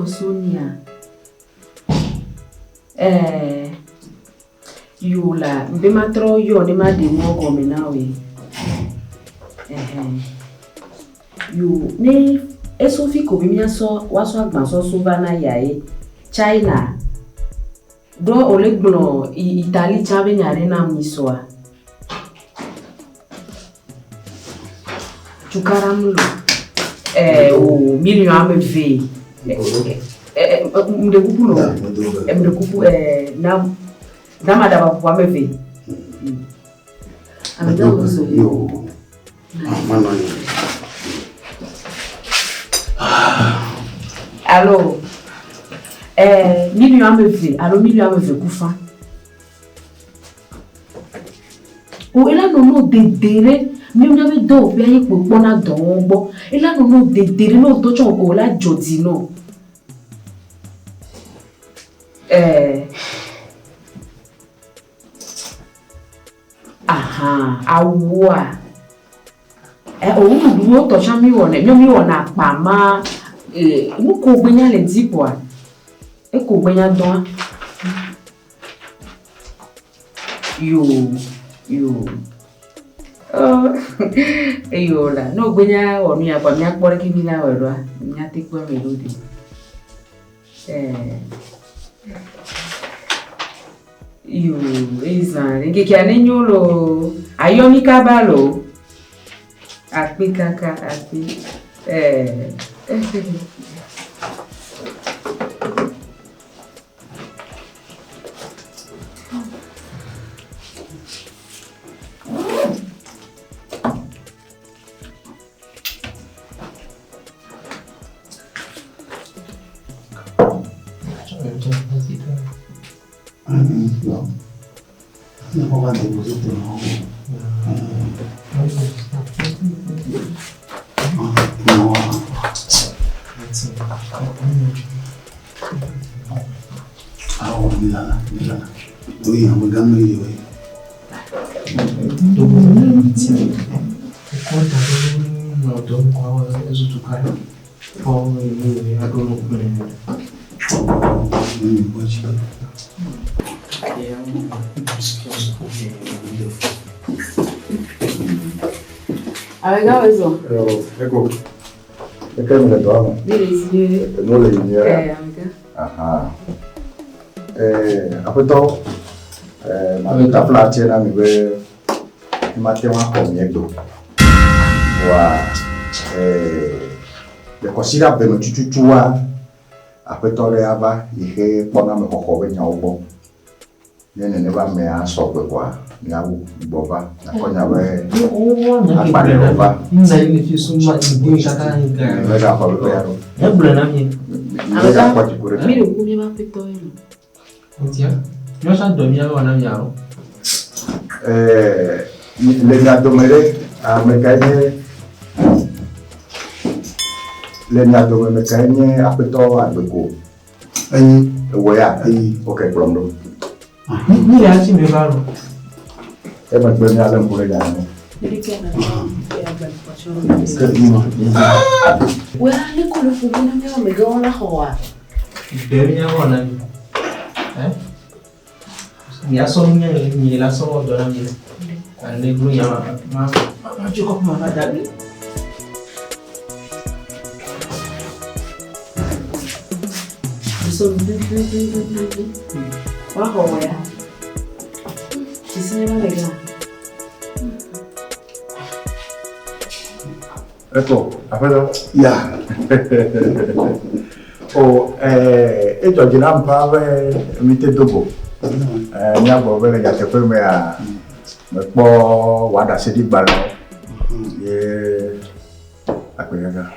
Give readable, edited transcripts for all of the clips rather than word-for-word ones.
Sonia. You la, Bimatro, you on the Madimo Gominawi. You ne, Sophie Cobimia so was what Maso Suvana Yae, China. Do Olegno, Italy Chavin Arena Missoa. Chukaramulu. O million ame ve. Mdekupu no. Mdekupu na madaba kwa ame ve. Ameda uzo. Yo. Mano. Allo. Million ame ve. Allo million ame ve kufa. O ela no dedere. Mi ò never do bí ayé pò pọ́nà dọ̀wọ́n gbọ́. Ìlànà náà dèdèrè náà tọ́jọ́ ọ̀pọ̀ lájọ̀dì náà. Àwọ̀ òun ìdúró tọ̀ṣá mi wọ̀ nà pa máa inú kò gbẹ́yà lè dìbò kò gbẹ́yà dán. Yóò. Eyola no gbenya onu ya kwa mi akpore ki mi na wero mi atikwa melody yo izan ngeke anenyolo ayomi kabalo akpikaka akpi No puedo depositar no. Milana. Oui, on regarde oui. Aveva eso. Ecco. E che mi ha detto? Direi non le linee. amica. Appunto ma la flace na mi be matema comiedo. Wa le considera beno chuchuwa appunto le ava ihe pona me kokko nya obo. Ne ba me aso pe kwa ni awu boba na konya we apare boba nza ile fi suma ibo shaka hinga ne ga pa be yaro e bule na mi ga pa ti kure mi lo kumi ma pe to ilo otia yo sa do mi alo na mi aro le na do mere a me kaine le na do me kaine apeto agbeko wo ya okay problem ni ya chi me baro e ma gbe mi ala mpure ga ni Wea le ko lo fugi na me ga ona hoa be mi ya ona mi ya so mi la so do na mi ale gru ya ma joko ma na dali so wa hoa ya Kisine ba lega ecco apeto Ya. ejo jina mpave mite dogo nya go bele ya te pe me a me po wada se di gbalo ye apegaga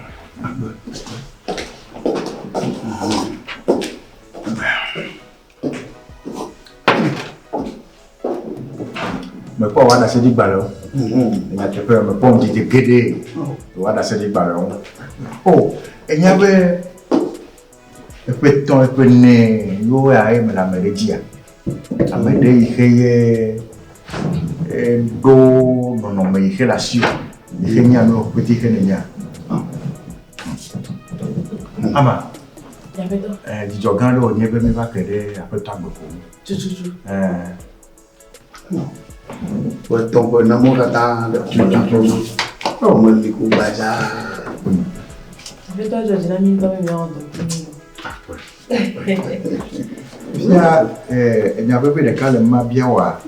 me po wada se di gbalo nya te pe me po ndi de gede wada se di gbalo enya be epeton epene yo ya me la meregia amede ihe do no me ihe la sio ihe nya no petit ihe nya ama Dzidzɔ gã aɖe wònye be míva ke ɖe aƒetɔ Agbeko ŋu. Tututu. Wetɔn ƒe namo katã ɖe tututu. Meli ku gbadza. Aƒetɔ dzɔ dzi na mí ŋutɔ be míawɔ dɔ. Fia enyaƒeƒe ɖeka le ma bia woa,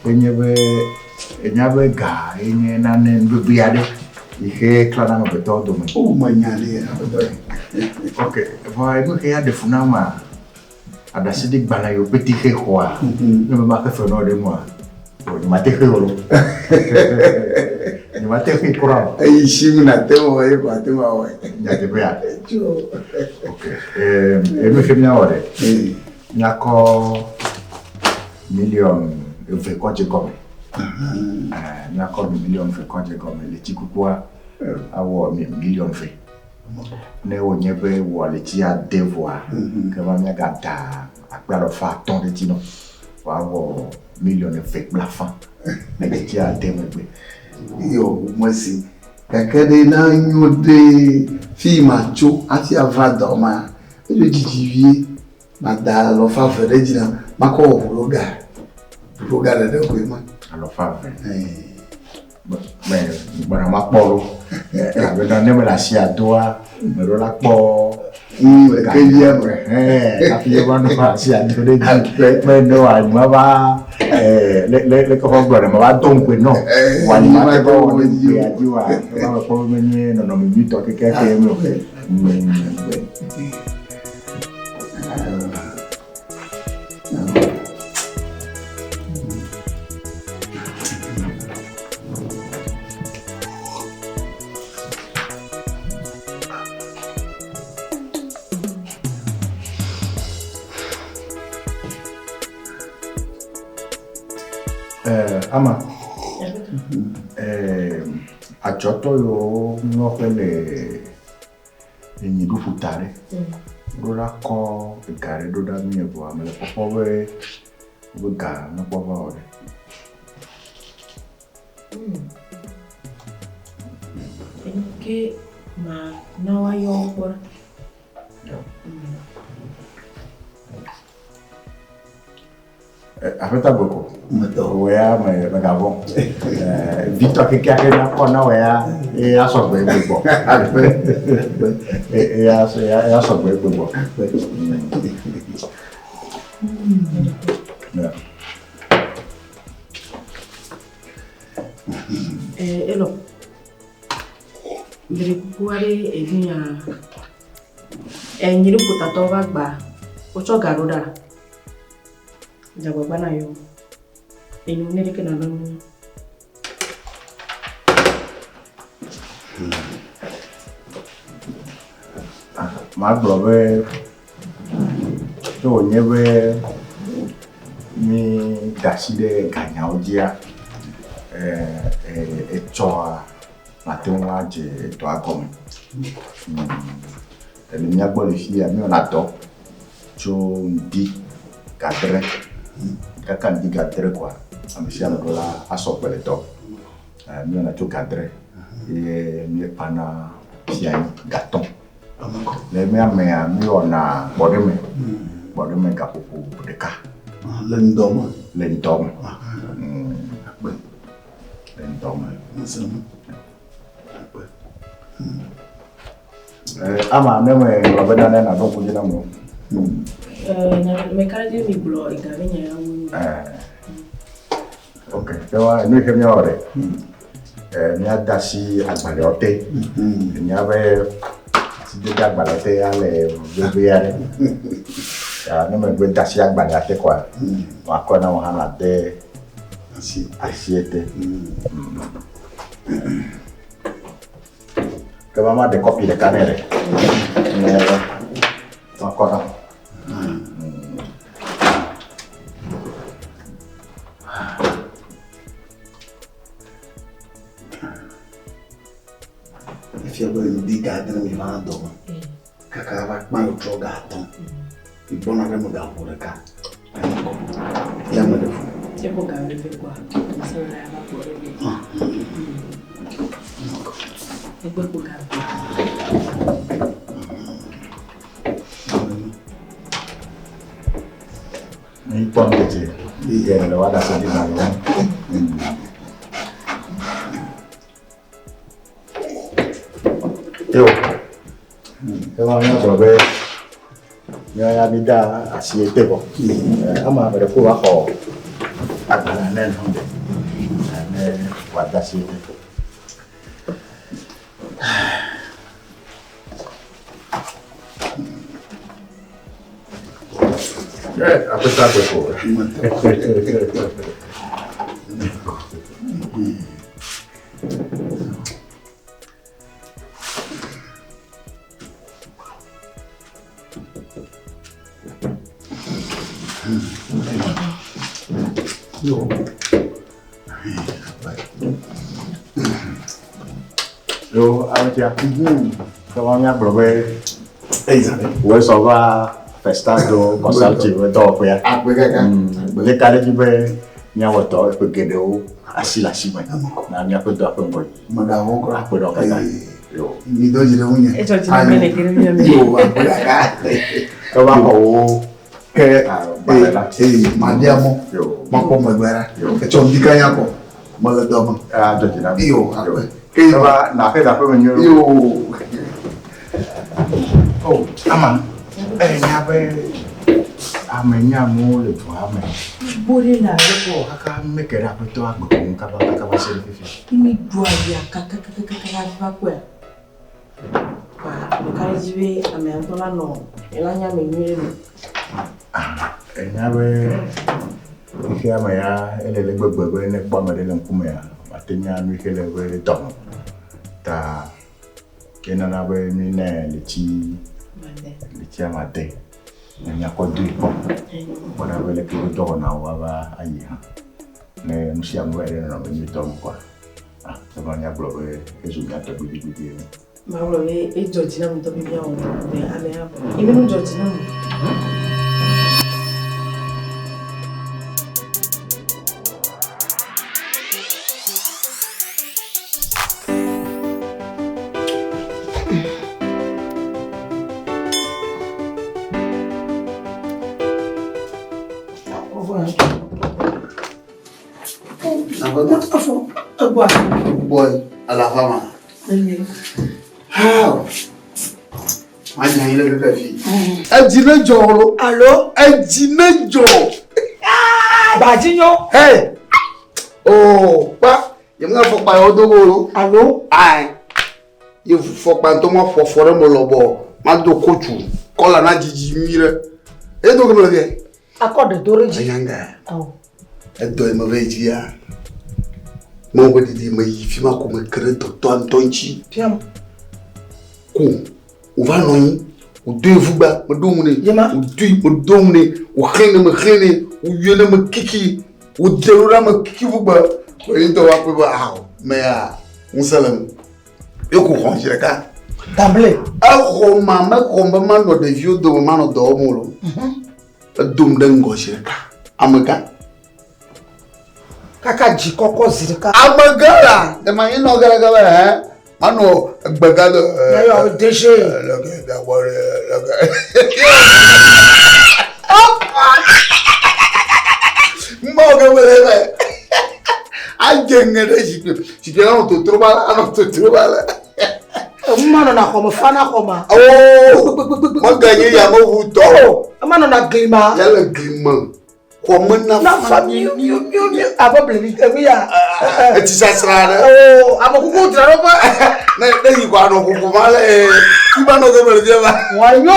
enye be ga enye nane nuɖoɖoe aɖe yi ke klãna amegbetɔwo dome. Menya ɖe aƒetɔ. Ok, vɔ enu ke ya ɖe fu na ma aɖasi ɖi gbana yewo pete xe xɔa, ne me ma ke fe nɔ ɖe mua, nyemate xe o. Nyemate xe kura o. Eyi si mu na te wɔ eye ko ate ma wɔ. Nyateƒea. Ok, enu ke míawɔ ɖe. Míakɔ million eve kɔ dze gɔme. Míakɔ million eve kɔ dze gɔme le tsi kukua awɔ million eve. Ne wònye be wòa le tsi ade vɔa, ke va míagada akpe alɔfa atɔ̃ ɖe dzi nɔ. Wòawɔ million eve kple afã le tsi ade megbe. Yo, mesi. Keke ɖe na nyo ɖe fi ma tso hafi ava dɔ ma. Eɖo dzidzi vie. Mada alɔfa eve ɖe dzi na. Makɔ wɔ ʋuloga. Ʋuloga le ɖe koe ma. Alɔfa eve. Gbɔna makpɔ ɖo. Elabena ne me le asi adoa, me ɖo la kpɔ. Le kevia me. Hafi ye va nɔ asi ado ɖe dzi. Me ne wòa nyuma va le kɔkɔ gblɔ ɖe me va do ŋukpe nɔ. Wòa nyuma te va wɔ ne ŋukpea dzi wòa, eva me kpɔ be menye nɔnɔme nyuitɔ keke ke me o. Ama, adzɔtɔ yiwo nɔƒe le enyiɖuƒu ta ɖe, ɖo la kɔ ga ɖe ɖo ɖa mí vɔa me le kpɔkpɔ be ga mekpɔ va o ɖe. Ke ma na woayɔ wo kpɔ ɖa. Aƒetɔ Agbeko, wòya me gavɔ. Vitɔ keke aɖe na kɔ na wòya eya sɔgbɔ egbe gbɔ. Eya sɔgbɔ egbe gbɔ. Elo, bere kuku aɖe evinya enyiɖuƒutatɔwo va gba, wotsɔ ga ɖo ɖa. Jagbagba na yo. Enyo ne ɖeke na ɖo. Magblɔ be ne wònye be mí da asi ɖe ganyawo dzia, etsɔa mate ŋu adze dɔa gɔme. Le mía gbɔ le fia míewɔna dɔ tso ŋdi gadre. Kaka ŋdi gadre koa, ame sia ame ɖo la asɔgbe le dɔ. Míewɔna tso gadre eye míekpana fianyi gatɔ̃. Le mía mea míewɔna gbɔɖeme gaƒoƒo ɖeka. Le ŋdɔ me. Le ŋdɔ me. Le ŋdɔ me. Ama ne me wɔ be nane na ɖo ŋkudzi na me. Me ka dzi mi gblɔ ega be nya yawo. Ok, tewa nu ke míawɔ ɖe. Míada asi agbalẽwo te. Nya be si dede agbalẽ te ale veve aɖe. Ne me gbe da asi agbalẽa te koa, makɔ na wo hã nade asi te. Ke mama de kɔpi ɖeka nɛ ɖe. Makɔ na. Fia be ŋdi gadre mi va dɔ me. Kaka va kpa yo trɔ gatɔ̃. Ibɔna ɖe me gaƒo ɖeka. Ya me ɖe fu. Eko ga ɖe fe kɔa, se la va kpɔ ɖe mi. Egbe ko ga. Dia le wada sa di na lo. Yo. Kalau ni coba ya bida asyik teko. Ama pada kuah kau. Agak nen honde. Nen wada sih. Apa tak betul? Yo, apa dia? Kalau ni berapa? Wes apa? Festa do consulting do apa ya? Apa kakak? Boleh kali juga nyawa do begitu asila sih mana? Namanya apa do apa boy? Magawo ko. Apa do kakak? Yo. Ni do jira unya. George na mene kiri mia. Yo, apa kakak? Kalau mau ke madiamo. Yo. Mako magwara. Ke chondika yako. Mala doma. Do jina. Yo, apa? Kalau nak apa menyo? Yo. Oh, aman. Nyabe amenya mule tu ame. Bore na Ko haka mekera peto agbo nkaba kaba sere fifi. imi dua ya kaka va kwa. Pa lokale jibe ame antola no elanya menwere no. Nyabe ife amaya elele gbegbe ne pamade le nkume ya. Matenya nu ikele we dom. Ta kenana be mi ne lichi lichi amate. Nya ko du ko. Bona vele ki do na wa ba ayi ha. Ne musia mwere na be mi dom kwa. So nya blobe ezu nya to bi. Ma wo le e George na mto bi bia o de ame ha. Imi no George na mo. Boy, à la femme. How? Manya ile ka fi. Ejine joro. Allo? Ejine jo. Bajinyo. Hey. Oh, pa. Yemga fo pa odogoro. Allo? Ai. You fo pa to mo fo fore mo lobo. Ma do kochu. Kola na jiji mire. E do ko mo le. Akode doreji. Ayanga. Oh. E do e mo veji ya. Mo go di me fi ma ko me kere to tonchi. Piam. Ko. O va noyi. O do evugba, mo do mu ne. Yema. O do mu ne. O khene me khene. O yele me kiki. O delura me kiki vugba. O into wa pe ba ha. Me ya. Unsalam. Eu ko ronjere ka. D'emblée. Ako mama ko mama no de vieux do mama no do mo lo. Dum den go shirka. Amaka. Kaka ji koko zirika. Amagara. De ma yin no gara gara Mano gbagado. Na yo deje. Look at that worry. Look at. Mo go bele. Ajengere jipe no to troba no to troba. Mano na koma fana koma. Oh. Mo ganye ya mo huto. Mano na glima. Ya le glima. Como na famille ababli ya eti sasrana oh amakuku traroba na yi kwa no kuku male iba no go bele jeba wanyo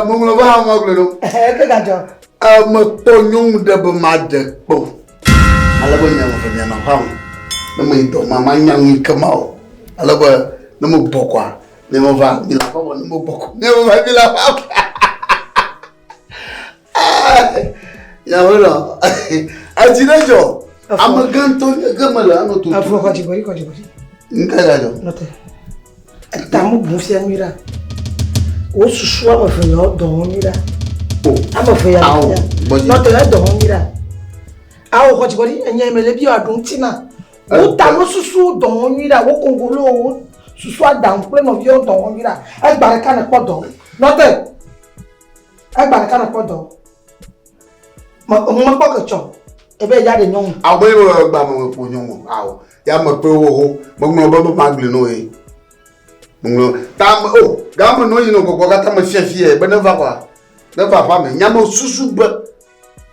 mo lo ba ma glo ke gajo mo tonyu de be ma de po ala bo nya mo fa nya na ha na mo ito mama nya ngi kamao ala bo na mo bokwa ne mo va mi la ko ne mo bokwa ne mo va mi la pa ya bueno ajinejo amaganto gamala no tu afro ko jibori nkala jo note tamu bufia mira o susu ama fe yo don mira o ama fe ya note la don mira awo ko jibori enye mele bi adun tina o tamu susu don mira wo kongolo o susu adan pe no bi o don mira e gbare kan po don note e gbare kan po don Mo pa ko cho. E be ya de nyon. Awo be gba mo ko nyon. Awo. Ya mo pe wo mo no ba ma gble no e. Mo ta o ga mo no yi no ko ka ta mo fie be na va kwa. Na va pa me nya mo susu be.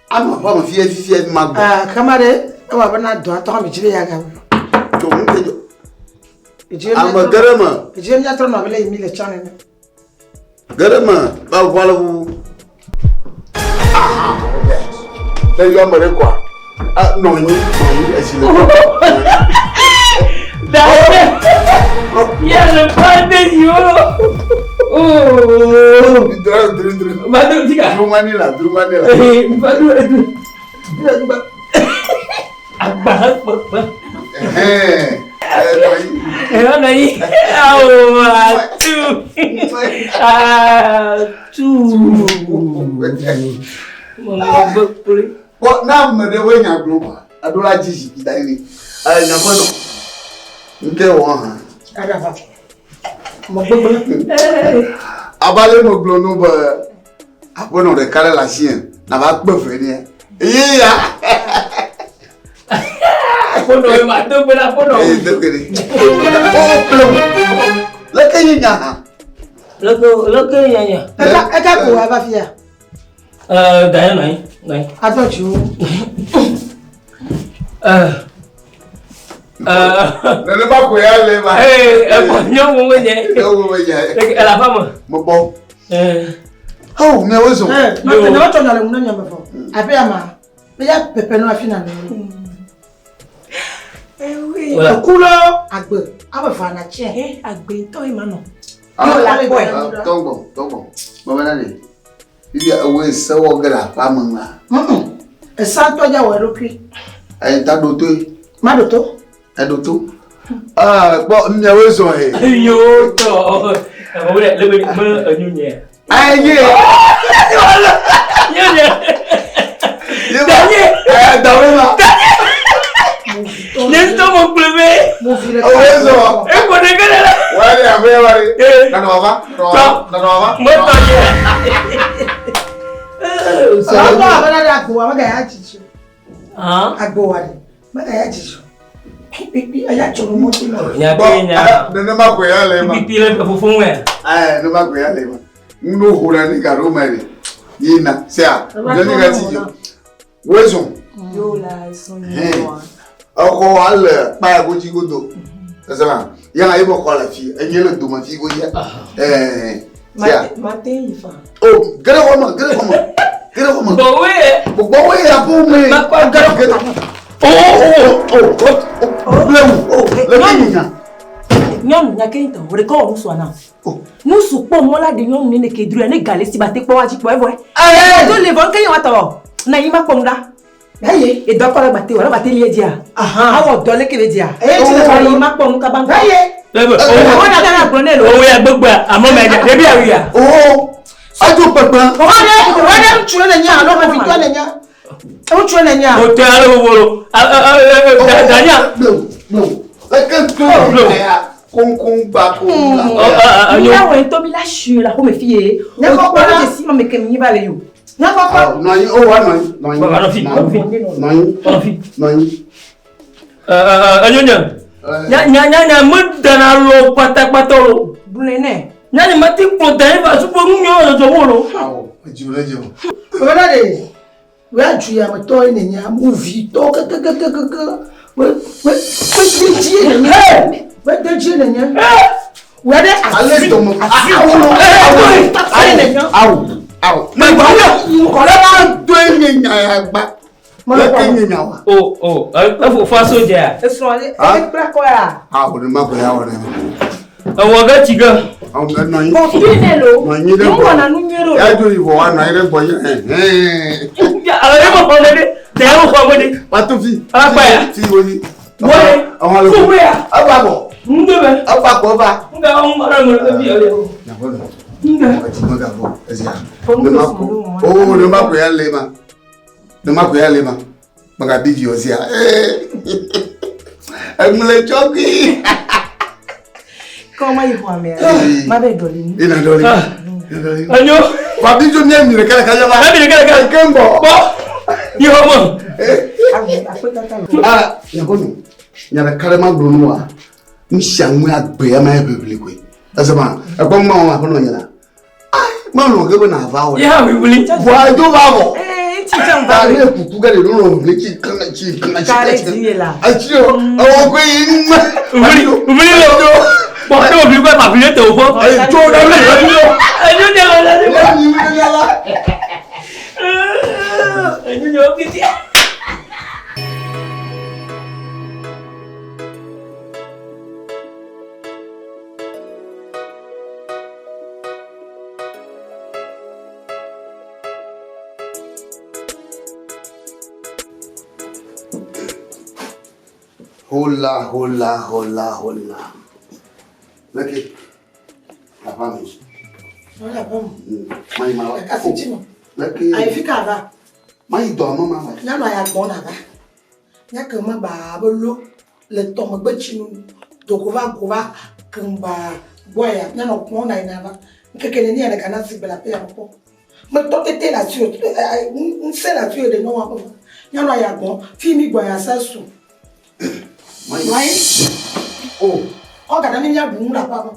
Ama pa mo fie ma gbo. Kamare e wa bana do ato mi jire ya ga. To mo ke jo. Ama garama. Je mi atro no bele mi le channel. Garama ba wala bu. Then you are Marekwa. No, you actually. Yeah, le padre yo. Oh. Madu tiga. Drumanila. Madu. Abah. Nai. What now, the way I grew up? I don't like this. I never know. Okay, one. Abale mo glo no ba. Abono de kala la chien. Na ba gbe fe ni. Iya. Abono e ma to bela abono. Do kere. Oh, plo. La kenya. Loko yanya. Eka ko aba fia. Daya nai. I thought you. Nene ba ko ya le ba. Nyo mo nye. Yo mo ya. La fama. Mo bo. Oh, me wezo. No to na le muna nyamba fo. Ape ama. Me ya pepe no afina ne. Oui. Okulo agbe. Aba fa na che. Agbe to imano. Yo la boy. Tongo. Mama nani. Ibi awe sawo gara pa mama. E santo ja we rokri. Ai ta do to. Ma do to. E do to. Bo nya wezo he. Yo to. Mo le me anyu nye. Ai ye. Nye. Dawema. Nesto mo plebe. Mo file. Wezo. E ko de gele. Wale wale. Na nova. Mo to nye. Agbo abana da agbo amaga ya chichu. Agbo wale. Maga ya chichu. Pipi aya choro mo ti no. Nya nya. Nene ma ko ya le ma. Pipi le fufun we. Ne ma ko ya le ma. Nno hura ni garo mari. Yina, sia. Nene ga ti jo. Wezo. Yo la sonyo. Oko al pa go ji godo. Esala. Ya ibo ko la fi. Enye le do ma fi go ya. Mate ifa. Oh, gere woman. Bo we Ya po me. Ma kwa gere. Nyom nya kento, re ko on so na. Nu su po mo la de nyom ni ne kedru ne gale si bate po waji po e boy. Do le von kan wa to. Na yima po nga. Aye. E do ko la bate wa bate le dia. Awo do le kele dia. Ti le fa yima po nga ban. Aye. Lebo. O na na gbonelo. O ya gbogbo amo me ja. Debi awiya. Ajo pepan. Wade chule na nya, no ma fi to na nya. O chule na nya. O te alo boro. Danya. No. Like Kung ba ko. Ya we to mi la shu la ko me fie. O ko na je si ma me kem ni ba le yo. Na papa. No yi o wa no yi. Anyonya. Nya mudana lo pata lo. Bunene. Nya ni mati protein ba su bo nyo zo wo lo. Ajo. Wada de. We aju ya ma to ni nya movie to ka. We ji na nya. We de Ale to mo. Awu. Ma ba Ko la ba do ni nya ya gba. Mo le ke ni nya wa. Oh, afo fa so je a. Eso ale, e pra ko ya. Awu ni ma ko ya wa ni. Awo ga tiga. Awu ga no yi. Mo fine lo. No yi de Mo bo. na nu nyero. Ya jo yi bo wa no yi de bo yi. Ya ale mo ko le de. Te mo ko mo de. Patu fi. Apa ya? Fi wo yi. Boy. Awon le. Fu we ya. Ababo. Ndebe. Ababo ba. Nga on mara mo le bi ale. Na bo no. Nga. Ati mo ga bo. Esia. Fongo Ne ma so ko. mo. Oh, ne ma ko ya le ma. Maga bigi osia. Emule choki. Koma yipo ame. Ma be doli. Ina doli. Anyo. Fa bijo ni mi le kala kala ba. Na bi le kala Kembo. Bo. Ah, yakono. Nyara karema donwa. Mshangwe agbe ama ebebele kwe. Asema, akwa mma wa kono nyara. Ai, ma no gebe na vawo. Yeah, we will. Wa do vawo. Chicha Ah, mbale. ne kukuga de no le chi kana chi kana chi. Kare diela. Achio, awo kwe yin. Umuli lo. Bọ́dọ̀ òbí pẹ́ màá fi lé tòun fọ́. Tó o dáwọ́ lè lọ́dún. Ẹnu ni ọ̀la ni wọ́n. Ẹni ni yàrá. Ẹnu ni ó fi díẹ̀. Hola. Laki. Apa ni? Olha, vamos. Mai mau. É cacetinho. Laki. Aí ficava. Mai do mama. Nhá não é bom nada. Nhá que uma babolo. Le toma betinu. Dokova kamba boya. Nhá não com na inava. Que nem era canasi pela pé a pouco. Mas tô que tem lá tio. Sei lá tio de não a pouco. Nhá não é bom. Fimi boya sasu. Mai. Oh. Oh, kada ni nya bu na papa.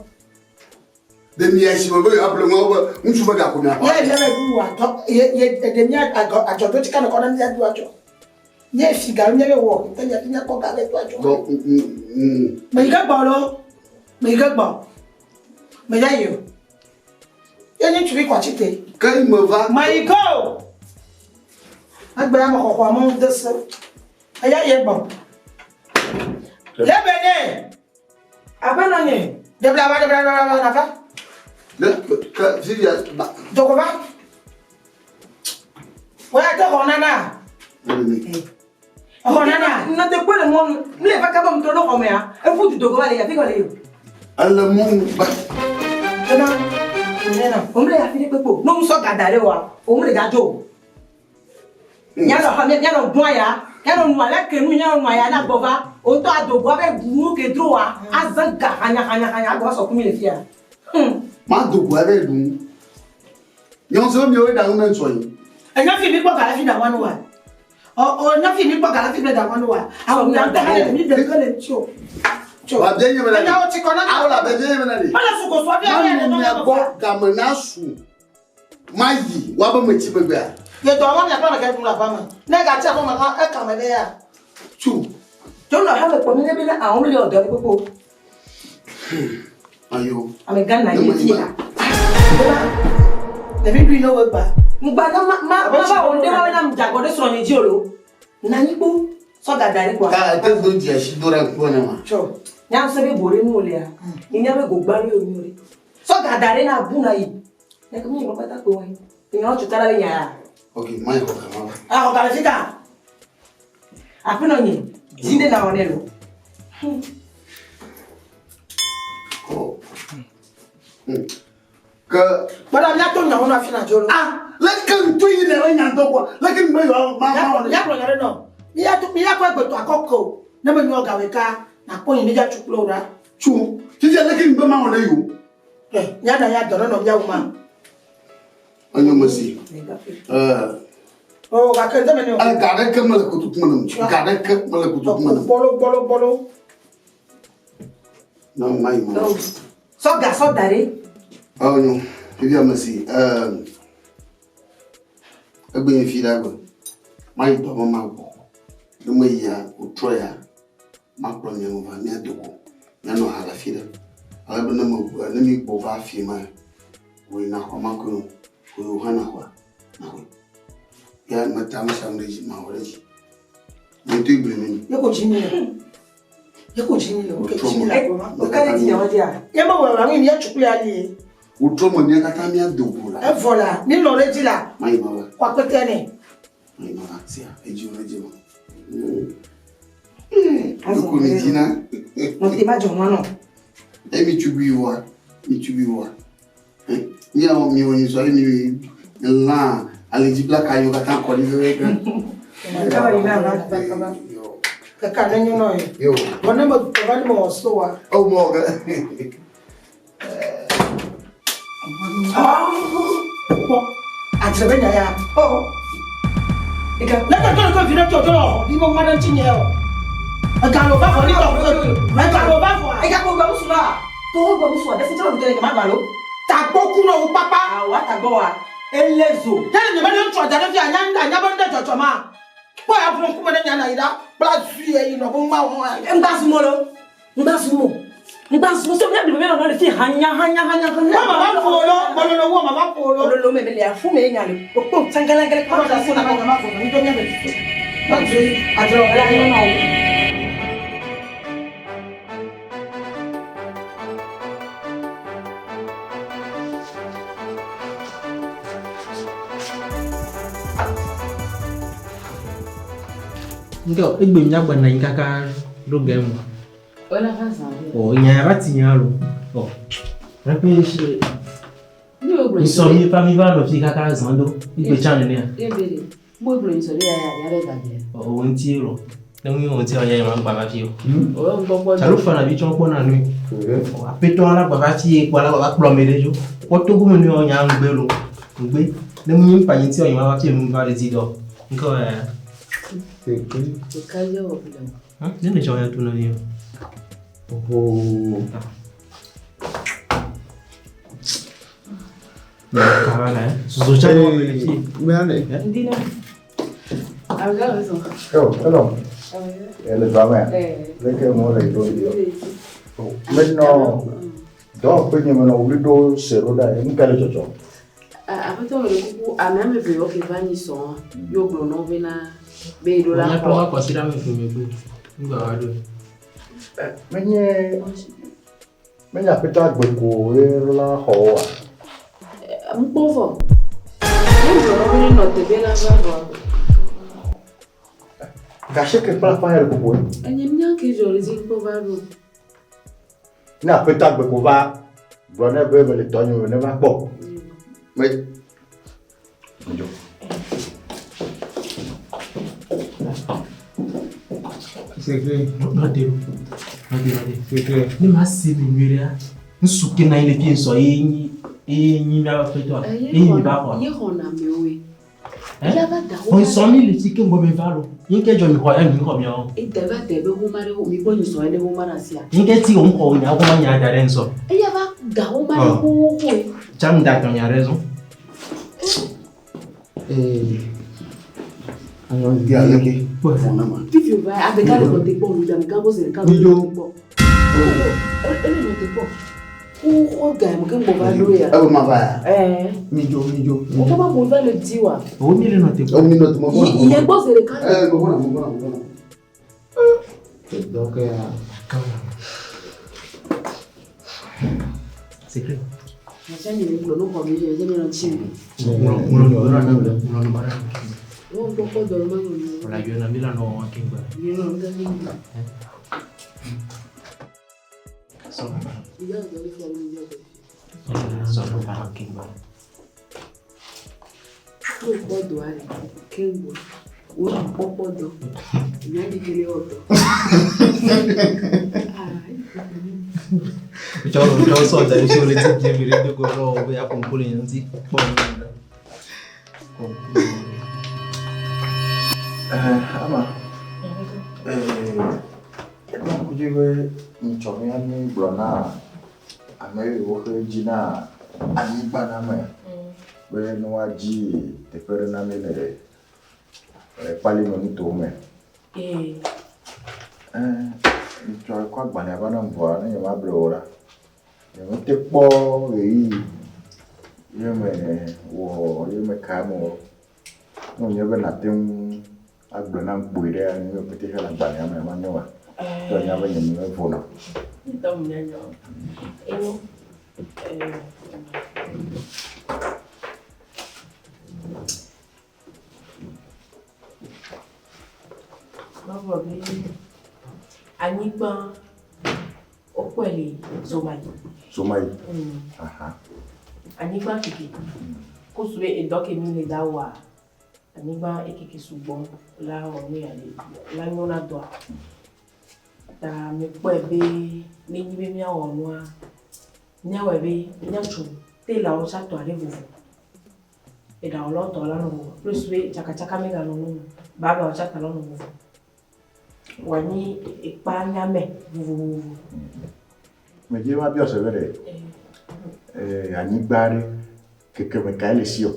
De mi esi mo be aplo mo nsu ba ga ko na. Ye le bu wa to ye de nya ajo to tika na ko na nya du ajo. Nye figa nya be wo te nya ko ga le to ajo. Do Me ga gba lo. Me ga gba. Me ya yo. Ye ni turi kwa chite. kai mo va. My go. Agba ya mo ko mo de se. Aya ye gba. Le bene. Abana ni. De bla na fa. Le ka vivia ba. Dokoba. Oya to honana. Honana. Na te kwele mo le fa ka ba mtolo ko me ya. E fu ti dogo wale ya fi ko le yo. Ala mo ba. Tena. Nena. Omle ya fi le pepo. No mu so gadare wa. Omle ga jo. Nya lo ha me nya lo gbo ya. Nya lo nu ala ke nu nya lo nu ya na bova. O to adogo abe bu ke dro wa. Azanga hanya go so kumi le fi ya. Ma do gwa re dun. Yon so mi o da un so yin. Enya fi mi po gala fi da wanu wa. O nya fi mi po gala fi da wanu wa. Awo mi anta ha ni de ko le cho. Ba de yin me na. Enya o ti ko na. Awla be de yin me na ni. Mala su ko so bi awe ne no Ya ko. go ga me na su. Mayi wa ba me ti me gba. Ye do wa mi apa na ka mu la ba ma. Na ga ti apa ma e ka me be ya. Chu. Jo lo ha me po mi le bi na awon le odo le pepo. Ayo. Ame Ghana ye ti ya. Le bi bi no we ba. Ngba na ma ba o de wa na mjago de so ni ji olo. Na ni po so gadare kwa. Ka te do di ashi do ra ko na ma. Cho. Nya se be bore nu ole ya. Ni nya be go gbari o mi ore. So gadare na bu na yi. Ne ko mi mo pata ko yin. Ni o chutara le nya. Okay, mai ko ka ma. Ah, o gala fi ka. Apino ni. Jinde na onelo. Oh. Ka Bada nya to nya wona fi na jolo. ah, la kan to yi na nya to ko. La kan me yo ma ma. Ya pro yare no. Mi ya ko egbeto akoko. Na me nyo gawe ka na ko yin ja chuklo ra. Chu. Ti je la kan be ma wona yo. Ya na ya doro no ya uma. Anyo masi. Oh, ga kan zame ne. Ala ga da kan mala kutu kuma nan. Ga da kan mala kutu kuma nan. Bolo. Na mai ma. So ga so dare. Anyo. Ti dia masi. Agbe fi da go. Mai do ma go. No mai ya utro ya. Ma pro nya mo va mi adoko. Na no hala fi da. Ala bana mo na mi bo va fi ma. We na ko ma ko. Ko hana kwa. Na ko. Ya matama samreji ma horeji. Mutu ibule mini. Ye ko jini le. O ke jini la ko ma. O kare ti ya wa dia. Ye ma wa wa mi ya chuklo ya li. Utro mo ni kata mi adoko la. E vola, ni lo reji la. Mai ma wa. Kwa pete ne. Mai ma wa sia. Eji oreji mo. Azo Ko ni jina. No te ma jo mo no. E mi chubi wa. Ni a mi woni so ni la aleji black ayo kata ko ni we ga. Ka ba ina ba. Yo. Ka na nyo no e. Yo. Wana mo ka mo so wa. Oh mo ga. Ah. Atrebe nya ya. Oh. Et que là quand vient tout dehors, il va madame Tignel. Un galop va voir, un galop va voir. Et quand on va vous là, pour vous voir, c'est ça le télé que m'a malo. Ta beaucoup non papa. Ah ouais, ta goa. Et les os. Tell me madame tu as d'aller via nyanga, nyabonde tchotoma. Quoi après comment nyana ida? Place suie no bon ma. Mbasumolo. Mbasumo so bien de me le fi hanya. Mama va polo, mama va polo. Lo me le afu me nyale. Ko tangala ngale ko da sona ko ma ko ni to nyame. Ba zo adro ala ni no. Ndio egbe mnyagba na nkaka rogemu. Wala faza. Oh nyara tinyalo. Oh. Rapeshe. Isomi family lo fi kaka zando. Igbe channel ne. Ebere. Mo bro isori ya be gaje. Oh ntiro. Nwi o ti oya ma gba ba fi o. O ngbo Salu fana bi chon po na nu. Oh apeto ala gba ba ti epo ala gba plo melejo. O to gumu ni onya ngbe lo. Ngbe. Ne mu yin pa yin ti oyin ma ba ti mu ba le ti do. Nko Kaje wa bila. Nini chawaya tuna niyo? Oh. Kawana Suzucha no meleki. Meane. Ndina. Aga raison. Hello. Le drama. Leke mo le do dio. Maintenant, donc peut me no oblido seroda en kale jojo. Après toi le coucou a même vu au vani son yo glono vena be do la kwa kwa sira me fume ku. Ngba wado. Menya peta gbeko la ho. Mpovo. Yo glono vena no te be la va. Caché que para faire le boulot. Anya mnya ke jori zi mpovaro. Na peta gbeko va. Brona be le tonyo ne va po. Mais C'est clair. C'est clair. Ni masi binyira. Nsuke na ile pie so enyi na feto. Enyi ba kwa. Ye hona mewe. Ya ba da. On somi le tike ngome valo. Yinke jo mi ko ya mi ko mi o. E deba debe ho mare ho mi bonyi so ede ho mara sia. Yinke ti on ko nya ko ma nya da renso. E ya ba da ho mare ho. Cham da ton ya raison. Alors, il y a le qui. If you buy avec le côté bon, nous avons gagné c'est quand même bon. Elle ne te pas. O gagne que mon va louer. Ah, ma va. Mijo. On peut pas mon va le dire wa. O mi le note On mi note mon. Il est bon c'est le cas. Bon. Donc c'est clair. Machin il est glono comme je vais me lancer. On peut pas dormir. La yona mila no akingba. Yo no ngani. So. Il y a des fois où So no ba akingba. o podo ale kengo o podo. Il y a des télé auto. Ciao so da ni shole ti je mi re ko ro bo ya kompole yanti. Bo. Ama. Eba kujiwe nchomi ani brona. Ame wo jina ani bana me. Be no waji te pere na me le. Pali no ni to me. Ncho kwa gbani abana mvo na yema blora. Yema te po yi. Yeme kamo. No nyebe na tem agbona mpuire ni pete hala gbani ama manyowa. To nyaba nyemi mfona. Então melhor. Eu Baba bi anigba opele Somai. Aha. Anigba kiki. Ko suwe edoke mi le dawa. Anigba ekiki sugbon la oni ale. La nyona do. Ta me po ebe ni nyibe mi awonu a. Nyawe be nyachu te la o sa to ale vuvu. et dans l'autre là non plus we chaka mega non baba chaka non wani ipanya me vuvu me lleva Dios se veré anigbare que me cae lesio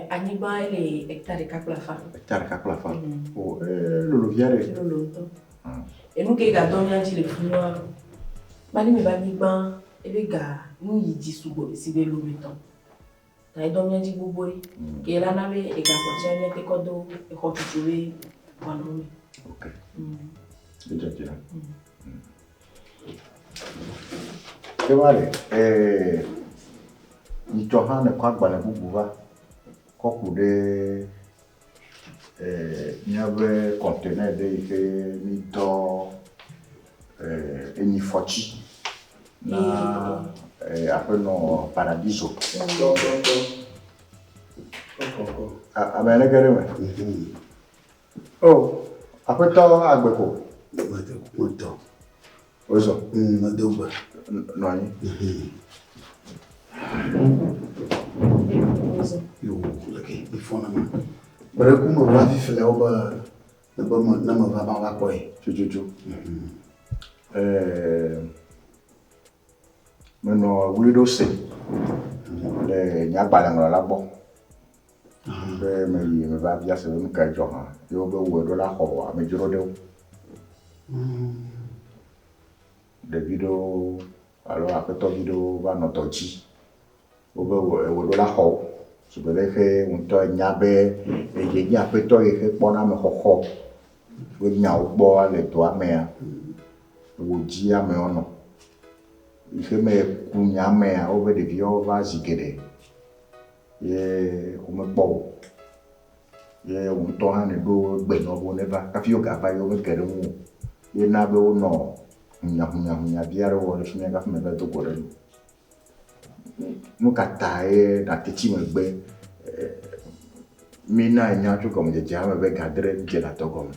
anigba ele hectare kakulafa o lo viare e nu ke ga donya ji le funwa bani me bani gban ebe ga nu yi ji sugo si be lo meton ta donya ji gbogbo ri ke la na be e ga ko che ni te kodo e ko tuwe wanu mi okay déjà que vale ni tohane kwa gbale bubuva ko kude il y avait conteneur de ni to eni fochi na après no paradiso amene kere me oh après to agbeko Muito. ozo Madouba. no ni Eu lagi di fona ma. Bara kuma ba fi fele oba na ba na ma ba koi. chuchu meno wido se le nya gbala la bo be me va bia se me ka jo ha yo be wo do la ho me juro de debido alors après to video va no tochi o be wo do la ho so be le ke un to nya be e je nya pe to e ke pona me ho we nya o bo ale to amea wo ji ame ono ife me kunya amea o be de bio va zigede ye o me bo ye un to han do gbe no bo ne ba ka fi o ga ba yo me kere mu ye na be o no nya biaro wo le fine ka me be to ko le mu ka tae na te chi me gbe mi na nya chu ko me je ha me be ga dre je la to ko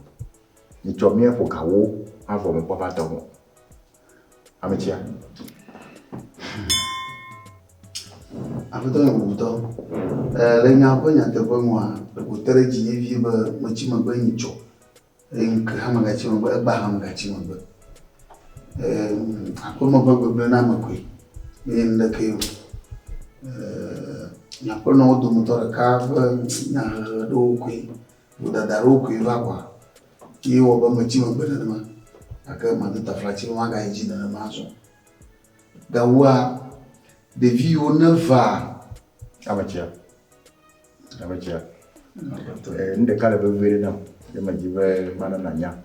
ni to mi e fo ka wo a fo me papa to mo amitia Abeto nguto. Le nya ko nya te bo mo a ko tere ji e vie ba ma chi ma ba ni cho. En ka ha ma ga chi ma ba ha ma ga chi ma ba. Akoma ba na ma ko. Ni nda ke nya ko no do mo to ka ba nya do ko. Do da ro ko ba kwa. Ki wo ba ma chi ma ba na ma. Aka ma ta flachi ma ga ji na ma so. Da wa de vie au neva amitia nde kala be vere na ye ma jibe mana na nya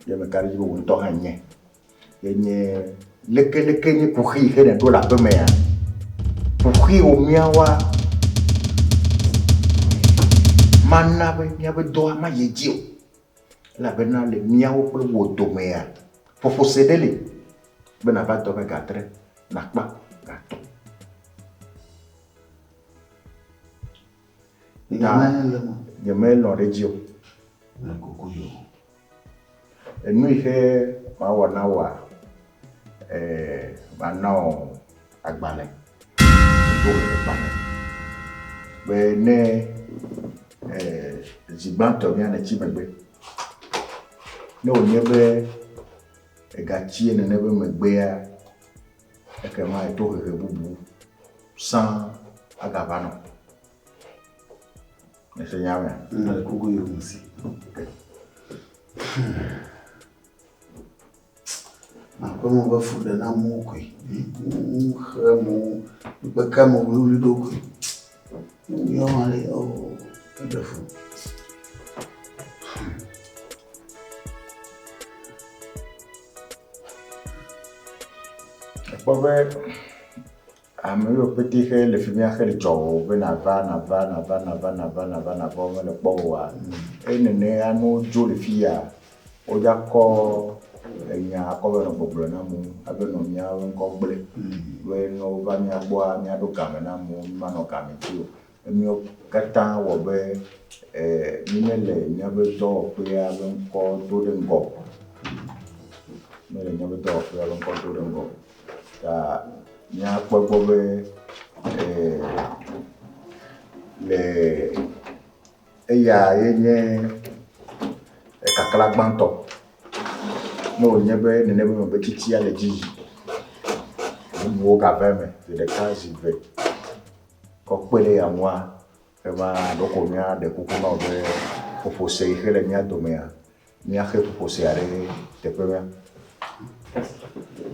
ye me kala jibe won to hanye ye nye leke ni ku hi he na do la be me ya ku hi o miawa mana be nya be do ma ye ji o la be na le miawo ko wo do me ya pour posséder le be na ba to be gatre na pa gato Yamel no regio. E noi che ma wana wa ma no agbale. Do agbale. Be ne zibanto mi ana chimegbe. No nyebe e gachi ne nebe megbe ya e ke ma to he bubu sans agavano. Ese llame. Na kuku yo musi. Ma como ba fuda na mu ko. Mu ba ka mo lu do ko. Yo male o wonderful. Bobe amelo petit que le film que le job na va bo le bowa enene anu jo le fia o ja ko enya ko be no boblo na mu abe no nya ko gble we no va nya bo nya do kame na mu ma no kame ti o emi o kata wo be ni mele nya be do pe a be ko do de ngo mele nya be do pe a be ko do de ngo ta nya po be le eya yenye kakla gbanto no nye be nene be be titi ale dji wo gaveme de kazi be ko pele ya moi ema doko mia de kukuma be propose hele mia domea mia he propose are te pemia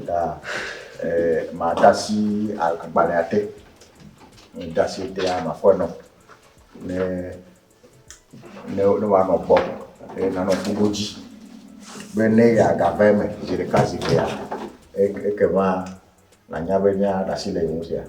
da ma dasi al kabaleate dasi te ama fono ne wa no bo na no fugoji bene ya gaveme de kazi be ya que va la llave ya la silencia.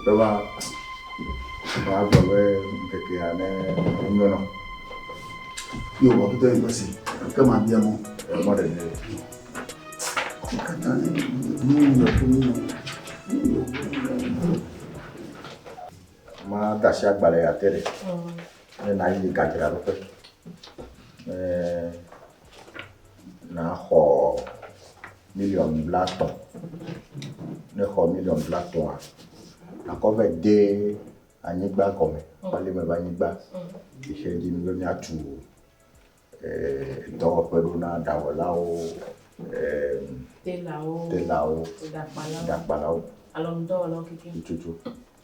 Lo va a volver que ane no. Yo va a tener pasé. Como abbiamo Moderno. Ma dasi agbale ya tere na yi gajira lo pe na ho million blaton ne ho million blaton na ko ve de anigba kome pale me ba nigba ise ji mi lo atu do pelu na dawola o telao dakpalao alondo lo kiki tutu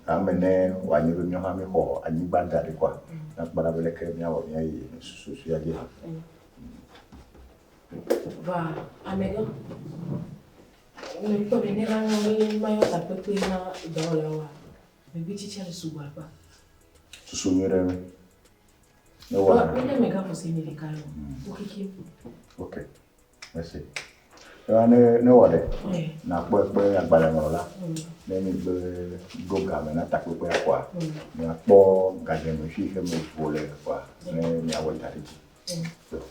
amene wanye be nyoha me ho anigba ndari kwa na kpara bele ke nya wo nya yi susu ya je va amego me ko bene ra no mayo ta pe na dola wa me bichi chale suba ba susu mere me no wa wa me mega ko significado o kiki okay merci ne wale na pe agbara mo la ne mi gbe goga me na ta pe kwa ni apo gaje mo fi ke mo vole kwa ne mi awo tari ji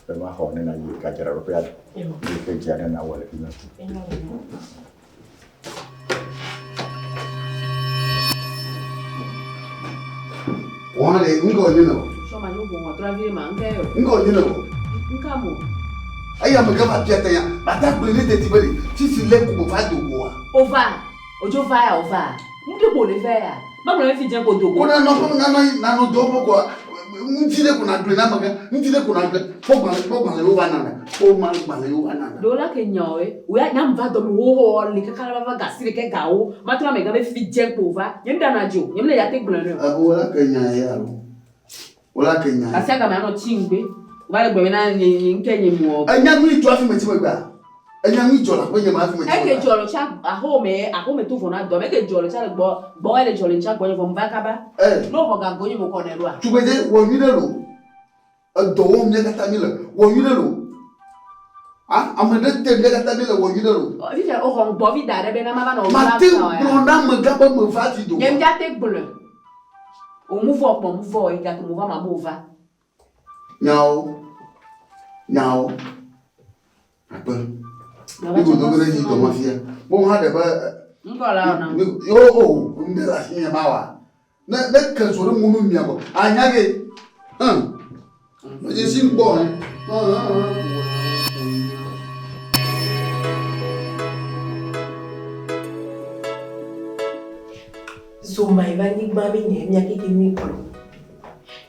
pe ma ho ne na yi gajara ro pe ya ni pe jare na wale ki na wale ngo dino so ma no bo tra vi ma ngeyo ngo dino nkamo aya me kama piata ya bata gbele de tibele titi le ko fa dogo wa over ojo va over nde bo le ve ya ma mo fi je ko dogo kuna no ko na no dogo ko ntile kuna dwe na maga ntile kuna dwe fogba le wa nana o ma gba le wa nana do la ke nyawe we ya mva do mi wo le ke kala ba gasire ke gawo ma tra me ga be fi je ko over nyem da na jo nyem le ya te gbon no wala kenya ya ro wala kenya asia ga ma no chingbe ba le gbe na nkenye mu o anya mi to afi meti magba anya mi jola ko nya ma afi meti e ke jolo cha ahome to fona do me ke jolo cha gbo ele jolo cha gbo fo mva kaba no ho ga gonye mo ko ne ro a tubede wo mi le ro do wo mi kata mi le wo mi le ro amade te mi kata mi le wo mi le ro vi je o ho gbo vi da re be na ma ba no ma te blonda me ga ba me fa ti do yem ja te gbolo o mu fo e ga to mo va ma mo va Nyao. Apa? Ibu tu kena jadi mafia. Mau ada apa? Enggak lah, nang. Oh, ini lah sini bawa. Nak kerja mulu ni apa? Anya ke? Macam simpel. Zumba ibani gbami ni emi akeke ni blo.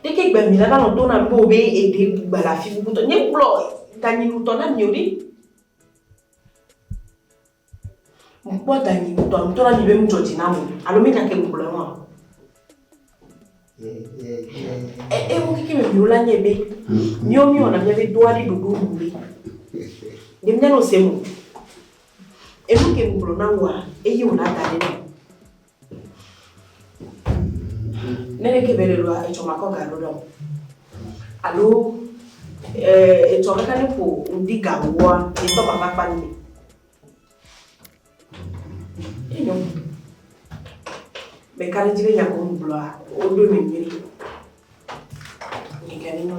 Deke gbami la ba to na bo be ede gbala fi bu to ni blo tani lu to na mi ori. Mpo tani lu to na mi be mu joji na mu. Alo mi na ke blo wa. Mo kike me mi la nye be. Mi o na mi be do ari do mu be. Dem na no se mu. E mu ke blo na wa, e yi o na ta de. Nene ke belelwa echo makoga lodo. Alo echo kakani po ndiga wa eto papa pani. Enyo. Be kale jibe ya ko mbloa odo me miri. Ni gani no.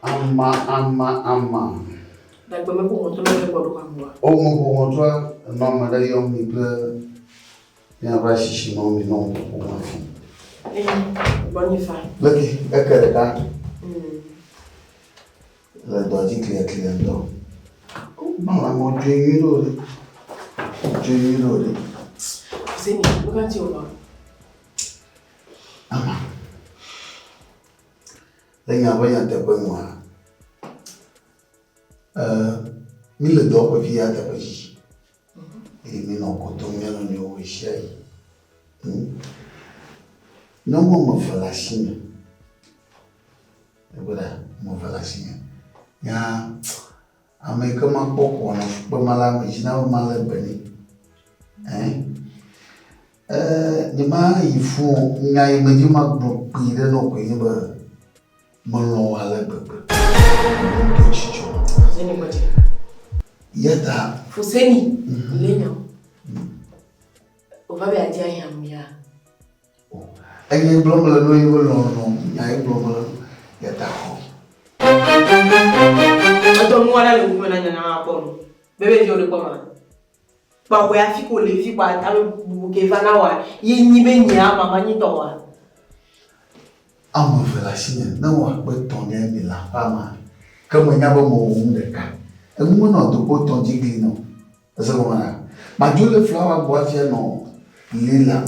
Ama. Da ko me ko moto no le bodo kwa mwa. O mo ko moto no ma da yo mi ple ya ba shishi no mi no ko ma fi. Bonne femme. Ok, d'accord. Le doigt dit client d'or. Maman, tu es heureux. Tu es heureux. C'est ni, quand tu vas. Maman. Là, il y a un peu moi. Mais le doigt peut vivre à ta vie. Et mais non, quand on vient au niveau chéri. Non, moi, je fais la chine. Et voilà, moi, je fais la chine. Il y a un mec comme un peu, on a pas mal, mais je n'ai pas mal béni. Il faut, il y a une idée, ma propre idée, non, qu'il y a mon nom à la bébé. C'est ni quoi? Il y a ta. Faut c'est ni. Léna. On va bien dire un mia. Il y a un blanc, non, il y a un blanc, il y a ta. Attends, moi là, le gouvernement n'a pas bon. Bébé, je le commande. Bah, ouais, affiche pour les filles, quoi, t'as le bouquet vanawa. Il n'y a ni maman ni toi. Ah, mon frère, la chine, non, on va ton lien, mais là, pas mal. Comme il y a un moment de cas. Et moi, non, tu peux ton digli, non. C'est comme ça. Ma Dieu, le flower boîte, non. Il est là.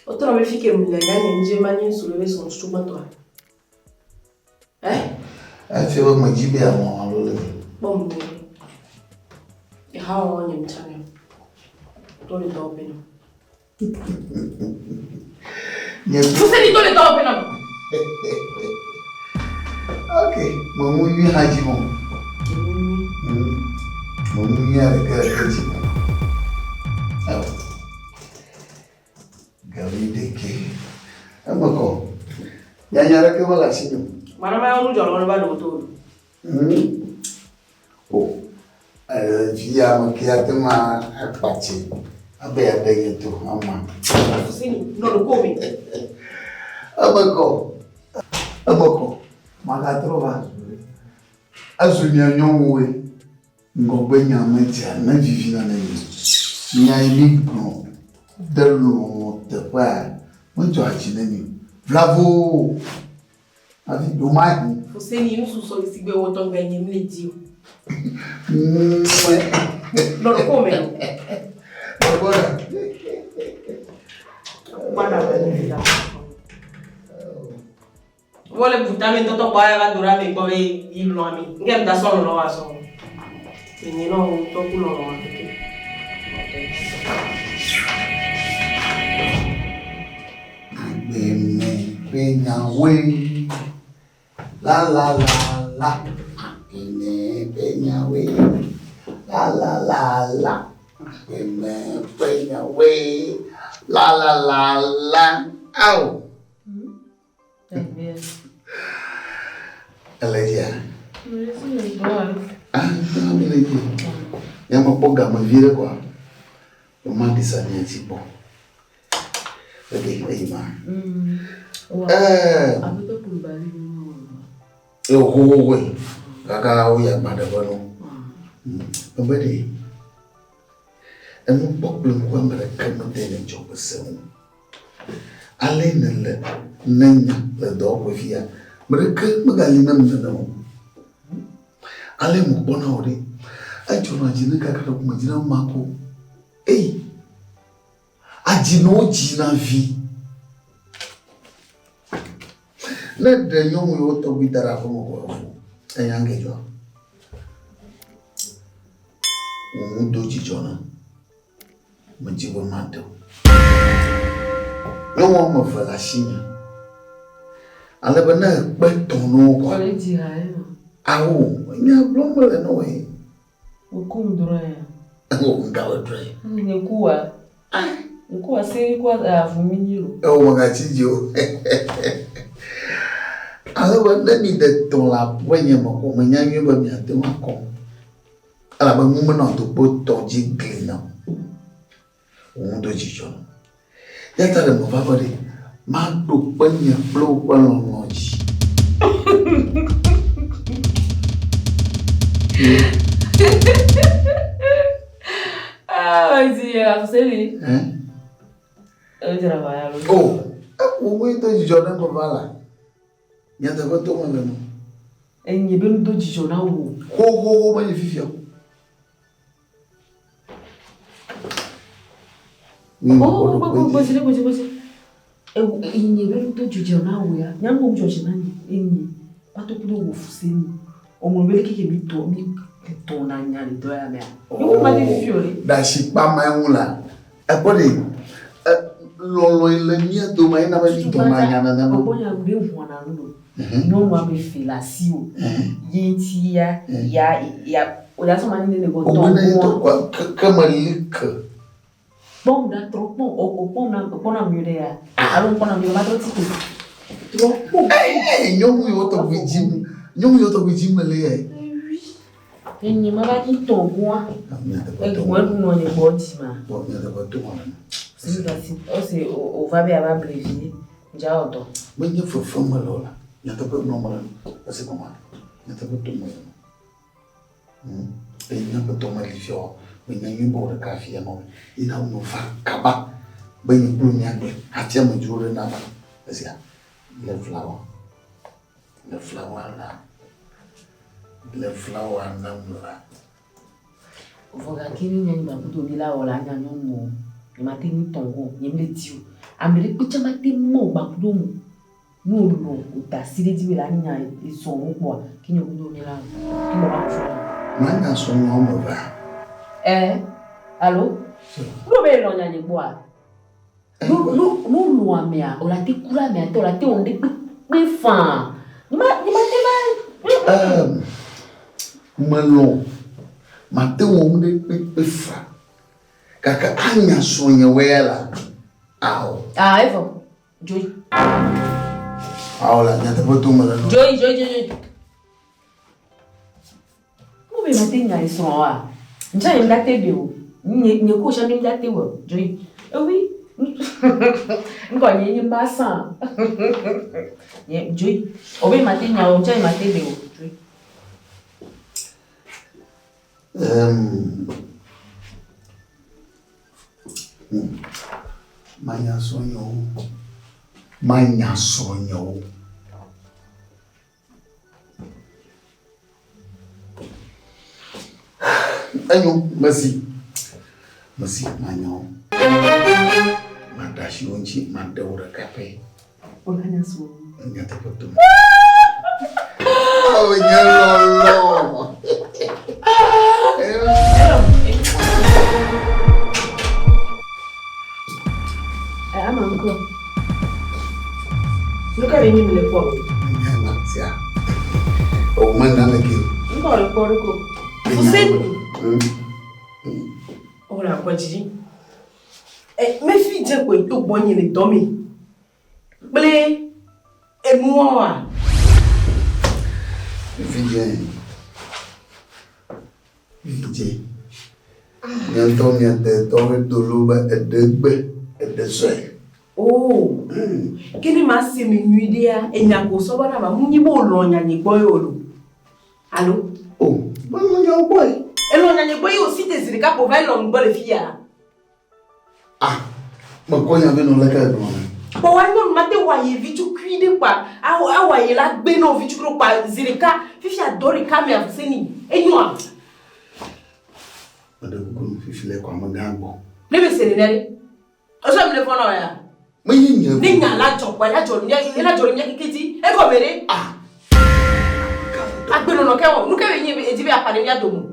Autant les filles qui me gagnent, j'ai manié soulever son instrument, toi. Hein? Elle fait me dire à moi, Bon, et how on your channel? Don't it open. Vous savez, don't it open. Ok, mon nuit a dit bon. Mon nuit avec elle dit bon. Alors, Gabi Deke. Amako, il y a un peu la signe. Madame, on nous a l'auto. Oh, via mon qui a tellement à partir. Abe a payé tout, maman. Vous savez, non, le commis. Amako, ma trova. Azunia nyongwe. Ngogbe nyamatia na vivi na nemi. Nya iligbo. Delo te kwa. Mo jo achinemi. Bravo. Avi do mai. Vous savez, nous sommes ici, nous sommes gagné, nous les disons. Non, le commis. Vole butame toto kwa ya dura me kwa iblo ami. Ngem da solo lo aso. Ni no to kulo lo ake. Benyawe. La la la la. Benyawe. La la la la. Benyawe. La la la la. Au. Aleja. Ya mapoga mavira kwa. Umandi sanya tipo. Oke, ayo ma. Abuto kulubali Oh, kaka uya pada bano. Pembedi. Emu problem kwa mereka mendene coba semu. Alena le nenya le dogo via. Mereka megalina mendene. Ale mukbona ori. Ajono ajina kaka do kumajina mako. Ajino jina vi. Na de yomu yo to bidara ko mo. Eyange jo. Undo jijona. Majibo mato. No mo fa la shinya. Ale bana betono ko. Ole di hai. Awu, nya blombo le no e. Ukum droya. O ngawo dre. Nikuwa. Nikuwa se kwa avuminilo. O magachijo. Ale bana ni de ton la poigne mo ko nya nyu ba mi ate ma ko. Ala ba mu na to bo to ji glina. Undo jijo. Ya tare mo ba bari. Ma do panya flow palo noji. Ah, vas-y, vous savez. Hein? Elle dira, voilà. Oh, o ito Jordan Bovala. Nyata ko to mo no. Enye be ndo jijo na wo. Ho ma fifia. Bosi. Enye be ndo jijo na wo ya. Nyango mjoje nani? Enye. Pato kudo wo fuseni. Omobele kike mi to na nyali do ya me. Yo ma de fiore. Da shi pa ma nwula. E body lo ile mi do ma ina ba ni to ma nya na no. Obonya be hu na no. No mo be filasio. Yenti ya o so mani ne go to. O na to kwa kamalik. Bom da trop bon o pona mieux de ya. Alon pona mieux ma trop tiki. Trop bon. Nyomu yo to gujim le. Enye ma ba ki ton kwa. E ko no ne body ma. Bo mi da ba to ma. C'est au va bien avoir brévier. Déjà auto. Mais il faut faire mal là. Il y a pas de normal. C'est comment? Il y a pas de mal. Et il y a pas de mal ici. Mais il y a une bonne café non. Il a une fa kaba. Ben il peut n'y aller. Atia me jour na ba. C'est ça. Le flower là. Le flower là. Voga kini nyani ba kuto bila wala nyanya mo. Ni mate ni tongo, ni mle tiu. Amele kucha mate mo ba kudo mo. No lo utasire di wala nya e so mo kwa. Kinyo kudo ni la. Kinyo ba kufa. Manga so no mo ba. Allô? No be lo nya ni kwa. No lo amea, o la te kura me to la te onde pe fa. Ni mate ba. Malo. Mate onde pe fa. Kaka anya sonye wela. Ao. Evo. Joy. Ao la nyata boto mala no. Joy. Mo be mate nya iso wa. Nja yem date bi o. Nye ko sha mi date wo. Joy. Oui. Ngo nye mba san. Nye Joy. O be mate nya o nja mate bi o. Joy. Manya sonyo. Anyo, merci, manyo. Madashi onchi, madaura kape. Olanya so. Nyata poto. Oh, nyalo. I'm uncle. Look at him in the phone. Yeah. Oh, man, I'm again. Vous savez? Oh là, quoi, Gigi? Mes filles disent que tu bonnes les dormir. Blé, et moi. Vijay. Bientôt, de l'eau et de soleil. Oh, quelle est ma séminue et n'a pas so na ma munyi bo lo nya ni boy olo. Allô? Oh, bon nya boy. E lo nya ni boy o si te zirika po vai lo ngbo le fia. Ah, ma ko nya be no le ka do. Po wa no mate wa ye vitu kwide kwa. A wa ye la gbe no vitu kro kwa zirika fifi adore ka me afseni. Enyo. Ade ko fifi le kwa magambo. Le be se nere. O so me le fo no ya. Ni nya la chokwa la jori nya kikiti e ko mere agbero no kewo nu kewe yin ejibe apare mi adomu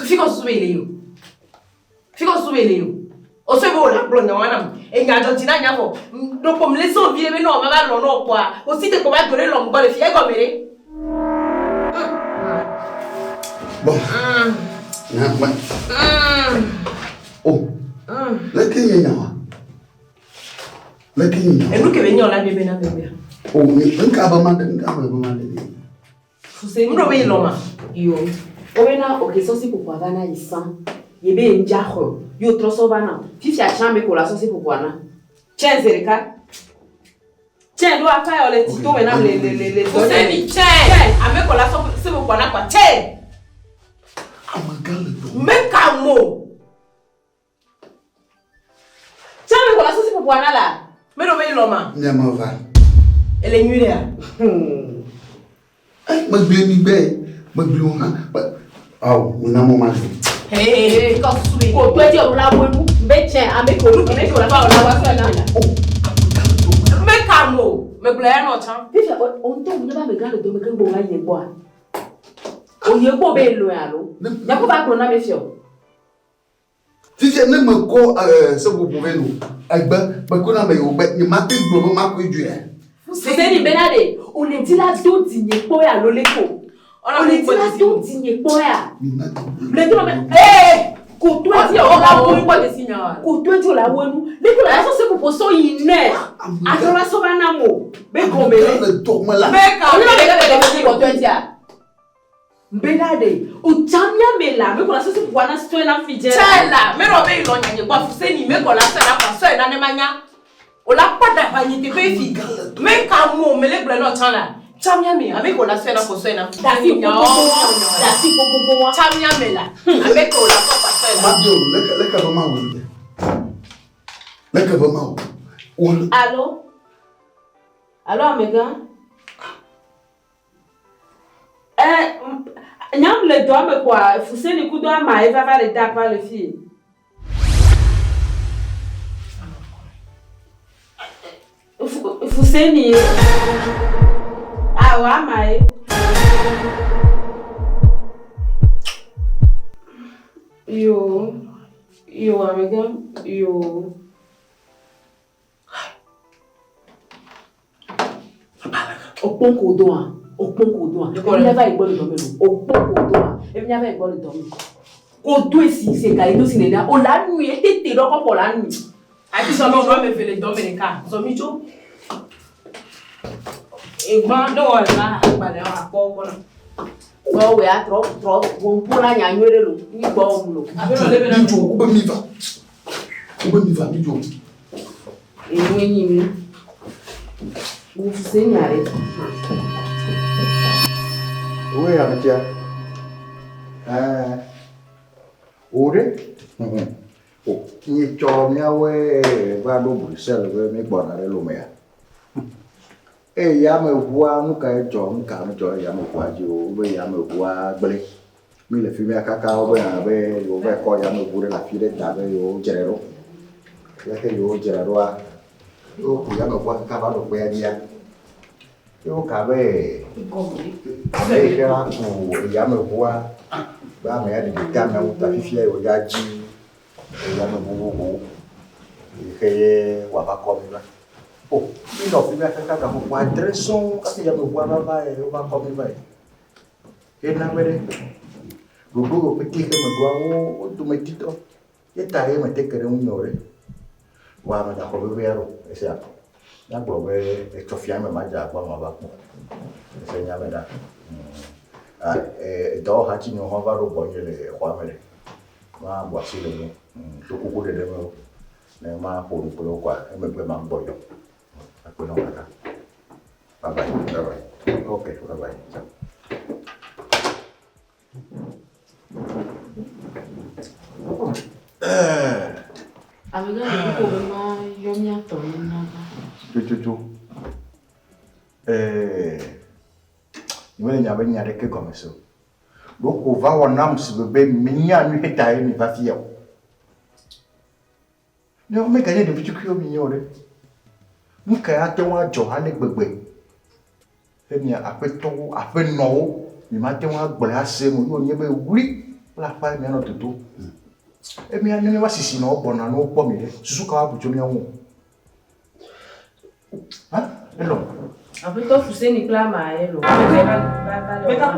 fiko suwele yo o se bo la blo nya wana e nya jo tina nya fo do pom le so vie be no ma ba lo no kwa o si te ko ba gore lo ngbo le fi e ko mere bon oh Leki nyawa. E lu ke be nyola bebe na bebe. Oh, nka ba mande. Fuse ndo be loma. Yo. Owena okesosi pour bana isan. Yebe njaho. Yo troso bana. Fifi a chambe ko la sosi pour bana. Chenzereka. Chen do aka ole tito wena le. Fuse ni chen. Ame ko la sosi pour bana kwa chen. Amagale do. Meka mo. voilà là. Mais non, mais il l'a. N'y a pas va. Elle est nulle là. Ma blé mi bé. Ma blé on a. Ah, on a mon mari. Hey, quand tu souris. Ko toi tu la wo mu. Be chen ame ko lu ame ko la ba la wa so na. Mais calme. Mais blé non chan. Fifi on to mu ba me ga le do me kan bo ga ye bo a. O ye bo be lo ya lo. Ya ko ba ko na me fio. Fifi ne me ko ce vous pouvez nous. Agba, ba ko na me yo be ni ma tin gbo ma ko ju e. C'est ni benade. On le dit là do dinye po ya lo le ko. On le dit là do dinye po ya. Le to me eh ko toi ti o la wo ko de signal. Ko toi ti o la wo nu. Le ko la so se ko so yin ne. Atora so ba na mo. Be ko me. Mais On va regarder ko toi ti a. Benade. O chamia me la. Me ko la so se ko na sto na fije. Tella, mais non, mais il l'a gagné. Quoi, c'est ni mais qu'on a fait la personne, on a mania. On l'a pas d'abagné, t'es pas fille. Mais quand moi, me les blés non là. Chamia me, avec qu'on a fait la personne. Dasi popo. Chamia me là. Avec qu'on l'a pas fait là. Madio, le ka ma wo. Le ka ma wo. Allô? Allô, Améga? Nyam le doigt me quoi? Foussé le coup doigt ma Eva va le taper le fille. Foussé ni. Ah ouais, maï. Yo, Améga, yo. Opon kodoa. Il n'y avait pas de domaine. Opon kodoa. Il n'y avait pas de domaine. Kodo ici, c'est galino cinéma. On l'a nuit, et t'es là pour la nuit. A dit ça, on va me faire les dominicans. Zomicho. Et moi, non, là, balé à quoi? Oh, ouais, trop. On peut la gagner le ni bon l'eau. Avec le level Bijo, o mi va. O mi va bijo. Et oui, vous savez, arrête. Oui, Amitia. Ore? Oh, ni cho miawe va do Bruxelles we mi bona re lo mea. Ya me voa nu ka cho nka no cho ya me voa ji o we ya me voa gbele. Mi le fi mi akaka o be na be o be ko ya me voa la fi de ta be o jerero. Ya ke yo jerero a. O ku ya me voa ka ba do be ya. Yo ka be. Ke ra ku ya me voa ba me ya de ta na uta fi fi o ya ji. Ya me voa ke wa ba ko mi ba. Oh, mi no fi mi akaka ka mo wa dreson ka ya me voa ba o ba ko mi ba. Na mere. Gugu petit que me doa o tu metito. E ta e me te querer un ore. Wa me da ko be ero, ese a. Na go be e chofia me ma ja kwa ma ba ko. Ese nya me da. Do ha ti no ho ba ro bo nyele kwa me le. Ma bo si le no. To ku de me. Ne ma ko ru ko kwa e me be ma bo yo. Ko no ka. Bye bye. Okay, bye bye. Amiga, le problema yo mi atomo nada. Tu. Ni nya be nya de ke comme ça. Donc on va on am se bébé minya nu hetaye mi va fier. No me gagner depuis que yo minya ore. Mu ka ya te wa jo ha le gbegbe. Fe mi apeto ape no mi ma te wa gbe ase mo yo nye be wuri la pa mi no toto. E mi anya mi wa sisi no bona no po mi le. Susu ka wa bu jo mi anwo. Ah, hello. Après toi, Foussé ni clama hello. Mais quand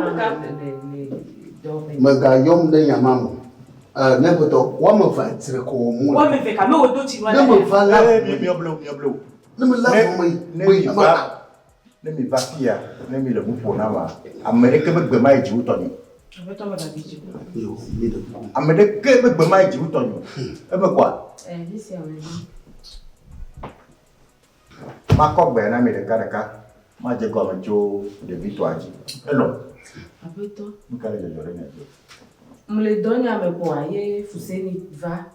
Me ga yom de yamam. Ne boto wa me va tire ko mu. ouais, mais fait quand même au dos, tu vois. Ne me va la. Mi oblo. Ne me la for me. Ne mi va pia, ne mi le mu po na ma. Amerika be gbe mai ji utoni. Avec toi, madame Bichi. Yo, mi de. Amerika be gbe mai ji utoni. E me kwa. Ici, on est Ma ko gbe na mi de ka. Ma je ko ma jo de bitwaji. Hello. après toi. Mi ka le jore ni. Me le donne à me boire, Foussé ni va.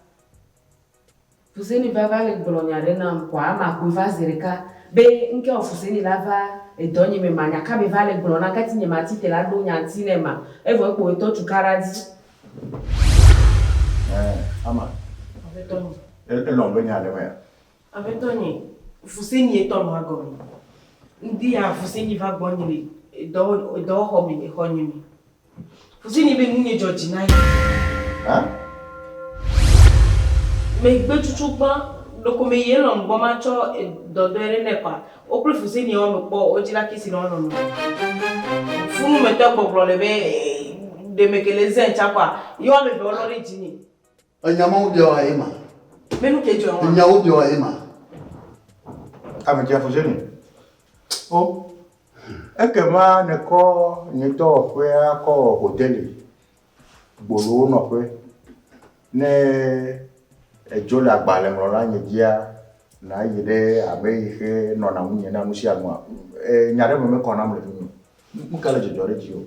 Fuseni vava le glonyare na kwa ama kuva zereka be nke ofuseni lava edonye me manya ka be vale glona kati nye matite la do nya tinema evo ko to tukaradi ama Avetoni. elombe nya le me Avetoni. Fuseni eto no agon. Ndi ya fuseni va gbonyi do ho mi ho nyi mi. Fuseni be nunye George nai. Me gbe tutu gban loko me ye lo ngbo ma cho dodo ere nepa. O pre fuseni o me po o jira kisi no no. Funu me to gbogbo le be de mekele zen chapa. Yo me be olori jini. Anyama ubi wa ema. Menu kejo won. Anyama ubi wa ema. ame tia fuseni o ekema ne ko ni to pe ko hoteli gbolo no pe ne ejo la gbale mo la ni dia na yide abe ihe no na munye na musi agwa nyare mo me ko na mo le mu kala jojore ji o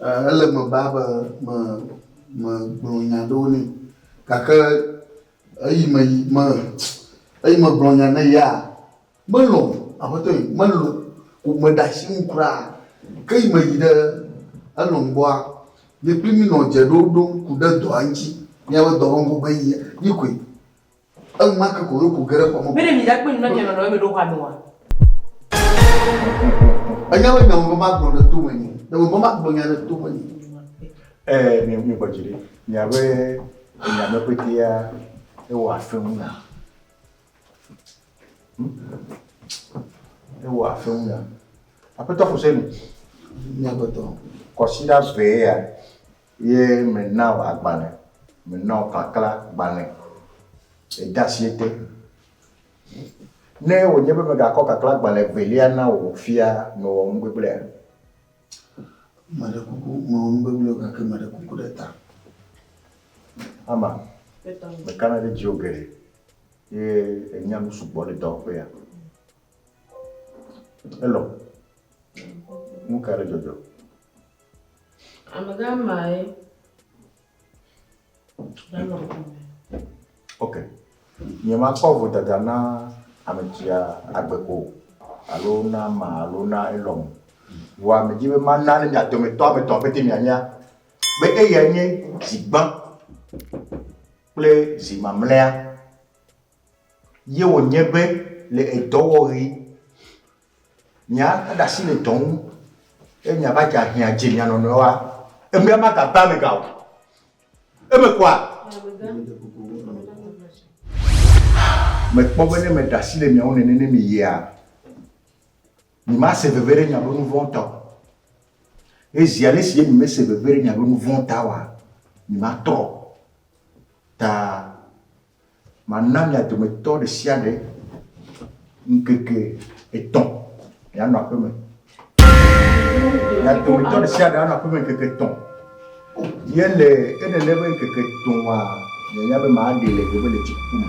Ele me baba me blonya doni. Kaka ai me blonya na ya. Melo, apa tu? Melo ku me dashi nkura. Kai me yide alongwa. Le primi no jedo do ku da do anchi. Ya wa do ngo bayi. Yikwe. An maka ko ku gere ko mo. Mere mi da pe no je no me do kwa mi wa. Anya wa ngo ma gbo do tu wani. Da wo ma gbo nya do tu wani. mi bajiri nyabe petia e wa femuna apeto fuseni Nya beto. consider veya ye menna wa agbane menna kakla gbane e dasiete ne o nyebe me ga ko kakla gbane velia na o fia no ngbeble Mada kuku mo mbeblo ka ke mada kuku data. ama Betoni. me kana de jiogere ye enyam subo le do pe ya hello mu kare jojo amaga mai okay nyema ko vo dada na ametia agbeko alona ma alona elom wa me jibe manane ya to me pete mi anya be eyenye zigban ple zimamlea ye wo nyebe le edowori nya ada si le don e nya ba ja hia je nya no no wa e me ma ka ba me ga o e me kwa me po bene me da si le mi on ne mi ya ni ma se vevere nya bo nu vonta e ziale si mi me se vevere nya bo nu vonta wa ni ma tro ta mananya to me to de siade nkeke eton ya no apeme ya to me to de siade ya no apeme nkeke ton yele ene lebe nkeke ton wa ya be ma de le be le chikum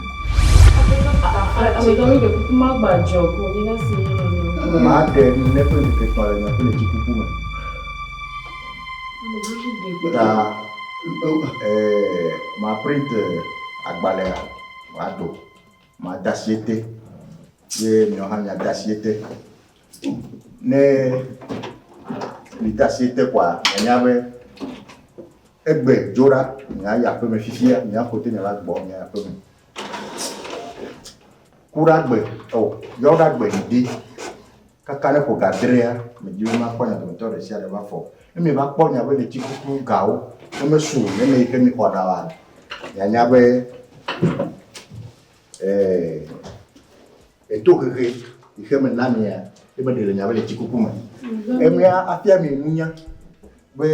Amedomi de kuma gbajo ko ni na si no. ma de ne be nkeke ton ya be le chikum ta ma print agbale wado ma dasiete ye mi ohanya dasiete ne li dasiete kwa nyabe egbe jora nya ya pe me fifia nya kote nya la gbo nya pe me kura gbe o yoda gbe ndi kakale ko gadrea me jiwe ma kwa nya to re sia le ba fo mi ba kpo nya be le chikuku gao o me su ne me ke mi kwa da wa nya be eto keke ike me namia e me de nya be le chikuku me e me afia mi nunya be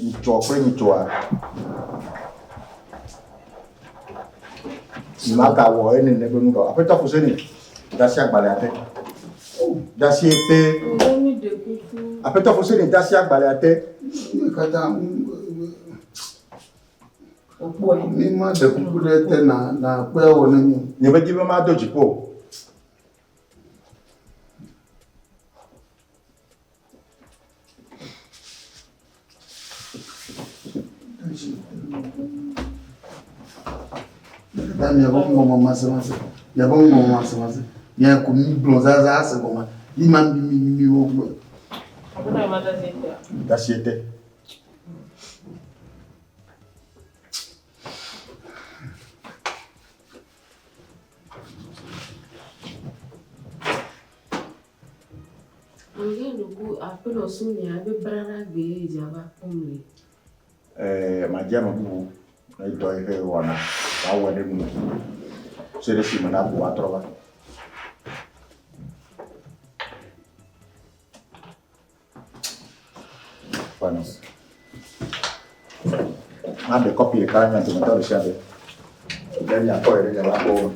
ncho pre ncho a maka wo ene ne be nuga apeta fuseni dasi agbale ate dasi ete Amedomi de kuku. apeta fuseni dasi agbale ate Ni kata Opo e. ni ma de kuku data na pe wo ni. ne be jibe ma doji po Dami ya bongo mama semase. Ya bongo mama semase. Ya kumi blonzaza ase mama. Imam mi wo. Hakuna mata zita. Dasiete. Après le son, il y avait Brana Bé, Java, Omri. Magia mabu. Na ito ihe wana. Awa de mu. Sere si mana bu atroba. Bueno. Ande copy karanya tumentoro siabe. Dan ya ko ere ya ko.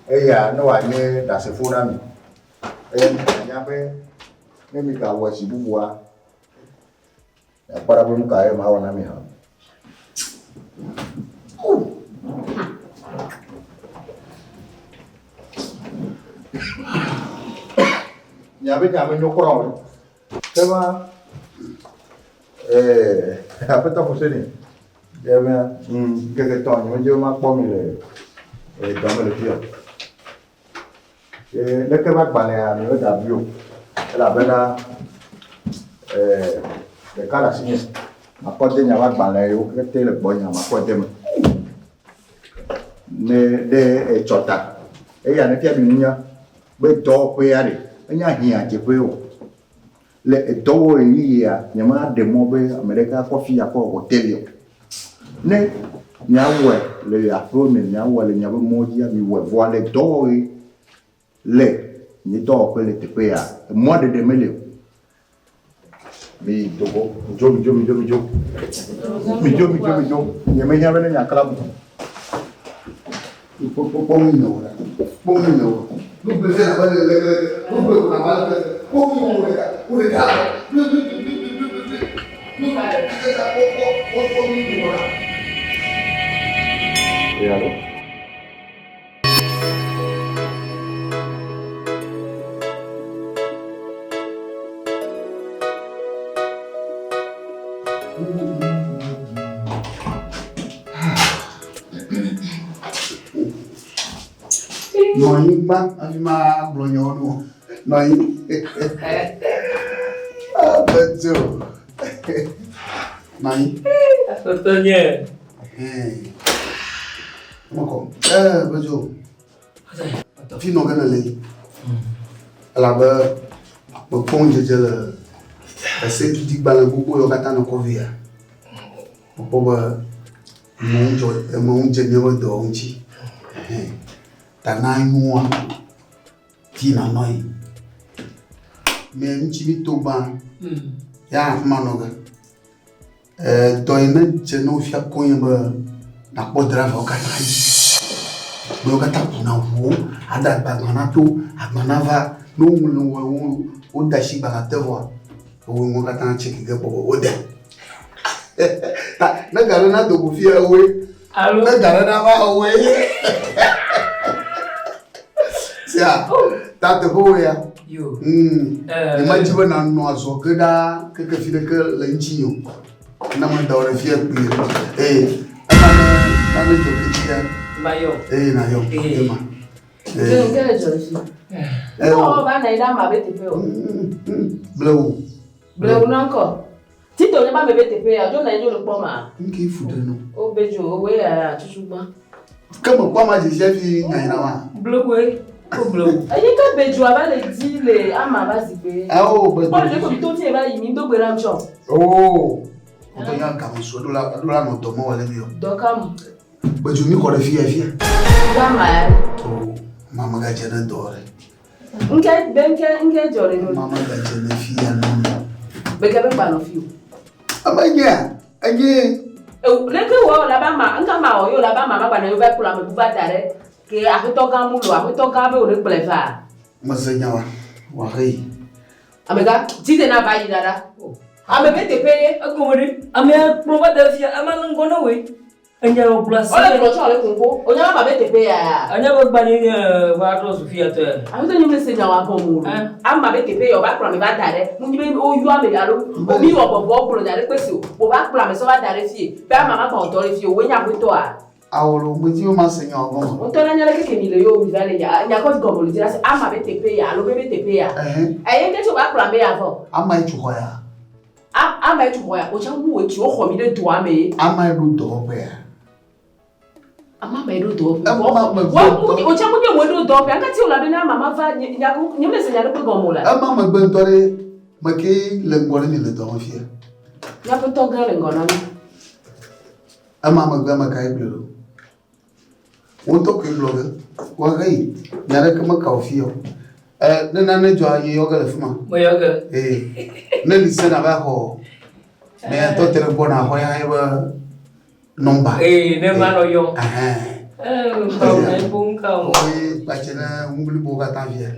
Ya no wa ni da se funa mi. Ya be mimi ka wa si bubua. Ya para bu ka e ma wana mi ha. Nyame nyokoro. Tema apeta foseni. Yeme keke ton nyame je ma po mi le do me le pio. Le ke ma gba le ani o da bio. La bena le kala sinye. Ma po de nyama gba le o ke te le gbo nyama po de me. Ne de chota. Ya ne pia mi nya. Be do pe ari. Enya hia je pe o. Le dowo yi ya nyama de mo be America coffee ya ko hotel ne nyawe le afro me nyawe le nyawe moji ya mi we voile dowo le ni do ko le te pe ya mo de mele mi dogo jo nyama nyawe ne nyakala mo Pongo no. No precisa vale no puedo na mala. Pongo no cara. No vale. Alô? Noi ba afima blonyono. Noi. Ah, betul. Noi. Contohnya. Moko. Betul. Fino kana le. Ala ba ponje jela. Ese tu dik bala gugu yo kata no kovia. Moko ba monje nyewo do onji. Tanai mua tina noi me nchimi toba ya manoga doina cheno fia koyeba na podra va okatai bo kata kuna wo ada bagana to agmanava no mulo wo o dashi bagate vo o ngo kata cheki ge bo o de na garana do ku fia we Alô? na garana va we ya tata boya Yo. Imagine na no aso keda keke fide ke lenchi yo na man da ore fie bi na me to kitia Bayo. na yo ema Quel josi? Oh, va na ida ma bete pe o. Bleu Bleu nanko. Tito ne ba me bete pe ya, jo na jo lo po ma. nki fude no O bejo o we ya chuchugba. kama kwa ma je chef na ina wa Bleu we. O bleu. Ayi ka bejo aba le di le ama ba si pe. oh but O le ko bi to ti e ba yi mi do gbera ncho. oh to ya ka so do la no to mo wale mi yo Dokam. but you mi ko re fie Ga ma ya. oh mama ga je na dore Nke jore no. mama ga je na fie no Be ke be pa no fi o. amanya anye Leke wo la ba ma, nka ma o yo la ba ma ba na yo ba kula me bu ba dare. Ke afito ga mu lo, afito ga be o le plefa. masanya wa gai Amega, ti de na ba yi dada. Ame be te peye. Agomori. Ame prova delfia. Ama ngona we. Anya o plus. Ole pro cho le kunko. Onya ma be te peye ya. Anya ba gbani wa to Sofia to. Afito nyu me se nya wa po mu. Ama be te peye o ba kula me ba dare. Mu nyi be o yu ame ya lo. O mi wo bobo o kula dare pesi o. O ba kula me so ba dare fie. Be ama ma pa o tore fie o we nya kwito a. Awolo mwiti o masenya ogon. Ontona nyala ke kenile yo mizale ya ko gomo le dirase ama BTP ya lo BTP ya. Ke tso ba kula me ya fo. Ama ichuko ya. Ama ichuko ya o cha wu we ti o kho mi le do ame. Ama iru do pe ya. Ama ba iru do. O cha ku de we do do pe anga ti o la be na mama fa nya ku nyele se nya le gomo la. Ama ma gbe ntore make le ngore ni le do fie. Ya pe to gele ngona ni. Ama ma gbe ma kai blo. Wonto ke blogger wa gai nyare ke ma ka ofio na ne jo aye yoga le fuma mo yoga ne li sena ba ho me to tere bona ho ya ba nomba ne ma no yo ba ne bun ka mo ba chena nguli bo ga ta via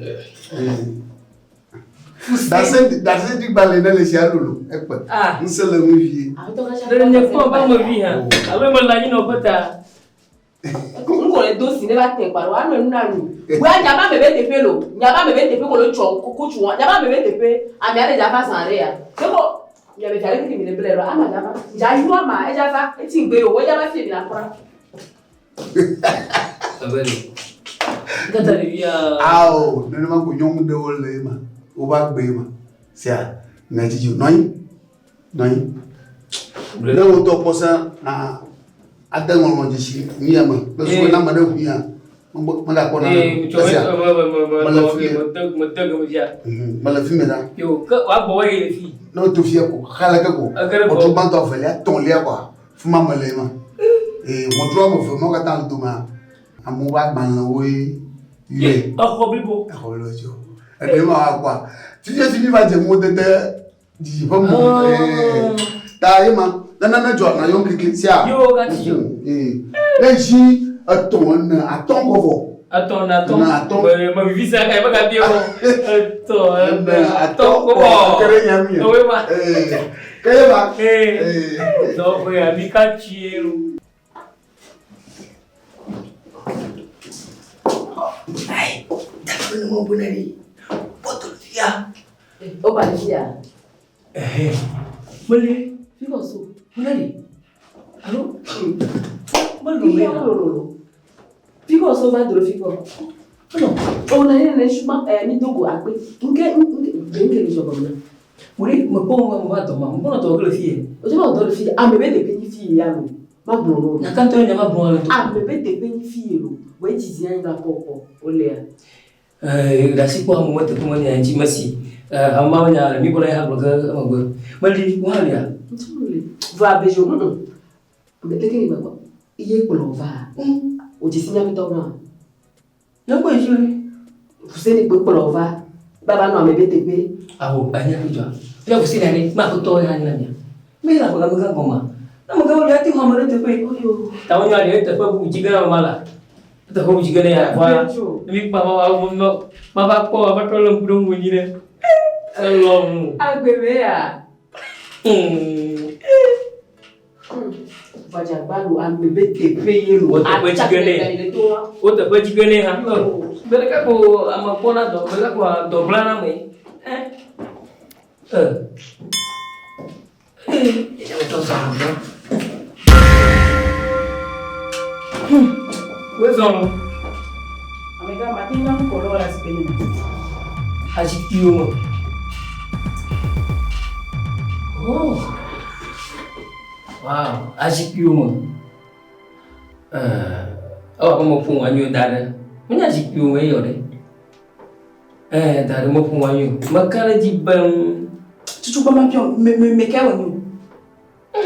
that's it ba le ne le sia lulu e pe nsele mu vie ne ko ba mo vi ha alo mo la ni no pata ngole dosi ne ba te paro anu nna nu we anya ba bebe te pelo nya ba bebe te pe ko lo cho ko chu nya ba bebe te pe ami ale ja fa san re ya se ko nya be jare ki mi le blero ama ja fa ja yu ama e ja fa e ti gbe o we ja ba fi mi la kora abeli gata ri ya ao ne ma ko nyong de wole ma o ba gbe ma sia na ji ju noi le o to posa na ada ngomong jisi ni ama beso na ma de huya mala ko na mala fi me da yo ka wa bo ye fi no to fi ko khala ka ko o to ban to fele ton le ko fuma male ma mo tro mo fo mo ka tan do ma amu wa gban lo we ye ko bibo lo jo e de ma kwa ti je ti ba je mo de di ba mo ta ye ma na jo na yon kiki sia yo ga ti yo le ji aton ko aton ma vi sa ka ba ga bi o aton ko kere nya mi o we ma kere ba do ko ya mi ka chiru ai ta ko mo bunari botol fia o ba fia mole figo so bunari allo Malolo. Figo so va do figo. No. O na ne shuma ni dogo akpe. Nke ni jogo na. Muri mo po mo ba to ma mo na to ko fie. O je ba do fie. A me be de pe ni fie ya lo. Ma bro no. Na kan to nya ma bro lo to. A me be de pe ni fie lo. We ji zi anga popo. O le ya. Da si ko mo mata kuma nya ji masi. Amma nya mi ko ya ha ga ma go. Mali wa ya. Va bejo. Me te ke ni ba ko. Iye ko lo va. O ji sinya mi to na. Na ko jure. Fuseni pe ko lo va. Baba no me be te pe. Aho anya ko jo. Ya ko sina ni ma ko to ya nya. Me la ko ga ga goma. Na mo ga wa ti ha mo te pe. Oyo. Ta wo nya ni te pe bu ji ga ma la. Ta ko bu ji ga ne ya fa. Mi pa ma wa mo ma ba ko ba to lo ku mu ni ne. Along. Agbebe ya. Baja balu ambe te pe lo. O te pe ji ga ne ha. Mereka ko ama pona do, mereka ko do blana me. Ya me to sa. Where's on? Amega matinga ko lo la speni. Haji kiyo. Oh. Wow, haji kiyo. Oh, como pun anyo dada. Punya haji kiyo me yo de. Dada mo pun anyo. Makara jibam. Chuchu ba mapio me ka wonu.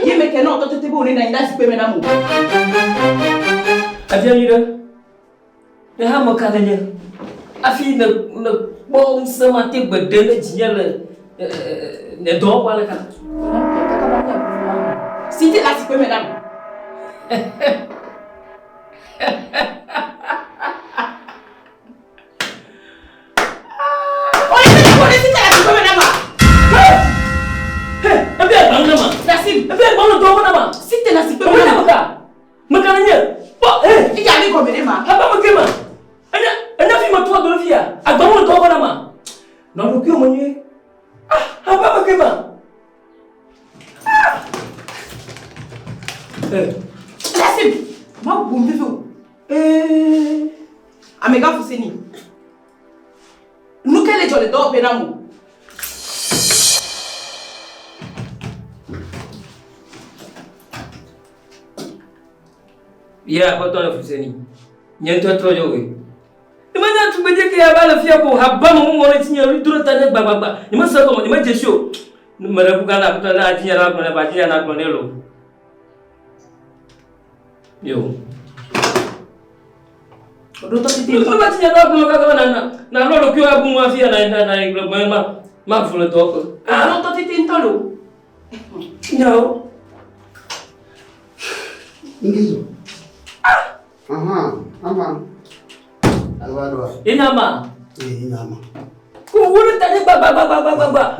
Ye me ke no to te bo ni na ina sipe me na mu. Afia yida. Ne ha makara nya. Afi na bom sama te bedele jinyale ne do wala ka. Si te la sipe me na mu. Ma bombe fait. Amega Fuseni. Nous quel est le dos pénamo? Ya, apa tu Fuseni? Nyentu trop jogue. Imagine tu me dis que ya bala fia ko habba mo ngone tinya lu duro tane baba. Ni ma sa ko ni ma jesho. Ni ma rabu kana ko na tinya ra ko na ba tinya na ko ne lo. Yo. Odoto titi. Lu ba tinya ra ko ka na lo ko abu ma fia na ma fulo to ko. Odoto titi ntolo. No. Ingizo. Ama. Alwa. Inama. Inama. Ko wulu tane baba.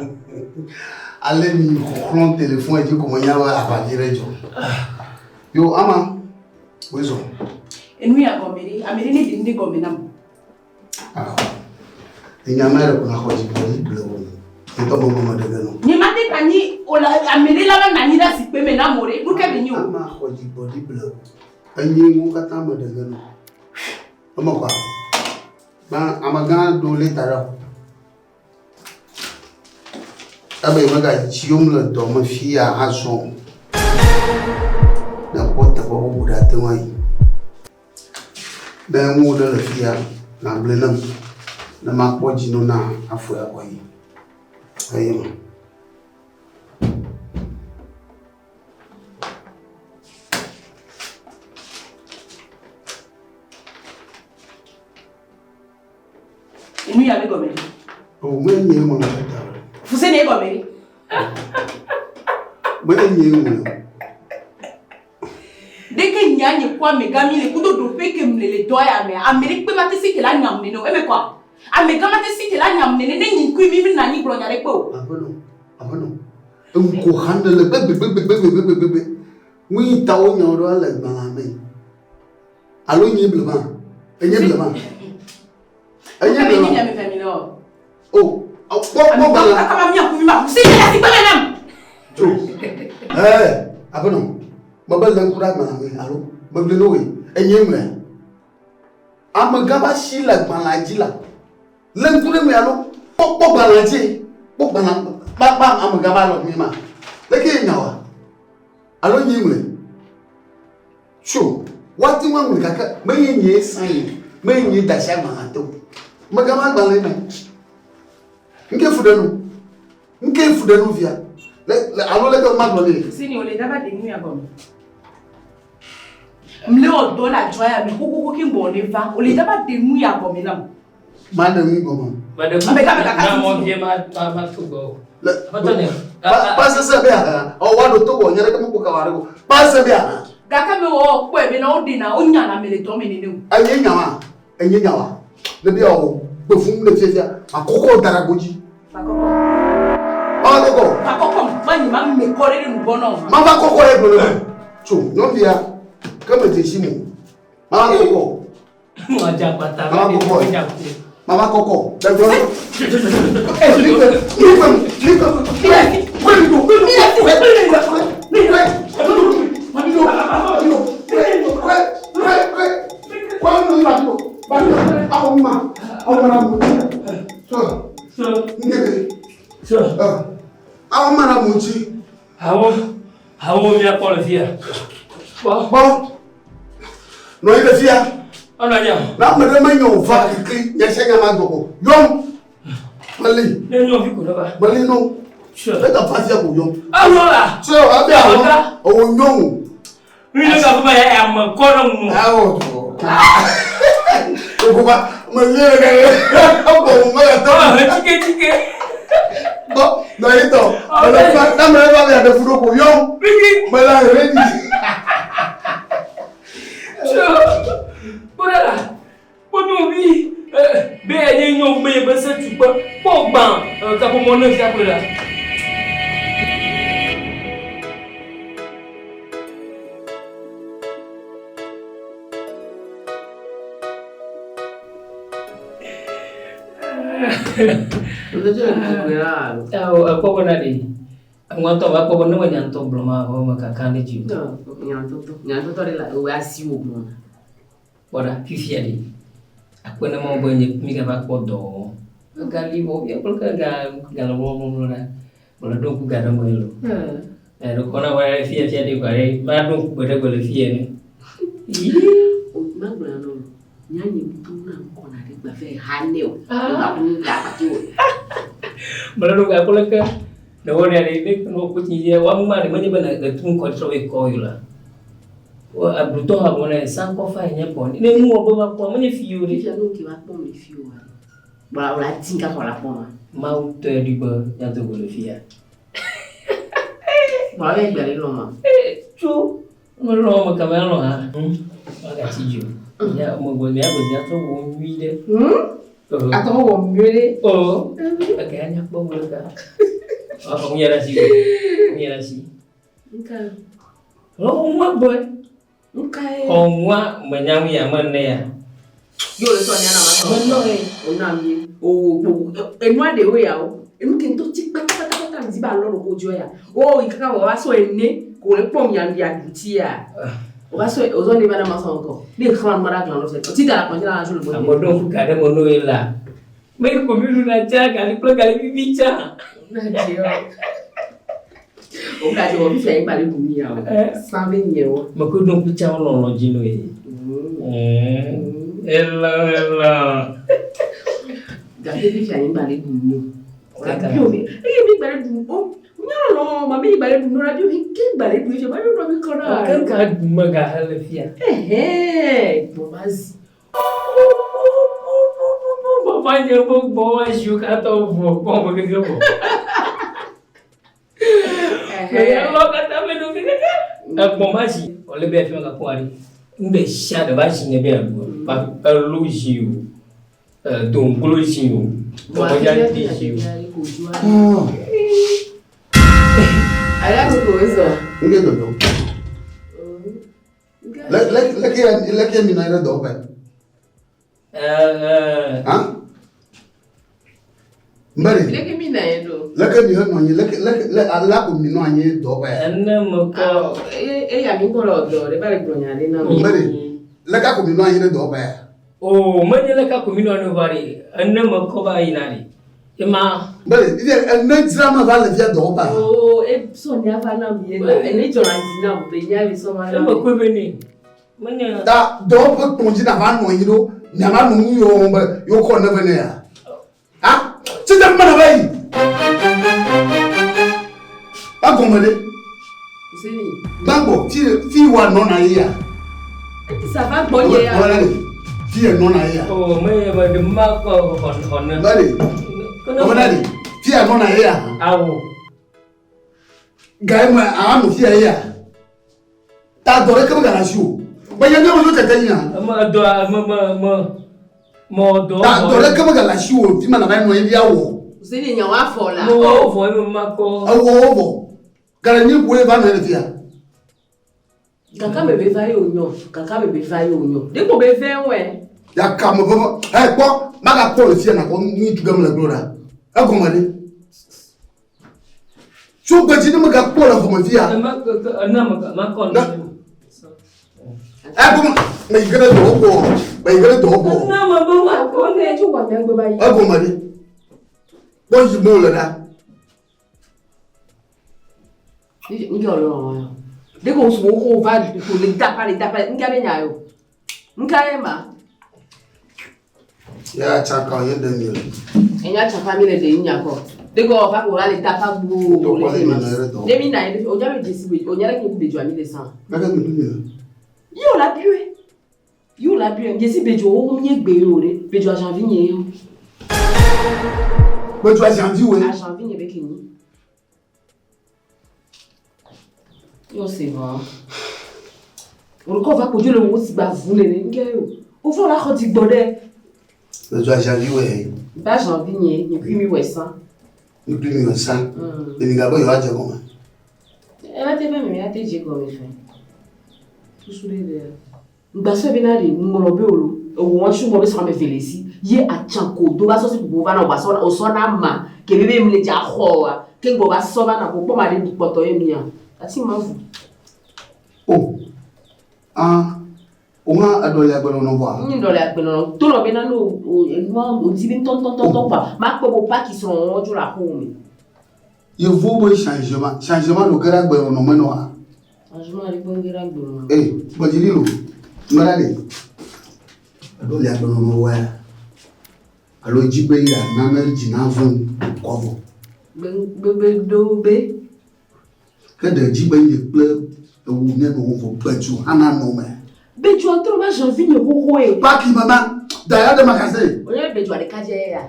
Ale mi khon téléphone et comment ya wa abajire jo. Yo ama. Wezo. Enu ya gomeri, amiri ni dindi gomena. Inyama re kuna khoji boni blewo. Ito bomo daga no. Ni mate kani ola amiri la ba nani da sipe mena more, bu ke binyo. Ama khoji boni blewo. Anyi mu kata ma daga no. Ama kwa. Ba amaga dole tara. Abe maga chiyum la do ma fiya hason. Na pota ko buda tawai. Da mu da lafiya na blenan. Na ma ko jino na afu ya koyi. Ayi. Enu ya be gomeri. O menye mo na ta. Fuseni e gomeri. Menye mo. Deke nyanye kwa megami le kudo do peke mlele doya me amiri pe mate sike la nyamne no eme kwa amega mate sike la nyamne ne nyi ku mi na nyi gro nyare po Abono ko handle bebe wi tawo nyoro ala gbana alo nyi blema enye blema ni nyame family o bo bala kama mi akumi ma sike la sike la nam abono babal dan kura gbana alo bablo we enye mre amaga ba shi la gbana jila len kure me alo po gbana ji po gbana ba amaga ba lo mi ma leke nyawa alo nyi mre sho wati wa mre kaka menye sai menye dasha ma to maga ma gbana me nke fudanu via le alo le ko ma gbana le sini ole daba de nu ya gomi mle odo la joya mi koko kimbo ne va ole daba de nu ya gomi nam madam mi gomo Madam, na mo dia ma to go. Patane. Pasa sabia o wado to go nyere ko ka waro pasa bia gaka me o ko ebe na odi na onya na mele to me ni nu enye nyawa le bia o befum le fefia akoko daragoji akoko mani ma me kore ni bono ma va koko e bolo chu no bia kama te shimu ma koko Mo aja pata. Mama Coco, that's na mede manyo va kiki ya shenya magoko yom mali Ne no fi ko ba. mali no Sure. let the party go yom Awola. so abi awon o yom Mi le ka ba ya am ko no mu. awo to ko ba mali ga o ko mo ya to Chike. bo no ito na mede ba ya de fudo ko yom mala ready Sure. Bora. Bono bi be enye nyo me be se tu pa po gban ka po mo na fi akola. Unajua ni kweli. Au apo na di. Ngwan to ba ko no nyan to bloma ho ma ka kan de ji. Nyan to la o asi o mo. Bora fifia di. Aku na mo bonye mi ga ba ko do. Gali mo ya ko ka ga lo mo na. Bora do ku ga do mo lo. Ro kona wa fia di ko re ma do ku de ko le fia ni. O ma bra no. Nyanyi tu na ko na de ba fe haneo. Ba ku la ba ti o. Bora do ga ko le ka. No ne ni no ku ti ya wa mu ma de mo ni ba na ga tun ko so e ko yo la. Wa abruto ha mo na san ko fa nya bon. Ni mu o ba ko mo ni fiu ni. Fia no ki wa pon ni fiu wa. Ba la tinka ko la pon. Ma u te di ba ya to ko le fia. Ba le gba le lo ma. Chu mo lo ma ka ma lo ha. Aga ti ju. Ya mo go ni abo ya to wo mi de. Ato wo mire. Oh. Aga nya po mo ka. Oh, mo ya la si. Mo ya la si. Nka. Lo mo boy. Nka e. Oh, moi menyam ya mane ya. Yo le so nya na ma so. Mo e. O na mi. O enu ade we ya o. Enu kin to ti pata mi ba lo ko jo ya. O ikaka wa so enne ko le pom ya duti ya. O ba so o zo ni ba na ma so nko. Ni khan mara kan lo se. O ti da la na jo le bo. Amodo fu ka de mo no ela. Me ko mi lu na cha ka ni pro ka ni bi cha. Na je o. O ka jo bi fe ba le bu mi ya o. Sa be ni o. Mo ko don pu cha lo lo ji no e. Ela. Ga te bi fe ba le bu mi. Bi o mi. E mi ba le bu o. Nya lo ma mi ba le bu no ra bi o ki ba le bu je ba lo mi ko na. Kan ka du ma ga hala fia. Bo basi. Baba nye bo bo ju ka to bo bo ke ke bo. Ya lo ka ta me do ke ke. Bo ma ji o le be fi ka ko ari. Mbe sha de ba ji ne be alu. Pa lu ji o. Don glo ji o. Bo ja ti ji o. Ala ko eso. Nge do. Leke mi na ira do ba. Mbari. Leke mi na edo. Leke mi no nyi leke ala ko mi no anyi do ba. Enne mo ko Ya mi ko lo do le ba le gronya le na. Mbari. Leke ko mi no anyi do ba. o manye le ka ko mi no no vari enne mo ko ba inari. Ima Mbari, ene drama va le via do ba. Oh, e so ni ava na mi na. Ene joranti na be nya bi so ma na. mo ko be ni. Manye Da do po tonji na va no yiro, nya ma no yo ko na bene ya. Ha? Ti da ma na ba yi. Ba ko mede. Useni. Bango fi wa no na yi ya. E ti sa va gbo ye ya. Wala ni. Fi no na yi ya. o me ba de ma ko hon. Mbari. Wala ni. Fi no na yi ya. Awo. Gai ma a no fi ya. Ta do re ka ga na shu. Ba ya ne mo tete yin ya. Ma do mo do. Ta do re ka ga la shu ti ma na ba no yi ya wo. Useni nya wa fo la. Mo fo mi ma ko. Awo. Gara ni ku e ba no fi ya. Kaka me be fa yo nyo. Kaka me be fa yo nyo. De ko be fe we. Ya ka mo bo. Po, ma ga ko le fi na ko ni tu gam la glora. E ko ma de. So gbe ti ni ma ga ko la ko ma fi ya. Ma ko. E ko ma me gele do ko. Me gele do ko. Na ma bo ma ko Ko ne ju wa me gbe ba yi. E ko ma de. Bo yi mo le da. Ni ko lo wa. De ko so ko va ko le da pa nka be nya yo. Nka e ma. Ya cha ka ye de ni. Enya cha family de nya ko. De ko fa ko la le da pa gbo. De mi na e o ja me jesi we. O nya la ki ku de ju ami de san. Ba ka mi ni. Yo la bue. Yo la bue. Jesi bejo o nye gbe yo re. Bejo a janvier nye yo. Bo tu a janvier we. A janvier nye be kini. Yo c'est bon. On ko va ko jo le wo si gba fun le ni nke yo. O fo la ko ti gbode. Bo tu a janvier we. Ba janvier nye puis mi we san. Ni plus mi sa. De ni ga bo yo a je ko ma. E la te ba mi a te je ko mi fe. Tu soule de. Ngba so bi na de ngolo be olo. O won chu mo be so me felesi. Ye a chanko do ba so si bu ba na wa so o so na ma. ke bebe mle ja khoa ke ngo ba soba na go poma le dikpoto e mia ati mavu Oh. Ah. Onga adole agbono no wa. ni ndole agbono to lo bena no o dibi ton pa ma ko bo pa qui sont ojo la home. Il faut un changement. Changement le gara agbono no meno a. Changement le bongira agbono. Eh, bojililo. Ngarale. Adole agbono no wa. Alo jibe ira na na jina fun kovo. Bebe do be. Kada jibe ye club ewu ne no vo beju ana no me. Beju antro ma janvi ne ho e. Paki mama, daya de makase. Onya beju ale kaje ya.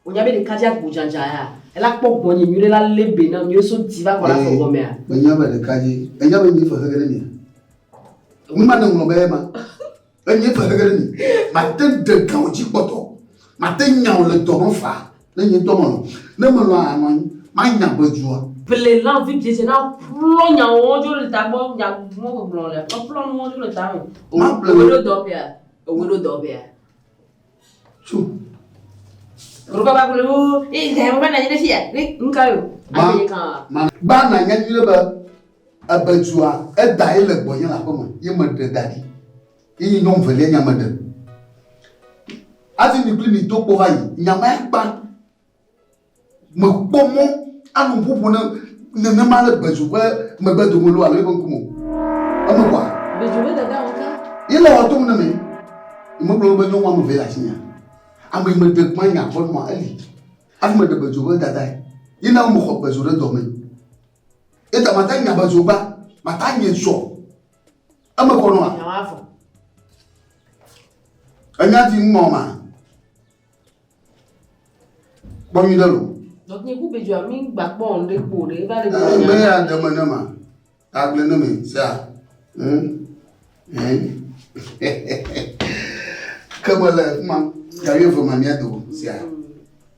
Onya be de kaje agujanja ya. Ela po boni mi la lebe na mi so diva ko la fo go me a. Onya be de kaje. Onya be ni fo hegere ni. Mu ma no be ma. Onya fo hegere ni. Ma te de kan oji poto. Ma te nya o le do fa. Ne nyi to mo. Ne mo lo anon. Ma nya beju. Pele l'envie piéger na plon nya ojo le tabo nya mo blon le. O plon ojo le tabo. O do dobia. O do dobia. Chu. Ruka ba bulu. Eh, ga ba na ni sia. Ni nkayo. Ayi kan. Ba na nya ni le ba abeju a e da ile gbo yin la ko mo. Ye mo de dadi. Yi no vele nya mo de. Ati ni plini to po hayi. Nya ma pa. Mo po mo anu pupu ne male beju ba me bedu mo lo ale bon kumo amo kwa Beju be da onka. ile wa to na me mo blo be no wa mo vela sinya am me de kwa nya fo mo ali af me de beju be da dai ina mo kho beju re do me e ta mata nya beju ba mata nya so amo ko no a Nya wa fo. anya ti mo ma bo mi dalo. Donc ni ku beju ami gba po on le po re ba le Me ya de mo na ma agle no me sa Como la ma gayo fo ma mia do sia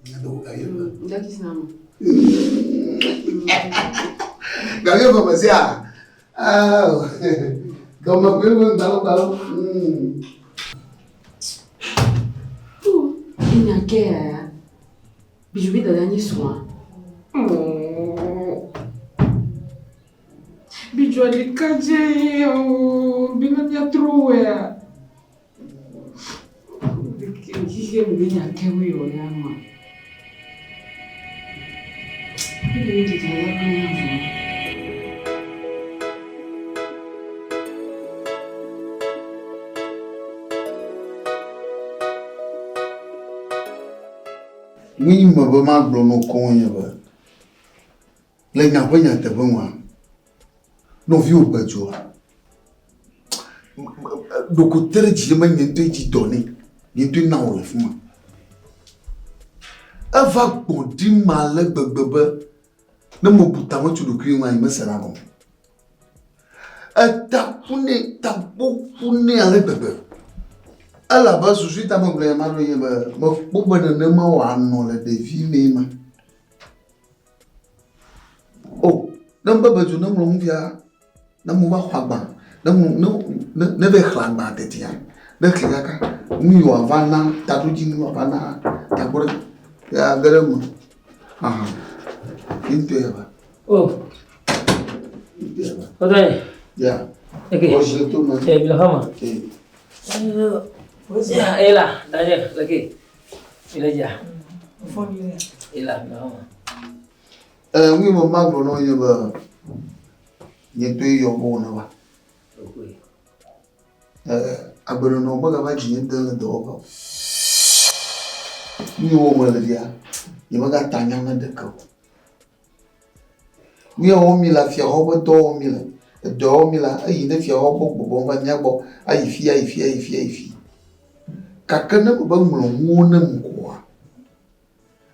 mia do gayo Ndaki sinama. gayo fo ma sia como que mo dalo Ina ke ya. Beju be da ni soin. Beju ali kaje o bina nya troe. Dije me nya ke we o ya ma. Ni ni ta ya ko ya fo. oui mo ba ma blo no ko nya ba le nya ba nya te ba wa no vi o ba jo do ko tere ji ma nya te ji doni ni tu na o le fuma ava ko di ma le gbegbe na mo buta mo tu do kri wa me sera no ta kune ale gbegbe ala ba susu ta mo ble ma ro ye ba mo bo na ma wa no le de vi me ma oh na ba ba ju na mo mvia na mo ba khwa ba na mo ne be khla ba te ti ya na khla ka mi wa va na ta du ji mi wa va na ta ko ya gare mo aha inte ya ba Oh. Oke. ya Oke. o je to ma Saya bilang sama. eh Ya, elah, tanya lagi. Bila aja. Formulaire. Elah, bilang sama. mi mo ma gbo no ye ba ye to yo bo na wa Oke. agbero no ba ga ba ji ye de do ba mi wo mo le dia ye ba ga tanya na de ko mi o mi la fi ho bo do mi la do mi la ayi ne fi ho bo ba nya bo ayi fi kakana ba mu lo mu na mu ko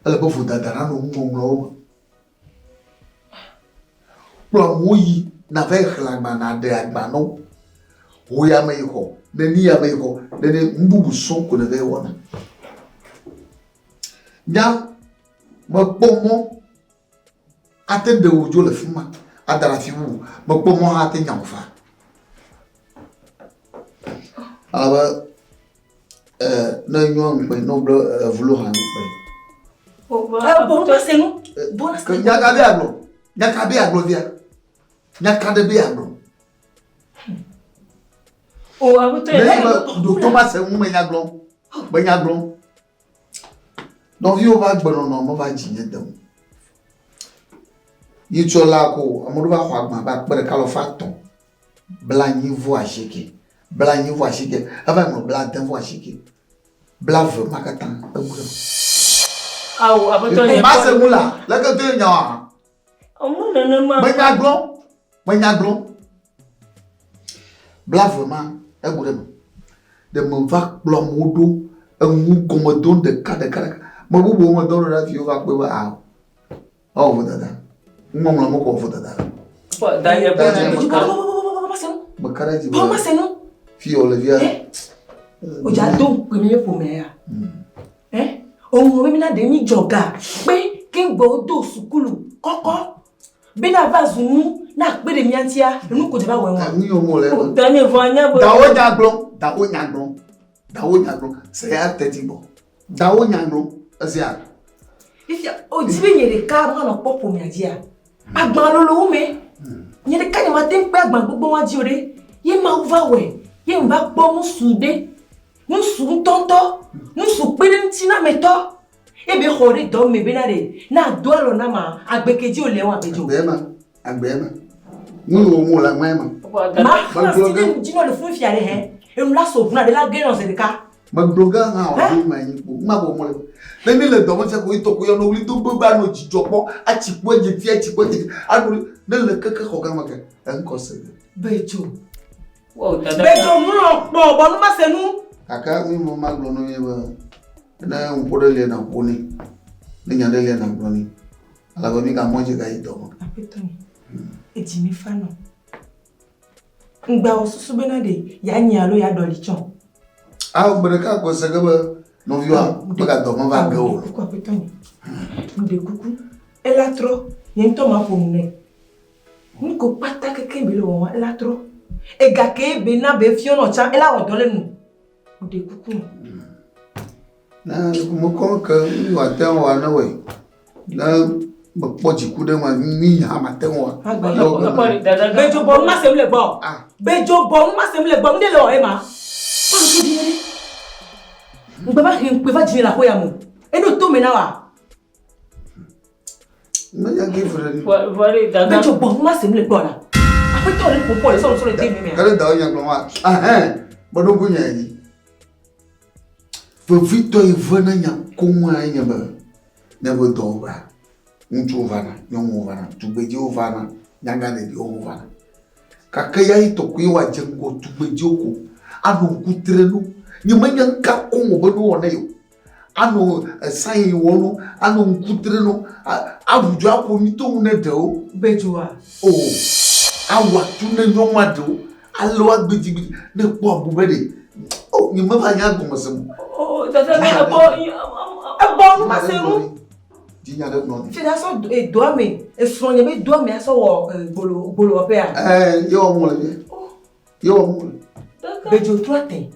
ala ba fu da da no mu lo pro mu yi na ve khla ma na de agba no wo ya me ko na ni ya me ko na ne mbubu so ko na ve wona nya ma pomo ate de ojo le fuma adara fi wu ma pomo ate nya fa aba na nyo ngbe no bro vulu han ngbe Bon, c'est nous. Bon, Que nyaka be aglo. Nyaka be aglo via. Nyaka de be aglo. Oh, abuto Mais do Thomas c'est un nyaglo. Ba nyaglo. Donc yo va gbono no mo va jinye dem. Yi chola ko amodu ba kwa ma ba pere kalo faton. Bla ni voix cheke. Bla ni voix cheke. Ava mo bla den voix cheke. Bla ve makatan. Awo, abuto Ma se mula, la que tu nya. Omo na ma. Ba nyaglo. Bla vraiment, e gure de me va plomodo, un commodon de cada. Ma bu bo mo do ra fi o va pe wa. Oh, vodada. Mo mo ko vodada. Da ya ba Ma cara di. Bon, c'est nous. Fi Olivia. O ja don premier pour me ohun mi na de mi joga pe ki n gbo do sukulu koko be na vazunu na pe de mi antia nu ko je ba we won Ni o mo le. Daniel Vanya bo. Dawo nyaglo. C'est à tête bon. Dawo nyaglo, c'est à. if ya o di be nyere ka mo na popo mi adia agban lolo me nyere ka ni ma tem pe agban gbogbo wa ji ore ye ma over we ye mba po mu sude mu su tonto mu su pe ni ti na meto e be khore do me be na re na do lo na ma agbekeji o le wa bejo Agbema. Ni o mo la ma. ma si de jino le fun fiare he e mu la so fun ade la ge no se de ka Magdoga ha o ma yin po. Ma bo mo le. Le ni le do mo se ko ito ko yo no wi to gba no jijopo a ti po je fi a ti po je. Anu ne le keke ko ga ma ke. En ko se. bejo Wow, dada. bejo mu ro po bo nu ma se nu Aka mi mo maglo no ye ba. Na un po de le na po ni. Ni nya de le na po ni. Ala go mi ka mo je ga ito mo. apetoni e ji mi fa no ngba osusu be na de ya nya lo ya doli chon Ah, bereka ko se ga ba no viwa. Ba ga do mo va ga o. Pourquoi apetoni de kuku ela tro yen to ma fo ne ni ko pata ke ke bi lo won ela tro e ga ke be na be fi ono cha ela o dole nu de kuku Na mo ko ka mi wa te wa na we. Na mo po ji ku de wa mi ha ma te wa. Dada. bejo bo ma se mle gbo Ah. bejo bo ma se mle gbo nde lo e ma pa lo to di ni ngba ba hin pe va ji la ko ya mo e no to me na wa Me ya ge fere ni. Vale, dada. bejo bo ma se mle gbo la apetoni po po le so le te mi me Kale da nya glo wa. Ah Bo do gunya ni. Fo vito e vana nya ko wa nya ba. Ne bo do ba. Untu vana, nyongo vana, tubeji vana, nyanga ne di vana. Kakaya ito ku wa jengo tubeji ko. Anu kutrenu. Ni manya nka ko mo bo no na yo. Anu sai wono, anu kutrenu. Abuju akọ ni to ne de o. bejo wa Oh, awa tune nyoma do, alo agbeji ne po abube de. Oh, ni ma ba nya go mosem. Oh, dada na bo. bo ma se nu Ji nya de no. fi da so e do me e so nye me do me so wo bolo ope a Yo mo le. Yo mo. bejo trote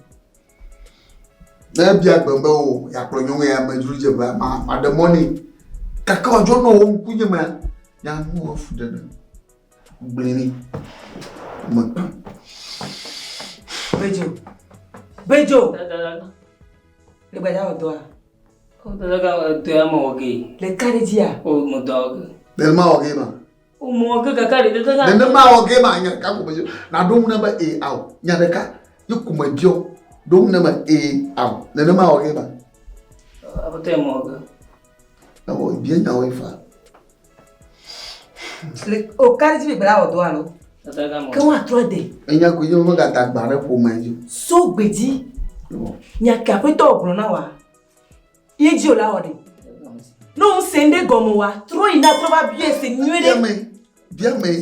Na bia gbembe o, ya pro nyonwe ya majuru je ba ma the money. Kaka ojo no wo kunye ma. Ya mu ofu de na. Gbeni. Mo. bejo Dada. le ba da o do a Oh, dada ka to ya mo ge. le kare dia Oh, mo dog. Del ma o ge ma. Oh, mo ge ka kare dada. Den ma o ge ma nya ka ko bejo. Na dum na ba e aw. Nya de ka. Yukuma bio. Dum na ba e aw. Den ma o ge ma. Abuto ya mo ge. Na o bien na o fa. le o kare dia be ba o do a lo Dada ka mo. ke wa trote Enya ko yo mo ga ta gba re po ma ju. so gbeji nya ka pe to obro na wa ye ji o la o de no sende gomo wa tro ina tro ba bi ese nwere Bien me.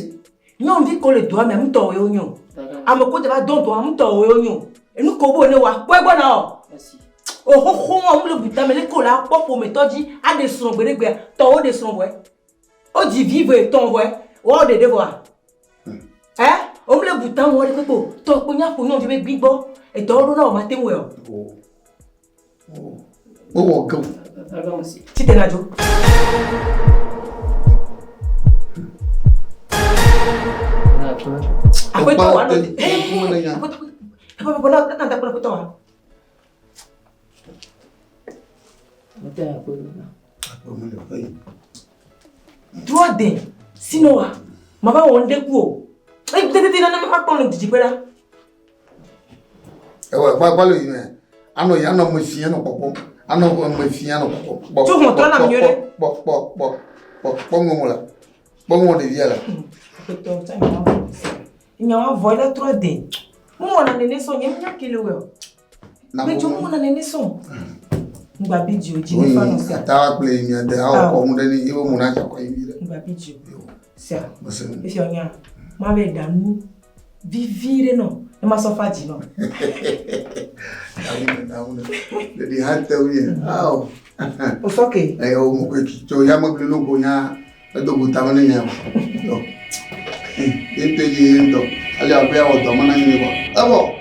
nyon vi ko le do a me am to we onyo amoko de ba don to am to we onyo enu ko bo ne wa po egbo na o Merci. oho mo le buta me le ko la popo me toji a de son gberegbe to o de son we o ji vive ton we o de devoir o le buta mo le pepo to po nya po nyon je be gbigbo e to ro na o ma te we o Oh, go. Si t'es là, Joe. Après toi, droit de sinon mama on déco et peut-être na ma pas le dijipera Ba lo yin ano ya no mo fie no popo ano mo fie no popo tu mo to na miore bo ngomola bo ngo de viela nya voila 3D mo na nene so nya kile we me tu mo na nene so ngba bidio ji ni fa no sa ta play mi de ha ko mu de ni iwo mu na ja ko yi ngba bidio sa if you nya ma be danu vivire no e ma so fa ji no de di hata wi au o so ke e o mo ko ki to ya mo glo go nya do go ta ni nya yo ente yi ndo ali abe o do mo na ni bo abo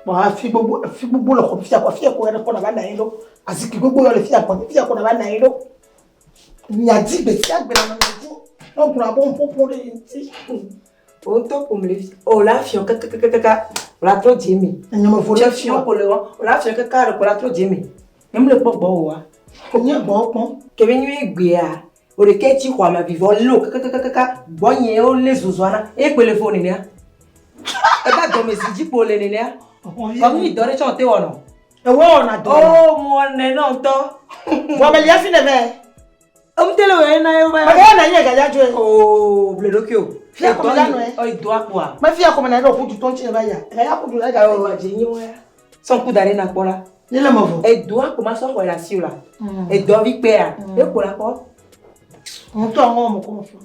Ba fi gbogbo lo ko fi ko re ko na ba na yin lo asiki gbogbo yo le fi ko na ba na yin lo ni ati be ti agbe na ti o kura bo npopo re ti o to ko mle o la fi o kaka o la tro jimi enyo mo fo le fi o le o la fi o kaka o la tro jimi em le po bo wa ko ni bo pon ke be ni egbe a o le ke ti kwa ma vivo lo kaka bo yen o le zuzwana e pe le phone ni a e ba do me si jipo le ni a comme il donne chanter ou non e wo na do oh mon non to bo me ya fi ne be o mtele we na yo ba na ye ga ya jo oh ble dokio fi ko la no e o do kwa ma fi ko na ro ku ju ton chi ba ya ga ya ku ju la ga o wa je yin wa son ku dare na pola ni le mo fo e do ko ma so la si la e do vi pe a e ko la ko mo to awon mo ko mo fo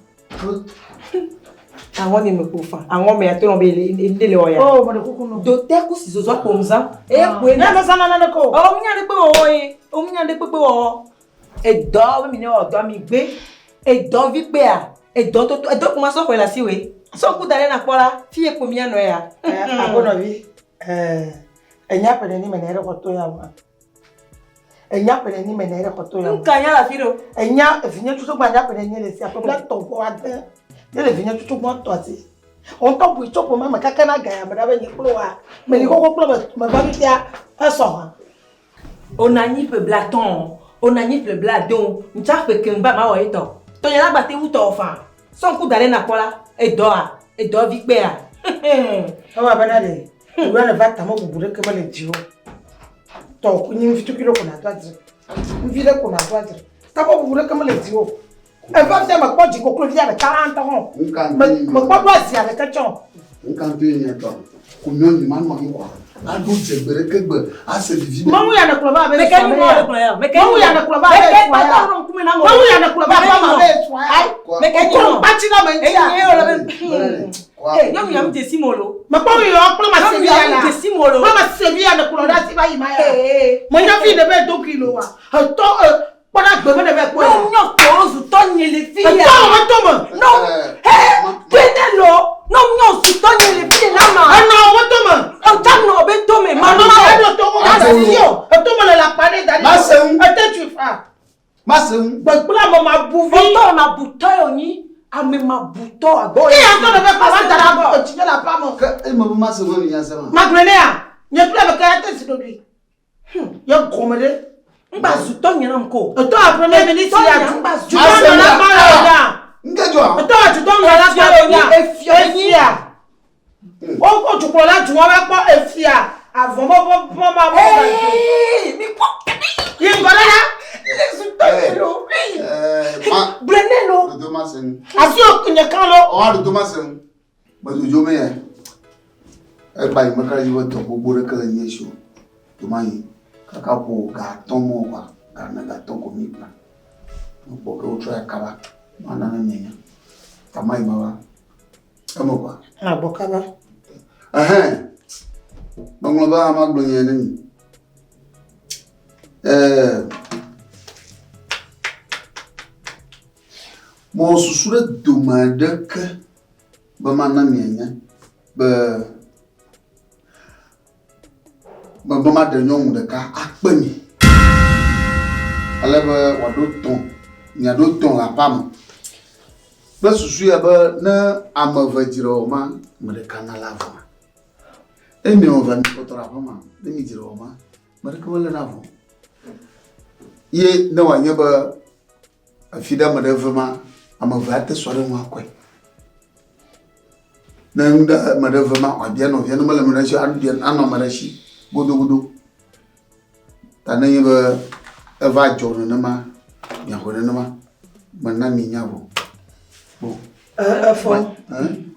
àwọn ni me ko fa àwọn me to no be le o ya oh mo de kuku no do te ku si zo zo ko mza e ko e na sa na ko o mi nya de pe o e o mi nya de pe o e do mi ne o do mi gbe e do vi pe a e do to e do ko ma so ko la si we so ku dare na pola fi e ko mi ano ya agono vi enya pere ni me na re ko to ya wa enya pere ni me na re ko to ya nka nya la firo enya efinye tutu gba nya pere ni le si apo bla to ko ade le efinye tutu gba to ati on to bu chopo mama kaka na ga ya me da be ni klo wa me ni ko klo me ba bi ya eso ha on a ni pe blaton on a ni pe bladon ncha pe ken ba ma wo ito to yen la gba te wu to fa so ku dare na pola e do vi pe a o wa bana de o wa na va ta mo bubure ke ba le jiwo to ku ni fitu kilo ko na to ati mvile ko na to ati ta mo bubure ke ma le jiwo e va se ma ko ji ko klo vi ya 40 ans me ko do asi avec quelqu'un nkan to yin to ko nyon ni man ma ko a do je bere ke gbe a se di mo ya na klo ba be me ke ni mo le klo ya me ke mo ya na klo ba be me ke ta ron ku me na mo ya na klo ba ma be so ai me ke ni ko pa ti na me e ni o le yo mi am tesi molo. Ma pa yo aklo ma se bia na. Tesi molo. Ma se bia na kulo da ti ba yi ma ya. Mo nya fi de be 2 kilo wa. To para gbe me de be ko. No nyo to su to nyele fi ya. To mo. No. Tenelo. No nyo su to nyele fi na ma. No wo to mo. O ta no be to me ma. Ma no to mo ga si yo. To mo le la pare da ni. Ma se un. Te tu fa. Ma se un. Gbe la mo ma bu vi. O to na bu to yo ni. Ame ma buto agbo. Ki an to be pa wa dara go ti la pa mo. E mo ma se won yan se ma. Ma grene ya. Nye ple be ka te si do bi. Yo komede. Ngba zu to nyana mko. To aprene mi ni si ya ju. Ju Ma se na pa ya. Nge jo a. To ju to na pa ya. Efia. O ju ko la ju wa pa efia. Avon mo ma mo. Mi po. Ye ngora na. Ma Brenelo. do ma se un. Asi o kunye kan lo. O do ma se un. Ba do jo me ya. E ba yi makara yi wato gbogbo re kala yin so. To ma yi. Kaka po ga ton mo wa. Ga na ga ton ko mi pa. Mo po ko try kaba. Ma na na nyenya. Ta mai ma wa. E mo ba. Ah bokaba. Banglo ba ma gbo yen ni. Mon sous-souret demande que maman mienne maman de nom de cas à Penny. Alors, il y a d'autres tons à Pam. Le souci ne à me dire au man, me le canal avant. Et nous va nous porter à maman, de me dire au man, me le canal avant. Ye, no, I never a fida madame. I'm a vate soirée moi quoi. Nanda madame a bien of Yanama Marashi and bien Anna Marashi, Godo. Taneva a vajo nama, Yahoranama, Manami Yavo. For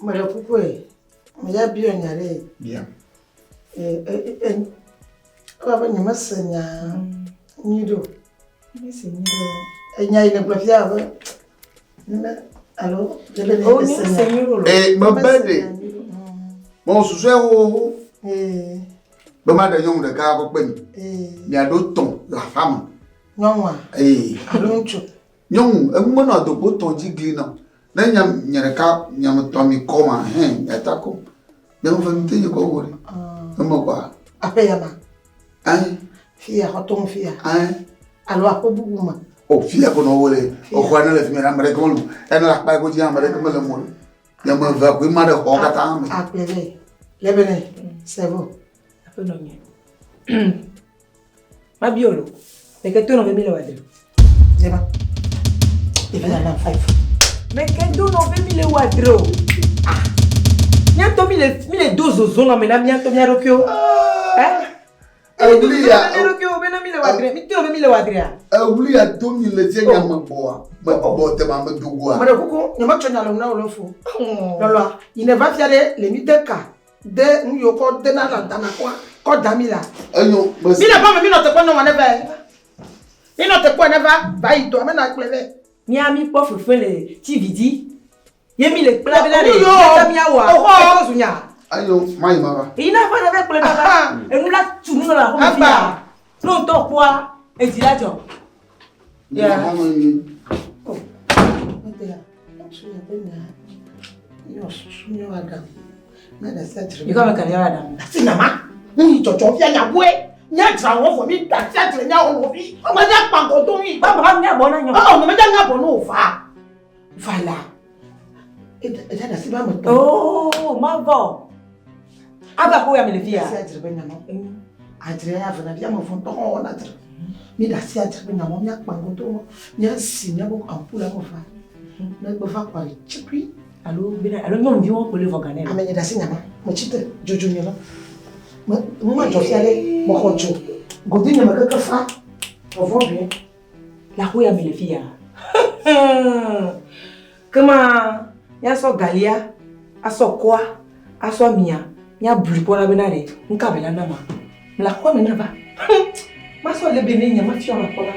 Marapuque, may I be on your day? Bien. And you must send you do. And I never. Allô? Eh, ma belle. Mon souci, maman de Yon de Carabin. Il y a d'autres tons, la femme. Non, eh, allons, Yon, un moment de bouton giglino. Then Yanaka, Yamatomi, coma, hein, attaco. Young family, you go worry. No more. A payama. Hein? Fia, hoton fia. Hein? Alors, pas beaucoup. Oh, fia qu'on aurait. Au coin de la fumée, I'm recommend. And like by good yam, recommend. Yama, we mother, all that time. A play. Lebanon, several. Ma biolo. Mais que tu n'en veux pas le Zema. Il va en 5. Mais que tu n'en veux pas le wadro. Ah. Nianto mille doses aux zones, mais là, nianto mi arokyo. Hein? Oublie à Oublie à 2000 les gens qui m'ont bois. Mais pas boire tes mamans du bois. Madame Coucou, il m'a tenu à l'homme ou fou. Lolo, il ne va faire les mythes cas. De nous yoko de na dans na quoi? Quand Damila. Ayo, mais il n'a pas mis notre point non never. Il notre point never. Va y toi, mais na clever. Miami pof fait les TVD. Yemi les plats là les. Oh, Zunya. Ayo, mai mama. Il n'a pas avec pour les baba. Et nous là tout nous là comme fia. Non toi quoi? Et dis là toi. Yeah. Oh. You come and Adam. Sinama. Ni jojo fia nya boe. Nya tra won for me that nya nya won fi. O ma ja pa ko to yin. Baba nya bo na nya. Oh, no ma ja nya bo no fa. Voilà. Et da si ba mo to. Oh, ma va. Aba ko ya me le fia. Si adire ben no. Adire ya fa na bia mo fon to ho na adire. Mi da si adire ben no nya pa ko to. Nya si nya bo ampula mo fa. Na bo fa kwa chipri. Allô, bien, allô, non, viens pour le vaganel. Amenye da si nyama. Mo chite jojo ni no. Moi, je suis allé, mon conjoint. Godin ne m'a que fait. On voit bien. La rue a mis les filles. Comment il y a son galia, a son quoi, a son mia, il y a brûlé pour la benare, un câble là nama. La rue me n'a pas. Ma soeur le bébé, il y a ma fille en la cola.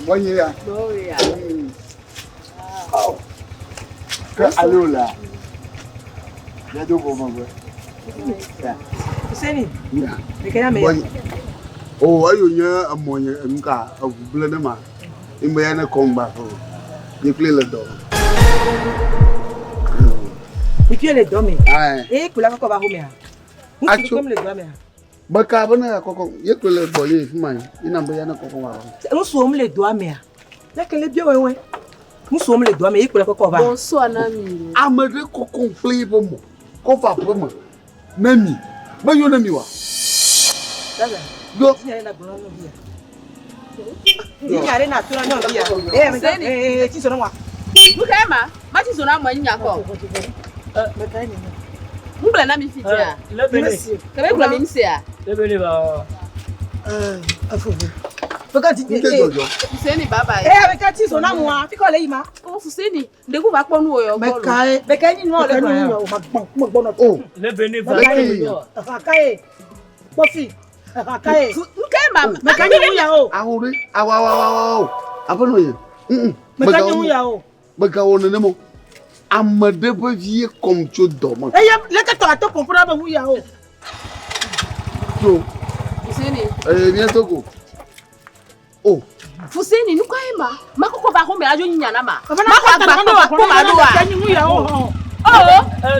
Bonne nuit. Allô là. Il y a deux moments. C'est ni. Mais quel est meilleur? Oh, ayo nya amonya nka avubule na ma. Imbe ya na komba fo. Ni play le do. Et puis elle est dormie. Eh, kula ko ba homea. Acho. Comme le dormir. Baka bana koko yeko le bolé fumai. Ina mbe ya na koko wa. Nous sommes les doigts mais. Là que les bien ouais. Nous sommes les doigts mais kula ko ba. Bonsoir Nami. Amade koko play bomo. Ko fa bomo. Nami. Ba yo nami wa. Dada. Go. Il y a na gona no bia. Il y a na tura no bia. Eh, ti so no wa. Mukema, mati so na manya ko. Mbula na mi fitia. Kebe kula mi nsia. Lebele ba. Afufu. Faut quand tu Jojo. C'est ni baba. Avec un petit son à moi, puis qu'on l'a ima. Fuseni, ndeko va kwa nous yo. Bekaye ni no le kwa. Ma bon. Oh. Le bene va. Akaye. Bofi. Akaye. Nkaye mama. Mekanye mu ya o. Ahore. Awa. Abono ye. Mekanye mu ya o. Baka wona nemo. Amade ba vie comme tu dormant. Eya leka to ato comprendre ba mu ya o. So. Fuseni. Bien toko. Oh. Fuseni nukaima. Makoko ba hombe ajo nyana ma. Mako agba no wa ko ma do wa. Mekanye mu ya o.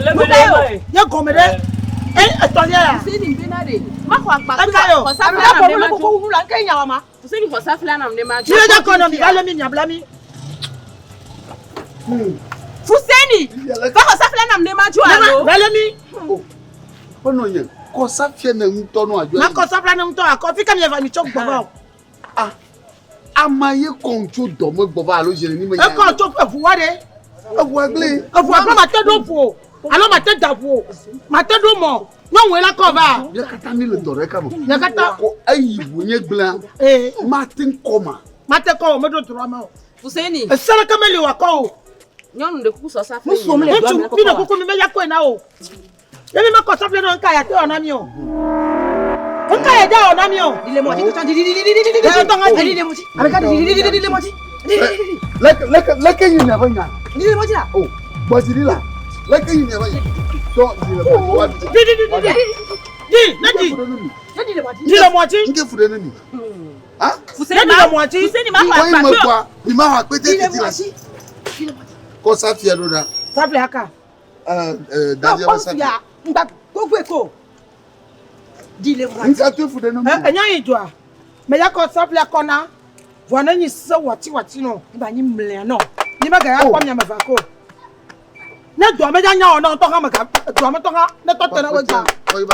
Le bene. Ya gomede. Atolia. Fuseni benade. Mako agba. Akayo. Ko sa Amna ko mu ko wu la nkai nya wa ma. Fuseni ko sa fla na mnema. Jire ja kono mi gale mi nya blami. Fuseni. Fa ko sa fla na mnema jo alo. Gale mi. Oh. Ono ye. Ko sa fie na nto no ajo. Na ko sa fla na nto akọ fi kam ye va mi chok bobo. Ah. Amaye koncho domo boba alo jere ni me. E ko to fu wa de. Ewu agle. Fu agba ma te do fu. Alo ma te da fu. Ma te do mo. No we la ko ba. Ya kata ni le dore ka mo. Ya kata Ko ayi bunye glan. Martin Koma. Ma te ko me do tro ma. Fuseni. E sala kameli wa ko. Nyonu de kuku so sa fla. Musu me le do. Bi na kuku mi me ya ko na o. Ye mi ma ko sa fla no nka ya te ona mi o. Nka ya da ona mi o. Dile mo ti to di. Dile mo ti. Arika dile mo ti. Leke yin na banya. Dile mo ti la. Oh, bozili la. Leke yin na banya. To dile mo wa. Dile mo ti. Nke fure ni. Ah? Fuseni ma Ko yin mo kwa. Ni ma wa pete ti la. Ko sa fie do da. Sa fla haka. Daje ba sa. Ngba ko gbe ko. Dile mo. Nka to fure no. Enya yin do a. Me ya ko sa fla kona. Vwana nyi se wati no. Ba nyi mle no. Ni ba ga ya kwa nya ma fa ko. Na do me nya ona to ha ma ga. Do me to ha na to tena we ga.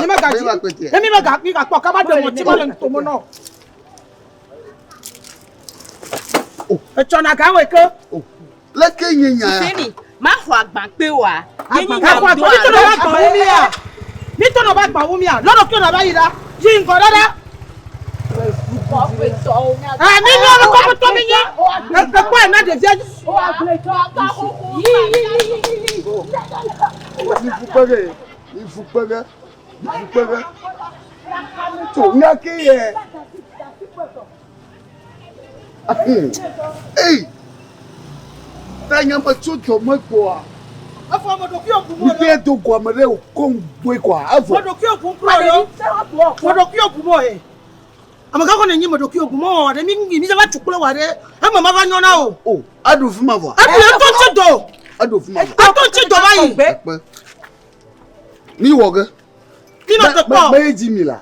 Ni ma ga ji. Ni ma ga mi ga ko ka ba do mo ti ma le to mo no. Oh, e chona ga we ko. Oh. Leke yin nya. Fuseni, ma ho agba pe wa. Ni to no ba gba wu mi ya. Ni to no ba gba wu mi ya. Loro ki o na ba yira. Yi nko dada. Ah, mi ni o ko to mi yin. E ko e na de je. Il faut pas. To nya ke ye. Hey. Tanya ma choto mo kwa. Afo mo do ki ogun mo. Ni to kwa mo re ko ngwe kwa. Afo. Mo do ki ogun pro yo. Mo do ki ogun mo he. Amaka ko nyi mo do ki ogun mo wa de mi ni ja ba tukule wa de. E mama ba nyona o. Oh, adu fu ma vo. Adu to ti do. Adu fu ma vo. Ato ti do bayi. Ni wo ge. Ki no to po. Me ji mi la.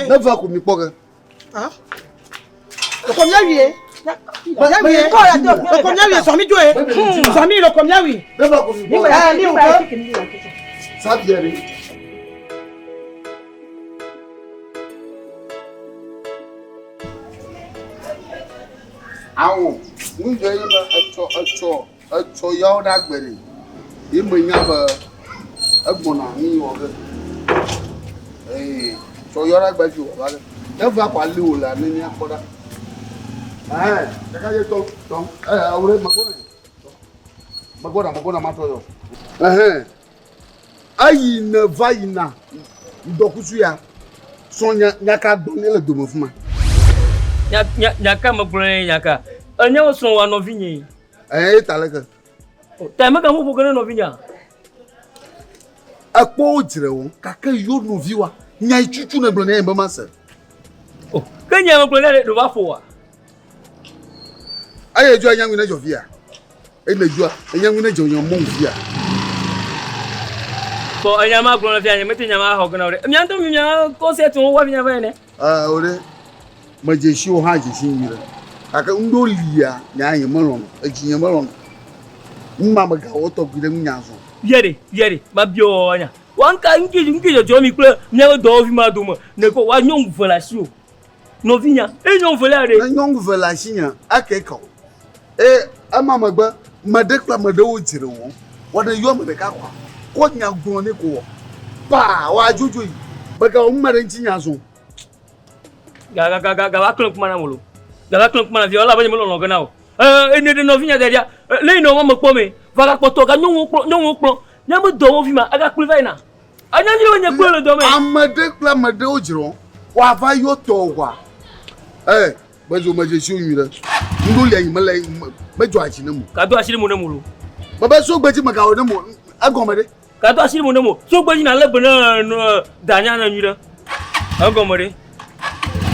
Na va ko mi po ge. Ah. Ko mi awie. Yawie ko ya do. Ko mi awie so mi jo e. So mi lo ko mi awie. Na va ko mi po. Ni o ko. Sa biere. Awo, nje yi ba acho yawo da gbere. Yi mo nya ba agbona ni wo ge. So yawo da gbeju wa ge. E va kwa le o la ni akoda. Daga ye to. Awure magona ma to yo. Ayi na va ina. Ndokusu ya. Sonya nyaka gbon le domo fuma. Nyaka mabrone nyaka. Anya wo son wa no vinye. Talaka. Ta me kan wo no vinya. Akpo ojire wo kaka yo no viwa. Nya ichuchu na blone e mbama se. Oh, kanya mabrone do ba fo wa. Aye ju anya nwina jovia. E na ju anya nwina jonyo mo via. Ko anya mabrone via nya meti nya ma ho gna ore. Mi anto mi nya concert wo wa vinya ba ne. Ore majeshi o ha jeshi nyire. Aka ndo liya nya anya malon, ajinya malon. Mma maga woto gide munyazo. Yere, ma bio anya. Wanka nki jo mi kule nya do vi ma do mo. Ne ko wa nyong vola si o. No vinya, e nyong vola re. Na nyong vola shinya akeka. Ama magba madekla madawo jire wo. Wada yo madeka kwa. Ko nya gbon ne ko. Pa wa jojo yi. Baga umare ntinya so. Ga wa klon kuma na molo. Ga wa klon kuma na vi ola ba nyemo lo gana o. ene de novinha derrière les non me pomé va poto ga non plan nyam do vi ma aga kuli na anya ni onye kwelo do me amade kla made ojiro wa va yo to wa bazo ma je shi nyira ndo le yin mala mejo achi na mu ka do asiri mu na mu baba so gbeji maka o na mu agomade ka do asiri mu na mu so gbeji na le bana danya na nyira agomade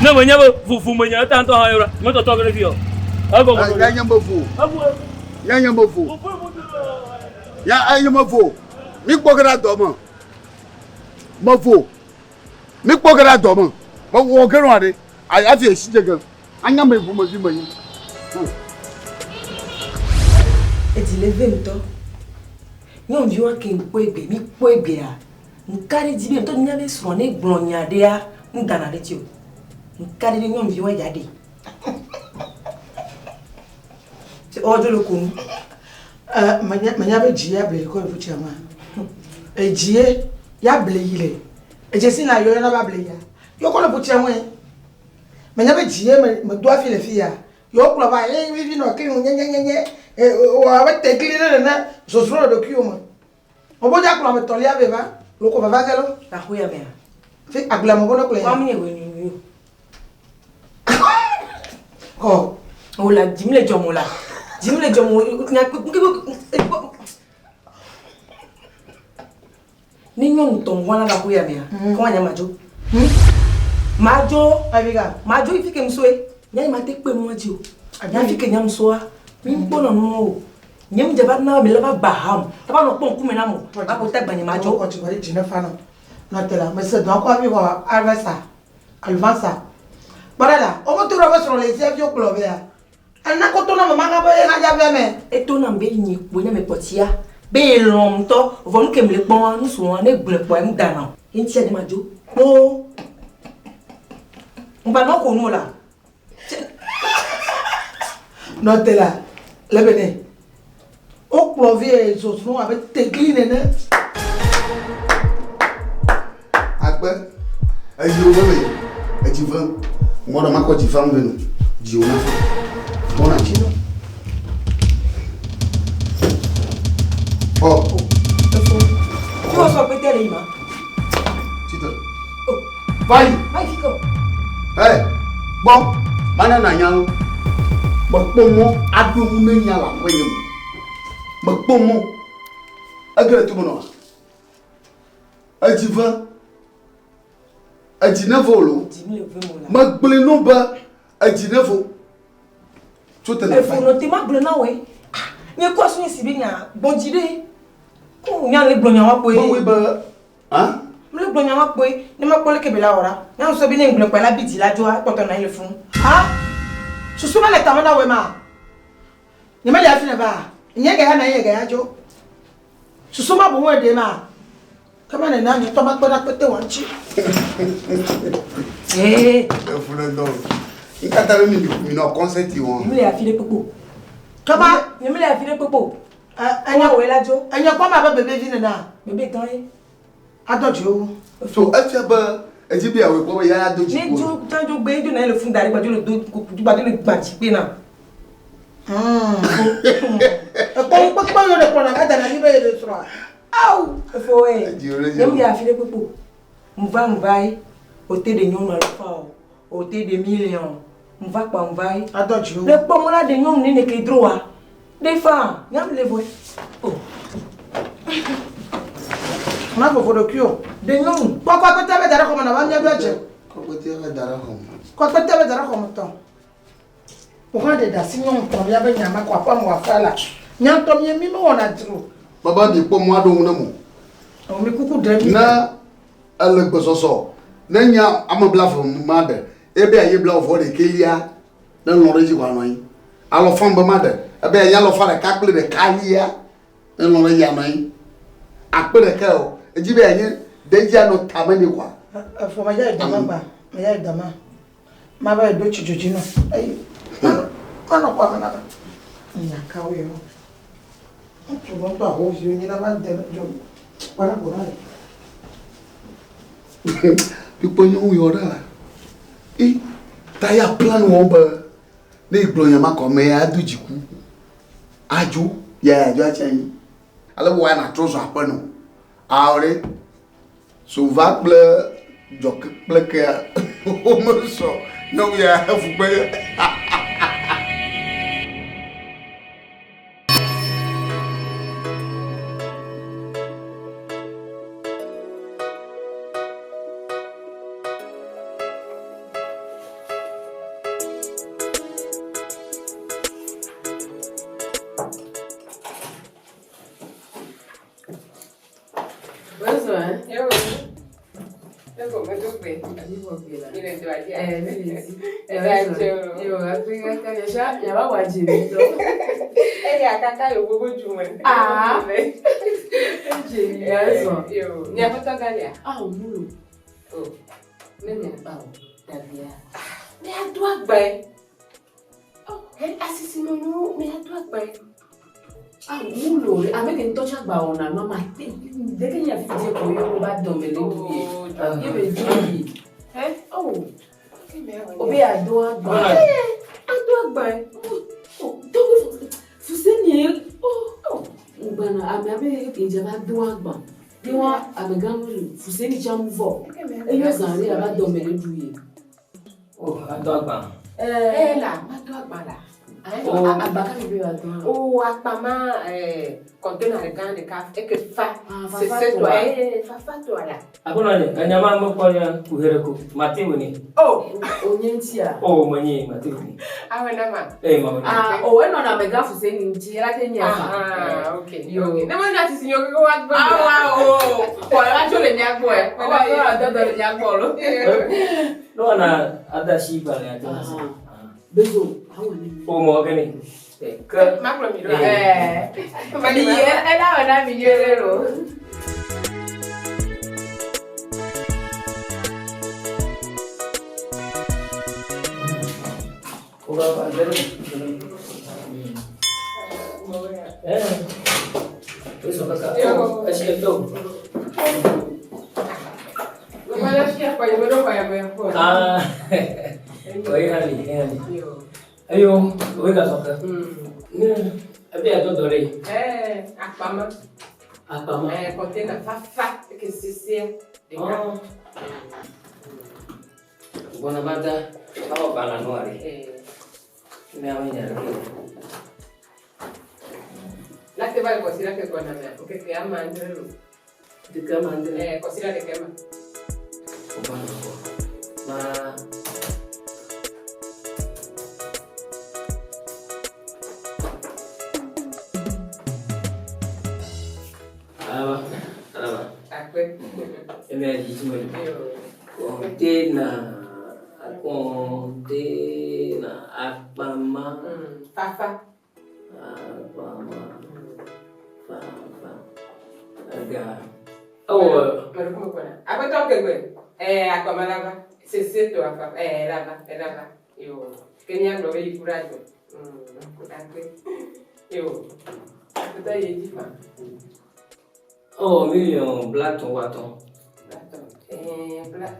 na manya fufu manya tanto ha yora mo to to fio agomade ya nyamba fu ya nyamba fu ya anyama fu mi kpogara do mo mo fu mi kpogara do mo mo wo gero ade ati esije gan anyama fu mo fi mo yin e ti leve mto nyon viwa ke mpoebe mi poebe a nkari dibe mto nya be sro ne gbronya de a ngana de tio nkari de nyon viwa ya de ti ojo lo kun manya be jia ble ko fu chama e jie ya ble yile e je sina yo na ba ble ya yo ko lo fu chama manya be jie me do afi le fi ya yo ko ba vi no ki nye wa ba te clean na so so do ki o mo obo ja ko me to lia be ba lo ko ba va gelo la huya me fi agla mo bono ko le kwa mne we ni ko o la jimle jomo ni nyon ton wana la huya me ko anya majo abiga majo ifike msoe nyai mate pe mo ajo anya fike nyam soa mi bono no nyam jaba na me laba baham taba no pon kuma na mo ba ko tagba ni majo ko ti bari jina fa no tela me se don ko abi ko arvesa alvansa barala o mo turo ba soro le se fi o klo be ya ana ko to na mama ga ba na ja be me e to na be ni po na me potia be lom to von kem le pon nu so na egbule po em dana ntia ni majo o mba no ko nu la no tela lebene o klo vie so so abe te clean ne agbe ayo bebe ejivan mo do mako ji fam venu ji ona mo na chino oh tu o so pe tele ima chito vai fico bon mana na nyalo bakpomo adomu na nyala wenyem bakpomo agre tu mono ajiva ajinavolo jimle ve mo la magbele no ba ajinavo e fo no te magbele na we nye ko so si bi nya bonjide ko nya le blonya wa po we ba ah le blonya wa po ni ma ko le kebela ora nya so bi ni ngbele pa la biti la jo a poto na ile fun ha susuma le tamana we ma ni ma ya fi na ba nye ga na ye ga ya jo susuma bo we de ma kama na nyo to ma ko na pete wanchi fulendo ikata mi no concert won jimle ya fi le popo kama jimle ya fi le popo anya we la jo anya ko ma ba bebe vi na bebe kan e adojo so afia ba ejibi awe po ya doji ni jo tanjo gbe jo na ile fun dari gbajo le do gbajo le gbaji pe na ko yo le pona ka na ni be le sura au fo e jimle ya fi le popo mva e o te de nyon na fa o te de million mva pa mva e adojo le pomo la de nyon ni ne ke droa de fa nyam le voy oh na bo fodo kyo de nyon ko pete be dara ko na ba nya doje ko te ga dara ko ko pete be dara ko mo ton o ko de da si nyon ton ya be nya ma ko apa mo afala nya ton ye mi mo wona dro baba bi po mo adon na mo o mi kuku de mi na alagbo soso na nya amabla fo made ebe aye bla fo de kelia na lore ji kwa noyi alo fam ba made ebe ya lo fa de kakle de kalia na lore ya noyi akpere ka o ejibe anye deja no tamani kwa fo ma ya dama ba ma ya dama ma ba do chijoji no ai ana kwa na ba nya ka o yo tu bon to ho yo ni na ba de jo para ko na pipo nyu yo da taya plan wo ba ní ìgbọ̀nyàn má kọ́ mẹ́ adójìkú ajo yẹ àjọ àchẹ́yìn alẹ́wọ̀ wáyé nà trọ́sọ̀ àpẹ́nu àwọ̀rẹ́ sòvá kple jọ̀kẹ́ kple kẹ́ ó mẹ́ sọ nyɔnu ya efu gbɛ. Obi adua gba. Fuseni bana amabe ke jaba adua gba. Diwa abegamulu fuseni chamuvo. Eyo zani aba domele duye. Oh, adua gba. La, adua gba la. Abaka ni be adua. Oh, apama conteneur de gants de caf et que fa c'est toi fa toi là. Akona ni kanyama mko ya kuhereko matiwini. Oh, onyentia. Oh, mwenye matiwini. Awena ma. Mama. Oweno na mega fuseni ntira kenya. Okay. Yo. Na mwana tisi nyoke ko wa gba. Kwa la chole nyagbo e. Kwa la dodo nyagbo lo. No na adashi pale aja. Bezo, hawani. Oh, mo gani. Ke makro mi do. Bani ye ela wana mi yero. Oga pa zero. Eso kaka. Ashi to. Wala siya pa yero pa yero. Oye hali. Ayo, oiga soka. Abi adodore. Apama. Conteneur fa que c'est Bona mata, kamu bana nuari. Ini awalnya lagi. La te va a cocinar que con la porque te ama entre los. Te kama andre. Cocina de quema. Bana ko. Ma. Apa? Aku. Ini lagi cuma. Container apama. Fafa. Apama. Fafa. Agak. Oh. Baru kamu kena. Apa tahu ke gue? Apama lava. Sesuatu apa? Lava. Yo. Kenya lo ve curado. Aku. Yo. Aku tahu ye jipa. Oh, million black to waton. Black.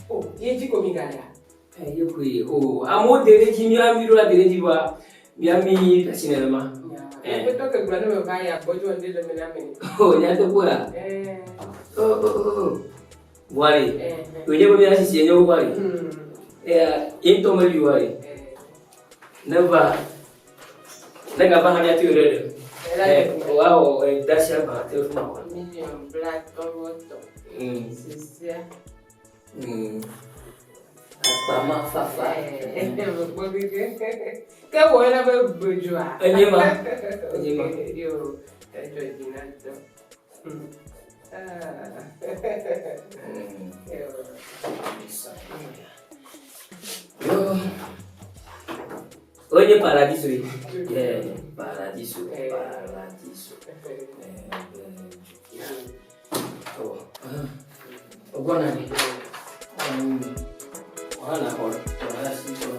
Oh, ye jiko migala. Yukui. Oh, amo dereji mi amiro la dereji wa. Mi ami personellement. Aku tahu ke gue nama kaya. Bojo ande le menameni. Oh, nyata pula. Oh. Wari. Oye bo mi asisi enyo wari. Into mali wari. Never. Nega ba hanya tu rede. Wow, dasha ba tu ma. Million black water. C'est ça. Apama fafa. Que buena me bojoa. Enyema. Yo, esto es dinato. Yo. Oye paradiso. Paradiso. Oh. Ogona ni. Wala hor. Wala sito.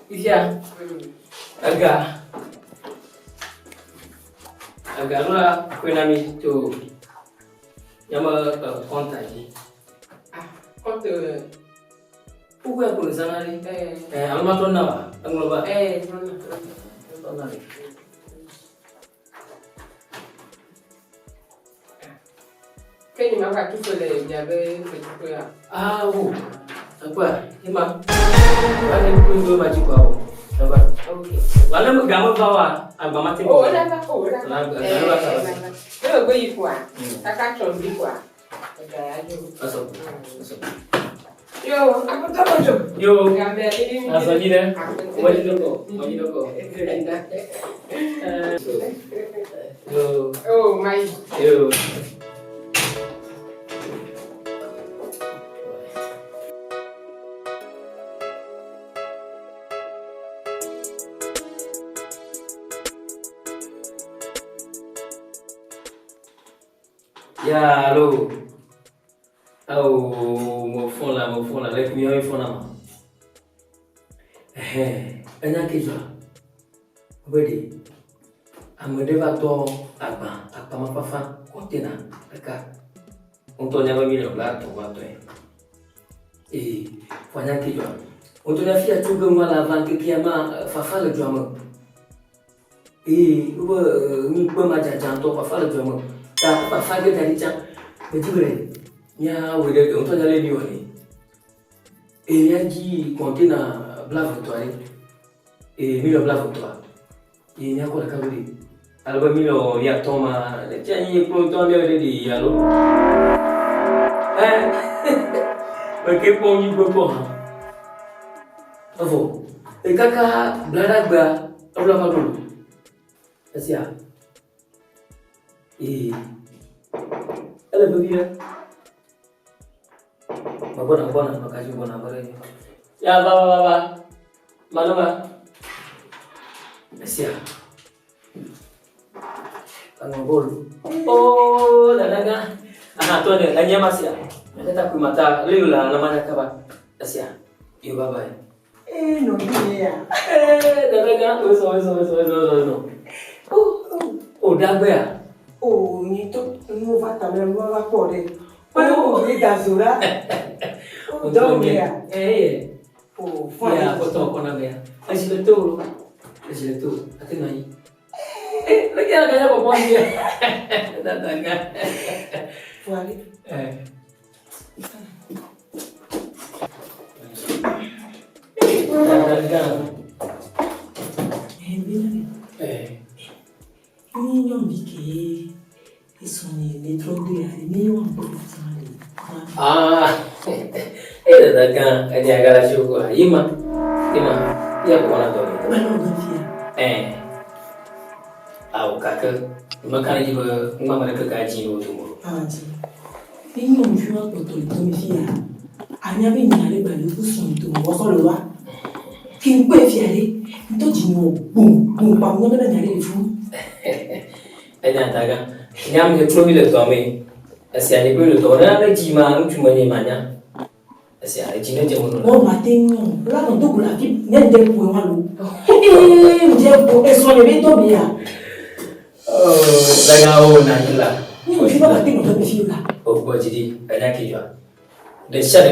Iya. Agak lah kue nami tu nama kontak ni. Kontak. Pukul aku di sana ni. Alamat tu nama. Aku lupa. Mana? Cái gì mà bạn chú phải để nhà về phải chú phải à? Apa? Ima. Ada pun dua baju kau. Apa? Okay. Walau gambar bawah, abang mati. Dah. Đó có gì quả? Ta cắt tròn đi quả. Asal. Yo, aku tak tahu. Yo. Gambar ini. Asal ni dah. Wajib doko. Yo. Oh, my. Yo. Ya, lo. Mau phone lah. Lagi punya phone nama. Enak kerja. Beri. Amade waktu apa mapa kontina dekat. Untungnya kami dah belakang waktu ni. Banyak kerja. Untungnya dia juga malah bangkit kiamat fafa le drama. Ni pemaja jantung fafa le drama. Tak fafa ke dari jang. Betul ke? Nya wede untuk jalan dia ni. Yang ji kontina belakang tu ni. Milo belakang tu. Ini aku nak kau beri. Alba milo ya toma. Jangan pelonton dia di ya lo. Pakai pongi berpoha. Apa? Kakak beladak ber. Apa dulu? Asia. Ada begitu. Babon, makasih bon apa lagi? Ya, baba. Mana ba? Asia. Angobol. Oh, dalaga. Tu ada, hanya masih. Ada tak mata, liulah namanya apa? Asia. Yo baba. No dia. Dalaga, so. Oh, dah ya. Oh, ni tu nu va também nu va poder. Oh, ni da zura. Untuk dia. Oh, ya, foto apa namanya? Asal tu. Hati nai. Lagi agaknya apa pun dia. Datang kan. Fuali. Ni yang bikin isoni ni tronde hari ni yang berpikir. Datang dia agak syukur. Ima. Dia bukan tu. Mana dia? Kakak. Makanya juga mereka gaji tu. Ji. Ni yang jual betul tu dia. Hanya benyari balu kusun tu. Waktu luar. Kimpe fiari. Itu jino bum pamnya kena nyari itu. Ada kan? Nyam je cuma bila tu ame. Asyik ni bila tu orang ada jima cuma ni mana. Asyik jina jamu. Oh mati ni. Orang tu gula kip ni dia pun malu. Dia pun esok ni betul dia. Lagau nak lah. Ni mesti bagai tengok tu lah. Oh jadi ada kerja. Desa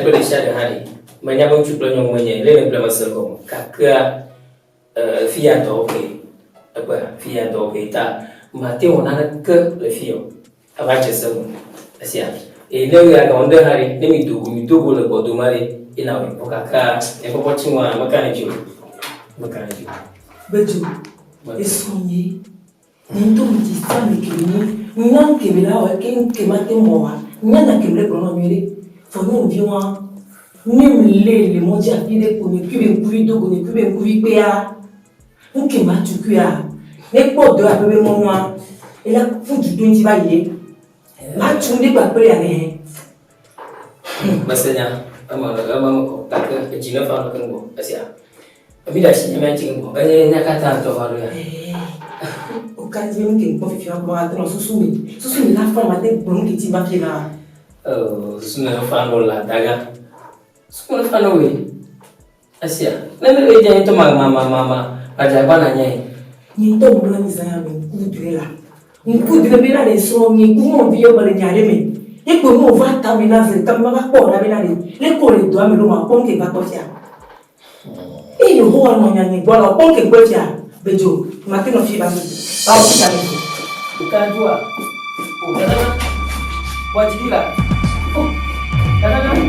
hari. Banyak pun cuba yang punya. Lain pula masa kau. Kakak fian tu okey. Apa fian tu okey tak. Mati orang ke lefio. Apa cesem. Asyik. Ini dia kau anda hari. Ni mitu boleh bodoh mari. Inawe. Kakak. Yang kau cuma makan aja. Baju. Esok ni. Ni tu mesti sama kini. Nang kebela awak kemati mawa. Nyana kebela kono miri. Fonu viwa. Ni mle moja pide kuni kube kuvido kuni kube kuvipea. Nkematu kuya. Nekpo do apebe monwa. Ela fudu donji baye. Matunde papere ane. Masanya ama kakak jina fa kan go asia. Abi dah sini macam go. Banyak kata tu baru ya. Occasion que pode ficar com a nossa susumi lá fora tem bom que tiba ficar susumi fano la daga susumi fano we Asia. Nene eja itu mama. Ada apa nanya? Ni to bulan ni saya mengkudre lah. Mengkudre bila ni so ni kumo biyo bale nyare me. E ko mo va ta mi na ze ta ma ko na bila ni. Le ko le do ami lo ma pon ke ba ko tia. E yo ho mo nya ni bo la pon ke ko tia. Bejo, ma ke no fi ba mi. Ba o ti ta ni. Ukajua. Unaona? Wajibila. Kadang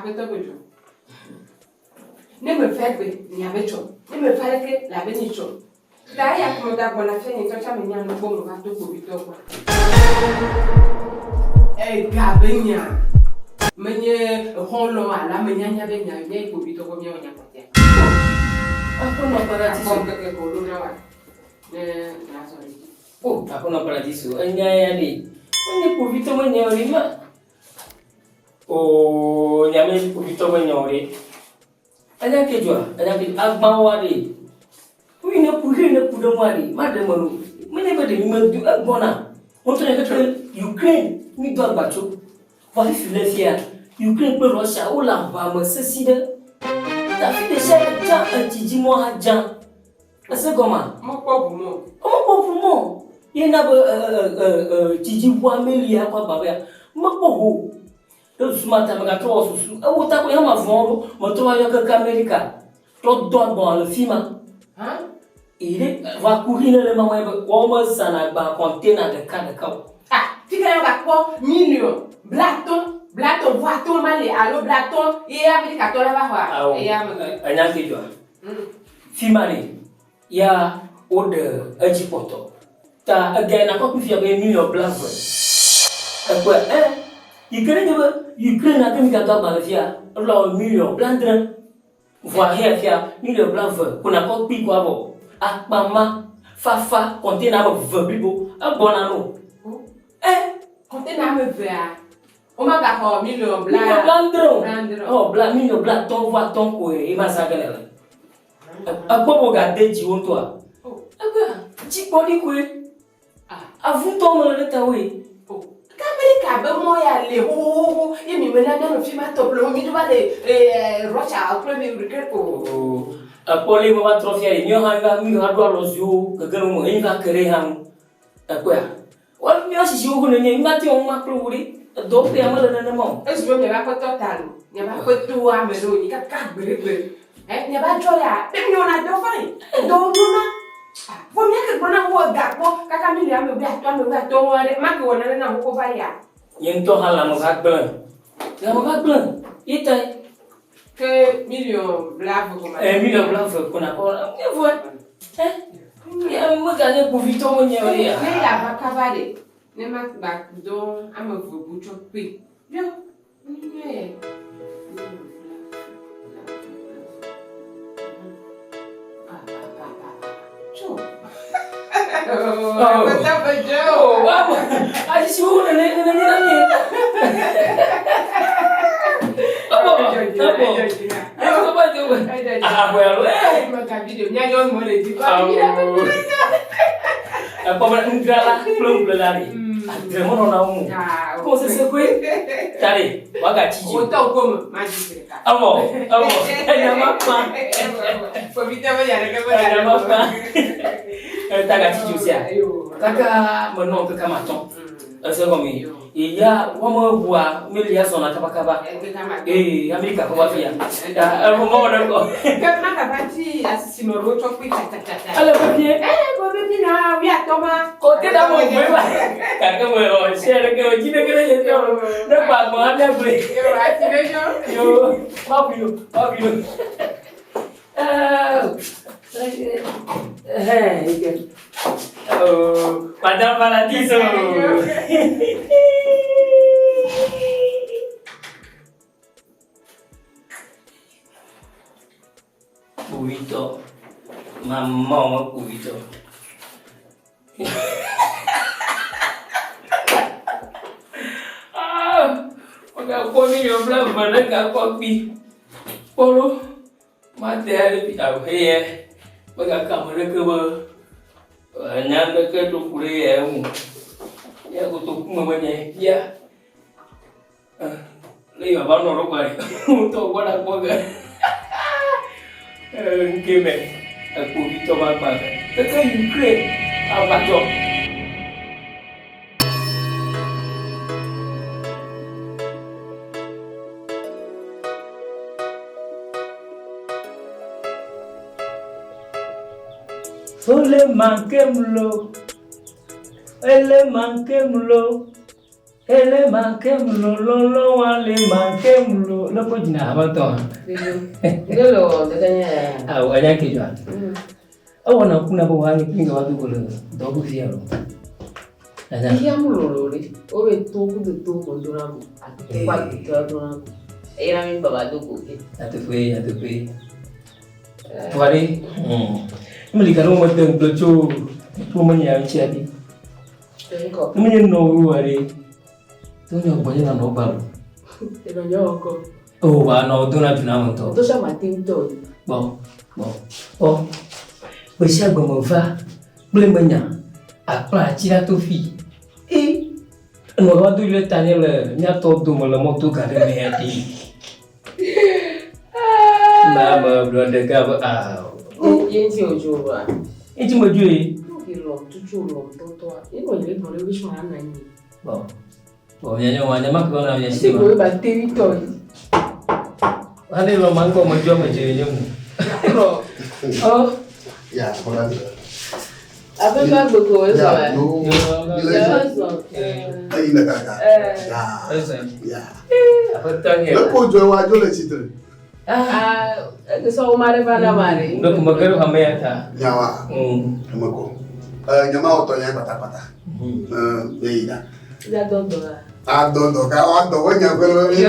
Avec toi, Bejo. Ne me faites pas, il y avait chose. Ne me faites que la bénition. Là, il y a comme d'abord la fin, et toi, tu as mis un bon bateau pour vite. Eh, Gabenia. Menye, Holo, à la Menia, Benia, pour vite, pour bien, on y a porté. aku nak paradiso. Comme que Holo, là, Oh, aku nak paradiso. Anya ni. Anya puvito manyori ma. Oh, nyame puvito manyori. Anya kejua, anya ke agmawari. Wi na puhe na pudamari. Madamaru. Mene bade mimadu agbona. Onto na ke Ukraine mi do agbacho. Vai Philadelphia. Ukraine pe Russia o la ba mo seside. Ta fi de chef ja antiji mo hajan. Ase goma. mon pauvre mot. Comment pour moi? Il y a Tiji Wamelia kwa baba. Mapo. Le smata magato susu. O ta ko yama voro, moto wa yoka America. To don bon le fima. Hein? Il va courir le maman comme ça na ba container de cas de cas. Ah, tu connais pas quoi? Million. Blaton, voiton, malé, allo, blaton, et America, toi là-bas. Et Anya ke jwa. Fimari. Ya ode ajipoto. Ta again ako kufia be New York Black. Akwa Ukraine akemi kaka balafia. Lo New York Blandren. Voir here New York Black. Kuna ko pi kwa bo. Akpama fafa container bo bibo. Abona no. container me vert. On m'a d'accord, million Black. Blandren. Oh, Black New Black ton voit ton ko e masagala. Akpo ga deji won to a. Ji body kwe. Avu to mo le ta we. America be mo ya le ho e mi me na no fi ma top lo mi do ba le Russia au premier regret ko. Akpo le mo ba trofia ni ha ga mi ha do lo zio ga ga mo e ga kere ham. Akpo ya. Wal mi o si jo ko ne ni ma ti o ma pro wuri. Do pe ama le na mo. Est-ce que me ba ko total? Ni ba ko tu a me do ni ka bere. Ni ba joya. Dem ni ona do fine. Do na. Vou me que bona wo gapo kaka mi ya me bi atwa me wa to wore ma ke wona na ko ba ya. Yen to hala mo ga blan. Ya mo ga blan. Ita Que million blave comme million blanc ko na ko. E vo. Ya mo ga ne buvito mo nya ya. Ne ya ba kavade. Ne ma ba do am vo bucho pe. Yo. Ne. Oh, betapa jauh. Wow. Aji suhu nenek nanya. Apa? Apa itu? Ah, well. Makan video nya jangan mau lagi. Apa enggak lah, belum lari. Dia mau namu. Kau sesuai. Cari, waga cici. Oh, tahu kau maju cerita. Amo. Nama apa? Pemita banyak Nama apa? Taga cici usia. Taga menong ke kamatong. Segomi. Iya, wamo buah milia zona kaba. Amerika kwa via. Mau ada kok. Kama kabati asino rocho kwita tata. Ala papie. Babi na wia toma. Kok tidak mau beba. Kakak mau share ke jina kena jadi orang. Dapat mau ada beli. Yo, ati bejo. Yo, maaf yo. Ikan. Oh, pada paradiso. Buito, mamma buito. Pag ako niyo vlog, malak ako pi. Polo, Mati hari tahu ya. Baga kamera ke ba. Nyanda ke tu kure ya mu. Ya kutu mamanya ya. Lei ba no ro ba. To gua ga. Kime. Aku dicoba apa? Tekan Ukraine. Apa job? Ole manke mlo, ele manke mlo, lo wale manke mlo. Lo kau jina apa tu? Dulu katanya. Aw, ada kejuan. Aw, nak kuna bawa ni pinggir waktu kalau dobu siapa? Ada. Iya mulu ni. Oke tu kondoran. Aku kuat kondoran. Era min baba dobu ke. Atu fe. Tuari. Meli kalau mau teng peloco, pemanya cari. Tengok. Pemanya no hari. Tu nyo banyak no baru. Tengok nyoko. Oh, ba no tu na tuna monto. Tu sama tim tu. Bon. Oh. Bisa gua mau va. Belum banyak. Apa cira tu fi. No waktu ile tanya le, nyato tu malam motu kare me hati. Mama belum ada kau. Yang jauh ba. Ini cuma jual. Kilo cucu lo tu. Ini boleh boleh wish mana ni. Bon. Nyanyi mak kau nak Si nyanyi. boleh bateri tu. Ada lo mangkok maju ni mu. Oh. Ya, hola. Apa kau berkuasa? Ya, no. Ay, na kaka. Ya. Apa tanya? Lepo jo wa jo le chitre. So mare bana mare. Ndo kumagaro hamaya ta. Nyawa. Mako. Nyama oto nya pata-pata. Beida. Ya dondo. Dondo ka o do nya kwelo mi.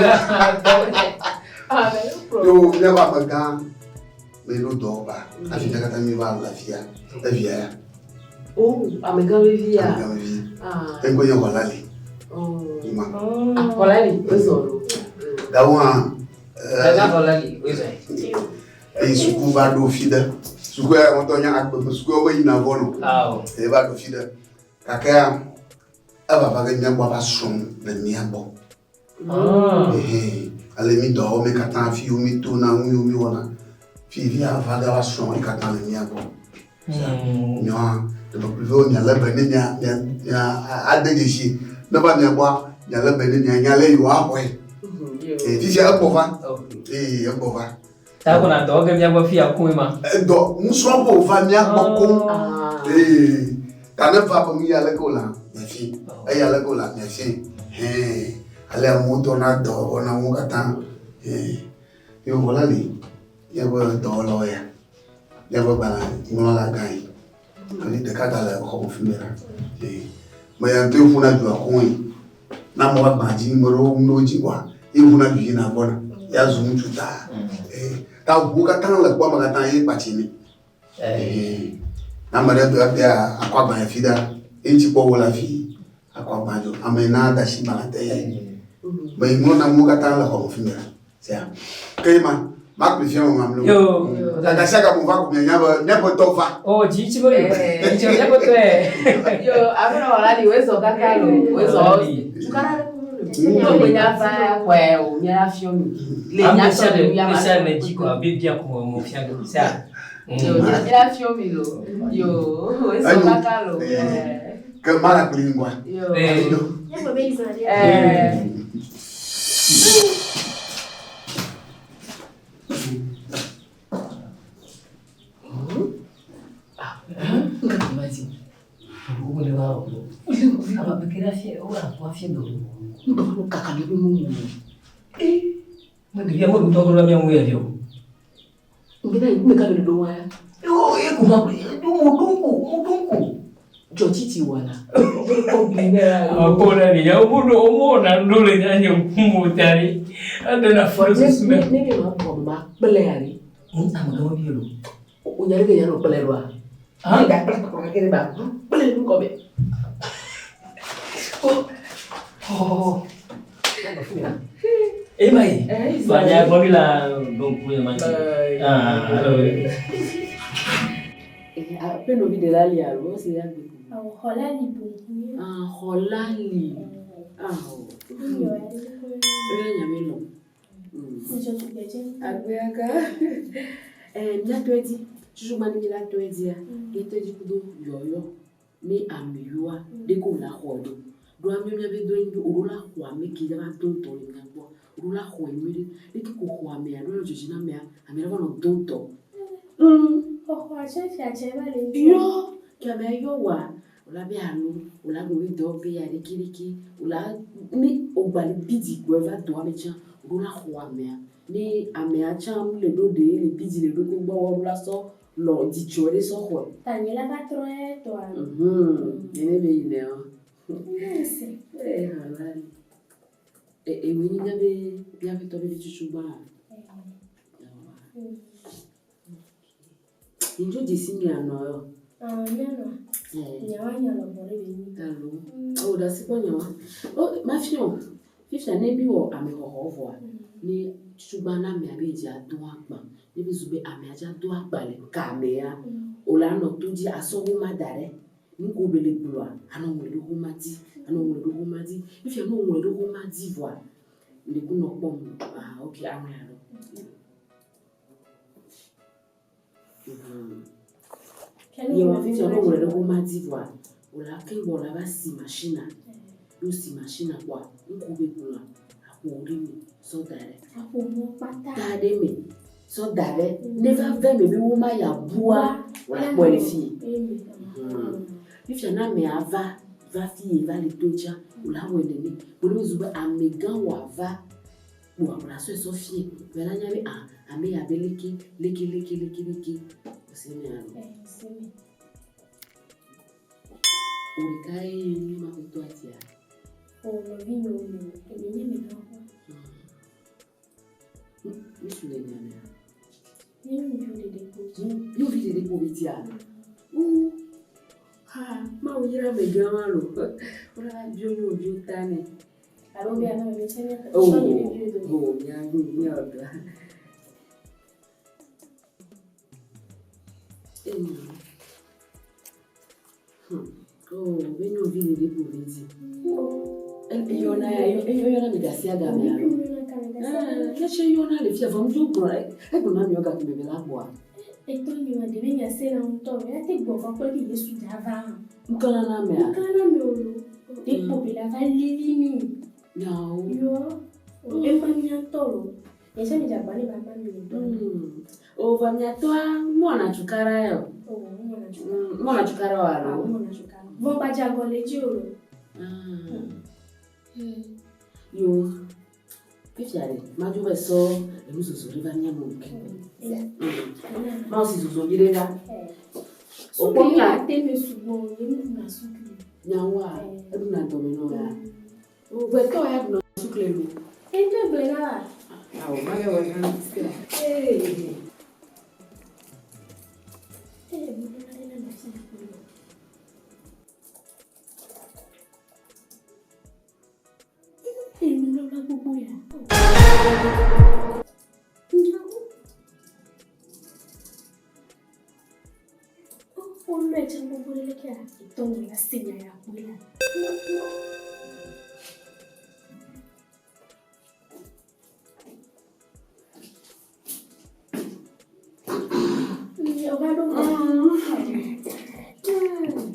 Yo nyama maga. Me lo do ba. Afi kata mi ba la fia. La fia. Oh, amegame via. Tengo yo holali. Ima. Holali, bezolo. Dawa. Daga holali, weza. Suku ba do fida. Suku ya motonya akbe suku ba ina vono. Ba do fida. Kaka aba ba ga nyamba ba son le miabo. Ale mi do me kata fi o mi to na wu mi wona. Fi via va ga ba son e kata le miabo. Nyo de privo nya la bene nya adejeshi na ba nya bwa nya la bene nya le yo aboy fi fi abova abova ta ko na do ga nya bwa fi akun ma do nso bo va nya boko kana va ko mi ya le ko la nya fi ya le ko la nya fi ale amuto na do na mu kata yo bola li ya bo do lo ya bo bala mo la gai ani de kada la ko fumera maya nto funa ju akon na mo ba ji moro no ji wa e funa ju na bona ya zum juta ta bu ka tan la kwa ma tan e pachi ni na mare do ya akwa ba fida e ji ko wala fi akwa ba jo amena da shi ba ta yi mai mo na mo ka tan la ko fumera sia kema mak prefia mo amlo yo da shaka mo va ko nya bo to va oh ji chi bo ji nya bo to yo abana holali wezo kakalo wezo tukana yo menya fa kwa unya fiomi le nya so ya ma sa me ji ko abi bia ko mo fia do sa yo nya fiomi lo yo wezo kakalo que mala lingua yo apa pikir afya ora kwa afya ndo ndo kaka bibi mungu ndio mo ndo ko ramya ngwe yo ngina imeka ndo waya yo kuma mudunku jo titi wala ko binera akona ni ya mudo omona ndole nyanye mutari adana fasu nene ma bomba beleari amagamo biyelo unyari ke yaro belerwa ga plaka ko ngere ba belelu ko be oh Emai, Soalnya aku bilang dong punya macam. Après, nos vies de la lia, c'est là. Holali bon. Holali. Nyamelo. Agbeaka. Nyatwedi. Toujours mani la twedi ya. Yetedi kudo yoyo. Ni amiyua. Deko la hodo. Do amiyua be do ndo urula kwa meki da tonto ni ngabo. Urula kwa imiri. Deki ko kwa me ya do jojina me ya. Amira no tonto. Yo, kame yo wa. Ola be anu, ola go do be ya kiriki, ola ni obali bidi go va do amecha, ola kwa me. Ni ame acha le do de le bidi le do ko gbo ola so lo di chore so ho. Tanyela patro e to. Ene be ine o. Hala. Wini ngabe bia be to be chuchuba. Injo disini ano. Nyano. Nyawanya bore bini. Oh, that's quoi nyawa. Oh, ma fion. Fifia ne bi wo ame hohovo a. Ni chubana me abeji ado agba. Ni bi zube ame aja ado agba le ka me ya. Ola no toji asowo madare. Ni ko bele glo a. Ano mo le do mati. Fifia no mo le do mati voa. Ni ku no pom. Okay, ame alo. Yo afite no wele ko madivoa ola kembo la ba si machine yo si machine kwa nkube kuna akori mi so dare Apomo pata. tade mi so dare never ve me bi wo ma ya bua wala ko le fi if na me ava va fi va le tocha ola wele ni bolo zuba amegan wa va bo la so fi wala nya mi ame ya beliki liki oseme ano Urikai ni makuto atia. No vinho menino me dá. Isso le nyame. Nem viu depois. Yo vi depois tia. Ma uyira me gama lo. Ora bio tane. Alors bien non mais c'est bien. Bien oda. Venho ouvir ele por vezes. Yona me gasia da minha. Que achei Yona le fia vamos jogo, é por na minha que me vela boa. Então me manda bem a cena um tom, é ter boa para que isso dava. Nkana na me. Nkana me o. Tem popula vai living. Não. Yo. É para minha tolo. Essa me já bani ba mami. O va minha toa mona chukara yo. Mona chukara walo. Mona chukara. Vão bajar agora de ouro. Yo. Fifiare, ma giove so e mi sono rivaniamo un ma si sono direga. O bom lá tem me subo, ele na sucre. Nyawa, é do nada domino ya. O veto é do sucre lu. Então blena. Ah, o mais é o grande. Ei. Ele não vai bubuia. Olha, já bubuia ele quer. Então ele assim é a buia.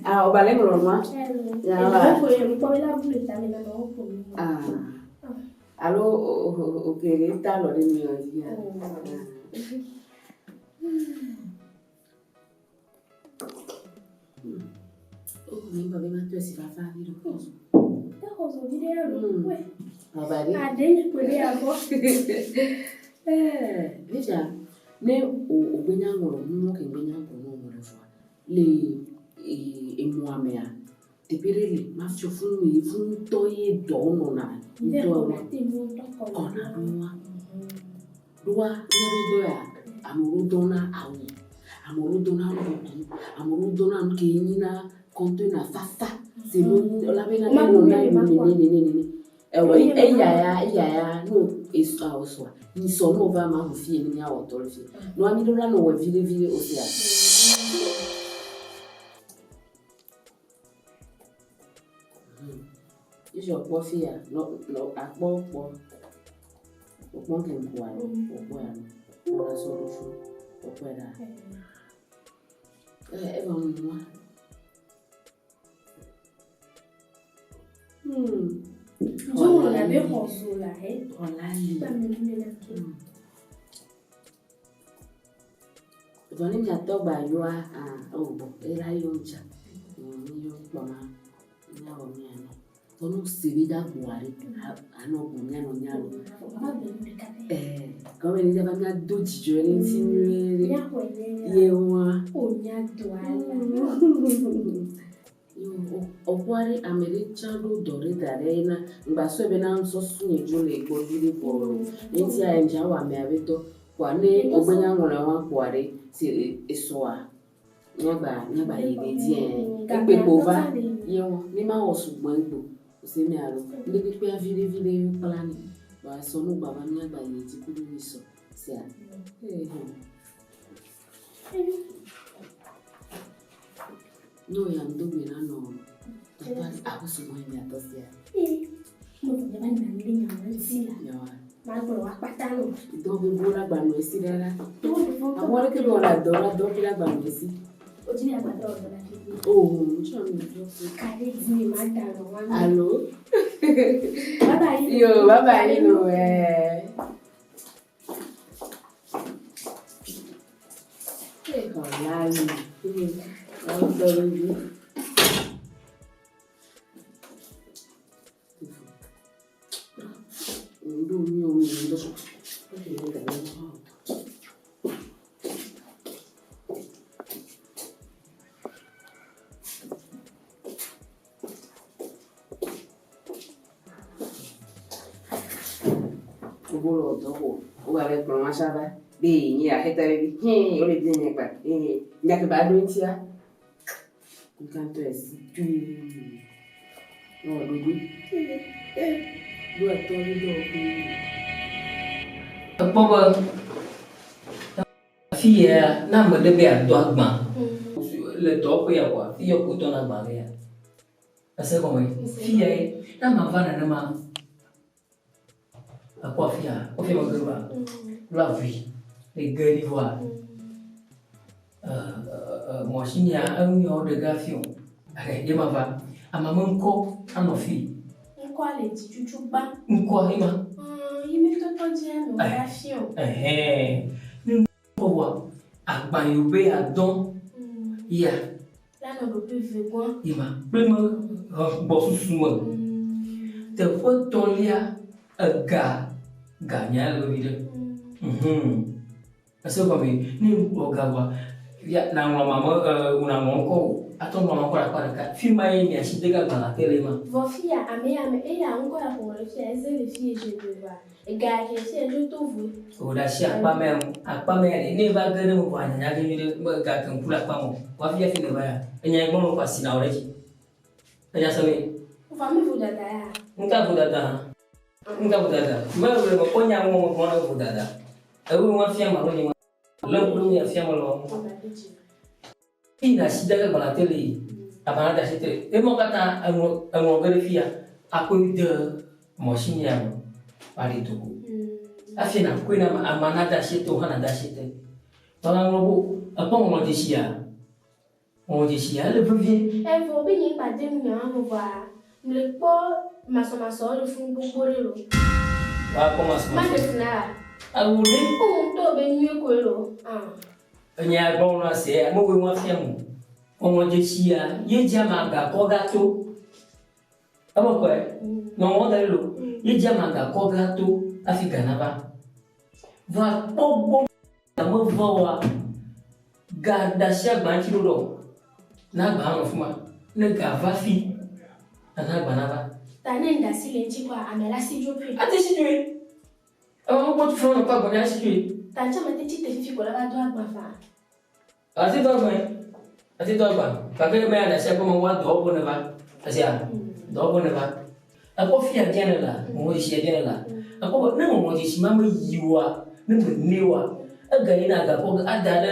Ah, o balé normal. Allo o che le talo del mio dia. Mi va bene tu si fa fare di cosa. Da cosa dire allo? Va bene. Ah, dai, quelli a voi. Vedi, ne o benyangolo mo ke benyangolo mo le fwa. Le e moamea. Te perele ma fio funu toye dono na. Ndo na te mo to ko. Ona dua nyabe doya amuru dona awu. Amuru dona rudu. Amuru dona ke nyina konto na fafa. Se no la bena no na ni. Eya no is also. Ni sono va ma fie ni ya otolfi. No ami do la no we vile osia. Is your coffee no akpo ke kwa okwa no la so fu okwa da. Mama. On avait pensé là, on l'a lu. Vani mya toba yua bon era yoncha. Ni yo mama nya o miano. Tono sibida buari ano bunyano nyalo. Comme il avait mya doji joni tinwe. Yewa onya doala. Okwari americhando dore darena mbaso be na nso sunye jole go biri poro enti a enja wa me abeto kwane ogbenya nwore wa kware si esoa nyaba yide die epe bova yo ni ma osugbo egbo se mi aro ndi pe vile yo plan wa so no baba nyaba yide kuru ni so se a no ya ndobe na no tata akusumo nya tosia Mo de ban na ndi nya sila yawa ma gbo wa patalo do be bora gba no esi dara awon ke bo la do la gba no esi o ji ya gba do la ti oh cho mi jo kare ni ma da no wa allo baba you no Olali. Be ni a heta bi o le bien ni pa ni a ke ba do ntia nkanto esi tu no do do ato ni do ko Bobo fille na me de be a do agba le do ko ya kwa fille ko to na agba ya ase ko me fille na ma va na ma akwa fille o fe mo gba la vie les gars d'ivoire moi il y a un million de gars fion allez ma va à maman ko anofi quoi les chuchuba quoi ima il me to dire no gars fion ni ko wa agba yobe adon ya là no do plus vegan ima primo bo susuma te fo ton lia ga ganya lo vide Ase kwa ni ogawa ya na mama una monko ato mama kwa ka filma ni ashidega bana telema vos filles ame et là encore la pour les filles les filles je veux voir et gars je sais je te vois o da shi akpa me ni ba gere mo kwa nya ni ga kan kula pa mo wa fi ya fi ne ba ya enya igbo mo kwa si na oreji enya so me va me vous dada ya nka budada ma we mo konya mo mo na budada ewu wa fi ma lo ni L'homme a fait mon il a si d'aller dans la télé, avant d'acheter. Et mon gars a un vérifié à cause de machine par les tout. A fait un coup à manade d'acheter ou à d'acheter. Dans un robot, à pas on dit le brevet. Elle faut bien pas de moi, on va. Le pas ma soeur le fond pour le. Ah comment ça? Ah oui. On doit bien mieux que l'eau. Nya bon na se mo we mo fiam o mo je chia ye jama ga ko gato abo ko no mo dare lo ye jama ga ko gato afika na ba va bobo na mo vowa ga da sha gba ti lo na gba no fuma ne ga va fi na gba na ba ta ne nda silenci kwa amela si jopi ati si jopi o mo tu fo no pa go na si jopi Tancha mate chite fifi kola ba do agba fa. Ati do agba. Ka ke me ana se ko mo wa do bo ne ba. Asia. Do bo ne ba. Ako fi agene la, mo shi agene la. Ako na mo ji shi mama yiwa, na mo newa. Aga ina ga ko ada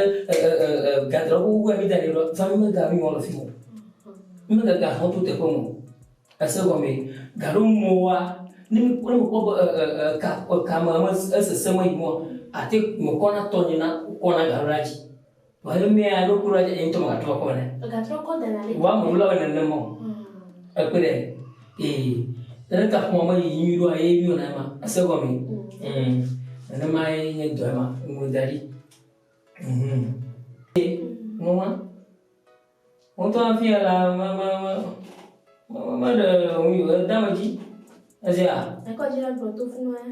ga dro ko mi dare ro, fa mi ga mi mo lo fi mo. Mi ga ho tu te ko mo. Asa ko me garu mo wa, ni ko mo ka ma asa sama mo. Ate mo kona to ni na kona garaji. Wale me alo kuraje into ma to ko ne. Ga tro ko da na le. Wa mo lo ne mo. Akure. Dan ka mo ma yi ro aye bi na ma. Asa ko me. Na ma ye do ma mo dari. Mama. On to afia la mama de o damaji. Asia. Na ko jira bo to funu ya.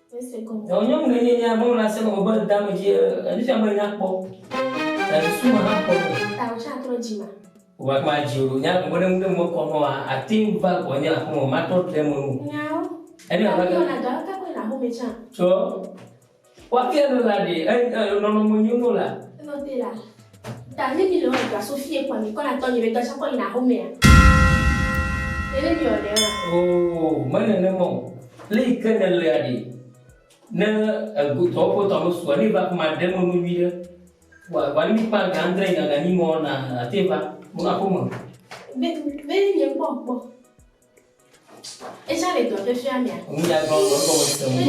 Ese ko. O nyom ne nya mo na se mo ba damaji ani fa ma nya po. Ta su ma ha po. Ta o sha tro jima. Wa ma ji o nya mo de mo ko mo a tin va ko nya ko ma to de mo. Nyao. Ani ba Ko na ga ka ko na ho me cha. So. Wa ke no la di no mo nyu no la. No te la. Ta ni bi lo ga Sophie kwa mi ko na to ni be to sha ko ina ho me ya. Ele ni o le wa. Oh, mana ne mo. Le ke ne le adi. Na gu to ko to mo so ni ba ma de mo no wi de. Wa ni pa ga andre ga ni mo na ate ba. Mo na ko mo. Be ni po po. E sha le to fe fi amia. Mo ya go ko so mo.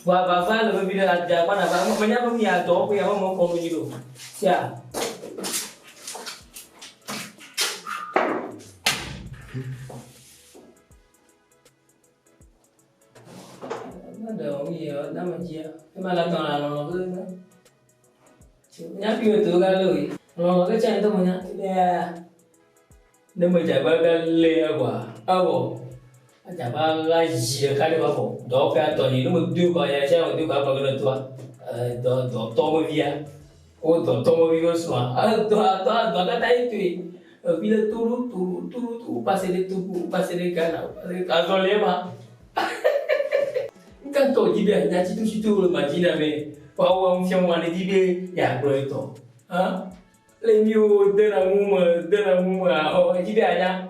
Wa ba le bi de aja pa na ba mo nya ba mi ya to ko ya mo ko no ni do. Sia. Ada iya, nama dia. Malah tak nak ke? Nyapi betul kalau ni. Kalau ke macam tu mana? Dia, nama jabat kali apa? Apa? Jabat lagi kali apa? Dok atau ni, nama dua kaya saya, dua apa kena tua? Dok tomo dia. Oh, dok tomo dia semua. Dok kata itu. Bila turu, pasal dia kan? Kalau lema. Kan to jibe na situ majina me pa wa mfia mwana jibe ya bro to le miu de na muma o jibe anya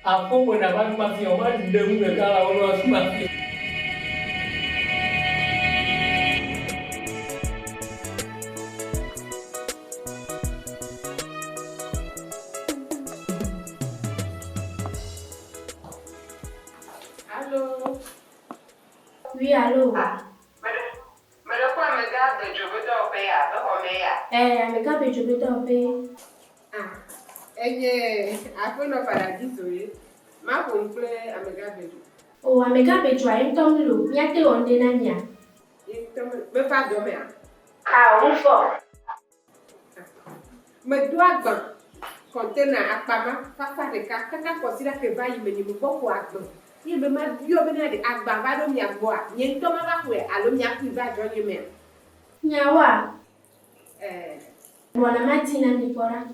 apo mo na ba ma fi o ma de mu me kala o no asuma Oui, allô. Mais quoi, me garde, je veux t'en payer, Me garde, je veux t'en payer. Après le paradis, ma complet à me garde. Oh, me garde, tu as un temps de l'eau. Y'a que on dénania. Me pas dormir. Ah, on fort. Me dois contenir à Pama, papa de cas, quand considère que va y mener beaucoup à toi. Il me m'a dit, on venait de Agbava de Miaboa. Il y a un homme à quoi, à l'homme qui va joindre même. Nyawa. Bwana Martina Nipora.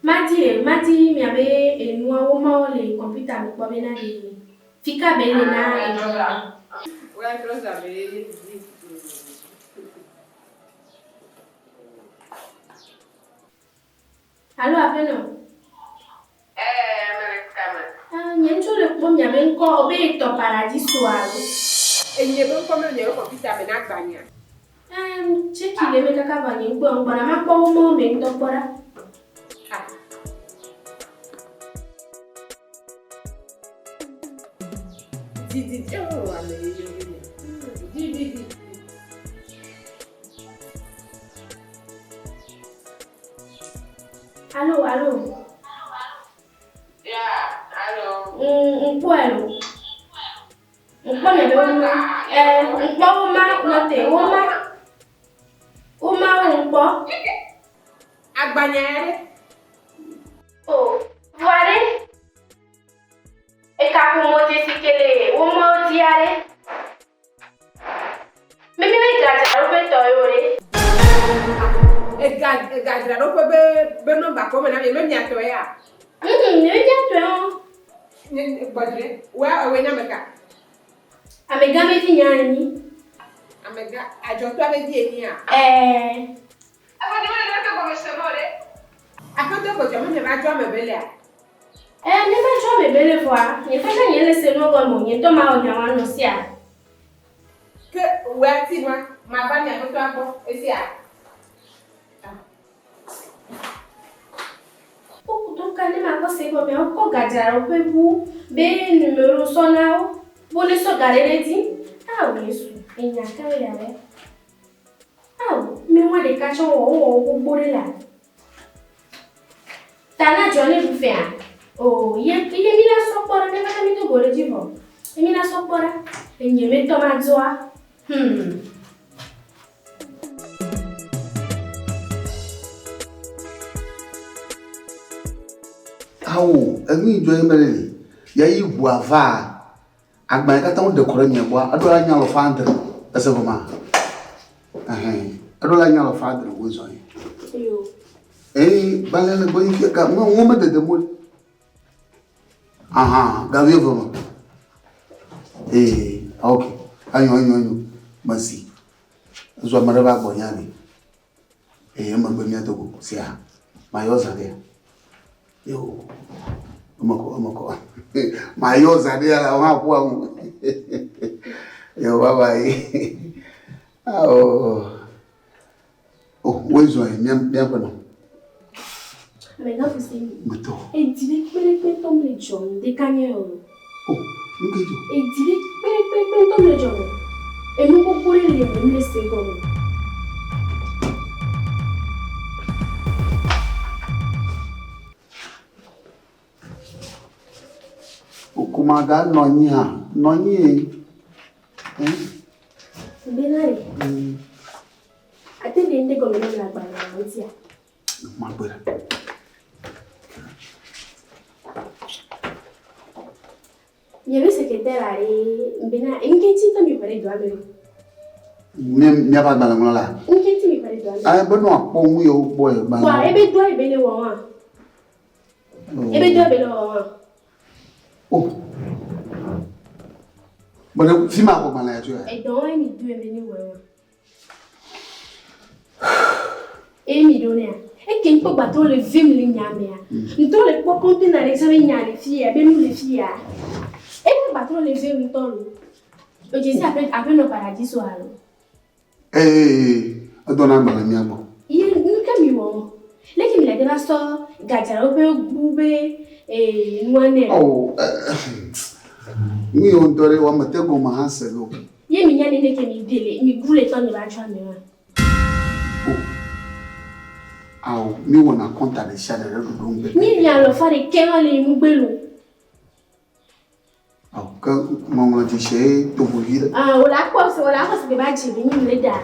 Mati miabe enua uma ole computer mi kwa bena de fika bene na enua. Ouais, trosa be. Allô, appelle-nous. Americana. Le bon miabe nko obe to paradis soaro. Et il y a bon comme le computer me na gbanya. Check ile me kaka vanyi ngbo ngona ma kwa umo me ndopora. Allô. Yeah, allô. Mpuelo. Mpone be uma. Mpo uma note uma mpo. Agbanyere. Oh, voare. E kapu mote sikele, uma odiare. Mimi me gaja robe toyore. Gaja robe be no ba ko me na me nya to ya. Ne nya to. Ni bodre. Wa we na meka. Amega me fi nyani. Amega ajo to be di eni a. Akoto ko jamo ne ba jwa me bele a. Ne ba jwa me bele fo a. Ye fa ka nyele se no go mo nye to ma o nya wa no si a. Ke wa ti ma ba nya ko to abo esi a. O to ka ne ma ko se ko me o ko gajara o pe bu be numero so na o. Bo le so garere ti. Ah o Yesu. Enya ka ya le. Ah, me wa de ka cho o gbore la. Tana jone bu fe a. Oh, ye mi la sopora ne ba mi to gore jibo. Mi la sopora. Enye me to ma zoa. Awo, emi jo emele. Ya yi buava. Agba ka ta de kore mi bo. Adola nya lo fa andre. Ese bo ma. Adola nya lo fa andre wo zo yi. Yo. Balele boy ka mo me de mo. Gavi bo. Okay. Anyo. Masi. Zo maraba bo nyani. Ma gbe mi atogo si a. Ma yo zade. Yo. Omako. Ma yo zade la wa po awu. Yo baba yi. Wo zo yi mi apano. Maintenant, vous savez. Mettons. Et direct, tombe les gens, des cagnoles. Nkejo. Et direct, tombe les gens. Et nous, pour les laisser comme. Okumaga nonyi ha. Nonyi. Benari. Ate dende comme la banane, tia. Magbere. Il y avait secrétaire à Bena, inquiétude de me parler de la maison. N'y a pas de mal là. Inquiétude me parler de la maison. Ah, bon, non, pour moi, au boy. Quoi, ebe toi, ebe le wawa. Ebe toi, ebe le wawa. Oh. Bon, si ma pour mal là, tu vois. Et donc, il me dit, ebe le wawa. Et il me donne. Et qu'il peut battre le film, les nyamia. Nous tous les poids comptés dans les savins, les filles, ben nous les filles. Et nous battons les vieux moutons. Je dis après nos paradis soir. Donna Malamiamo. Il y a une camion. Les qui me la dévassent, Gadiarobe, Boube et Noine. Oh, we on Dore wa Matego Mahaselo. Il y a une année qui me délai, me goule et tonne de la chambre. Oh, me wanna contact the shadow of the room. Me, you are for the Kerala in Mubelo. Oh, Mamma Gishe, to Buhira. Ah, well, I was the batch of you later.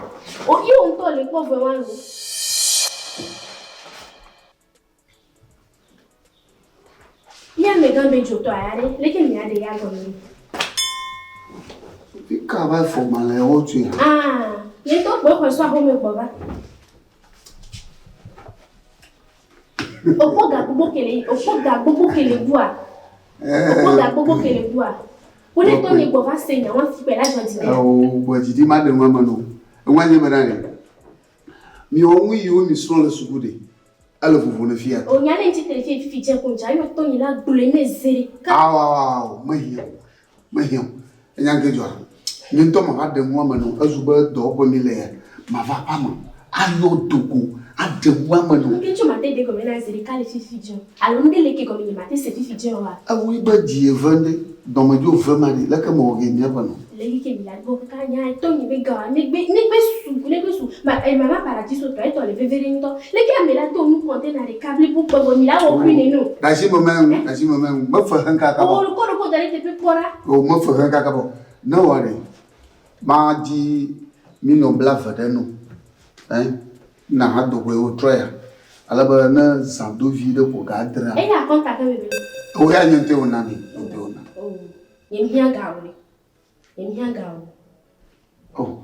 Oh, you won't call it over one. Yeah, me don't be joke to Ari, letting me at the agony. You can't buy for my level. Ah, you don't work for so home with Baba. Opoga gbogbo kele bua. Opoga gbogbo kele bua. Wo le to ni gbo fa se yan won ti pe la jo ti de. Oh, but you ma de mama no. Enwa nye merane. Mi onwu yi o mi so le sugude. Ala fufu na fiat. O nya le ti tele fi je ko nja yo to ni la gbole ne zeri. Wow, mahia. Enya ngejo. Ni nto ma de mama no azuba do bo mi le. Ma va pa ma. Ayo dogo. Adewa mano. Nkechu mate de comme na zeri kale fifijo. Alonde leke comme ni mate se fifijo wa. Awi ba die vende dans ma dio vraiment la ka mo ge ni abano. Legi ke mi la go ka nya to ni be ga ni be su. Ma mama paradiso to e to le veverinto. Legi amela to nu konte na de câble pour pogo mi la o kwini no. Dashi moment, ma fa hanka ka bo. O ko dale te pe pora. O ma fa hanka ka bo. No worry. Ma di mi no blava de no. Na hado we o troya alaba na sando vida ko gadra e la conta ka bebe o ya nyente ona mi nte ona oh yemhia gawo oh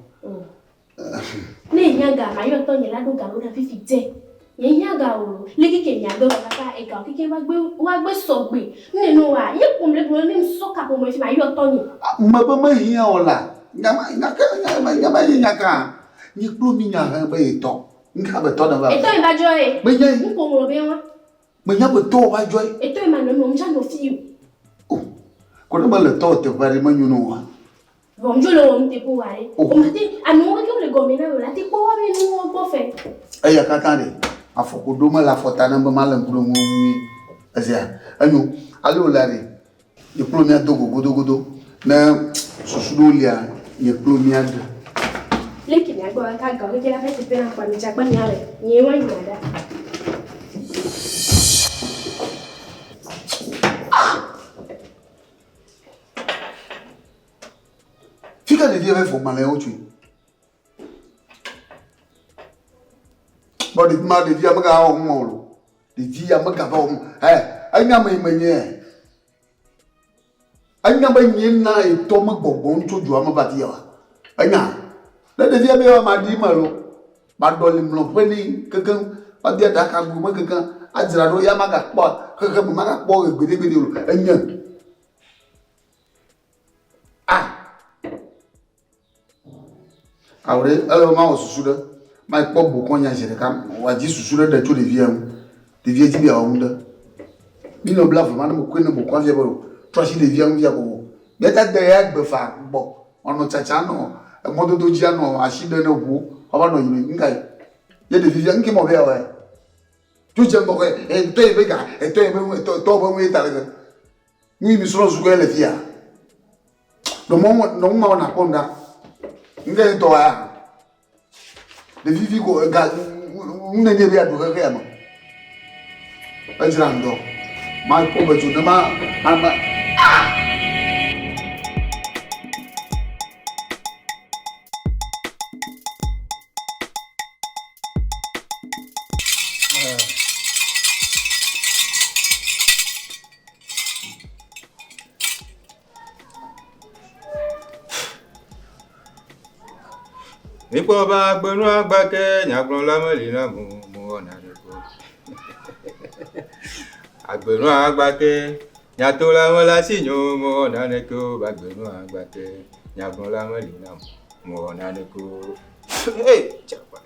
ne nya ga ma yo to nyela do gawo na fifite yemhia gawo leki ke nya do ka e ga kike wa gbe so gbe ninu wa ye pom le bro ni so ka pom fi ma yo to ni ma ba ma hia ola nyama ni kro mi nya ha ba to Nga be to na ba. Et toi il va jouer. Me nya. Nous pour bien moi. Me nya be to ba joy. Et toi il m'a nommé mon fille. Oh. Ko na ba le to te bari ma nyuno wa. Bon je le on te pour aller. On m'a dit à nous que le gomina là t'es quoi avec nous pour faire. Aya ka tande. Afoko do ma la fota na ba malam kuro ngwi. Asia. Anu, ale olare. Ye plomia dogo. Na susudolia ye plomia do. Leki na go ka ga le la fete pena kwa ni chakwa ni ale. Ni wa nyada. Fica de dia vai formar le ochu. Bodi ma de dia ma ga o mo lo. De dia ma ga ba o. Anya ma imenye. Anya ba nyin na e to ma gbogbo nto ju ama ba dia wa. Anya. Le de dia be wa ma di ma lo. Ba do lim lo pe ni kankan ba dia da ka gu ma kankan ajira do ya ma ga po kankan ma ga po gbede lo. Anya. Aure alors ma osusuda ma po bokon ya jere kam waji susuda da to de vie ti bi awunda mi no bla vraiment mo ko ne bokon vie bo to si de vie via bo beta de ya gbe fa bo ono chacha no mo do ji ano aside na bu oba no yimi ngai ye de vie nki mo be awe to je mo ko e to e be ga e to e be to bo mo ita le ni mi so su ko le fia no mo na konda ngai to ya de vivi go ga nne bi adu ga ya ma ajira ndo ma ko ba ju na ma Nipo ba gbenu agbake nyagbon lameli na mu ona reko. Agbenu agbake nyato lamola sinyo mu ona reko ba gbenu agbake nyagbon lameli na mu ona reko. Hey, chapa.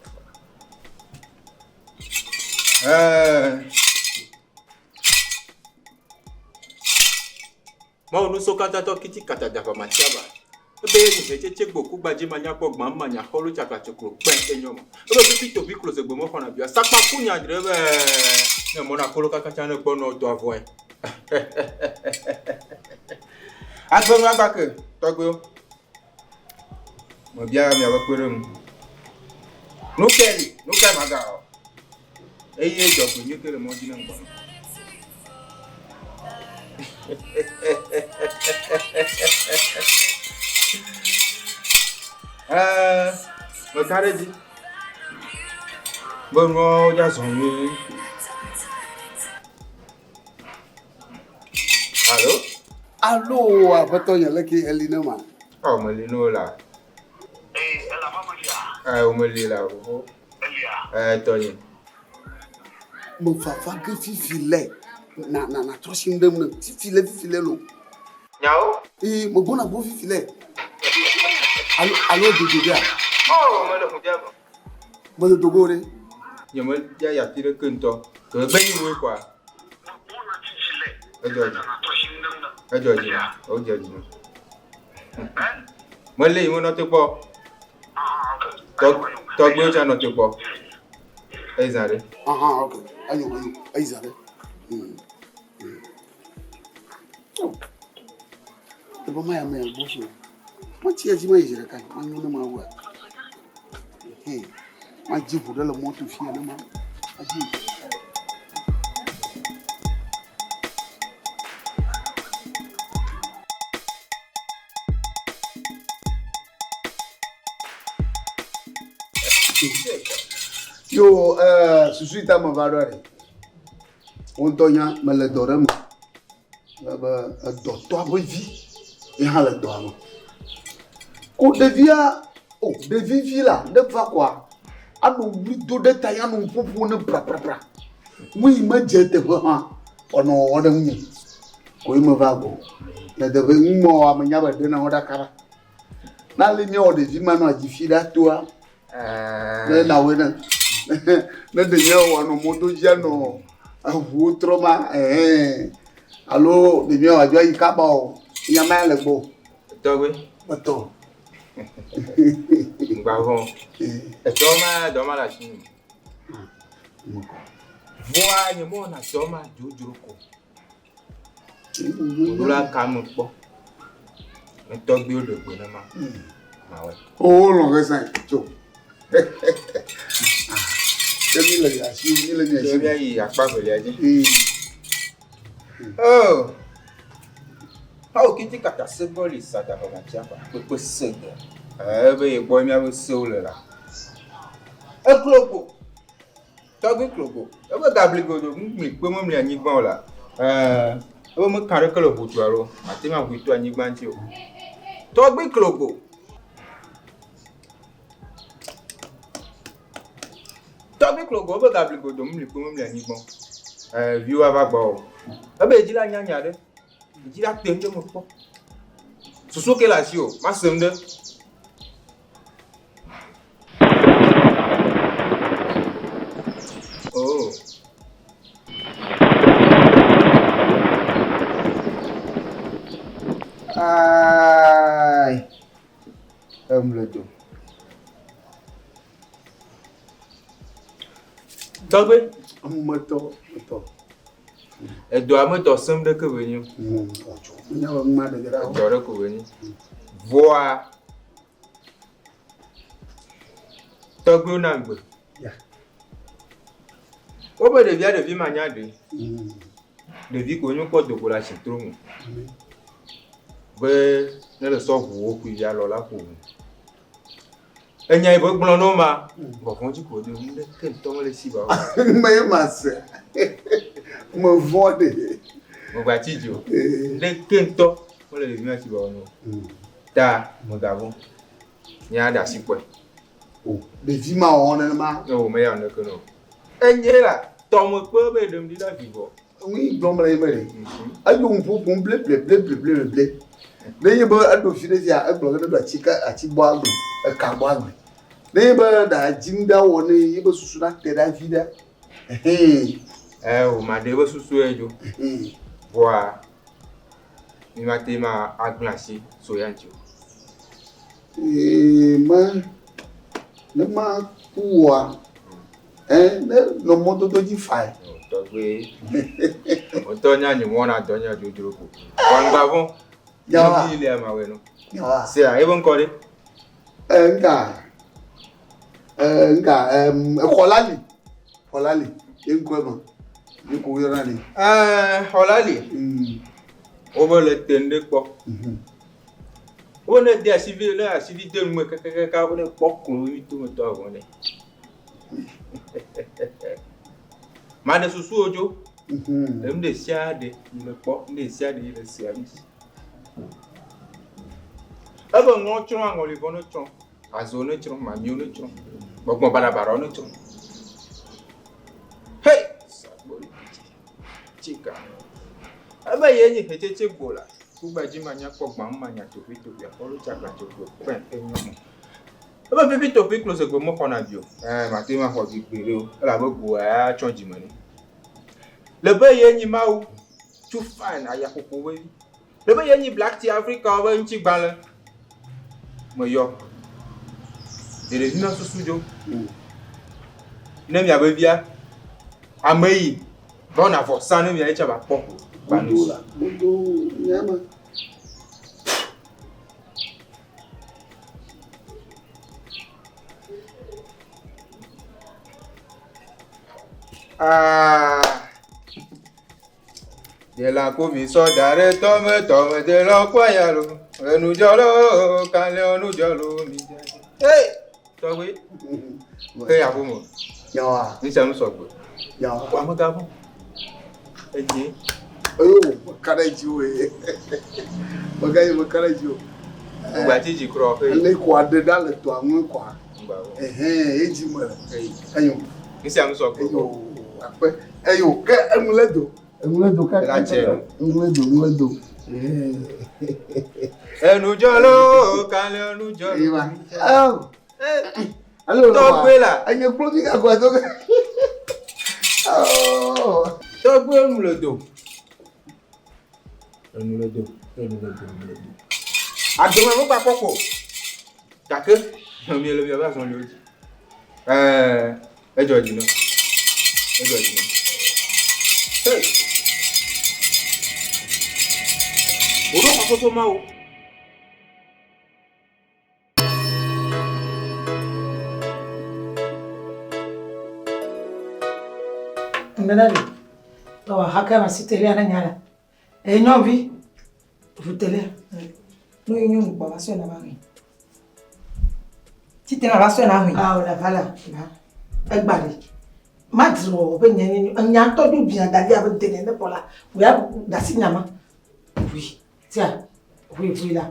Ma onu so kata to kiti kata dafa machaba. Ebe ni cheche gboku gbaje manya po gban manya holu chaka chokro pen enyomo. Ebe pipi to bi close gbo mo fana bia sapa kunya drebe. Ne mo na kolo kaka chane gbo no to avoin. Agbenu agbake togbe. Mo bia mi awapere mu. No keli maga. Eye joku ni kele mo dina ngba. Mo kare di. Bongo ja sonye. Allo, abato ya leki elina ma. Oh, mo lino la. Ela mama dia. O mo lila o. Elia. Tony. Mo fa ke fifile. Na troshi ndem na fifile lo. Nyao? Mo bona bo fifile. Allo dogo. Oh, mo le kunja bo. Mo le dogo re. Yo mo ya tire kunto. To gbe ni mo kwa. Ejo ji. O je ji. Mo le mo no te po. To gbe o cha no te po. Ezare. Okay. Ayo, ezare. Te ba maya me boso. Mo ti e ji ma ijere kan, ma nu na ma wa. Ma ji bu da la mo to fi na ma. Aji. Yo, susuita ma valore. On tonya me le dorem. Ba docteur bo vi. E ha le dorem. Ko devia, devia là, de fa quoi. Anu bri do de taya nu popo ne pra. Mu ma jete ba ha. Ono oda nyi. Ko ima va go. Na de be mo amanya ba de na oda kara. Na le ni o de vi ma no ajifi da to a. Na we na Ne de nye wa no moto je no awu troma allo de bien wa jo yi ka ba o nya ma le gbo Togwe. moto Ngavon. Toma doma la chini. Voa ni mo na toma jujuroko. Ola kamu po. Ntogbe ologbo na ma. Mawe. Oh lo que ça cho Kemi le ya si ni le ni Se si bi ayi apa pele aje. Oh. How kiti kata seboli sada ba chapa. Pepe sege. Be boy mi abo soul la. E klogo. Togbe klogo. E be gabli godo mi pe mo mi anyi gbon la. E mo kan re kolo butu aro. Ati ma butu anyi gban ti o. Togbe klogo. Togbe klogo be gabli godo mi pe mo mi anyi gbon. Viewer ba gbo. E be ji la nyanya de. Ji la temde mo po. Susu ke la si o, ma semde. Oh. Ai. Le do. Togbe, moto e do amoto semde ke veni. Ojo nya wa ma de gra o Dore ko veni. Voa. Togbe na ngbe. ya Obe de via de vi manya de. De vi ko nyu ko do ko la chitrum. Be ne le so wo ku ya lo la ko. Enya ibo gbon no ma. Bo fun ji ko de mu de ke to mo le si ba. me ma se mo vode Mo gba ti jo. De ke to mo le vi ma ti ba no. Da mo ga bon. Ni ada si po. o de vi ma on ma O me ya no ko no. Enye la to mo pe be dem di la vivo. oui blom la yemere ayo mpu pum ble le ba ado fide ya e blog do chika achi bo agbe e ka bo agbe le ba da jinda woni yeba susu na te da vida O ma de bo susu ejo. Voa. Mi ma te ma aglasi so yanjo. ne ma kuwa ne no moto do ji fai Togbe. O to nya ni mo na do nya jojoro ko. Wan gba fun. Ya. Ni ile ma we no. ya Se a even kore. Kolali enkwema nko yora ni Holali. O bo le tende po. O ne de asivi le asivi de mu kekeka o ne pokun wi to mo to awon ne. Ma de susu ojo. Em de siade le po, de siade le service. Abo ngo chun an oli bono chun. Azo ne chun, ma mi ne chun. Gbogbo barabara ne chun. Hey! Sabori. Chika. Aba yenyi hecheche bola. Kuba jima nya pogba mmanya topito bia olu chakra chokro pen enyomo. Aba pipi topic close go mo kona bio. Matema ho bi pere o. La bogo a chonji mani. Le ba yenyi mawu. Too fine ayakoko we. Le ba yenyi black tea Africa ba nchi gbale. Mo yo. Dere vina susujo. Ne mi abevia. Ameyi. Bona for sanu mi echa ba popo. Bandola bodo nyama de la komi so dare tome de lo kwayalo enu jolo kan le onu jolo mi je. Hey! Togbe. Ke abumo. yawa Ni se mu so gbo. yawa Wa mo ga fun. Eje. ayo makara jiwe magayi makara jiwe Ngba ti ji kro fe. le kwa de dale to anwe kwa Ngba wo. eji mara ayo Ni se mu so gbo. ayo ape ayo ke emuledo ka La che. emuledo Enu jolo kan le onu jolo. Iwa. Oh. Alors, Toi, là. Il y a un produit à quoi donc? Oh. Toi, nous le dos. Nous le dos. A demain, vous pas quoi? D'accord? Non, mais le vieux son lui. Georgina. Hey. Odo pas photo mao. Ndadali. Tawa haka masitele ananyala. Nyombi. Vutele. No yenyu kwa waso na bari. Tite na waso na hu. Ah, la vala. Egbari. Madro be nyen nya todu bia dali abentene ne pola. We have dasi nyama. Oui. Tiens. Oui là.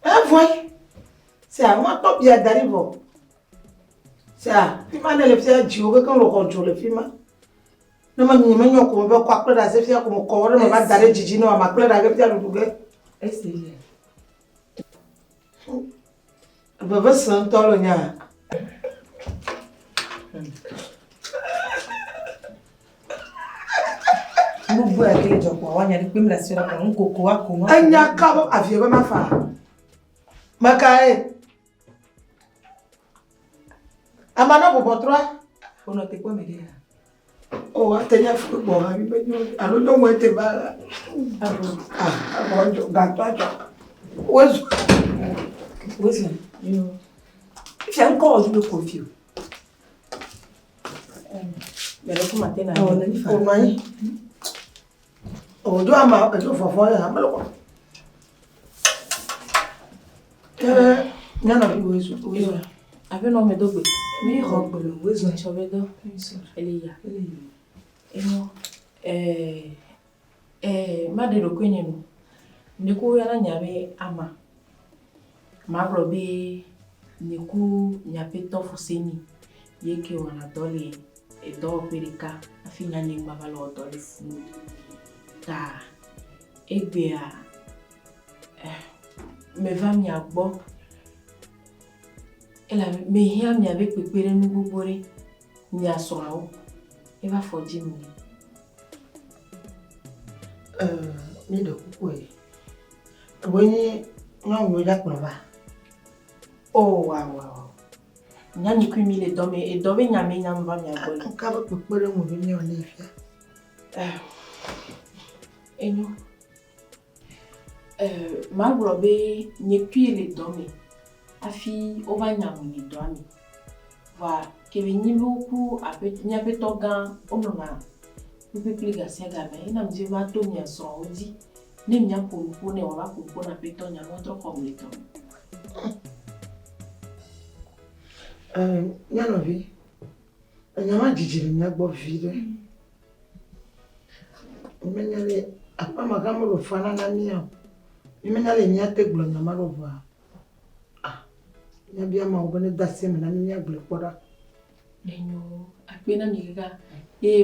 Ah voy. C'est à moi top bia dali bo. C'est à. Fima ne le fia jiwo ke kan lo control le fima. No ma nyi menyo ko be kwa kpeda se fia ko mo ko re mo ba dali jiji no ma kpeda ke fia lo duge. Esse. Baba san tolo nya. Gbogbo akele jọpọ̀ àwọn yẹn pé mi la sira kan ko ko wa ko wa. Anya ka bo afie be ma fa. Maka Amana bo botra. Ono te po me dia. O atenya fu bo ha bi be nyo. Alo do mo te ba. Abo gato ajo. Wezu. Yo. Fi encore du confio. Mais le matin na. O ni fa. O mai. O do ama o fofo ya amalo. Nyana bi wezu. Avec non me dogbe. Mi robe le wezu chobedo. Eliya. Eno made ro kwenye no. Neku ya na nyame ama. Mabro be neku nyape tofu seni. Yeke wana dole edo perika afinya ni mabalo dole fu. Ta egbe a me va mi agbo. Elle avait mais hier mi avec pépéré nous bobore ni asoro. Elle va foji mi. Mi do ku e. Woni nwa wo ya ba. Oh wow. Nyani ku mi le dome e dome nyame nyam va mi agbo. Ka ba pépéré mo bi ni o le fia. Enyo. Ma brobe ni pi le dome. Afi ova nyamu ni doami. Va kebe nyibuku apet nyabeto gan onona. Pepe pliga siaga me ina mjiva to nya so odi. Ne mnya pompo ne wala pompo na peto nya no tro komleto. Nyano vi. Nyama jijiri nya gbo vide. Menyale apa magamu lo fana na mia. Menyale nya teglo nyama lo va. Nyabia ma obone dase me na nya gble kpora. Enyo akpena miga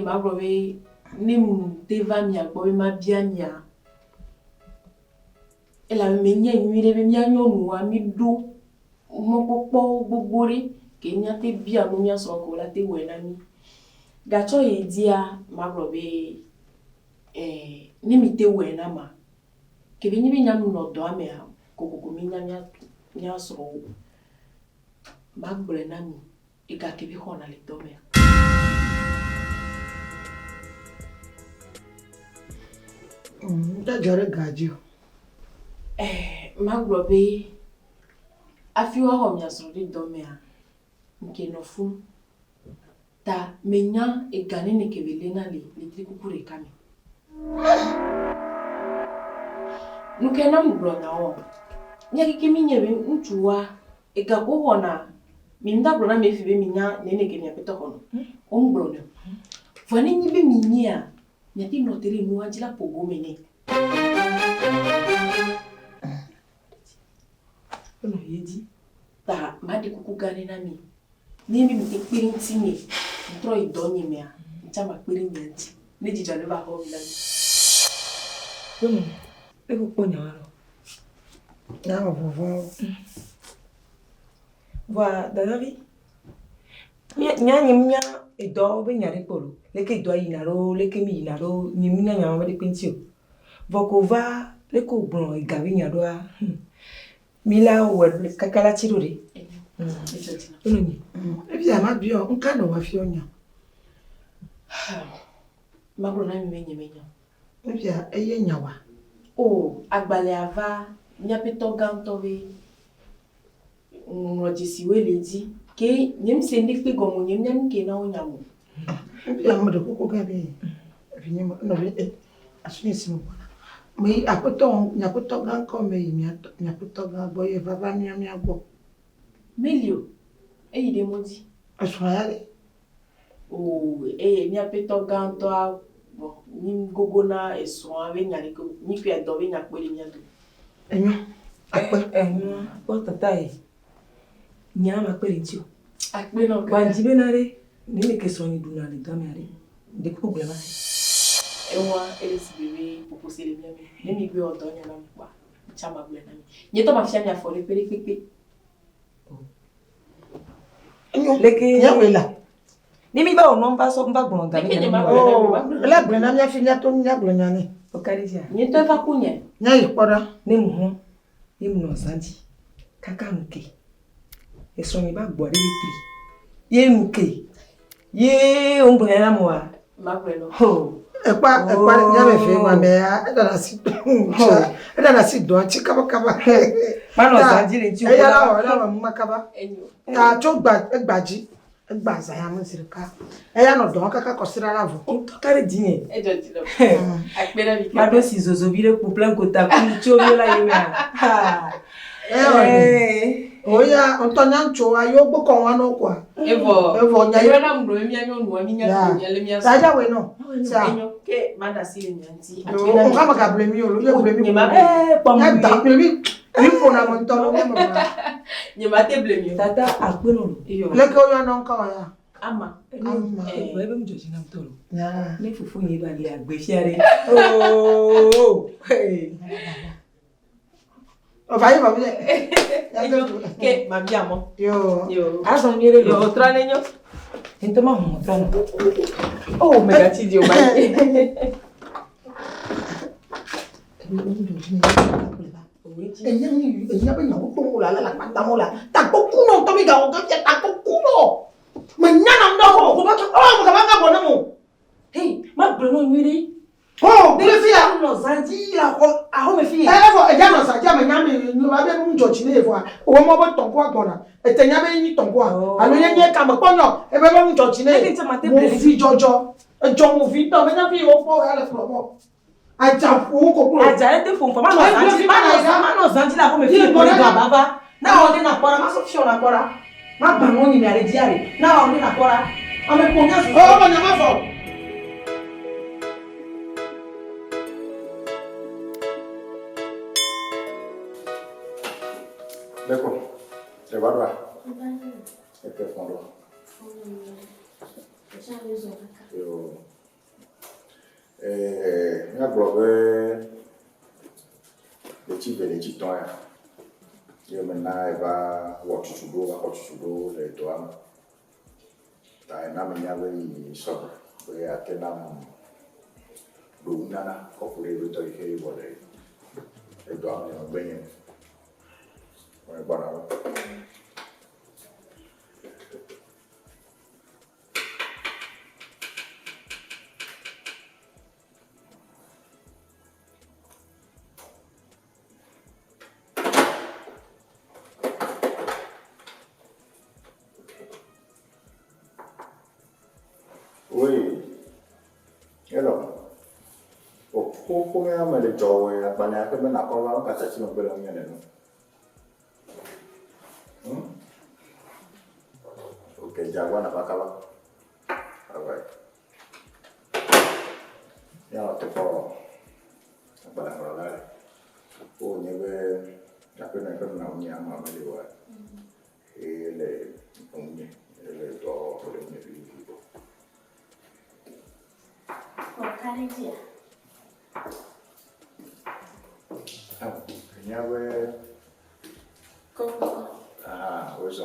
ma brobe ne mu teva mi agbo ma bia mia. Ela me nya nwire be mia nyonu wa mi do mo popo gbogbore ke nya te bia no mia so ko la te we na mi. Gacho ye dia ma brobe ne mi te we na ma. Ke bi ni bi nya mu no do ame ha kokoko mi nya so magbre na mi e ga ke bi hona le do me. Da jare gajo. Magbre afiwa ho mi aso le do me ha. Nke no fu ta menya e ga ne ke bele na le tri kukure kami. Nuke na mbro na o. Nya ke mi nyebe ntuwa e ga go hona minda brona me fi be minya nene ke mi apeto hono o mbro ne fani nyi be minya nya ti no tere nu ajila pogo mene ono yedi ta madi kuku gane na mi ni mi mi pirinti ni ntro idonyi me a nchama pirinti nti ne jija le ba ho mi la E ku ponya waro. Na vovo. Voilà, Danavi. Nya edo be nyare polo. Leke do inaro, leke mi inaro, nyimnya nyama de pentio. Vokova leko bon igabe nyado a. Mila we kakala chirure. Ononi. Ebi ama bio nka no wa fi onya. Magro na menya. Ebi eye nyawa. Oh, agbale ava nyapeto gantowe. Nrojisi we ledi ke nyem se ndikpe gomo nyem ke na onyamo. Ebi ama de koko gabe. Ebi nyama no be asuni simu. Me apoto nyapoto ganko me nyapoto gabo ye baba nyami agbo. Melio. Eyi de modi. Aswale. Oh, nyapeto ganto a bon, nim gogona eso ave nyale ko ni pe do be nyakpele nyado. Enyo. Akpo tata e. Nyama akpele ntio. Akpe no ka. Banjibe nare ni me keso ni dunale damiare. De problema. Ewa elesibewe poposele miami. Nemi gbe odo nya na mpa. Chama gbe na mi. Nyeto ma fia mi afole pere pepe. Enyo. Leke nyawela. Nimi ba ono mba so mba gbon ga mi. La gbe na mi afi nya to nya gbe nya ni. O karisia. Nyeto eva kunya. Nya ikpora ni mu ni mu no sanji. Kaka nke. Eso mi ba gbo de tri. Ye nke. Ye o ngbe na mo wa. Magwe no. Ho. Epa nya me fe wa me ya eda na si do anti kaba. Ma no sanji ni ti o. Eya la wa makaba. Enyo. Ta to gbaji. Egbaza ya muzirika. Eya no do kaka kosira lavo. O kare dinye. Ejo ti lo. Akpe na mi. Mado si zozo vire ku plan ko ta ku cho yo la yeme ha. Oya ontonya ncho ayo gbo kon wa no kwa. Evo nya yo na mro mi anyo nu mi nya le mi aso. Saja we no. Sa. Enyo ke manda si le nyanti. Akpe na mi. Kama ka blame yo, yo blame mi. Ya da blame mi. Mi fona mo ntolo mo ma. Nyema te blame yo. Tata akpe no. Leke oyo no nka wa ya. Ama. Ebe mi joji na mtolo. Ya. Ne fufu ni ba le agbe fiare. Oh. Hey. O vai va bile. Ke ma biamo. Yo. Aso mi re yo tra nenyo. Intoma mo tra no. Oh, mega ti dio ba. Enya ba nya ko la panda mo la. Ta ko kuno to mi ga o ga ta ko kuno. Manyana ndo ko ba ko mo ka ba ga bona mo. Hey, ma brono nyiri. Oh, bile fia no zanji la ko a ho me fie. Fo e ja no sa ja me nya me no ba be mu jochi ne fo a. O mo bo ton ko agbona. E te nya be ni ton ko a. Alo ye ka mo ponyo e be mu jochi ne. Mo fi jojo. E jo mo fi to me nya fi o po ga le fo mo. Aja fu ko ko. Aja e de fo ma no zanji la ko me fie ko ga baba. Na o de na pora ma so fi o na pora. Ma ba no ni me are diare. Na o de na pora. A me po nya so. O mo nya ma fo. D'accord. C'est pas vrai. C'est que fond là. Minha brother, le type de l'éditeur, il maintenant il va watch sudo les doigts. T'as un ami qui sobre, il y a quel nom do nana, quand vous le voyez, il va les doigts bien. Voilà. Oui. Alors, pourquoi on les joue à Bania que maintenant on va passer sur le ballon Okay, jagoan apa kabar? Alright. Ya, teko apa dah orang oh, nyebe apa nak kena punya mama lewat. Ele punya, ele tu boleh punya video. Oh, kare dia. Nyebe. Kau. Ah, wes.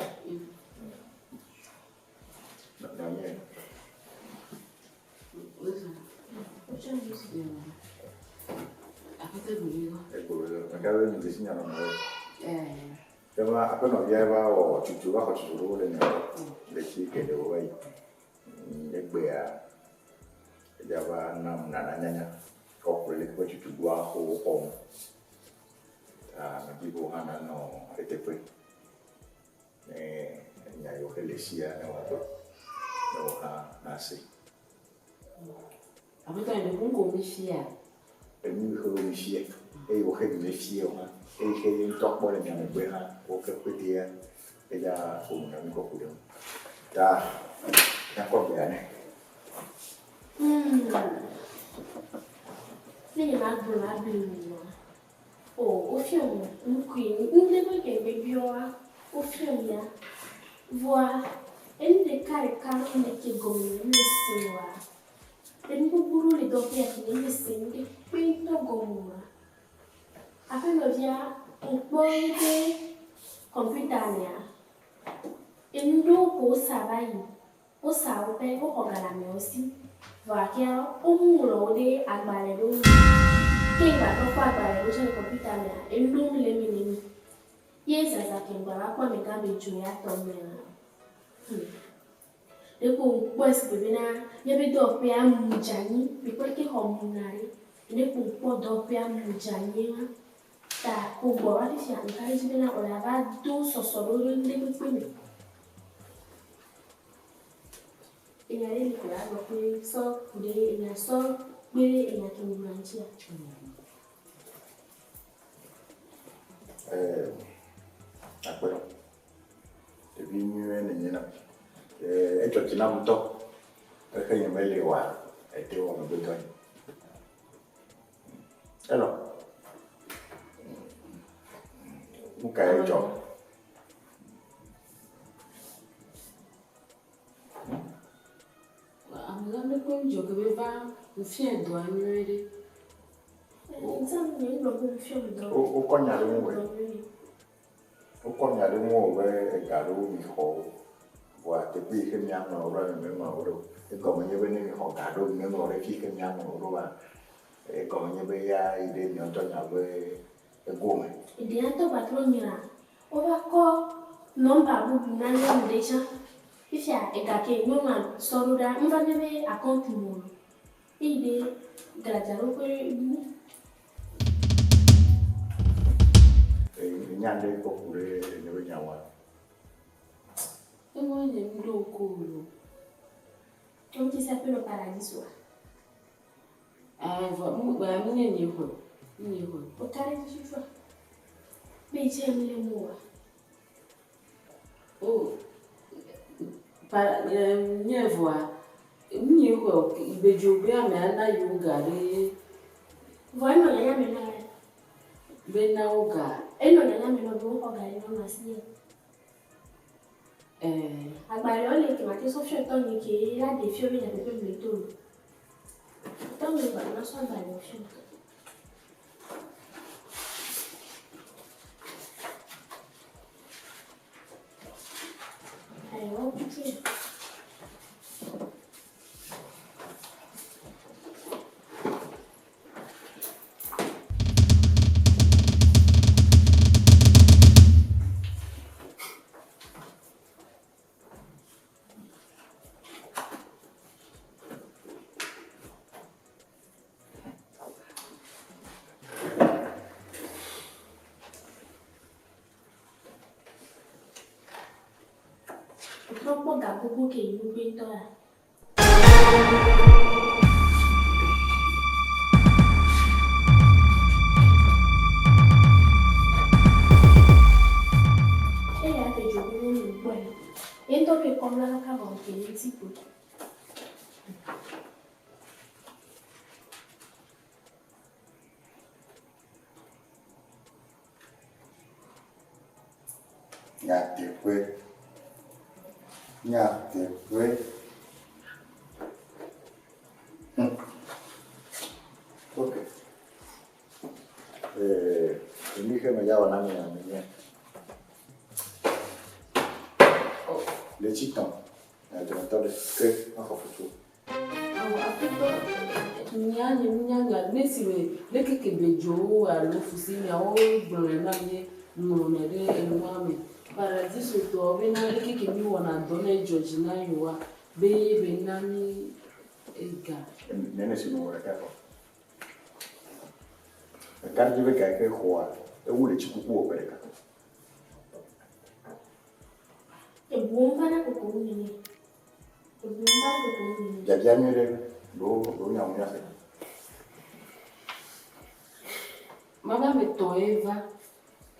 Le titan. Je m'attends que en photo. Nyanya nesime lekeke bejo alo fusini awo gbọ̀nrẹ̀ náà yẹ ńlọrọ̀ de ẹnuwame paradiso to be na lekeke mi wona dona George na yowa be na mi ega Nene si no wala ka. Ka jibe ka ke khoa e wule chikuku o pereka. Ebumba na kokoni. Ebumba kokoni. Ya nyere do nya munya se. Mama meto Eva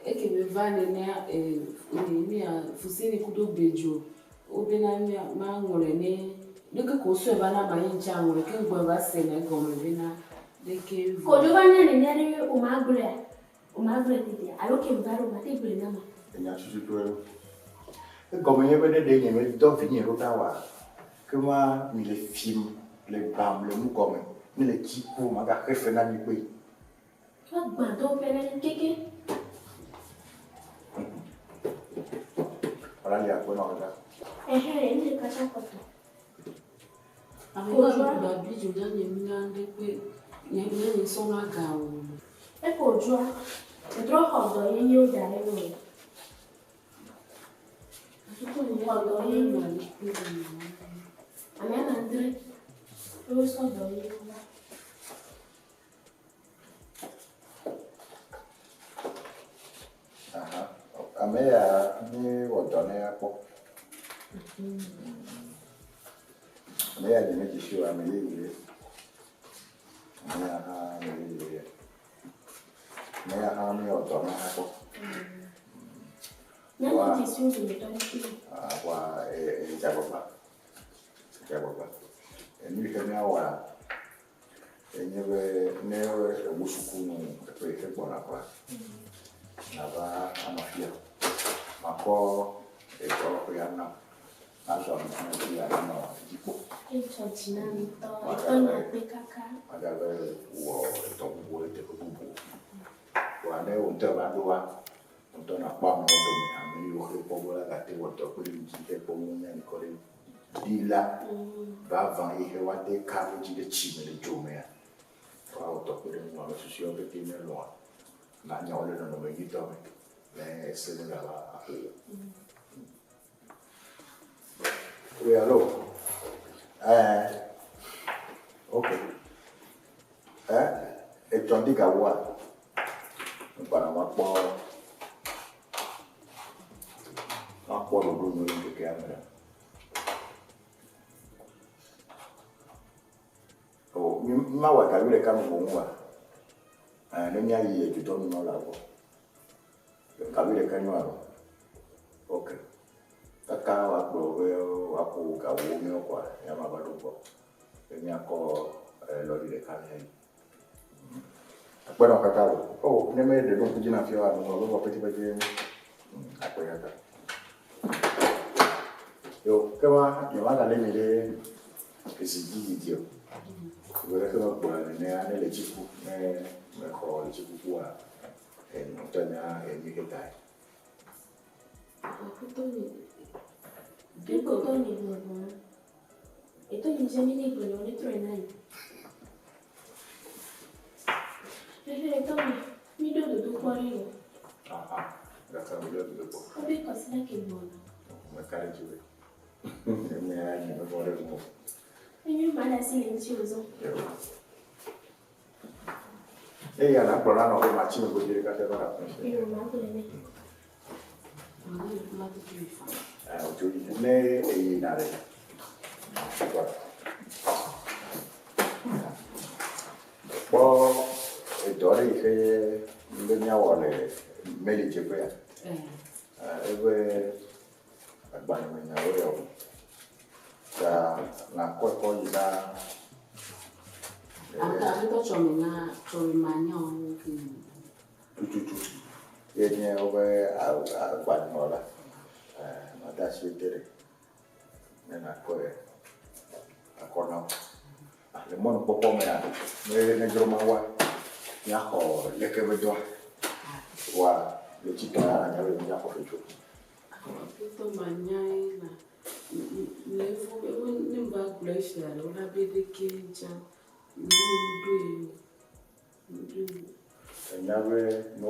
eke be vane ni a fusini kudo bejo obena mi ma ngore ne deke ko so eba na ma yin cha ngore ke gbo ba se na go me bina deke Ko do vanya ne nyare o magre dia aloke mbaro mate bre na ma. Nya susu to e comme il y avait des gens qui doivent venir au Tawa. Comment les films, les bam, les mou comme ni les petits pour ma gare fait na mi kwe. Toi bando pele keke. Voilà les apôtres en regard. Ni ka cha ko. Ko jo ba bi jo da ni mi ande pe ni so na ga o. E ko jo. E tro ho do yin yo da le wo. Ko ni ho do yin yo ni pe ni. Ana na Andre. O so do yin. Aha. Amea ni wodone apo. Amea ni meji sho ameli. Amea ha ameli. Amea ha mi wodone apo. Nyanya ti si o se to ni. Wa jababa. Eni ke na wa enyewe newe musukunu pe ke bona kwa. Na ba amafia. Mako ko ya na. Aso na ya na jipo. E chojina mi to na pe kaka. Aga wo to wo te ko bubu. Wa ne o te ba do wa. To na pa mo do mi ami yo ko bola ga te wo to ko ni ji ko mo nya ni ko le dila ba van ihe wa te ka ji de chi me le jome ya. Wa o to ko ni mo so si o ke ti me lo. Na nya o le no me gito me. Le se le la ba. Oui, allô? Ok. Et tu as dit qu'à voir? Para ma po lo bruno que camera. Oh, ma wa ka vile kama ngwa. Ne nya yi tu to no la ko. Ka vile kanwa ro. Ok. Taka wa ko wa ko ka wo mi kwa ya ma ba do ko. Nya ko lo di ka ni. Bueno, acá. Oh, ne me de no kujina fio a no lo peti akoyaka. Yo, kama yo mala le mire que si dio. Bueno, que no puede ne ane le chiku ne mejor le chiku kwa no tanya ni que tai. Dico Tony buono. E tu gli semini con le trenai. Tony, mi do do cuore. Aha, da famiglia do po. Come cosa che buono. Ma care giù. Mi hai ne vuole mo. E io mala silenzioso. E ya na pro no ma chi me go dire ka te bara. Io ma quello O tu ne e nare. Bo e dore che le mia vuole meglio che poi. E agbani me na ore o. Na kwa ina. Aka to chomina chomanya ki. Tututu. Yenye obe agbani mola. Ma da si tere. Na kwa akona. Le mono popo me ya. Ne groma wa. Ya ho le ke bedo. Wa le chika anya le nya ko fetu. To manyai na no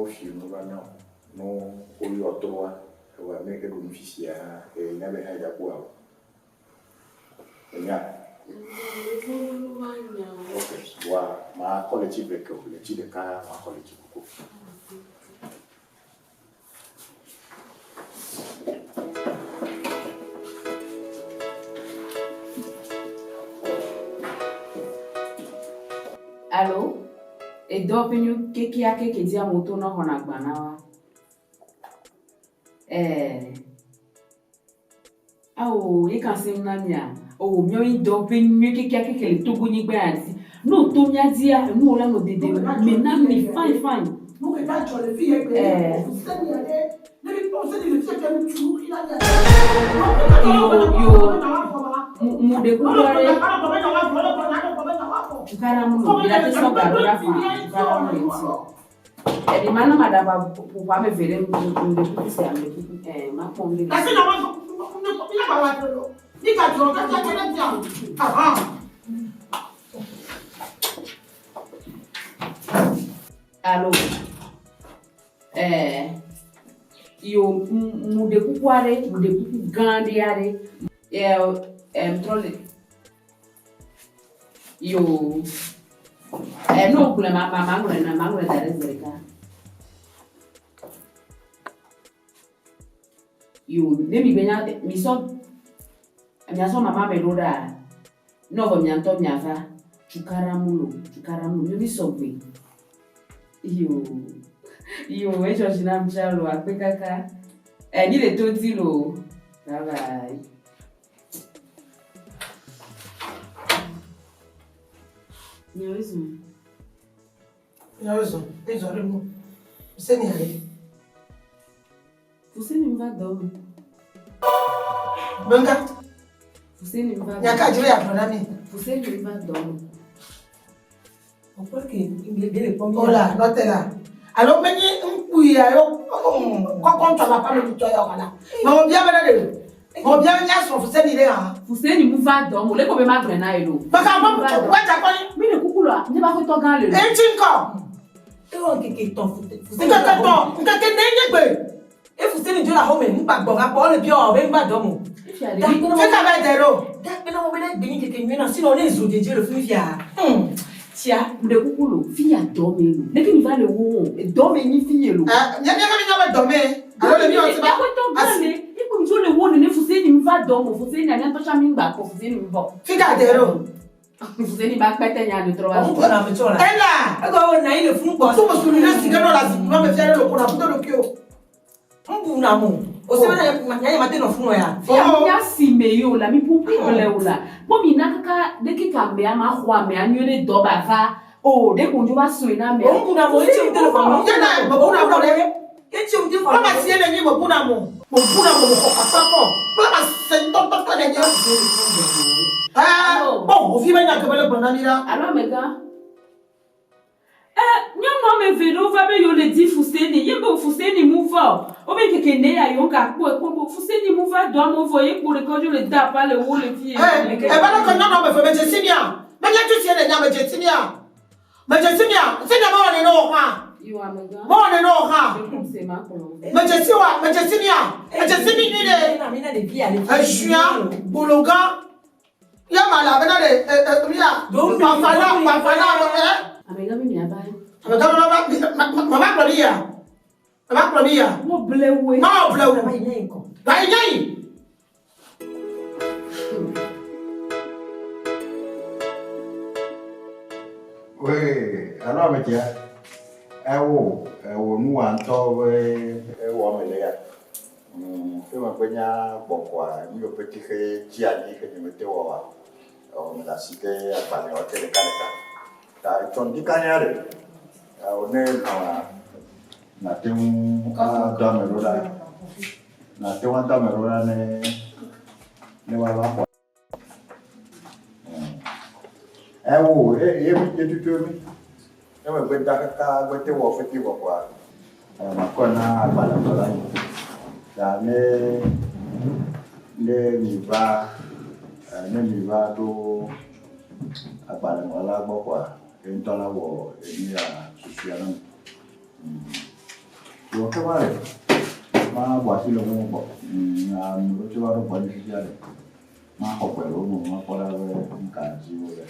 filme no oyo otoa wa meke do mfisia nyabe haja kwa nya okay wa ma collective ko le chide ka ma collective ko Allô? Et donc, nous, qui a qui dit à mon tour, non, on a gbanawa. Oh, il quand c'est une ania. Oh, mieux il dope, mieux qui a qui le tout boni gbanzi. Nous, tout mia dia, nous là nous dédé. Mais non, mais fine. Nous que pas sur les filles. Vous savez, ne lui pensez de le faire comme tu il a. Mu de kuare. Tukara mu bila te so gadora fa. Tukara mu enti. E di mana madaba pupa me vere mu de kusi ame ma pomle. Asi na wa ni ba wa tro. Ni ka tro ka ta na dia. Aha. Allô. Yo mu de kuare, mu de kuku gande are. Trolley. Yo. No kule mangule dare zereka. Yo, nemi benya mi so mama meloda. No go nyanto nyafa. Chukaramulo, mi so gbe. Yo, ejo jina mchalo akpekaka. Ni le to ti lo. Bye bye. Nyawezo, ezoremo. Useni ali. Fuseni mva domo. Benga. Fuseni mva. Nyaka jire ya pronami. Fuseni mva domo. Pourquoi que il pommes Hola, no te da. Alors meni nkuya yo kokon twa pa me tuya wala. Ma obia bana de. Ma obia nya so fuseni le ha. Fuseni mva domo le ko be ma grena elo. Baka mo wa ta ko ni. Mi le kukulwa, ni ba ko to gan le. Etinko. Ewo keke ton Fuseni ton, nkeke nenye gbe. E fuseni jo la home ngba gbo ga po le bi o be ngba domo. Fika ba dero. Da pe na mo be le gbeni keke mi na sino le zo deje le fifia. Tia, de kukulo, fia dome lo. Leki mi va le wo, dome ni fie lo. Nya ba dome. Alors le bi on ti ba. Ko to gan le. Iko mi jo le wo ni fuseni mva domo, fuseni ani to chami ngba ko fuseni mvo. Fika dero. Fuseni ba pete nya ni tro ba. On na me chola. Ela. E go na ile fun po. So mo sunu le siga no la si, ma me fiare lo ko na puto lo kio. Mbu na mo. O se na nya mate no fun ya. Ya si me yo la mi pupi bele ola. Bo mi na kaka de ki kambe ama khwa me anyole do ba fa. Oh, de kunju ba so na me. O mbu na mo eche telephone. Ya na mo na mo le. Eche o telephone. Ba ma si ele ni mo buna mo. Mo buna mo ko papa ko. Ba ma se to to le ni. Bon, o fi ba na ke bele bona mira. Alors mega. Nyama me vero va be yo le di fuseni, yebo fuseni mouva. O be keke ne ya yo ka po fuseni mouva do mo voye pour le quand je le da pas le wo le vie. Ba na ko na me fe me jesimia. Me ya tu si ele nya me jesimia. Me jesimia, se na ma ne no ha. You are mega. Mo ne no ha. C'est ma colombe. Me jesimia, me jesimi ni de. Na mi na de bia le. Ashia, bologa. Ya mala bena de ya. Pa fala Amega mi mi abai. Mama Claudia. Mama Claudia. Mo blewe. Ma blewe. Ma yin ko. Ba yin. we alors me tia ewo nu anto we ewo me le ya fe ma penya bokwa mi o petit que ti ani que ni mete wa o me la sike apa ne o tele kaneka ta ton di kanyare o ne na te un da me rola na te un da me rola ne wa ba ewo ye mi tutu mi e me gbenta ka gbete wo fe ti wo kwa ma ko na bala bala da ne ne mi va do agbalẹ̀ mọ́ lágbọ́ kwa ẹni tọ́lá wọ èmi à ṣùṣù àná ìwọ̀n kẹwàá rẹ̀ máa wà sí lọ́wọ́ pọ̀ àmì ló tí wàá rọ̀ pọ̀ ní ṣíṣe rẹ̀ máa kọ̀ pẹ̀lú òun wọn kọ́ lábẹ́ nǹkan àti ìwọ̀ rẹ̀.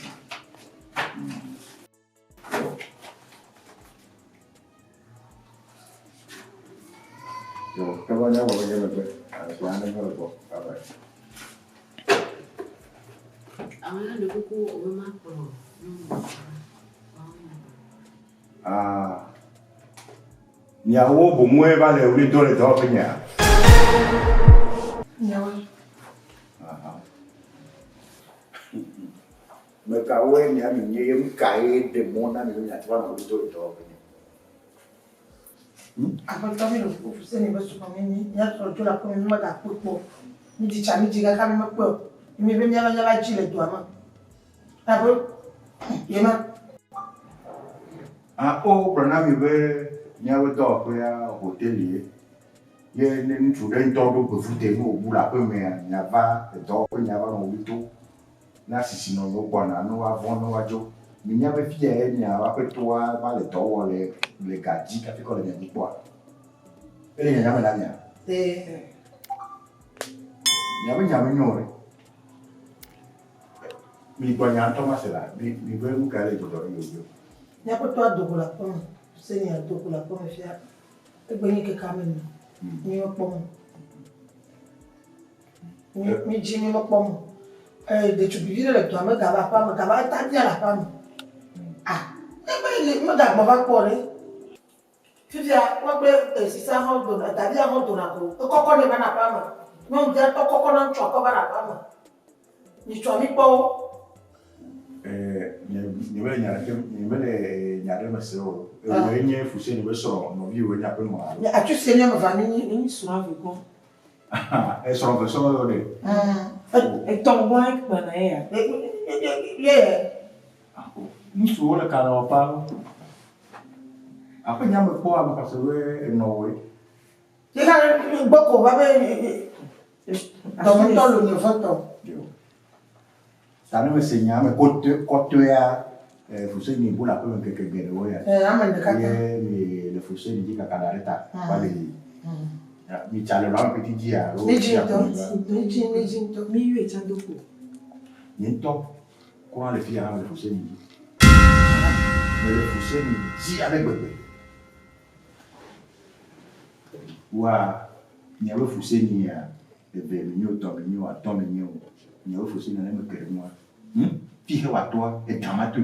ìwọ̀n kẹwàá ní àwọn ọmọ yẹn lọ́pẹ́ àti àwọn ẹgbẹ́ lọ́pọ̀ bàbá yìí. àwọn ẹlẹ́nu kúkú òwe máa pọ̀ ìyàwó bòmú ẹ bá lẹ̀ orí tó lè tọ́ fún yà. Mẹ́ka wẹ́ ni àmì yẹ ń ka é dè mọ́ náà nínú yàtọ̀ àwọn orí tó lè tọ́ fún yà. Àpótọ́ mi lò fún sẹ́ni bẹ́ẹ̀ sọ̀rọ̀ mi ní yàtọ̀ ọjọ́ la fún mi mọ́ dà púpọ̀ mi ti tà mí ti ká mi mọ́ pọ̀ mi bẹ́ẹ̀ mi yára jí lẹ̀ dùn àmọ́. Àbúrò yẹn má. Ó bọ̀nà mi bẹ́ nyawo dọ̀ pé hòtẹ́ẹ̀lì yẹ ní ntúrẹ́ ntọ́dọ̀ gbẹ̀fútẹ́ ní òwú la pé mẹ́ nyàbá ẹ̀dọ́ pé nyàbá náà wí tó náà sisi náà yóò gbọ́ náà níwá vọ́n níwájú mi nyàbá fi yẹ nyàbá pé tó wá bá lè tọ́ wọ lè gàdí káfí kọ́ lè nyàbí pọ̀ ẹ lè nyàbá náà nyà. nyàbá nyọ̀ rẹ̀ mi gbọ́ nyà ntọ́ ma sẹ̀ la mi bẹ́ ń kálẹ̀ jọ̀dọ̀ yóò. Nyapoto adogola pomo, seni adogola pomo fia. Egbenye ke kamenu. Ni opomo. Mi jimi opomo. De tu bivire le toi me gaba pa me gaba ta dia la pa me. Ebe mo da gbo ba po re. Fifia wo gbe sisa ho do na ta dia ho do na ko. Kokko ni ba na pa me. Mo je to kokko na ncho ko ba na pa me. Ni cho mi po nyɛbɛlɛ nyare ma sɛ o ɛwɔ nye fuse ni bɛ sɔrɔ nɔvi wo nya pe nɔ alo. A tu se nya ma va ni sɔrɔ avec quoi? ɛ sɔrɔ fɛ sɔrɔ yɔ de. E tɔn bɔ ayi kpa na ye ya. Ye. Ŋutsu wo le kana wɔ pa. Aƒe nyame kpɔ ame kasi wo enɔwoe. Ye ka gbɔ ko va bɛ dɔmɔtɔ lo nye fɔtɔ. Tani me se nyame kɔtɔea fuse ni bu la pe me keke gɛrɛ wo ya. Ame ɖeka ta. Ye mi le fuse ni dzi kaka da ɖe ta. Wale mi tsa le lɔn peti dzi alo. Mi dzi ŋutɔ. Mi yue tsa do ko. Nye ŋutɔ kura le fi ya le fuse ni dzi. Me le fuse ni dzi ale gbegbe. Wa nyabe fuse ni ya eve mi nyo tɔ mi nyo atɔ mi nyo. Nyabe fuse ni ne me kere mua. Fi he wa toa e gamato.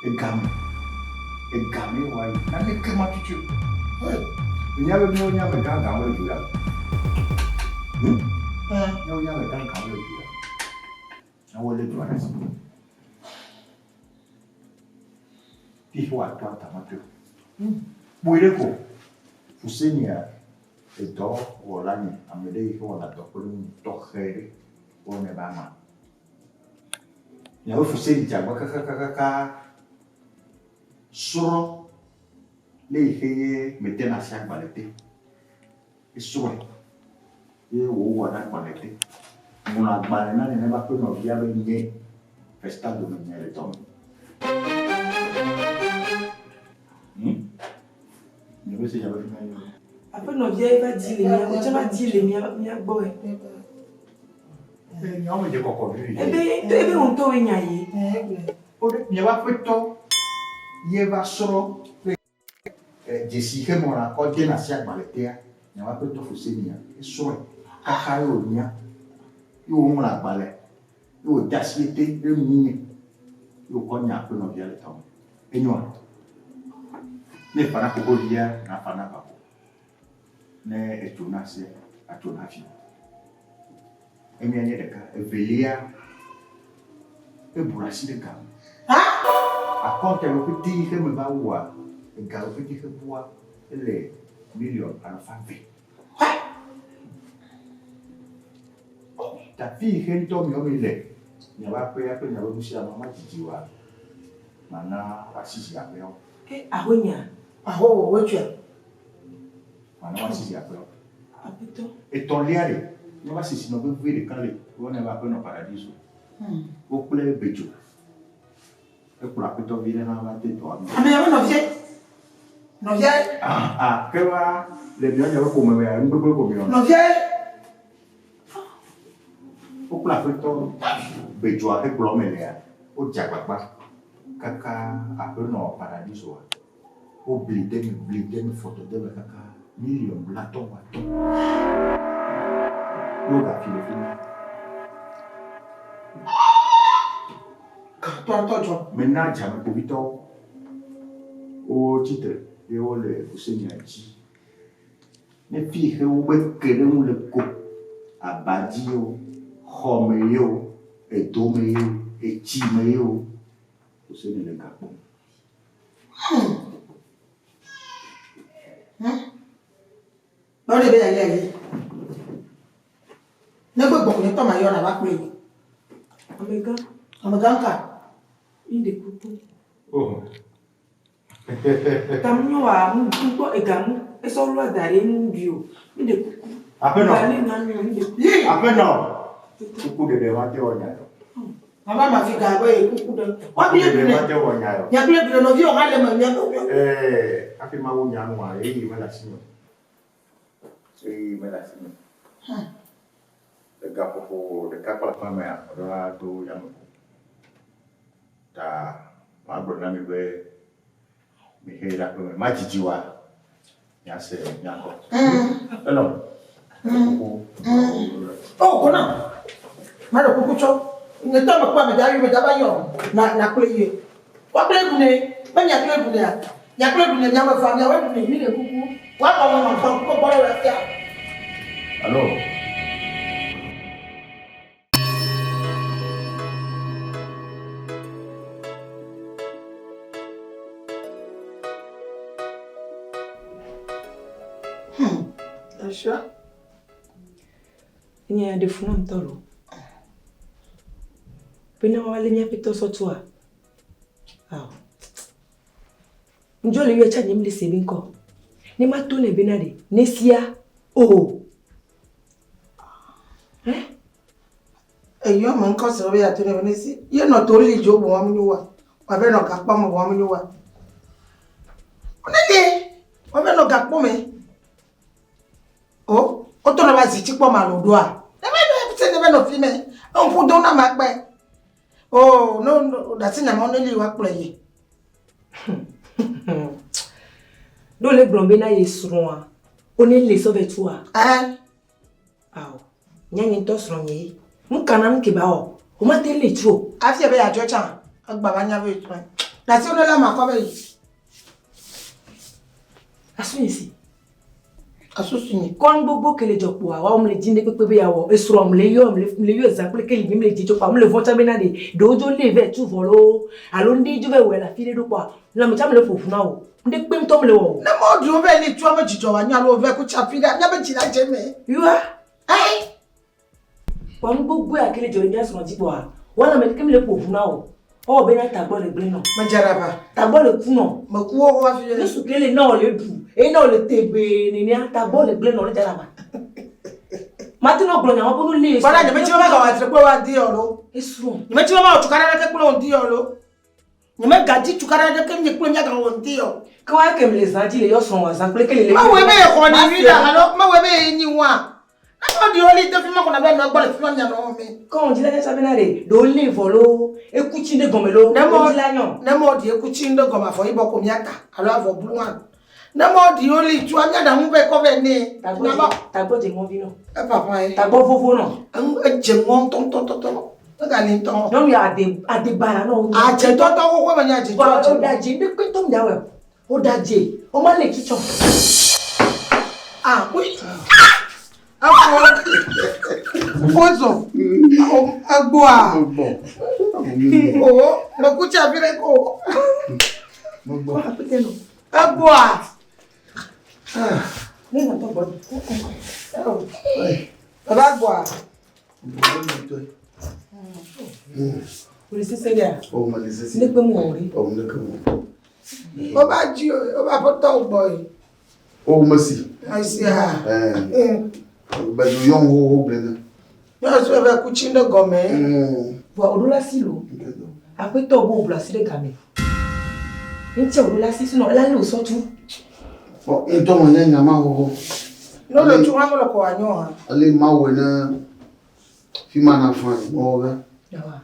Egame wa yi na ne kema tutu. Nyabe mi o nyabe kan kan wo le jura. Nyabe kan kan wo le jura. Na wo le jura si. Fi he wa toa tamato. Boire ko. Fusenia edo wala ni amede ko wala to ko to khere o ne ba ma. Nyabe fuseni jagba kaka soro le ihe metena sia gbalete. Isore ye wo wa na gbalete. Mo na gbale na ne ba pe no via be nye festa do me nyere to. Nyabe se nyabe fi na. Après nos vieilles va dire les miens, tu vas dire les miens boy. Nyama je koko vi. Ebe on to enyaye. Ode nyaba peto ye va soro jesi ke mo na ko de na sia gbaletea. Nyaba peto fusenia. E soro kaka yo nya. Yo mo na gbale. Yo dasiete de munye. Yo ko nya pe no via le tawo. Enyo. Ne para ko dia na pana ba. Ne etuna se atuna fi. Emi anye deka evelia eburasi de gam. Akonte lo piti ke me ba wa. E ga lo piti ke bua ele million ana famve. Ta fi ke nto mi o mi le. Nya ba pe ya pe nya ba musi mama jijiwa. Mana asisi ya pe o. Ke ahonya. Aho wo twa. Mana asisi ya pe o. Et ton liare, on va se signer un peu de calé, on va pas dans le paradis. Au plaît, Béjo. Et pour la petite vie, on va te toi. Ah, mais non, viens. Non, viens. Ah, que va, les biens, il y a comme un peu comme un. Non, viens. Pour la petite Béjo, avec l'homme, au Diababa, Kaka, un peu dans le paradis. Au blidé, photo de Kaka, million, blaton, baton. Yoga, fille. Maintenant, j'ai un peu vite au titre et au Seigneur. Les filles qui ont queremos le coup à Badio, Romeo, et Domeo, et Timeo, au Seigneur le Gabon. Non, les belles aller. Ne peux pas connaître ma yonne avec lui. Amaganka. Inde kuku. Oh. Tamunyo wa mkuko egamu. Eso lo adare ndio. Inde kuku. Après non. Après Après non. Kuku de devant te onyayo. Mama mafika boy kuku de. Wa bile bile. Devant te onyayo. Ya bile bile no vi o ngale ma nya. Afi ma wo nya no a e mala sino. Mala sino. Le gars pour le cas pour la femme on doit tout yamu. Ta ma brona mi be mi hera ko ma jijiwa ya se ya ko hello Oh kona ma do kuku cho ne ta ma kwa me da yu me da ba yo na kule ye wa kule bune ba nya kule bune ya kule bune nya ma fa nya wa bune mi le kuku wa ba ma fa ko bo la ya allô Asha. Nya de funa mtolo. Pena wale nya pito sotua. Ah. Njole yo cha nyimle sebinko. Ni matone benade. Nesia. Oh. Eyo mo nko so be ya to ne benesi. Ye no to ri jo bo wa mu wa. Wa be no ka pa mo wa mu wa. Onede. Wa be no ga po me. Oh, oto na ba si ti po ma lo do a. E be no se ne be no fi me. On fu do na ma pe. Oh, no, that's in a money work play. No le blombe na yesroa. Oni le so betua. Ah. Aw. Nyanyi to sro nyi. Nkana nke ba o. O ma te le tro. Afia be ya jocha. Agba ba nya be tro. That's only la ma ko be. Asunisi. Asusuni. Kon gbogbo kele jopo wa o mle jinde pepe be ya wo. Esro mle yo example kele mi mle jijo pa mle vota be na de. Dojo le ve tu volo. Alo ndi jo be we la file do kwa. Na mi chamle fofu na wo. Ndi pe mto mle wo. Na mo du be ni tu ma jijo wa nya lo ve ku chapida. Nya be jina jeme. You are? Ai. Kon gbogbo ya kele jo ndi asro jipo wa. Wala me kemle fofu na wo. O be na tagbo le gbe no. Majaraba. Tagbo le ku no. Ma ku o wa fi. Yesu kele na o le du. E na o le tebe ni ni tagbo le gbe no le jaraba. Matino gbo nya wo bo le. Bala je me ti ma ga wa tre pe wa di oro. Esu. Me ti ma o tukara ke kulo ndi oro. Ni me gaji tukara de ke mi kulo nya ga wo ndi o. Ko wa ke mle sanji le yo son wa san pe kele le. Ma we be ko ni wi da alo, ma we be ni wa. Na di oli de fi ma ko na be no gbo le fi nya no mi. Ko on jile nya sabinare do le volo e kuchi de gomelo. Na mo di e kuchi ndo goma fo ibo ko mi aka. Alo avo bluwan. Na mo di oli tu anya da mu be ko be ni. Tagbo je mo vino. E papa e. Tagbo fofo no. E je mo ton. Ga ni ton. No mi ade bara no. A je to ko be nya je to. O daji de pe to mi dawe. O daji. O ma le kicho. Ah, oui. Ozo. Agboa. Oh, lo kucha vile ko. Agboa. Ni na to bo. Agboa. Polisi seria. Oh, ma lese. Ne pe mo ori. Oh, ne ko mo. O ba ji o ba foto boy. Oh, merci. Merci. Ben, nous y avons Yo so be kuchinde gome. Wa odula silo. Après to bo bla sile game. Nche odula si sino la lo so tu. Bon, et toi mon nègre ma ho. No lo tu ngamo lo ko anyo ha. Ale ma wena fi mana fan o ga. Yawa.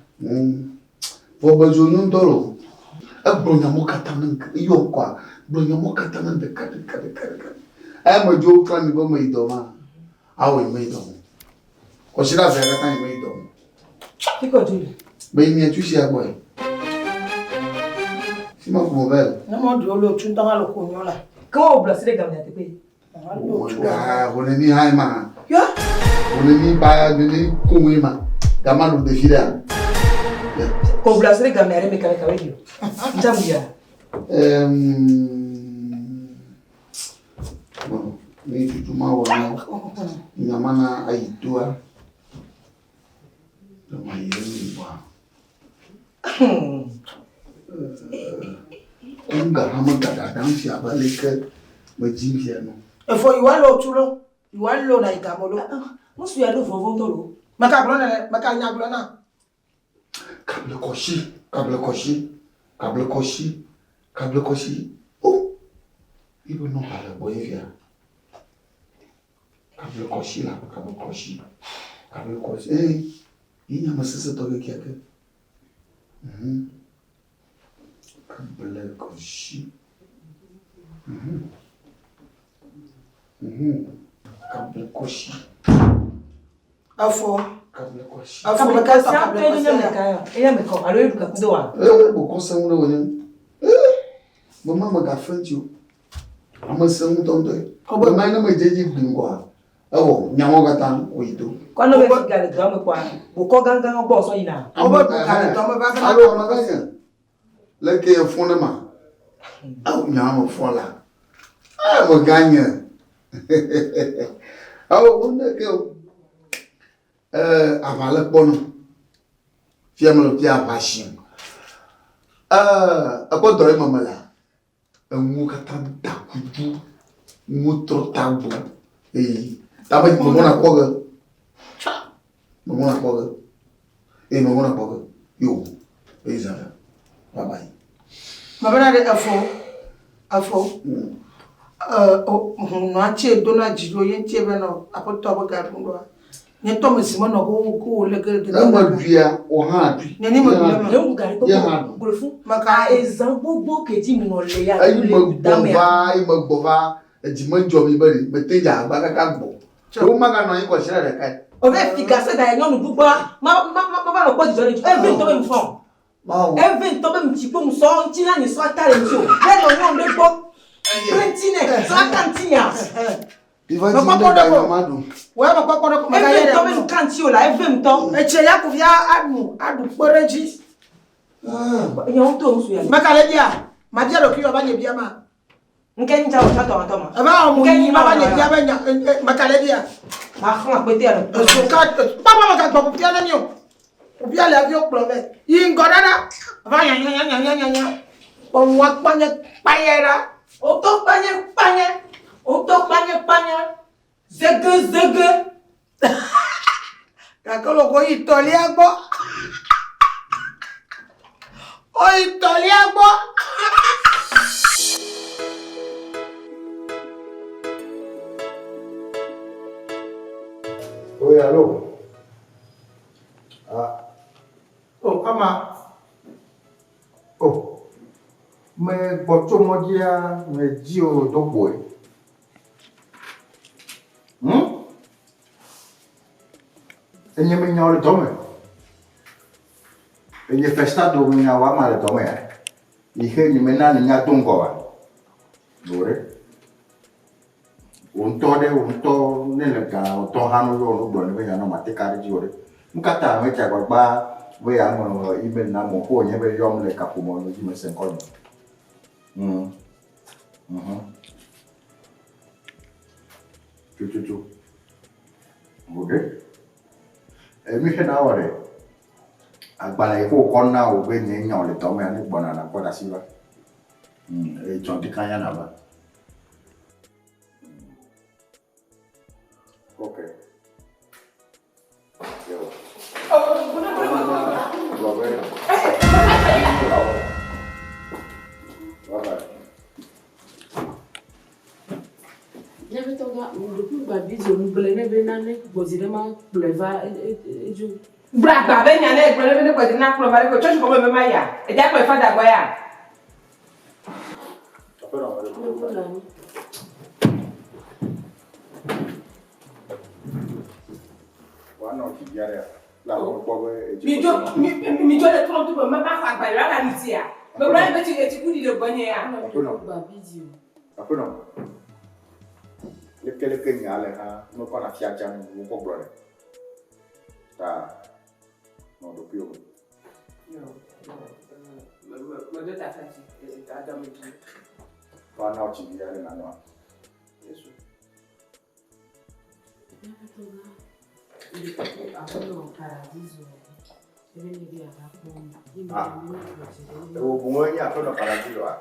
Bo bezo nyun tolo. E bronya mo katanan yo kwa. Bronya mo katanan de kade. E mo jo klan ni bo me idoma. Awe me idoma. Ko shira fe ka tan me idoma. Kiko jule. Be mi tu shi agbo e. Si ma ko bel. Na mo do lo tu ndanga lo ko nyola. Ko bla sile game ya te pe. On est ni haima. Yo. On est ni ba ni kumima. Kama no defira. Ko bla sile game ya me ka wedio. Ntamu ya. Bon, ni tutuma wana. Nyamana aitua. Toma yeni ba. Kunga hamaka da dansi abaleke majimbi no. Efo iwalo tulo. Iwalo na ikamolo. Musu ya do vovon tolo. Maka blona maka nya blona. Kable koshi. Oh. Ibo no hala boyevia. Kable koshi. Eh. Inya masese toge kiake. Kable koshi. Kable koshi. Afo. Kable koshi. Afo maka sa kable koshi. Enya me ko alo eduka kudowa. Bo konsangu na wonye. Mama magafantio. Amasangu tondo. Obo mai na majeji bingwa. Awo nyawo gatan oito. Kwano be gale drama kwa. Uko ganga bo so ina. Obo ka to ba ka. Alo maganya. Leke fona ma. Awo nyawo fola. Maganya. Awo onde ke avala pono. Fiamlo pia passion. Akodo mamala. Ngu katan takudu. Ngu trotabu. Taba mona koga. Mona koga. Mona koga. Yo. Ezara. Bye bye. Mabana de afo. No ache dona jiro yenche be no apoto ba garundo. Nye to mesimo no ko leke de. Na madua o ha adu. Neni madua ma. Yo gari ko grofu. Maka Example bo keji mi no le ya. Ayi magbova. Ejima njomi bari meteja agba kaka gbo. So maga no yin ko sire re kai. O be efficace da yan nu gbugbo. Ma ba lo po jijo le. Even to be mfon. Even to be mchipo mso nchi na ni so atare ncho. Be no yon le gbo. Prentine, so akantinya. Iva ji de da mamadu. We ma papa no ko maka yere. Even to be mkanti o la even to. Eche ya ku via adu poreji. Yon to nsu ya. Maka le dia. Ma dia lo kiyo ba nye bia ma. Nken nja o chato atoma. Aba o mu ma ba nye bia ba nya maka le dia. Ma khon apete alo. So ka papa maka gbo bia na ni o. Obi ale abi o probe. Yi ngodada. Aba nya. O wa panye payera. O to panye. Zege. Kakolo ko itoli agbo. O itoli agbo. Oui, allô? Oh, ama. Oh. Me bocho modia me dio do boy. Enye me nyore tome. Enye festa do me nyawa male tome. Ihe ni mena ni nya tungo wa. Dore. Unto nelega unto hanu yo no do ne ya no matekari jore. Mkata me cha gba we ya mo ibe na mo ko nye be yom le kapumo no ji me sen ko. Chu. Bude. Mi he na ore. Agbala e ko konna o be nye nya le to me ani gbona na ko da siwa. E chon ti kan ya na ba. ne bozirema pleva ejo. Bragba be nya na egbere be ko di na klo bare ko church ko me ma ya. E ja ko father gwa ya. Mi jo le trop tout me ma fa gba la ni ti ya. Me bra be ti ku di le bonye ya. Ba video. Apenas. Le que nyale ha no para fiacha no po brother. Ta no do pio. Yo. Me do ta fati. Ta da me ti. Pa na o ti ya le na no. Yesu. O bungo ya to no paradiso a.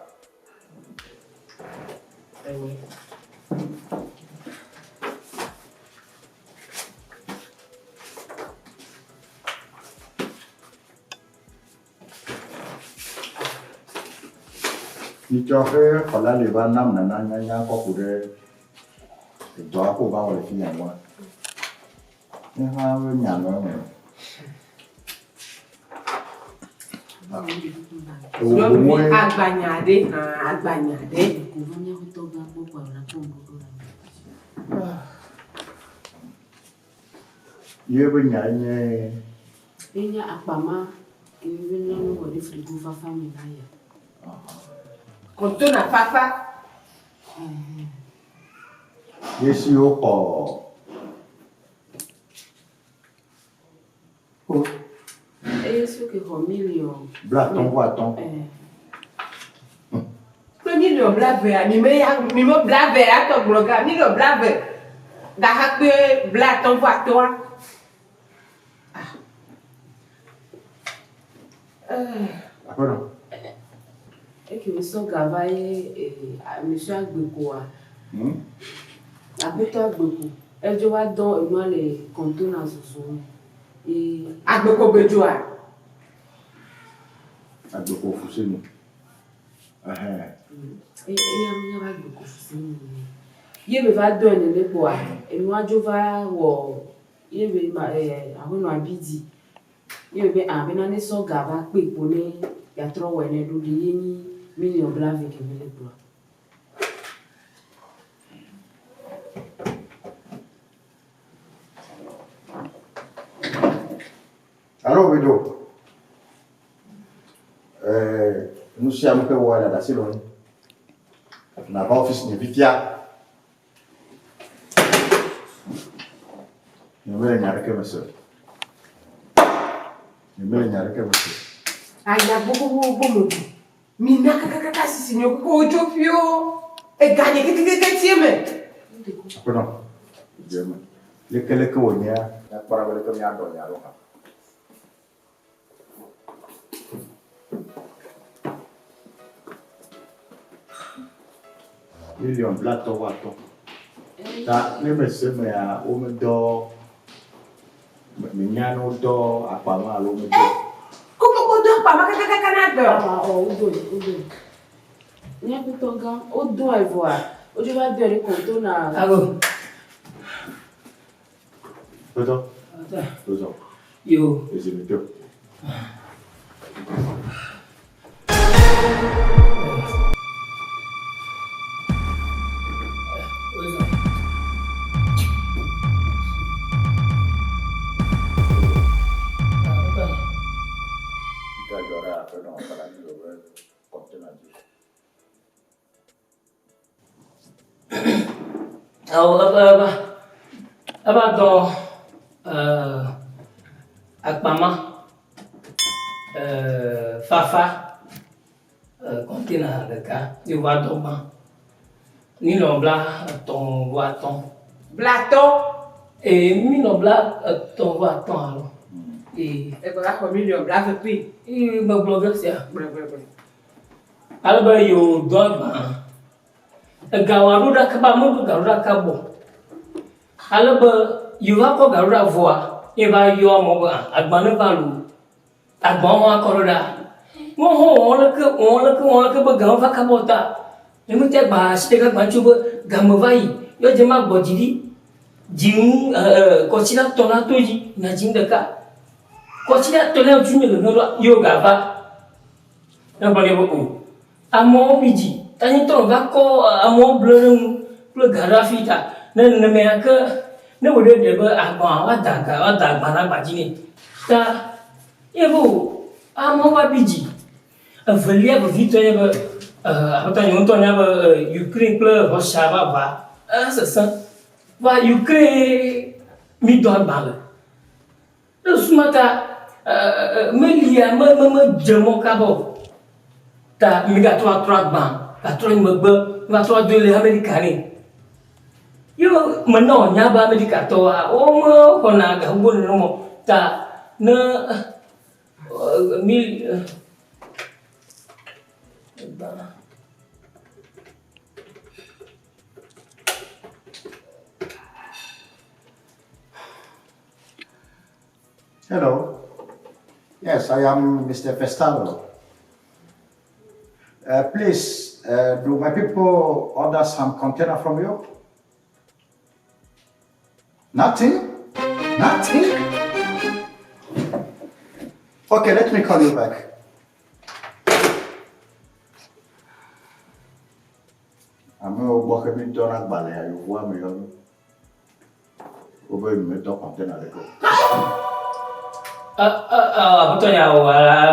Ni cho cái phần là lì ba năm là nhá có phụ đề cho cô bao là phi nhà quá nhưng mà nhà nó này Agbanyade. Ye bên nhà nhé. Enya akpama even no go dey free go fafa me na ya. Konto na fafa. Yesi o po. Yesu ke ko million. Bla ton quoi ton. Premier le blave mi me blave a to bloga mi le blave. Da ha pe bla ton fois toi. Après non. Et que so gavaye monsieur Agbeko a. Agbeko Agbeko. E jo wa don enu ale container soso. Agbeko bejo a. Agbeko fuse ni. Ya mi ba Agbeko fuse ni. Ye be va don ene lepo a. Enu ajo va wo ye be ma ahono abidi. Ye be a be na ne so gava pe po ne ya tro we ne do de ye ni million blave ke me lepo. Alors Vido. Nous sommes que voilà da silon. Na ba office ni vitia. Ni mele nyare ke meso. Ni mele nyare ke meso. Aya bomo. Mi na kaka sisi ni ko ojo fio. E ganye ke tieme. Bueno. Jema. Le que wonya na para ver que me ando ya roja. Million blato wato. Ta ne me se me a o me do me nyano do apama lo me do. Como o do apama kaka na do. O do. Ni a pitonga o do e voa. O je va dire conto na. Ago. Toto. Toto. Yo. Ese me do. Apa do akpama fafa container leka yo wa do ma ni no bla ton wa ton blaton mi no bla ton wa ton alo e ko la ko million blave pi me blogger sia bre alba yo do ma gawaru da ka ba mo gawaru da ka bo alba yo ha ko gawaru da voa e ba yo mo ba agbanu ba lu agbon wa ko da mo ho won ke ba gan fa ka bota ni mo te ba ste ka gban chu ba gam vai yo je ma gbojidi jing kocina tona toji na jing deka kocina tona junya ngoro yoga ba na bale bo amo biji tanya to ga ko amo blurung blur garafita na me ka na wo de ba agba wa daga na ba jini ta ebo amo ba biji avalia ba vitoya ba apa nyonto nya ba Ukraine plus Russia ba ça va Ukraine mi do ba le sumata melia me jemo kabo ta mi ga 3 ban ka 3 me ba 3 de les américains yo mano nya ba america to o mo hona ga ngun no mo ta na mil Hello. Yes, I am Mr. Festaro. Please, do my people order some container from you? Nothing? Nothing? Okay, let me call you back. I'm going to go to balai. You want me to go to container? Betul ya,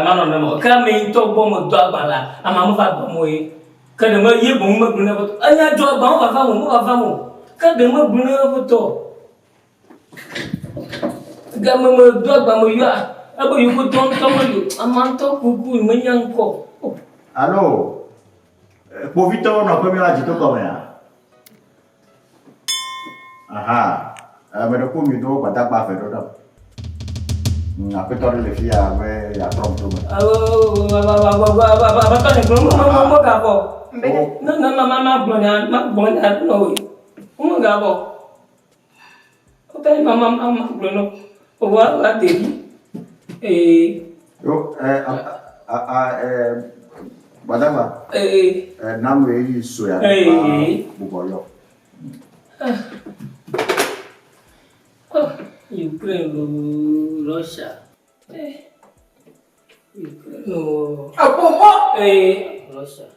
mana nama? Kami itu bom dua bala, amamu fat bomoi. Kadang ye bom guna betul. Anya dua bom apa kamu? Kadang guna betul. Gamu dua bom ya. Apa you betul kamu? Amanto kuku menyangkok. Allo, Povito no come la jito come ya? Aha, mereku mi do badak ba fe do. Aku tahu le fia we ya from tu. Betul ni belum gapo. Mama belum no. Gapo. Betul mama belum. Wa tadi. Yo badama. Namu yi so ya. Buboyo. Ukraine, Russia. Ukraine, Russia.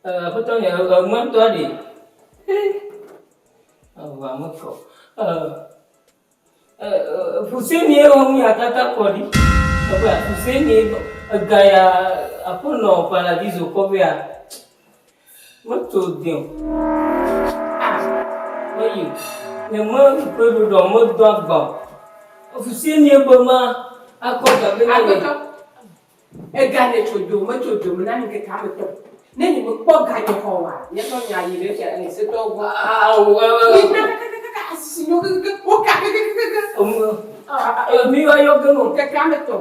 Apa tahu ya? Mana tu ada? Vamos kau. Fusen ni orang yang kata kau ni. Apa? Fusen ni gaya apa no paradiso kau ya? Macam dia. Bayu. Memang perlu domot dua bang. Fusin ni berma aku tak benar. Aku tu, gane cudu, macam mana ni kita kamu tu. Ni bukan gane kawan. Ni tu nyanyi dia cakap ni setu. Ni nak sini mi ayo gano kamu tu.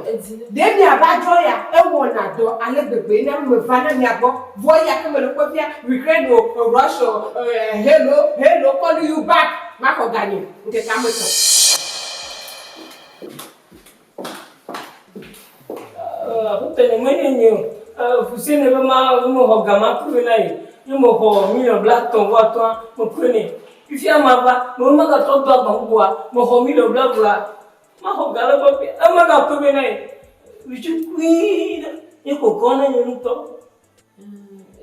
Dia ni apa joya? Wana do, ale bebe ni aku fana ni aku. Voya kamu lepas dia Ukraine or Russia. Hello, call you back. Mako gani, nke kamu tu. Betul ni mana ni? Fusin ni memang hoga maku ni. Ni mo ho milo black ton waktu mo kuni. Ifia maba, mo maga to dua bangua, mo ho milo black black. Ma ho gala papi, amaga tu ni. Bicu kui, ni ko kona ni to.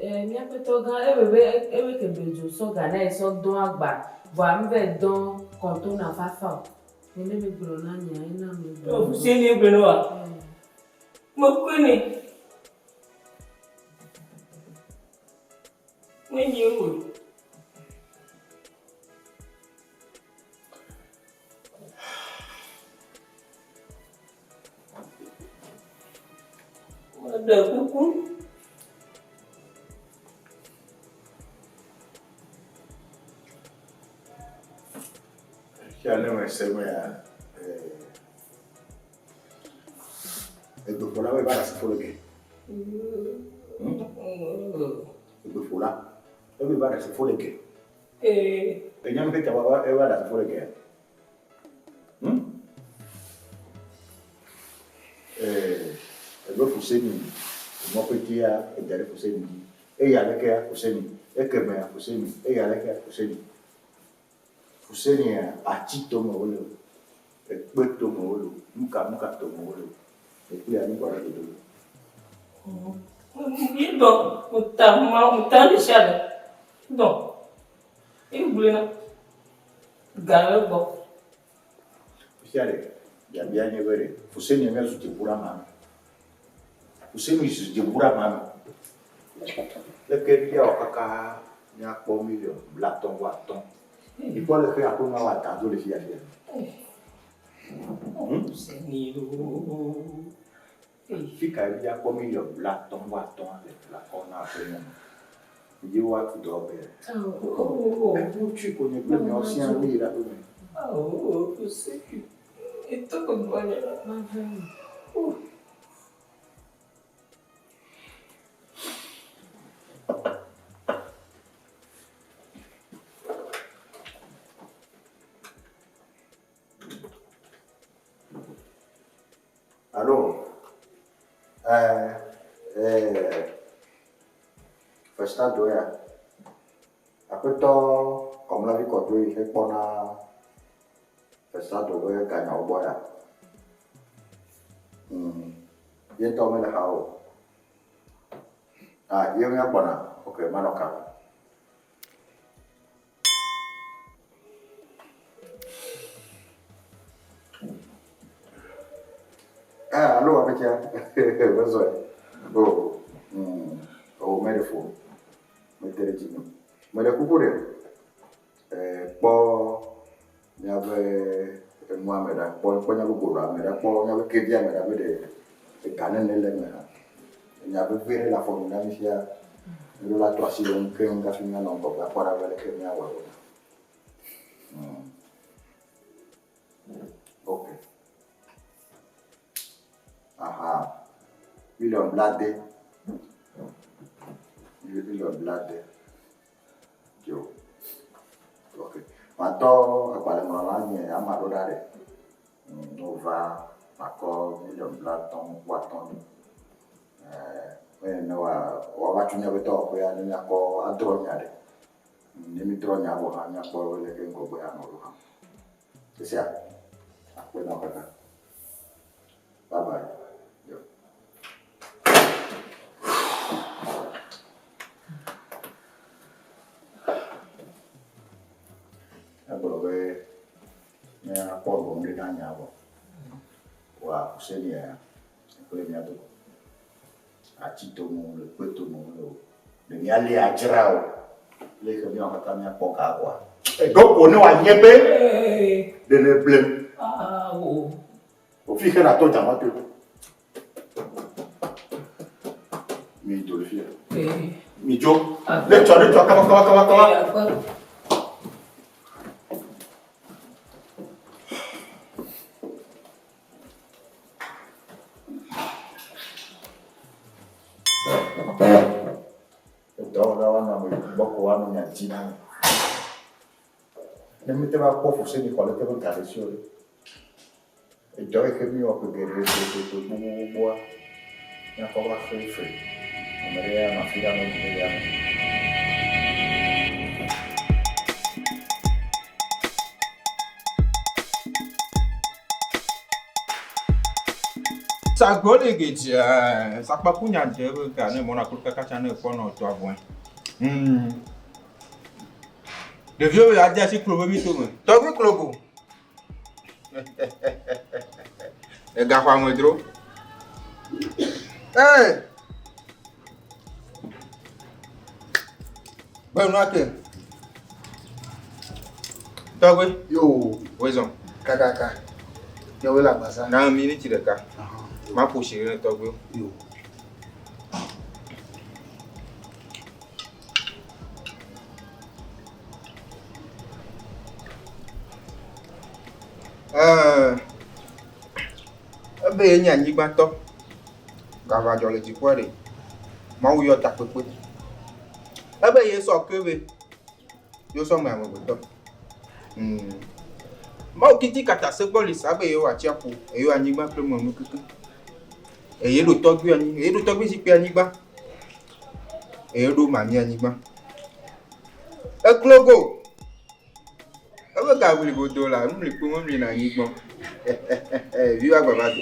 Ni apa tu gan? Ebe kebeju so gana so doa agba. Voa mbe don konto na fafa. Ele me grona nya ina me. Fusin ni grona. Mo kuni. Ni you. Ada kuku. Ya no me sé ya. El doctor va a hacer por qué. El doctor va a hacer por qué. Ella me dice va a hacer por qué. El doctor Fuseni, mo petia, el dare Fuseni. Ella le queda Fuseni, el que me Fuseni, ella le queda Fuseni. Fuseni achito molo. Ekbeto molo. Muka to molo. Ekuli ani kwa do. Então, tá deixado. Então, eu vou lá. Galera, bom. Fusari, ya bianye bere. Fuseni nga su jibura mama. Fuseni su jibura mama. Leke dia okaka nya po million blaton waton. Ipo le ke akuna wata do le fia fia. Senilo. Fica dia po million blaton waton la kona apena. You want to do better. Oh, tu connais plus mais ancien oui là. Oh, eu sei que então quando vai lá. Allô, Festa doya. Après toi, comme la vie quand tu es pour na Festa doya gagner au boya. Bien tomber le hao. Ah, il y a un bon ok, manoka. Ah, allô, avec ya. Besoin. Oh, oh, médefo. Médecine. Mais coucou. Pour il y avait Mohamed, pour il y avait Goura, mais pour il y avait Kédia, mais il y avait des canons et les mères. Il y avait viré la forme de il y a la troisième que on a fini à l'emploi pour avoir les Kénia. Ok. Aha. Million bladé. Million bladé. Yo. Ok. Maintenant, à part le moment, il y a un marodare. On va, d'accord, million bladon, boiton. Mais nous, on va tuer avec toi, on va aller à quoi, à drognare. Nemi dronya bo ha nya ko le ke ngo bo ya no ha. C'est ça. Après non pas. Bye bye. Yo. Abo be nya ko bo ndi na nya bo. Wa kuseni ya. Ko le nya to. A chito mo le kweto mo lo. Le nya le a jirao. Les camions ont camion pour quoi. Et donc on est à Niébé de le blême. Ah oh. Au fil que la tôle dans votre. Mi do le fil. Mi jo. Le toi comment. Ne mettez pas pour forcer les collègues pour garder sur eux. Et tu aurais mieux que guérir pour boire. Il y a encore un feu. On me dit à ma fille à mon gouvernement. Ça gole geti ça pas pour nyan de ka ne mona ko ka cha ne ko no to abon de vieux ya dia si klobo mi to me to bi klobo e ga kwa mo dro ben no ake to we Yo, wezon kakaka. Yo we la basa. na mi ni ti de ka ma po se re to we Yo. Ebe nya nyigba to ka va jo le ti kwere ma wo yo ta pepe ebe ye so kebe yo so ma mo to ma o kiti kata se gbo le sabe yo ati apo e yo anyigba pe mo nu kuku e ye lo togbi ani e lo togbi si pe anyigba e lo ma mi anyigba e klogo Ebe ka wuli godo la, mli po mli na yigbon. Viva babado.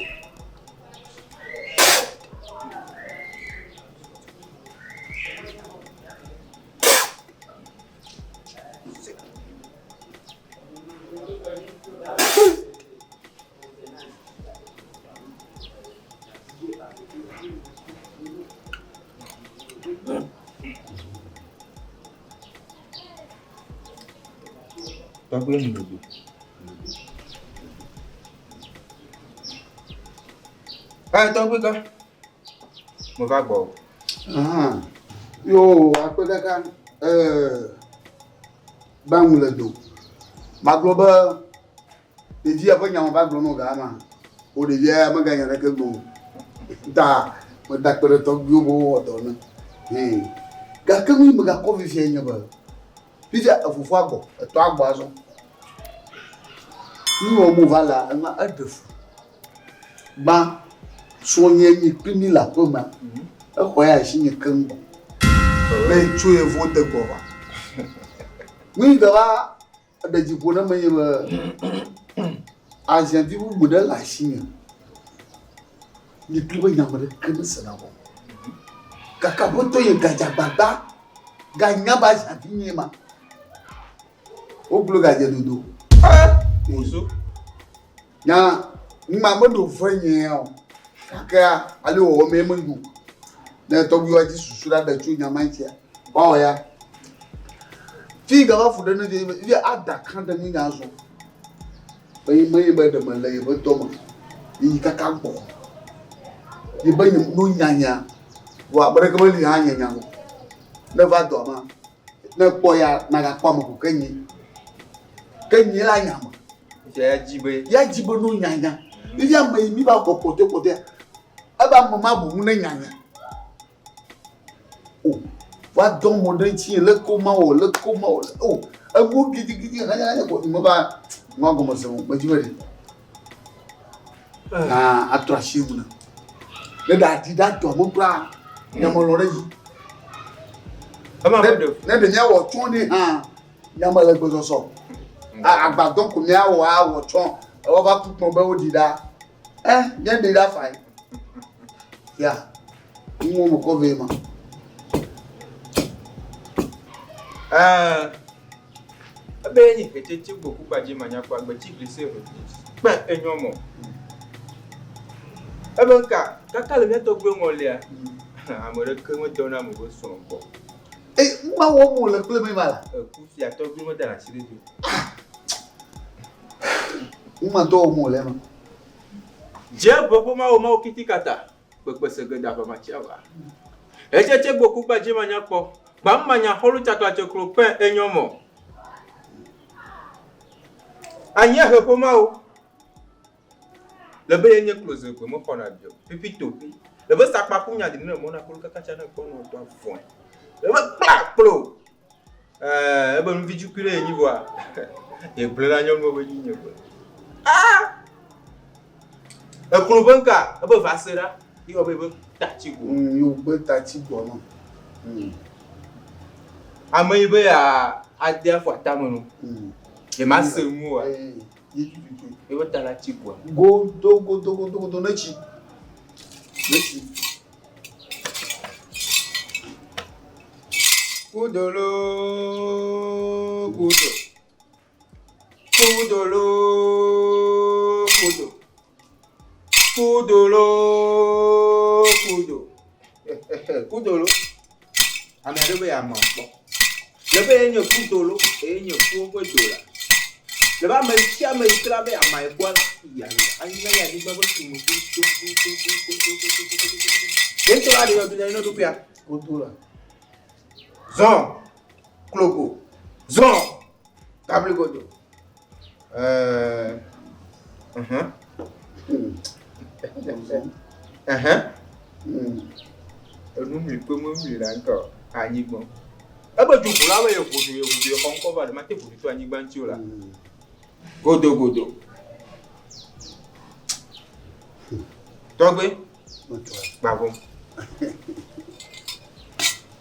Tọ́gbé mi lòdì. Tọ́gbé kan. Mo bá gbọ́. Yo, apẹ́ kaka báwo lè dùn. Màá gbọ́ bá èdè ẹ̀fọ́ yàn wọ́n bá gbọ́ náà gàá mà. O lè yẹ ẹ̀mọ́ gàá yàn rẹ̀ kẹ́gbọ̀n. Ta mo dàpẹ̀rẹ̀ tọ́gbé owó ọ̀dọ́ náà. Gàkẹ́ mi gà kọ́ fífi ẹ̀yìn bá. Fífi ẹ̀fọ́fọ́ àgbọ̀ ẹ̀tọ́ àgbọ̀ aṣọ. Ní ọmọ vala ẹ̀ma ẹ̀dẹ̀fù. Gbá sọnyẹ yìí pínlẹ̀ làpọ̀ mà. Ẹ̀kọ́ yà sí yẹn kẹ́ńgbọ̀. Bẹ́ẹ̀ tó yẹ fún tẹ̀gbọ̀ wa. Mi dàbà ẹ̀dẹ̀jìpọ̀ náà mẹ́yẹ bẹ́ àzẹ̀ntì gbogbo dẹ́ là sí yẹn. Ní kílíbẹ̀ nyàmúrẹ́ kẹ́mi sẹ̀nà bọ̀. Kàkà bó tó yẹ gàjàgbàgbà gànyàbà ṣàfihàn ma. Ó gbúlò gàjẹ́ dodo. Ozo. Nya ngma modo fanye o. Kaka ali o me mungu. Na to bi waji susura da chu nya manchia. Wa o ya. Fi ga ba fu da ne bi ada kan da ni nya so. Bai mai ba da malai ba to ma. Yi kaka gbo. Yi ba ni no nyanya. Wa bare ka mali ha nyanya no. Na va do ma. Na po ya na ga kwa mo ku kanyi. Kanyi la nya ma. Ya jibe no nyanya. Iya mai mi ba ko pote. Aba mama bu na nyanya. Oh, wa don mo den chi le ko ma o. Oh, agu gidi na ko mo ba ngo mo se mo ti bari. Attraction na. Le da ti da to mo bra. Ya mo lore yi. Ama do. Na de nya wo tun ni ya ma le gbo so. Àgbàdàn kò ní àwọ̀ tán ọwọ́ bá púpọ̀ bẹ́ ó dìdá yẹn dìdá fàáyì yà ń wọ́n mọ̀ kọ́ fẹ́ ma. Ebe enyi kete gboku gbaji manya kwa gbechi glise pe enyomo. Ebe nka kaka le meto gbe ngole a. Amore ke mo dona mo go so nko. Mma wo mo le kle me mala. Ku fi ato gbe mo dana sire jo. Uma do mo le ma. Je bobo ma o ma okitikata. Pepe segeda ba ma chiawa. Echeche gboku gbaji manya po. Gba mmanya holu chakla chokro pe enyomo. Anya hepo ma o. Lebe yenye close pe mo kona bio. Pipi topi. Lebe sakpa kunya di na mo na kolu kaka chana ko no to afon. Lebe plak plo. Ebe mi viju kire enyi bo a. E blera nyomo bo nyi nyebo. Ekuru banka ebe vasera. Yo be tachigo. Yo be tachigo no. Amai be ya adia fo atamono. E ma semu a. E be tala chigo. Go do na chi. Kudolo. Ami adobe ya ma po. Lebe enyo kudolo, enyo fugo dola. Leba me chia me trabe ya ma ebo ya. Ani na ya di babo tumu. Dentro la de yo no dupia. Kudula. Zon. Kloko. Zon. Table godo. Enu mi pe mo mi ra nko anyigbon. Ebe ju bula we yofudu kon cover ma te fudu anyigba nti ola. Godo. Togbe. Babo.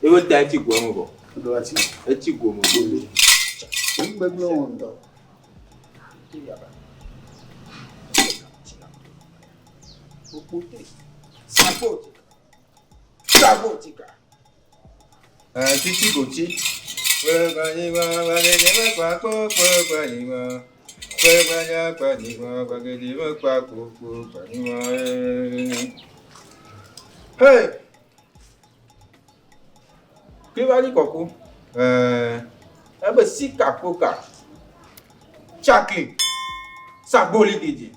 Ewo ta ti gwo mo bo. Do ati. E ti gwo mo bo. Ngbe gbo won do. Titi Gucci. Hey! Qui va dire coco? Si capoca. Chakli. Saboli gidi.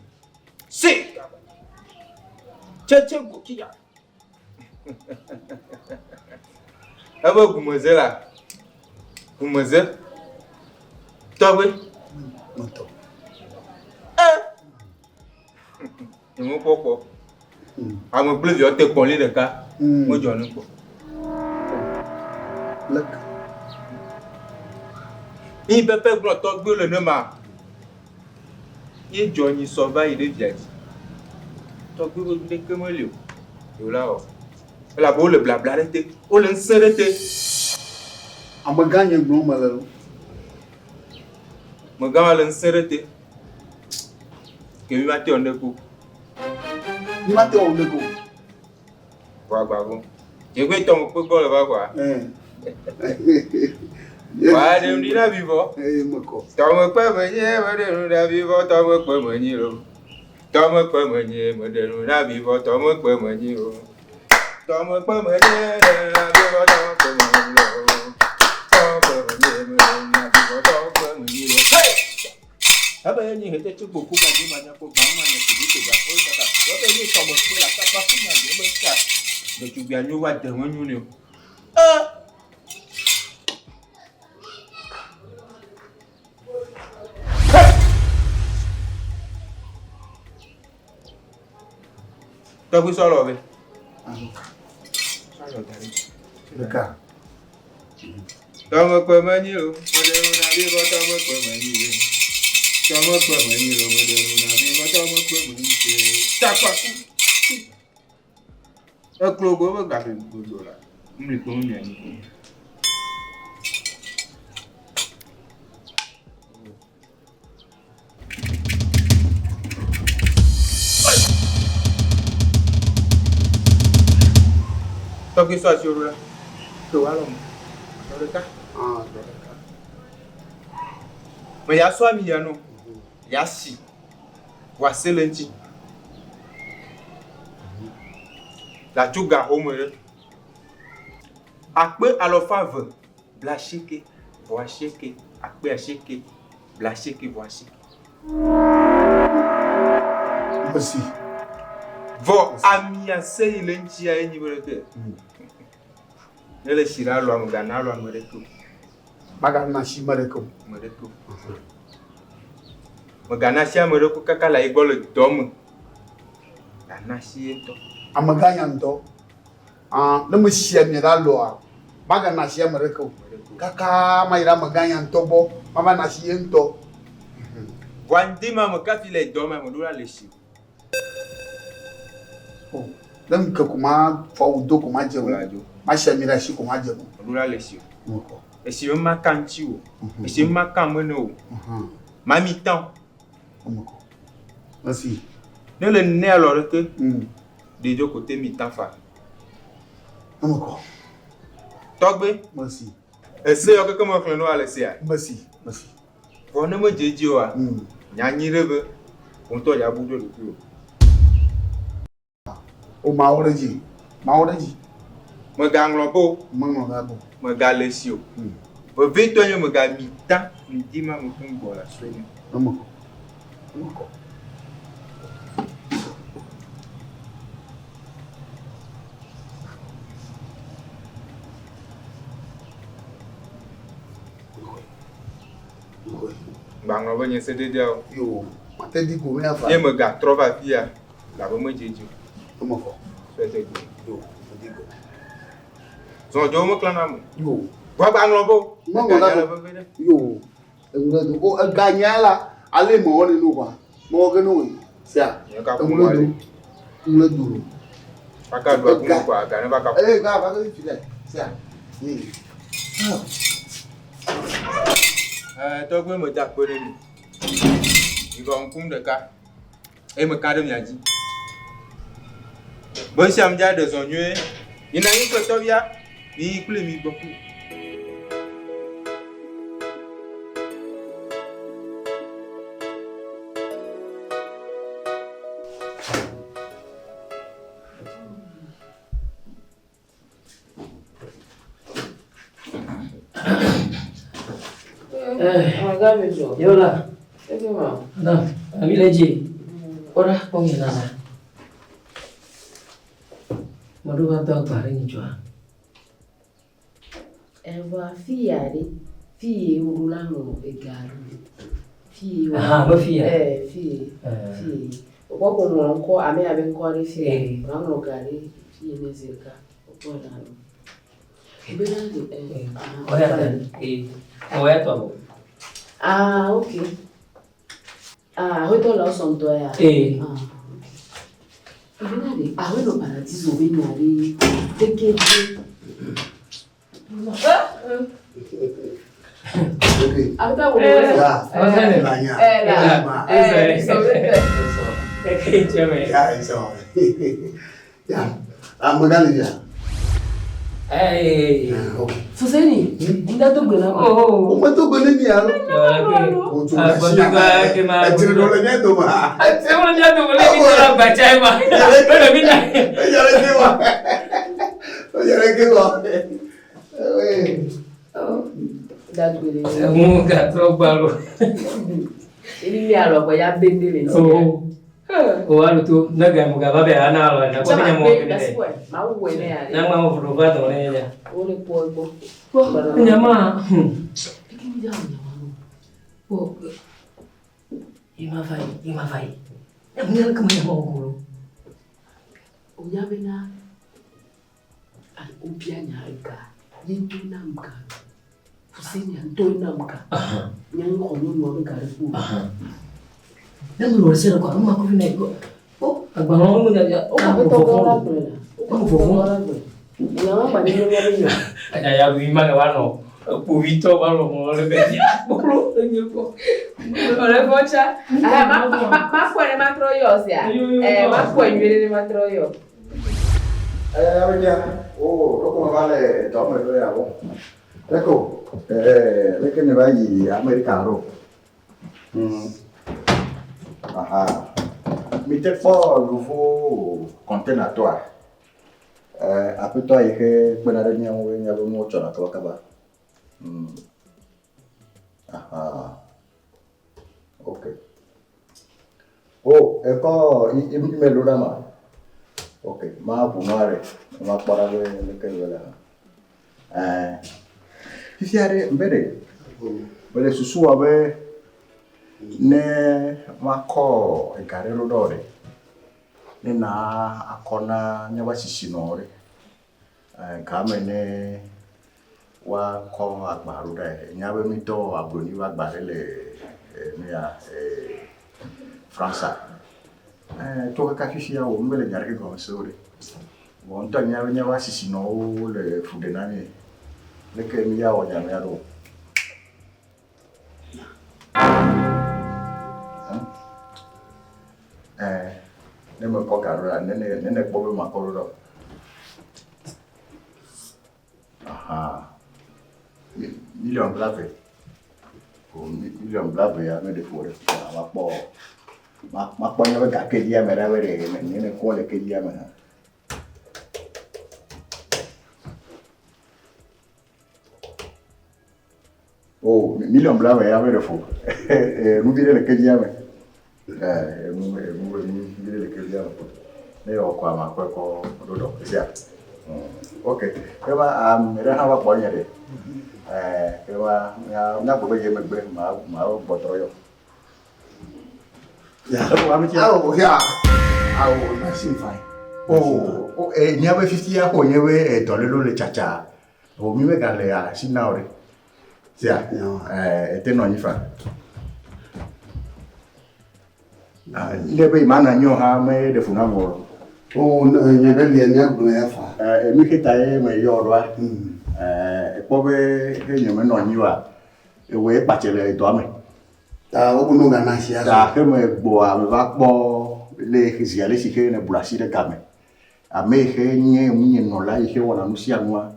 Si. Tchetche Gukia. Gumoze là. Gumoze. Toi, oui? Je ne sais pas. Je me plaît, je te connais le cas. Moi, je ne sais pas. Il peut faire le nom. Il Johnny Sova, il est bien. Donc, vous voulez que moi, la boule blabla, on l'insérité. On me gagne un bon malheur. Me gagne l'insérité. Que lui m'a en coup. Il m'a en coup. Quoi. Je vais tomber pour le voir. Wa de ndina vivo. Tamo pa menye mo de ndina vivo tamo pa menye ro. Tamo pa menye mo de ndina vivo tamo pa menye ro. Tamo pa menye ndina vivo tamo pa menye ro. Tamo pa menye ndina vivo tamo pa menye ro. Hey! Aba yenye hete chuko kuka jima nyako mama nya kibito ya ko kaka. Wote ni tomo la kapa kuna yebo ka. Do chubia nyuwa de wanyu ne. T'as vu ça là, oui? Le cas. T'as me quoi maniro, modèle on a vu t'as me quoi maniro. T'as me quoi maniro, modèle on a vu t'as me quoi maniro. T'as pas tout. Un clogo va garder le clogo là. On le connaît bien. T'as vu ça sur là? Tu vois là? Dans le cas? Ah, dans le cas. Mais il y a soit milliano, il y a si. Voici lundi. La tuga au moins. Après, alors, faveur, blacheke, voacheke, après, acheke, blacheke, voacheke. Merci. Vo amia sei lundi à une minute. Le shira lo amgana lo amereko. Bagana shi mareko. Mereko. Magana shi amereko kaka la igolo dom. Gana shi ento. Amaganya ndo. Le monsieur mira lo. Bagana shi mareko. Kaka maira maganya ntobo. Mama na shi ento. Wandima mkafi le dom amudura le shi. Oh. Dem que comment faut do comment je ma chamira shi comment je odura le shi e si ma kanti o e si ma kamono ma mi temps merci ne le né alors que de deux côtés mi temps fa togbe merci e se yo que comment que no ale se ai merci bon ne mo jeje o a nya nyirebe on to ya budo le ku o maoreji me ganglobo me galesio bo vito nyo me ga mi temps mi di ma mo kun bo la so ni Banglobo nye se de dia yo mate di ko me afa ye me ga trova pia la bo me jeje Comment fait yo digo so jo mo klana mo yo wa Banglobo yo engredo o ganyala ale mo ni no kwa mo ge no sia engredo aka do ku kwa ga ne baka ga ba ga file sia ni to gbe mo da ko ni Il va en coum de cas. Et me cadre m'a dit. Bon, si on de son dieu, il n'a eu que Tovia, il pleut beaucoup. Yola. Nah, ambil aja. Orang pengen nana. Madu kata bareng jua. Eva fiare, fie urulano egalu. Fie. Ah, ma fia. Fie. Kwa kwa mko ame abenkwa fie. Rano gari fie nezeka. Kwa dano. Ebelande Oya dan. Oya tu abo. Ah, okay. Hoito la sonto ya. Ebelande, no paradiso benyari. Tekete. Ahota kumoza. Suseni, nda to gbena ma. O ma to gbena ni aro. O to ma si ma. E ti do le nyeto ma. Se mo nyeto mo le bi ra bacha ma. Pero mi na. O yare ke wa. Dagbere. Mo ga tro gbalo. Ini mi alo ko ya bendele. O alu tu naga mo ga ba be ana alo na ko nya mo ke ne. Ma wo ne ya. Na ma mo furo ba to ne ya. O le po. Nyama. Pikini ja nyama. Po. Ima vai. Ya mnyal kama ya mo ko. O ya bena. Ai upia nyarika. Yintu namka. Fusini anto namka. Nyango kono mo ga repu. Dan lu sel ko ma ko ne ko. Oh, agbango mo ya. O ko to ko la bela. O ko la bela. Nyama ba ni mo ya. Ya lu ima ga wano. Puvito walo mo le be. Boklo nyepo. Ore bocha. Ma kwere ma troyo sia. Ma kwere ni ma troyo. ¿Cómo vale? Toma el reabo. Ecco, ve che ne vai americano. Aha. Mi te fo nouveau conteneur toi. Après toi, il est ben à rien où il y a le mot sur la cloque. Aha. Ok. Oh, e poi il me lo dà. Ok, ma punare, ma parare le cose. Fiare bere. Bere susu abe ne mako e carero dore. Ne na akona nyawa sisinore. Kame ne wa ko agbaru dai. Nyawe mi to agboni wa agbarele ne ya Fransa. Toka kafishia wo mbele nyarike kwa sore. Wonta nyawa sisi no le fudenani. Leke miya wo nyama ro. Ne me ko karura ne bobe makoro. Aha. Million blave. Million blave ya me de fore. Ma po. Ma poi ave che dia mera vere ne quale che dia mera. Oh, million blava ya vere fu. Non dire che dia me. Non dire che dia. Ne ho qua ma ko do sia. Ok. Kema mera ha wa ponya de. Kema na ko be me gbe ma botroyo. Machine fine. Oh, nyawe 50 ya ko nyawe tolelo le chacha. O mi me gale ya sinaore. Sia. Ete no nyifa. Ndebe mana nyo ha me de funa mo. Oh, nyebe le nya gbo ya fa. Mi kita e me yo ro. Po be he nyome no nyiwa. E we pachele do ame. Ta o no gana sia. Ta ke me boa me va kpo le khiziale si ke ne bulasi de game. A me ke nye munye no la ke wona nusia nwa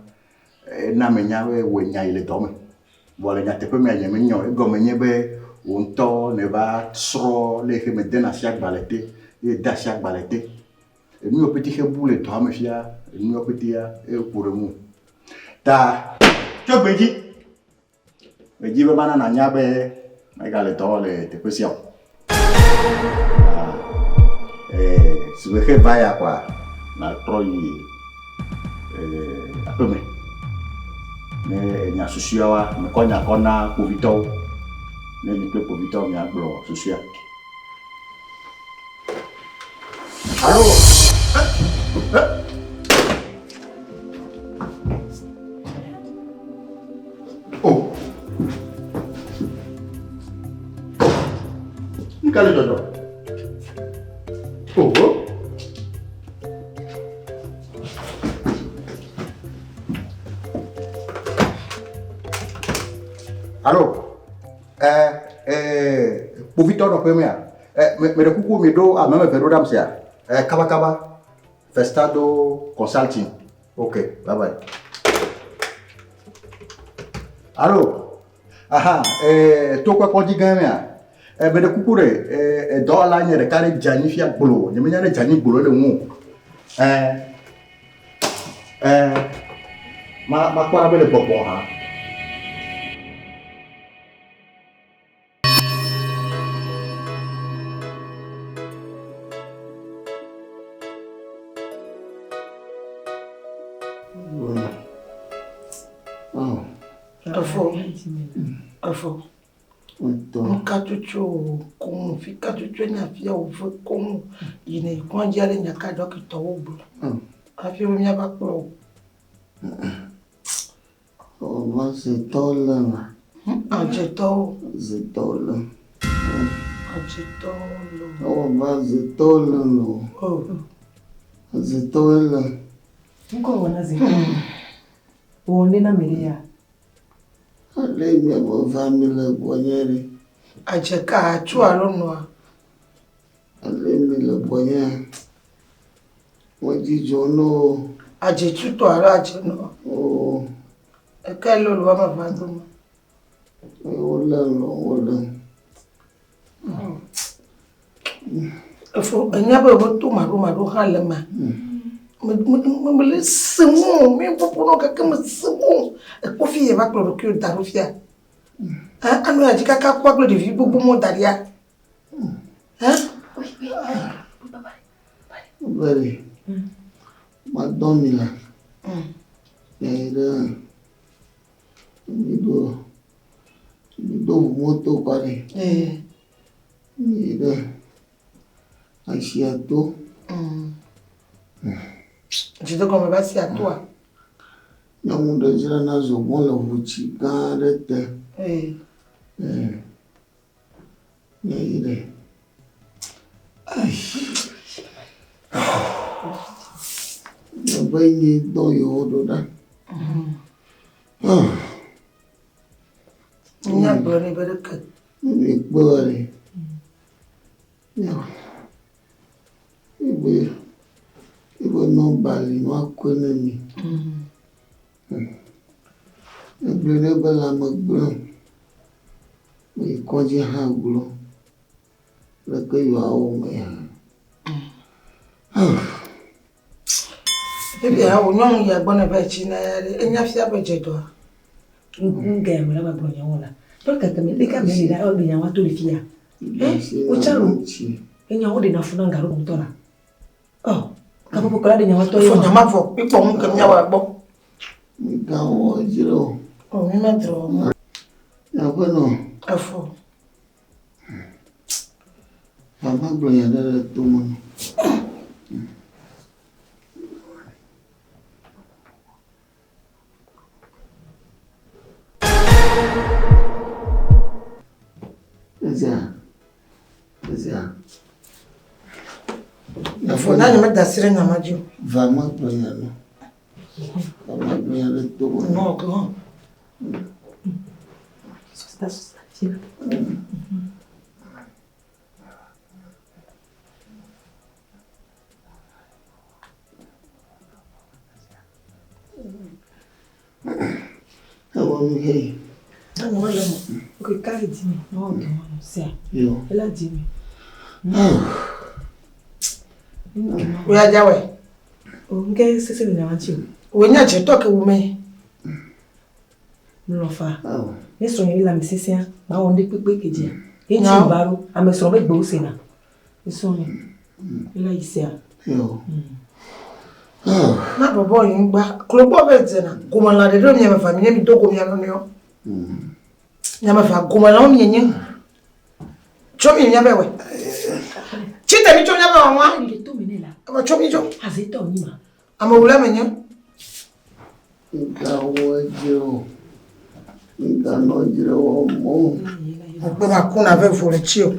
na me nya we nya ile dome. Wala nya te pe me nya me nyo e go me nye be unto ne va sro le ke me dena sia balete e da sia balete. E mi o petit ke boule to me fia e mi o petit ya e pour mu. Ta cho beji. Beji be mana na nya be Megale tole te presión. Si ve que vaya qua na troi apeme. Ne nya susiawa me konya kona povito. Ne ni pe povito mi aglo susia. Allo. Oh. Kali dodo. Oh. Allo. Povito no premia. Me de kuku mi do a meme verodam sia. Kaba. Festado Consulting. Okay, bye bye. Allo. Aha, to kwa konji gamia. Me de kukure do ala nye de kare jani fia gbolo nye me nya de jani gbolo le mu ma kwa be le popo ha Afo. Nka chuchu kum fika chuchu nya fia uve kum yine kwanja le nya ka dokita obu. Afi o nya ba pro. O ma se tola ma. Ajeto. Zetola. Ajetolo. O ma zetola no. Oh. Zetola. Nko wana zetola. Uone na miria. Ale mi abo family boyere. Ajeka atu alonwa. Ale mi le boye. Wadi jono. Ajetu to ara ajeno. Oh. Eka lo lo ma vanduma. Ola. Afo anya ba bo to maru halema. Me le semu me popono kaka me semu. E ko fi e ba klo ki o darufia. Anu ajika ka kwa klo de vi gbogbo mo daria. Bari. Madonna. Mido moto pare. Mira. Asiato. Jito como va si a toi. Não muda jira na zobon la vuci garete. Mira. Ai. Eu venho do yodo da. Minha bore bereket. Mi bore. Não. Ibo no bali no akwene mi. Eblene bala magbo. Mi konji ha glo. La ke yo awo me. Ebi a wo nyom ya gbona ba chi na enya fia ba jedo. Nge me la ba bronya wala. To ka me le ka me la o nya wa to le fia. O chalo. Enya wo de na funa ngaro mtola. Oh. Kamu buka de nyawa to yo. Fo nyama fo pipo mu kam nyawa gbo. Mi ga wo jiro. O mi ma dro. Ya bueno. Afo. Mama gloria de tu mano. Eza. Afo na nyama dasire nyama jo. Vamos gloria no. Mama gloria de tu mano. No, ko. Está. hey. Non, que carré dit non, c'est. Yo. Elle a dit oui, à Jawe. Ok, c'est le narratif. Oui, il y a des gens qui vous mettent. Nous l'enfant. Mais son il a mis c'est un. Bah on dit que que dit. Et tu baro, à me sauver beau c'est là. Ils sont il a ici. Yo. Na bobo yin gba. Klobo be zena. Kuma la de do mi ma famille mi do ko mi anu yo. Nyama fa kuma la o mi nyen. Chomi nya be we. Chite mi chomi nya be wa. Il to mene la. Ama chomi jo. Azeta onima. Ama wula me nyen. Ngawojo. Nganojire wo mo. Ogbe ma kuna be fo le chi o.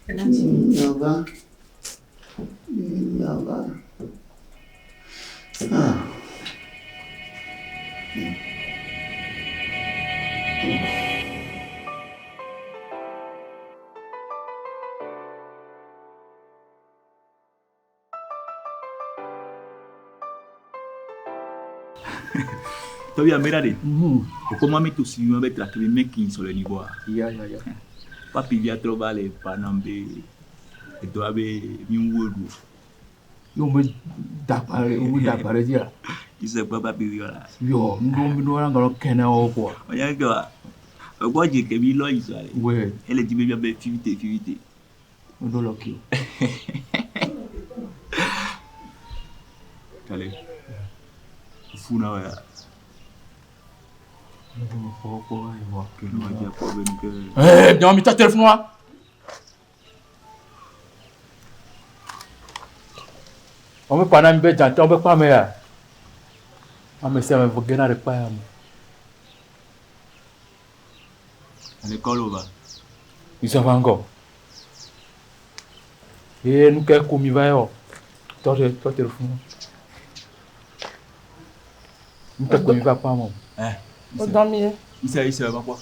Yaba. Yaba. Todavía mira de. ¿Cómo a mí tu si me ves que me quince le nibo? Ya. Papi ya trova le panambe. Esto a ver mi wudu. Yo me dapare dia. Isso é papi viola. Yo, ndo ngalo kena opo. Oya que va. Ogbo je ke bi lo iso ale. Ouais. Elle dit bien be 50. Ndo loki. Allez. Funa wa. Viens, mets ta téléphone là. On peut pas n'en bêter, on peut pas mais on me sait même vous gagner pas. À l'école ou pas? Ils sont encore. Et nous qu'est-ce qu'on y va yo? Toi téléphone. Nous qu'est-ce qu'on y va pas mon. Au dormir. Isso va quoi?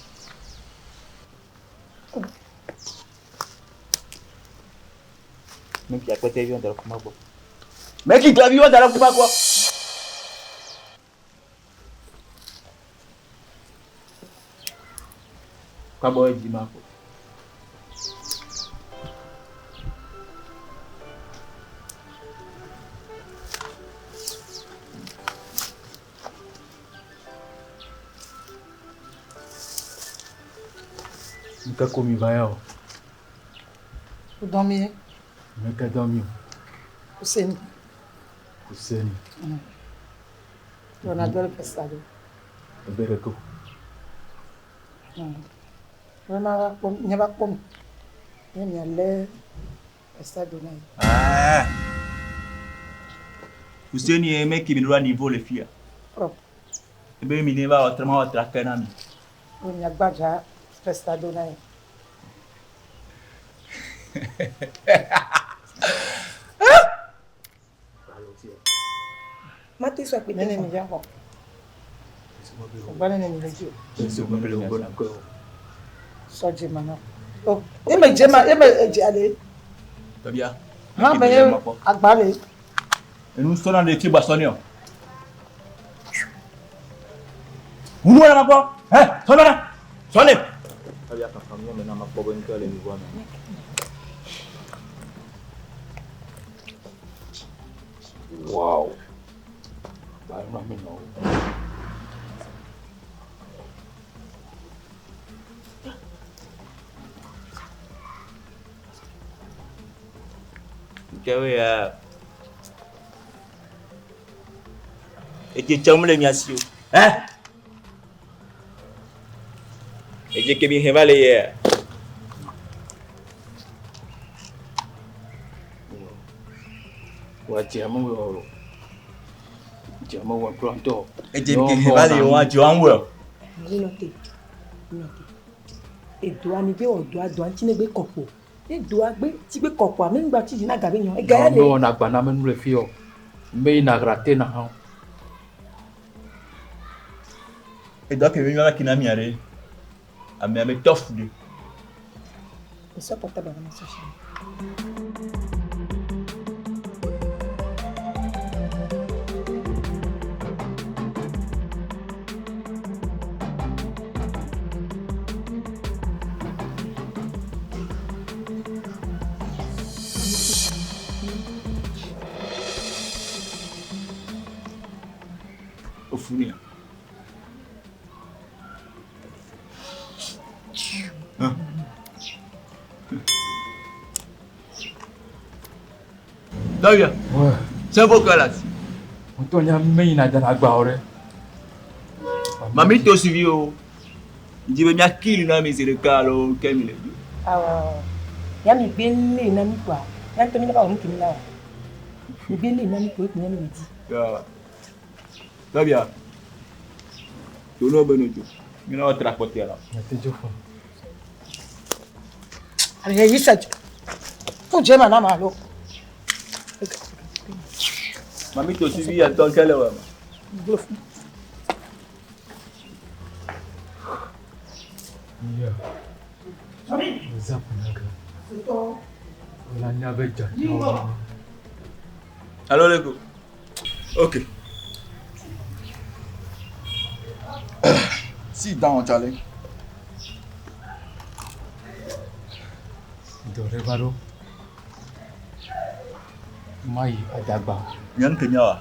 Mec qui a côté avion dans le comment quoi? Mec qui l'avion dans le comment quoi? Kabo dit ma quoi? Nunca comi vai ó. Au dormir. Nunca dormi. Hussein. On a deux pescado. Bereko. Vraiment n'y va pas. Il y a l'air pescado là. Ah. Vous êtes un mec qui me doit niveau les filles. Oh. Et bien il va autrement autre canami. Il y a baja pescado là. Mati soit pété. Nene ni bon. Bana nene ni jo. C'est bon le bon encore. Soje mana. Oh, e me jale. Tabia. Ha be agbale. Et nous sommes dans des petits bassonions. Vous nous là quoi? Hein? Sonnez. Tabia ka famille maintenant ma pobo encore le niveau. Wow. Bah, non, mais non. Kawe ya. Eti chamule miasio. Hein? Eti ke bi hevale ya. Wajama wewe. Jama wa pronto. Eti ke hevale wa joanwe. Note. E do ani be o do ado anti ne gbe kopo. E do agbe ti gbe kopo ame ngba ti na gabe yan. E ga le. No na gba na menu le fio. Mbe na gratte na ha. Et donc il va kina miare. Ame ame tough de. E so portable na so. Ofunia. Davia. Ouais. C'est vos là. On tourne à Meina dans la barre. Mamie t'a suivi au. Il dit bien qu'il n'a mis le calo Camille. Ah, ya mi belle na mi kwa. Ya to mi na ba mu kimi na. Mi belle na mi ko mi na mi di. Ya. Davia. Tu no benujo. Mi na transporter là. Até de fome. Allez, il s'agit. Faut que je m'en aille. Mamie t'a suivi à ton quelle heure? Yeah. Alors les gars. Ok. Si dans Charlie. Dorevaro. Mai adagba. Nyan Kenya.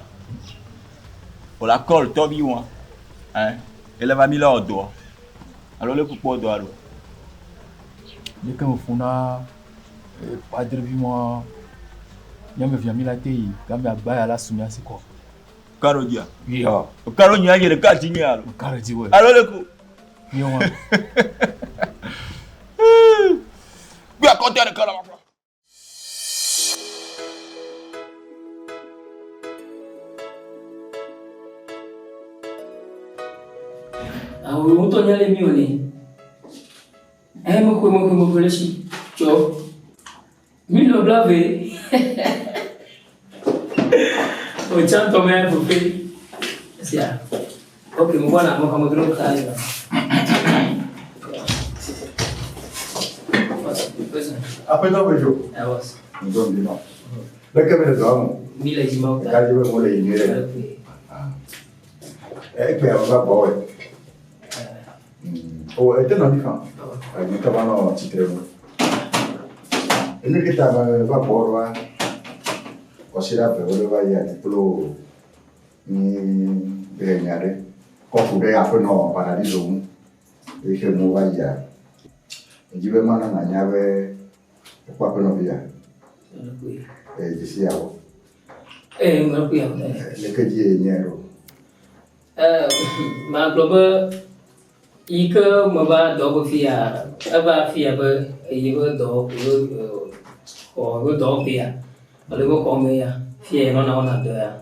Pour la colle, Toby one. Hein? Elle va mis là au doigt. Alors le coup pour doigt. Dès qu'on funa padre vimo nyame via milatei gambe abaya la sumia siko. Karodia. Yeah. Karodia yele kati nyalo. Karodi we. Alors le coup. Yo wa. Bien content de Kalama. Ah oui, on tourne les mignonnes. Eh, mon collège, tu vois. Mille blavé. Au tient ton mère, vous faites. C'est ça. Ok, mon voilà, mon camarade, ça arrive. Après non, mais je. Ah ouais. Nous sommes du Nord. La caméra de l'homme. Mille et dix mois. Quand je vais me les ignorer. Et puis, on va boire. Oh, et t'es dans le camp. Nous t'avons un petit traitement. Et nous qui t'avons va boire, on s'est là, on va y aller pour ni bénir. Quand vous voulez après non paradis zone, et que nous va y aller. Et je vais m'en aller avec quoi que nous vient. Et d'ici à vous. Eh, on va prier. Le que Dieu est niero. Ma globe. Ika maba dog fia, aba fia ba, iba dog, or dog fia, a little comia, fia no na there.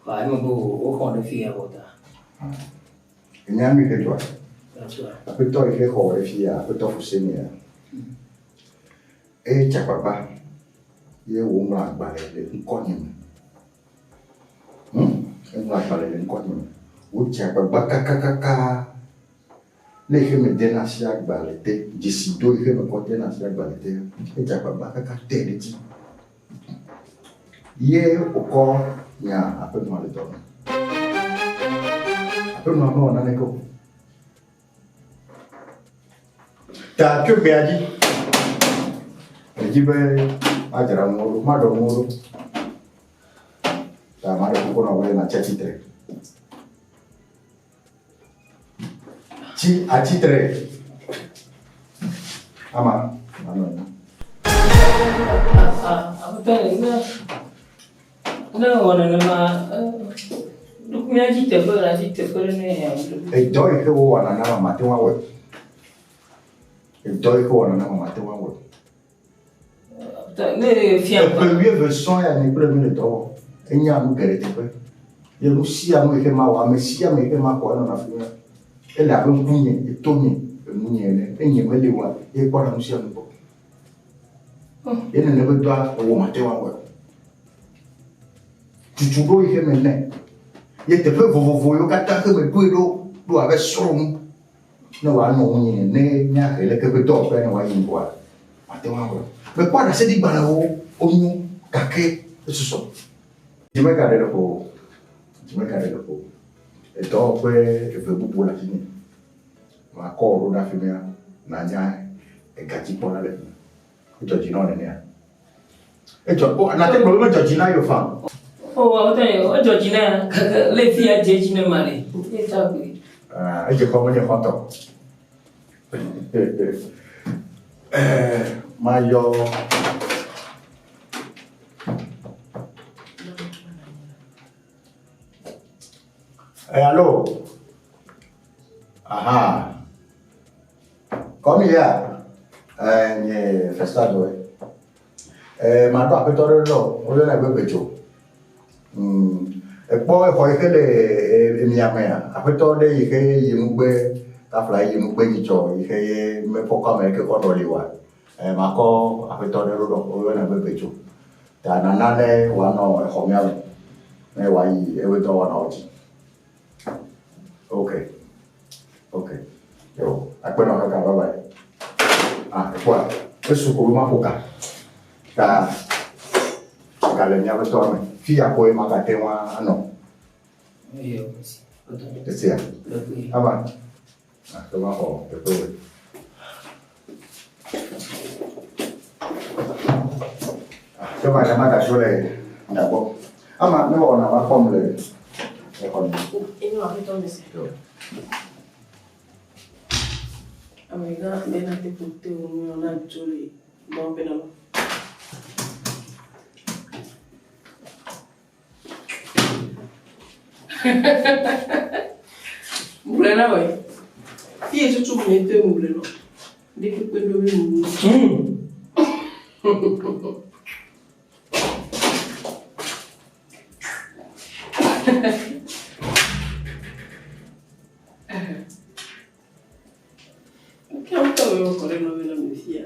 I am go on the fia water. Nyami que toi. That's right. A peu toi il faut fia, a peu toi faut seigneur. Et chapapa. Ye wo mra gbale le nkonim. E mra gbale le nkonim. Wo chapapa kakakaka. Les gens me donnent assez à baliter, décident de me compter assez à baliter, et j'ai pas mal à terre. Hier au corps, il y a un peu de mal de temps. Un peu de mal on a un écho. T'as que bien dit. Je dis ben, à dire à mon madame, t'as mal de beaucoup d'envoyer dans le titre. Ci a titre. Ama. No, ma. Look me at it, E doi che vuoi andare a mattina a voi. E doi che vuoi andare a mattina a voi. E per via verso è nei primi di dopo. E niamo che rete poi. Io non siamo che ma wa, me siamo che ma qua non affina. E la con munye, e toni, e munye, e nye mele wa, e qua non siamo po. E ne ne doa o mattina a voi. Tu go ihe mene. Ye te pe vovovo yo kata ke me duelo do ave sorum. No wa no munye ne nya ke le ke pe to pe ne wa yin kwa. Mattina a voi. Me kwa na se di bana o onyu kake eso. Je me garde le po. E to pe e fe bubu la fini. Ma ko ro da fini na nya e gati po na le. E to jino ne ne. E to po na te problema to jina yo fa. Oh, okay. Georgina, les filles à Georgina Marie. Je comprends bien content. Mayo. Allô? Aha. Comme il y a un festival, maintenant, peut-être non, on a un peu de choses. Et pour que les miamia, après tout, il y a une tafla yi mu gbe jicho ihe me poka me ke kono liwa mako afeto de rodo o na be becho ta na na le wa no e khomya me wa yi e we to wa no ji okay yo akpe no ka bye bye kwa eso ko ma poka ka le nya be to me fi apo e ma ka te wa no yo sí decía ama toma ho después toma la mata suele ndabo ama me ona va komle e kon ino afito mesi amiga bena te putte un ona joli bon penalo Mulena boy. Fie je trouve une peu muleno. Dès que peut le Quand tu veux encore le nom de fille.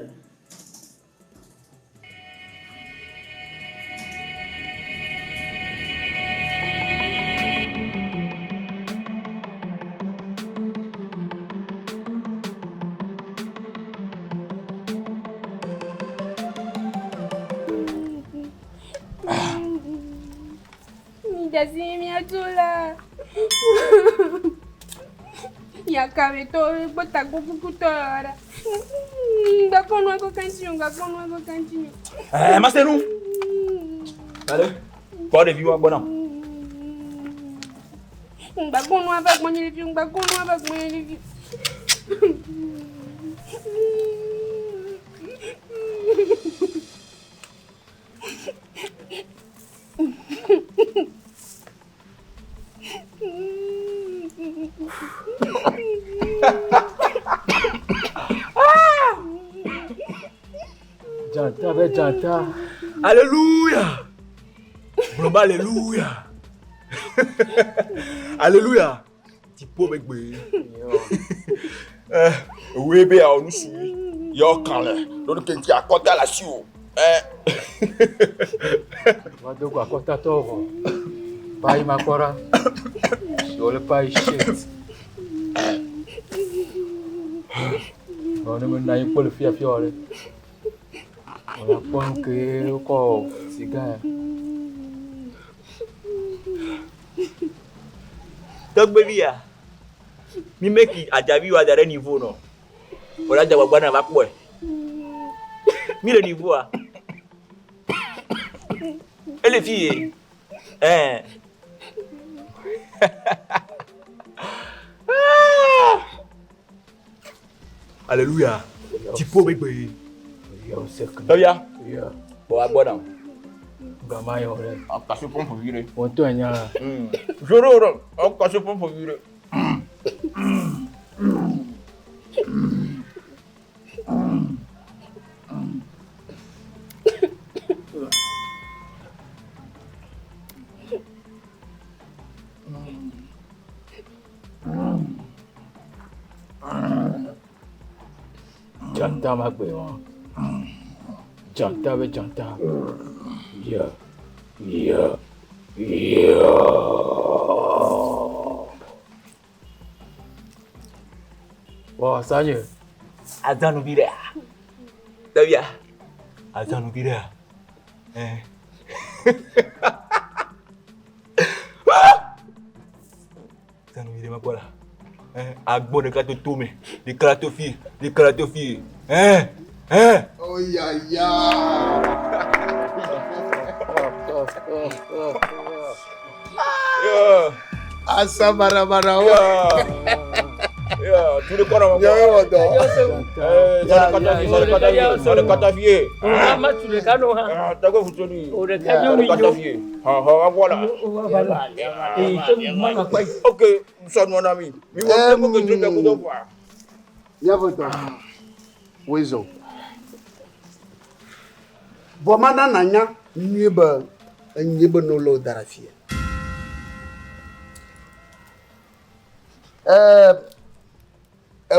Miatula. Ya cabe todo el botaco pucutora. Gakono ako kantinho. Mas tem Allez, pode vir agora não. Gakono ava com ele. Janta. Alléluia. Blomba, alléluia. Alléluia. Tipo begbe. Oui, bien, on nous suit. Yo, quand là. Donc, qui a compté la sio. Wadogo akota toro. Pai makora. Sole pai shit. On me na impol fiole. On apprend que le corps cigare. Donc baby ya. Mi meki ajabi wa dare niveau no. Ola jawa bwana va kwa. Mi le niveau a. Et les filles Alléluia. Tipo bébé. Ça vient? Bon, à bon. Gama yore. On casse pour virer. On te nya. Joro, on casse pour virer. Janta magbe won. Janta. Yeah. Wah, sanya. Azan ubira. Tabia. Azan ubira. Azan ubira makola. Agbo de kato tome, de karato fi. Oh ya. Asa bara wa. Ya, tu le kono. Ya wato. Ada kata vie. Mama tu le kano ha. Tak kau futuri. Ora kano ni. Kata vie. Ha, wala. Mama kwai. Okay, son mon ami. Mi wa ko ke junda ko do fa. Ya wato. Wezo. Bomana nanya nyeba no lo darafia.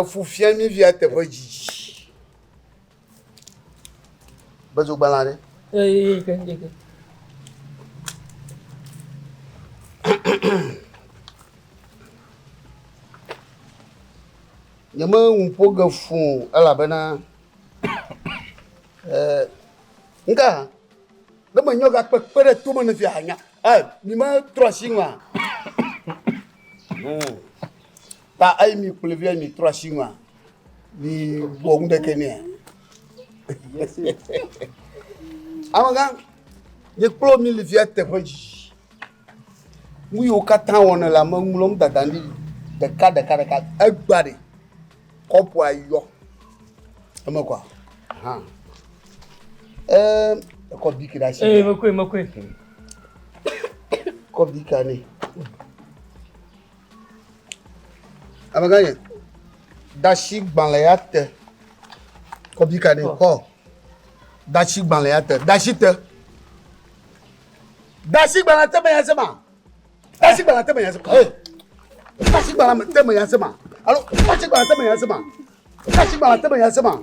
Fufia mi via te voji. Bazo balare. Kan. Nyama umpoga fun ala bana nga dama nyoga pekpere tuma na fi hanya mi ma trosinga ta ai mi plevia mi trosinga ni bonde kenya amaga ye pro mi le via te hoji mu yo katan wona la ma ngulom dadandi de ka agbare kopo ayo ama kwa ha ko bikira shi makwe ko bikane amaganye dashi gbanlayate ko bikane ko dashi gbanlayate dashi gbanlayate me yasema dashi gbanlayate me yasema dashi gbanlayate me yasema alo dashi gbanlayate me yasema dashi gbanlayate me yasema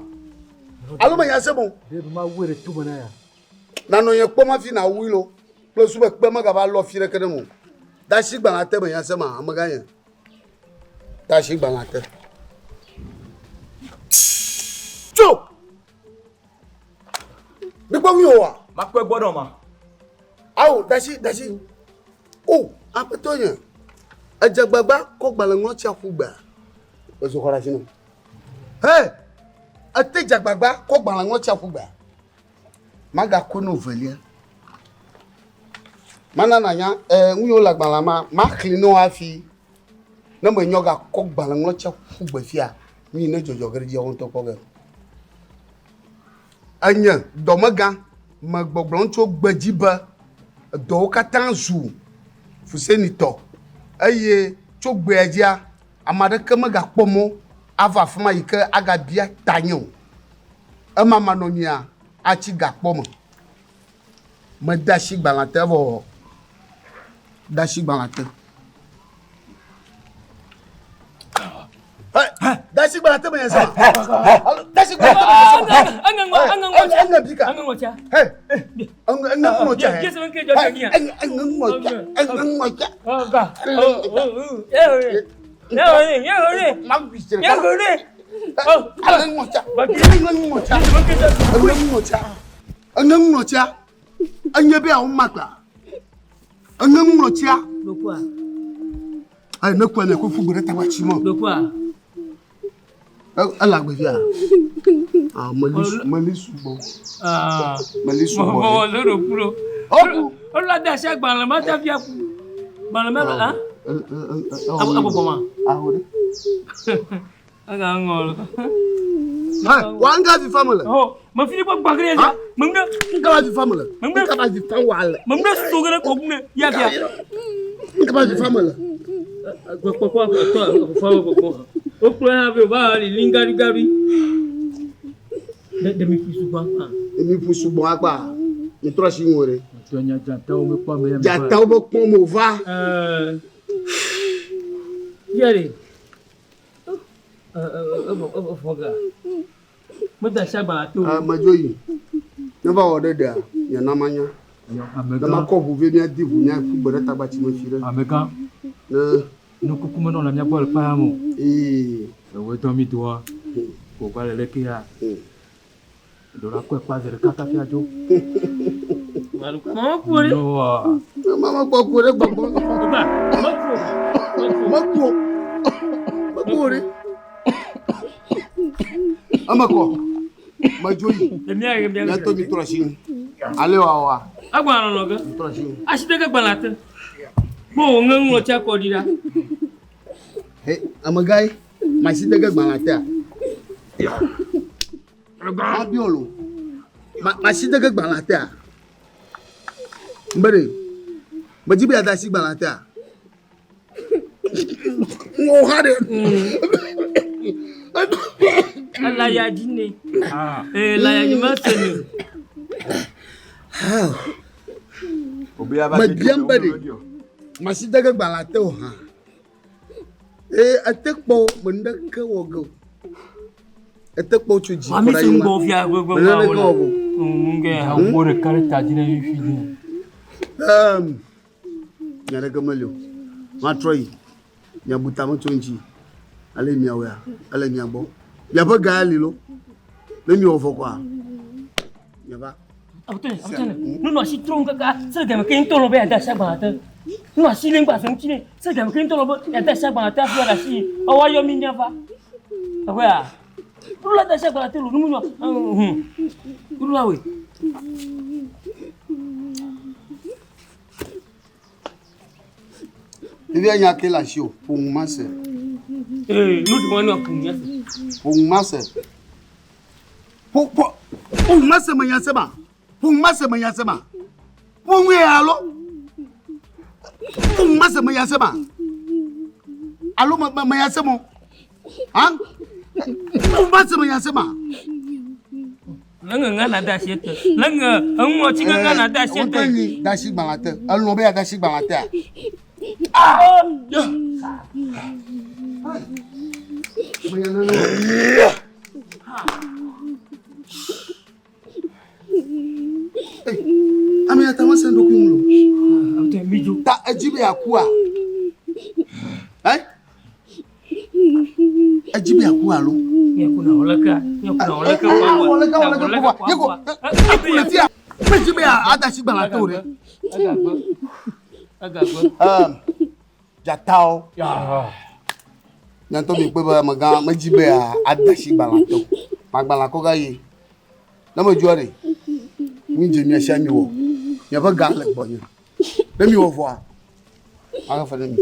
alo me yasema de ma were tu bana ya nano ye kpoma fi na wilo plus be kpema ga ba lo fi rekede mu dashi gbanlayate me yasema amaganye dashi gbanlayate Cho! Bípọ́ wí o wà. Má pẹ́ gbọ́dọ̀ ma. Awo dashi. O apẹtọ yẹn. Ẹjẹgbẹgbẹ kọ gbalẹ̀ngàn tí a kú gbà. Oṣù kọ́ra sínú. Ẹtẹjẹgbẹgbẹ kọ gbalẹ̀ngàn tí a kú gbà. Má ga kó ní òvẹ̀lẹ́. Má nana ya wí o la gbala ma má kiri ní wàá fi. Ní mo nyọ ga kọ gbalẹ̀ngàn tí a kú gbà fíà. Mi ní jọjọ gẹ́gẹ́ di ọ̀hún tó kọ́ gẹ́. Anya dɔmega me gbɔgblɔm tso gbedzibe dɔwo katã zu fusenitɔ eye tso gbea dzia ame aɖeke megakpɔm o ava afi ma yi ke agabia tanye o ema manɔnyia atsi gakpɔ me mede asi gbalẽte vɔ de asi gbalẽte Dasi gbalate me yasa. Dasi gbalate me yasa. Anga bika. Anga ngocha. Hey. Anga ngocha. Yes, man ke jodohnya. Anga ngocha. Ga. Ya hore. Mag bisir. Ya hore. Anga ngocha. Anga ngocha. Anga ngocha. Anga ngocha. Anya be a umaka. Anga ngocha. Lokwa. Ai na kwa na ko fugure tawachi mo. Lokwa. Alagbevia. Malisu bo. Malisu bo. Mo loro puro. O la da se gban ma ta fia ku. Gban ma ha? Abo boma. Ahore. Aga ngol. Wanga fi family. Oh, ma fini ko bagre ya. Mumna ngaba fi family. Ngaba fi family. Mumna sogere ko mumna ya fia. Ngaba fi family. O kura ha be ba li lingari gari. De mi fi sugbon pa. Emi fu sugbon agba. Mi tro si nwore. Tonya jata o me pa me. Jata o mo pon mo va. Yere. Foga. Mo da shaba to. Majoyi. Never order there. Ya namanya. Amega. Na ko bu ve mi adivu nya fu gbere tagba ti mo fire. Amega. No kuku meno la mia bol pa mo. We to mi toa. Ko vale le kia. Dora ko pa de kaka fia jo. Mama ko re. No. Mama ko re gbagbo. Ba. Mako re. Amako. Majoyi. Ya to mi tora shi. Ale wa. Agba no ga. Tora shi. Ashite ka gbalate. Bo ngang lo cha ko di da. Hey, amagai, masih dagang balata. Abiolo. Masih dagang balata. Mbere. Majibi ada si balata. Oh, hade. Allah ya jinne. La ya jima senu. Mbere. Masih dagang balata ha. Atekpo benda ke wogo. Atekpo chuji. Mami sumbo fia go. Nge hawo re kare tajina yifidi. Nyare gamalyo. Matroi. Nyabuta motonji. Ale miawa. Ale miabo. Yaba gali lo. Le mi ofo kwa. Yaba. Abutane. Nu no si tronga ka. Se ga makin to lo be ada sa ba ta. Nu si ling ba sung chine. Se ga makin to lo be ada sa ba ta fia da si. Awa yo mi nya fa. Awa. Lu la da sa ba ta lu nu no. Lu la we. Ibi anya ke la show pour mase. Nu de wanu apunya. Pour mase. Pour mase manyase ba. Pour mase manyase ba. Pour we alo. Pour mase manyase ba. Alo manyase mo. Han? Pour mase manyase ba. Langa na da shete. Langa an mo cinga na da shete. Otani da shi balata. Alo no be da shi balata. Ami atawa sendo kumulo. Miju. Ta ajibe akua. Ajibe akua lo. Yakuna olaka. Yego. Akula tia. Ajibe adashi balata ore. Jatao. Nanto mi pe ba maga majibe adashi balato. Magbala ko gaye. Na mo juare. Mi je mi asha mi wo. Ya ba ga le bonyo. Be mi wo fo a. Aga fa mi.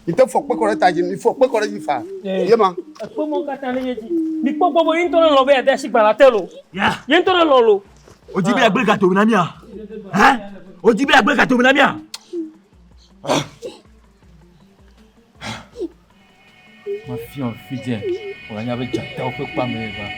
Ite fo pe ko re taji mi fo pe ko re ji fa. Ye ma. Po mo kata le yeji. Mi po bo yin to lo be adashi balato lo. Ya. Yin to lo lo. Ojibe agbe ka to mi na mi a. Ojibe agbe ka to mi na mi a. Ma fille en fidèle, on a avec Jata, on peut pas me lever.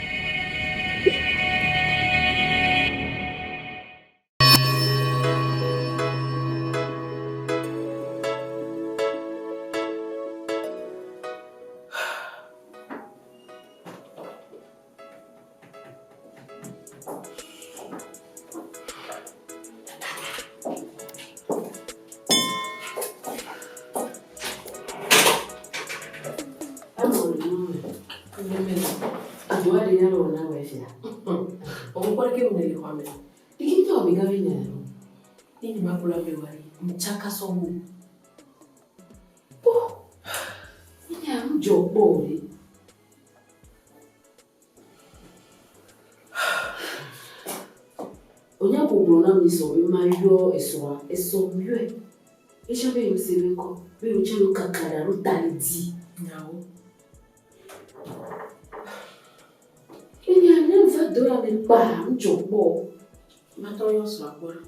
Mchakaso huu. Nya mjo bore. Onya pobrona miso mayo eso mwe. Isha be yosebeko, be uchelo kakara rutalidi. Nyawo. Nya neva dora me ba mjo bo. Mato yo so agora.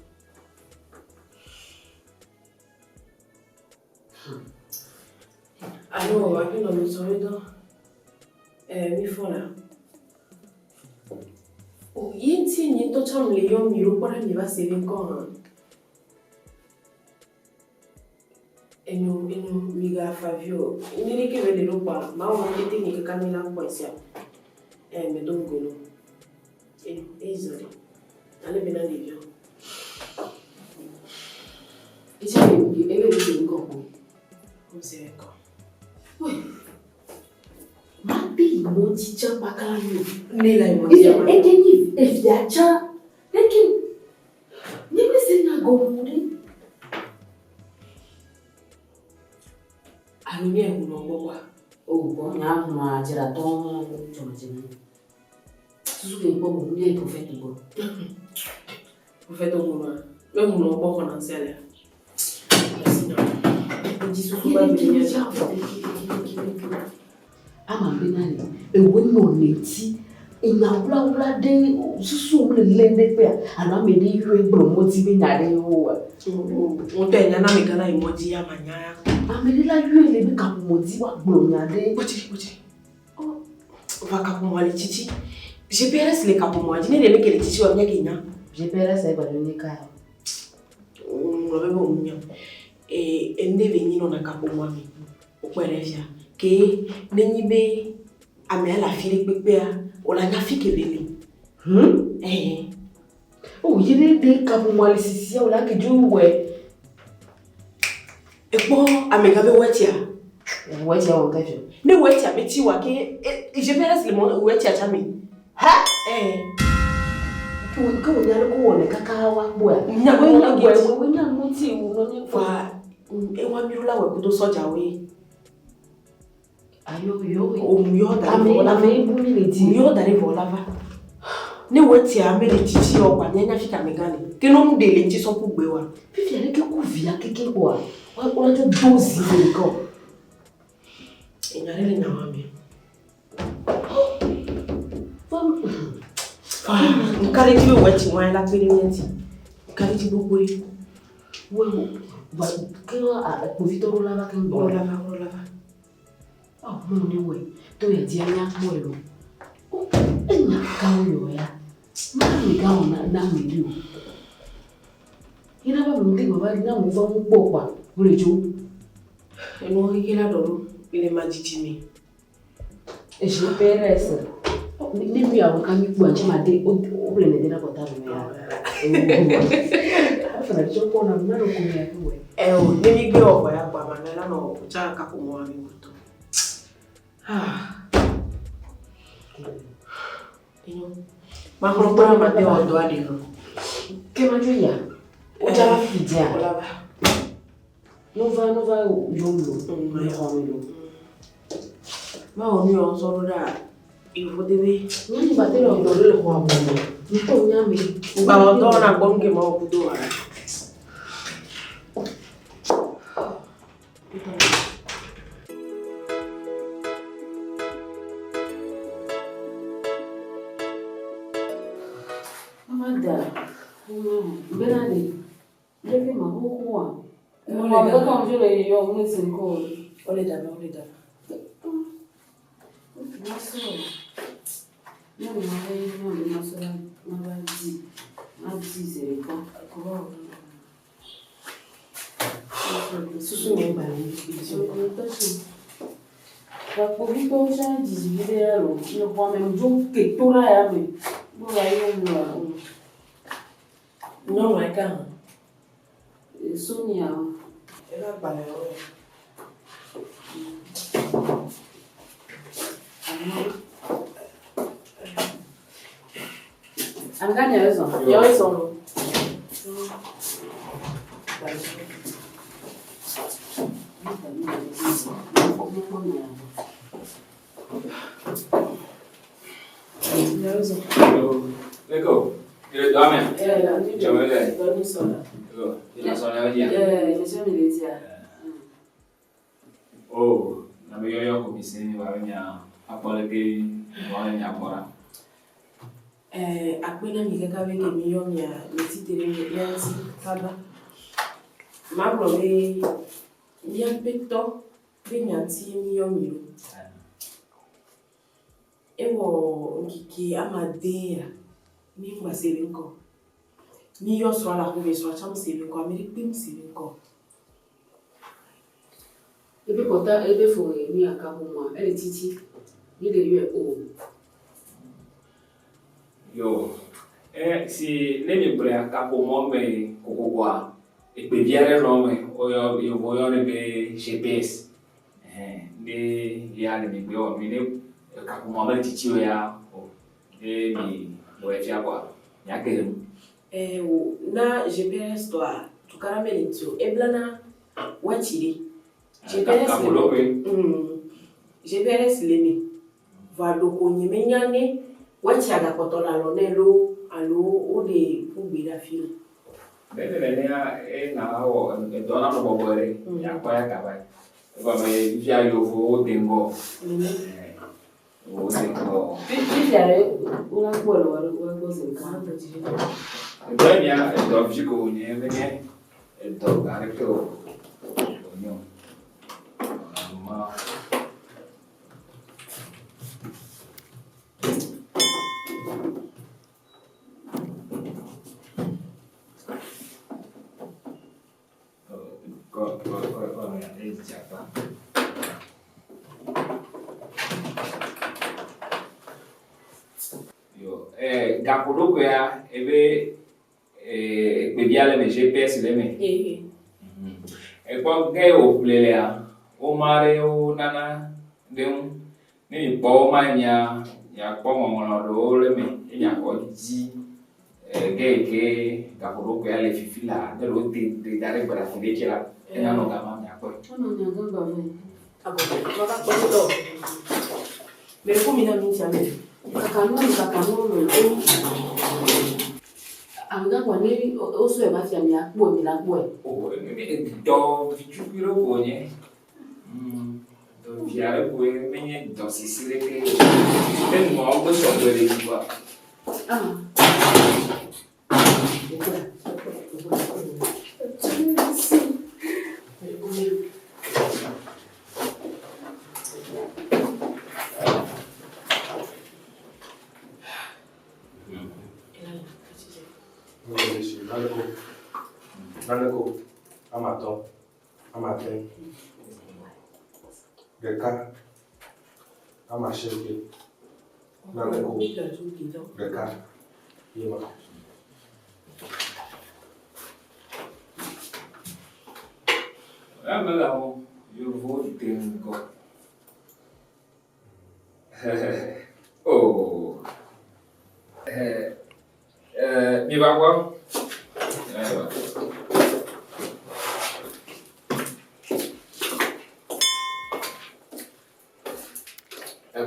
Alors, après dans le sorido, mi fola. O yinti ni to cham le yo mi ro para mi va se ven con. Eno mi ga Fabio. Ni ke vele lo pa, ma o ke technique Camila Poesia. Me don golo. Easily. Ale bena livio. Icha mi ebe de ngo ko. Como se ve con. Oui. Ma bi mo chicha bakalo. Ne la mo dia. Ekeni efiacha. Lekin ni me se na go muri. Ani me no go wa. O bo nya ma jira ton jomajina. Susu ke bo ni prophet bo. Prophet bo ma. Me mo no bo ko na sele. ama benani ewe no neti enya wula de susu le lende pe ana me de yue promote be nyare wo o to enya na me kana emoji ya manya ameli la yue le be kapomoti wa gboro nyade Bochi. Oh, va kapomwali chichi. GPRS le kapomwali ne le kele chichi wa mnya kenya. GPRS e ba donika. Ngabe bo mnya. Ende venyino na kapomwali. Okwerefia. Ke nenyibe ame la fili pepea ola nya fike bele. Oh, yene de kapomwali sisi ola ke juwe. Epo amegabe wetia. Wetia wonkajo. Ne wetia beti wa ke GPRS le mo wetia chami. Ha? Ko nyalo ko wona kakawa boya. Nya muti unonye fa ewa mirula we kudo soja we. Ayo yo. O myo da ame bumi le ti. Myo da re volava. Ne wetia ame le titi o kwa nyanya fika megane. Ke no mu de le nti so ku gbe wa. Fifi ale ke ku via keke kwa. Wala jo dozi de ko. Enyarele na wame. Nkari ti we weti wan la pere menti. Nkari ti bobori. Wewe ba kero a povitoro lava kan bo lava. Oh, mo ni we. To ya dia nya mwelo. Oh, enya ka yo ya. Mami ga na mi ru. Ina ba mo ndi baba na mo fa mo po pa. Burejo. Eno hikela doro ile majiji mi. E je peresa. Ni mi awo kan mi gbo anche ma de o ble ne de na bota me ya. Afana jo ko na ro ko me ya we. O ni mi gbe o ya pa ma na no cha ka ko mo ami buto. Ma ko para ma de o do ade no. Ke ma jo ya. O ja la fidia. Nova yomlo. Ma o ni o so da ivo debe. Ni ba te lo do le ko abo. Ni to nya mi. Ba o do na gbon ke ma o kudo ara. Amada. Benani. Leve ma ho. Mo le ka jo le yo mo sin ko. Ole daba. Susu ni ba ni Ba ko bi to sha ji de lo. No ko me jo ke to ra ya me. Bo ra yo no. No ma ka. Sonia. Era bale o. Anganya wezo. Yo wezo no. Lego. Ile dame. Jamele. Doni sola. Lego. Ina sola dia. Nisemiletia. Oh, na biyo yo ko bisini wa nya apole ke wa nya bora. Akwena mikaka weke miyomi ya metitere yansi kaba. Mabro be nyampeto be nyanti miyomi lo. Ewo nkiki amadea ni ngwa sebenko. Ni yo so ala ko be so cham sebenko America pim sebenko. Ebe kota ebe fo ni akahuma ele titi ni le yue o. Yo, si lemi brea kapo mombe kokogwa e pe viare rome o yo voglio be GPS de ya le mi bio mi ne kapo mombe tichio ya o de mi boetia kwa ya ke na GPS to a tukara melintio eblana wachiri GPS lemi vado konyemenyane wachi agakotola lonelo alo ode fubira fili na o dona no bobore ya kwa ya kabai kwa me via yovo dengo o dengo Vijare una kwelo wa gozi kama tiji. Dania do fico ne vene do gare que o nyo ma Gapoloko ya ebe ekpebiale me GPS le me. Ekwa ge o plele ya o mare o nana dem ni po manya ya kwa ngono do le me nya ko ji ge gapoloko ya le fifila de lo de dare para fide kila ena no gama nya ko. Ono nya gamba ve. Abo, baba kwa ndo. Mere kumi na minti ame. Kakanunu anga kwa nini oso e basi amia kbo mi la kbo e o mi do vichukiro konye do viare ko menye do sisile ke ben mo ko so do le kwa Naleko, amaton, amaten, geka, amasheke, naleko, geka, yema. Amela eu vou ter oh mi va qua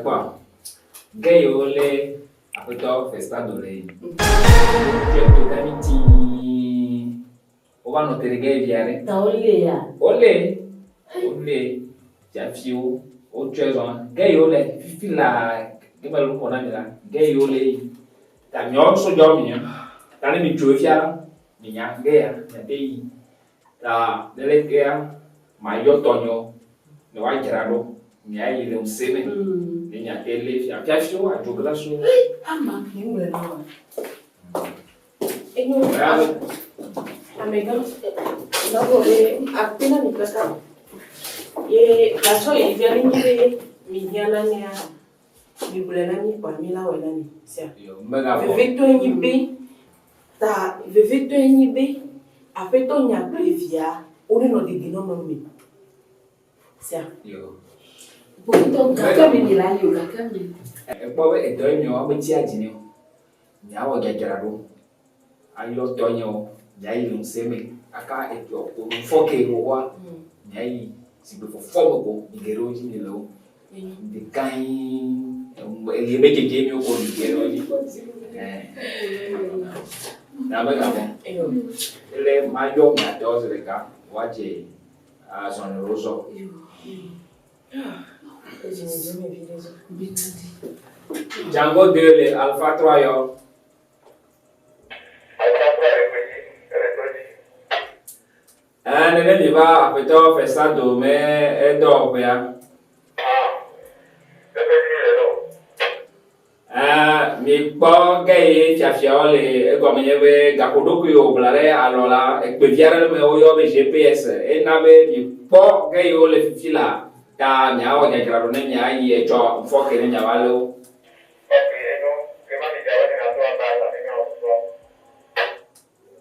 qua gay ole aperto festando lei certo camiti o vanno te gay viare ta ole ya ole ja fio o trezo gay ole fila ke ba lu kona mira gay ole ta nyo so jo mi ta ni mi jo fia mi nya gay ya dei ta dele ke ma yo tonyo no wa gerado mi ai le un seme ni nya tele fia fio a jo gra so ama ni mwe no enyo amega ndabo le apena mikaka ye lacho ye viani nyibe minyana nya mibulana ni kwa mila wala ni sia veveto nyibe ta veveto nyibe apeto nya previa oni no digino no mi sia yo bonito kaka mi la yo kaka mi po e do mi o ti ajini nya wo gagerado ayo tonyo nya yi un seme aka e to ko foke wo wa nya yi si be fo ko igero ji ni lo de kan ele be ke mi ko ni igero ji na ba ga mo ele mayo mi ado se ka waje a son roso Django dele Alpha 3 yo nene mi va apeto festando me edo ya mi po gay chafia ole ego me be gakodoku yo blare alola e pe viare me o yo be GPS e na be mi po gay ole fila ta mi awo ga grado ne mi ayi e cho foke ne nya walo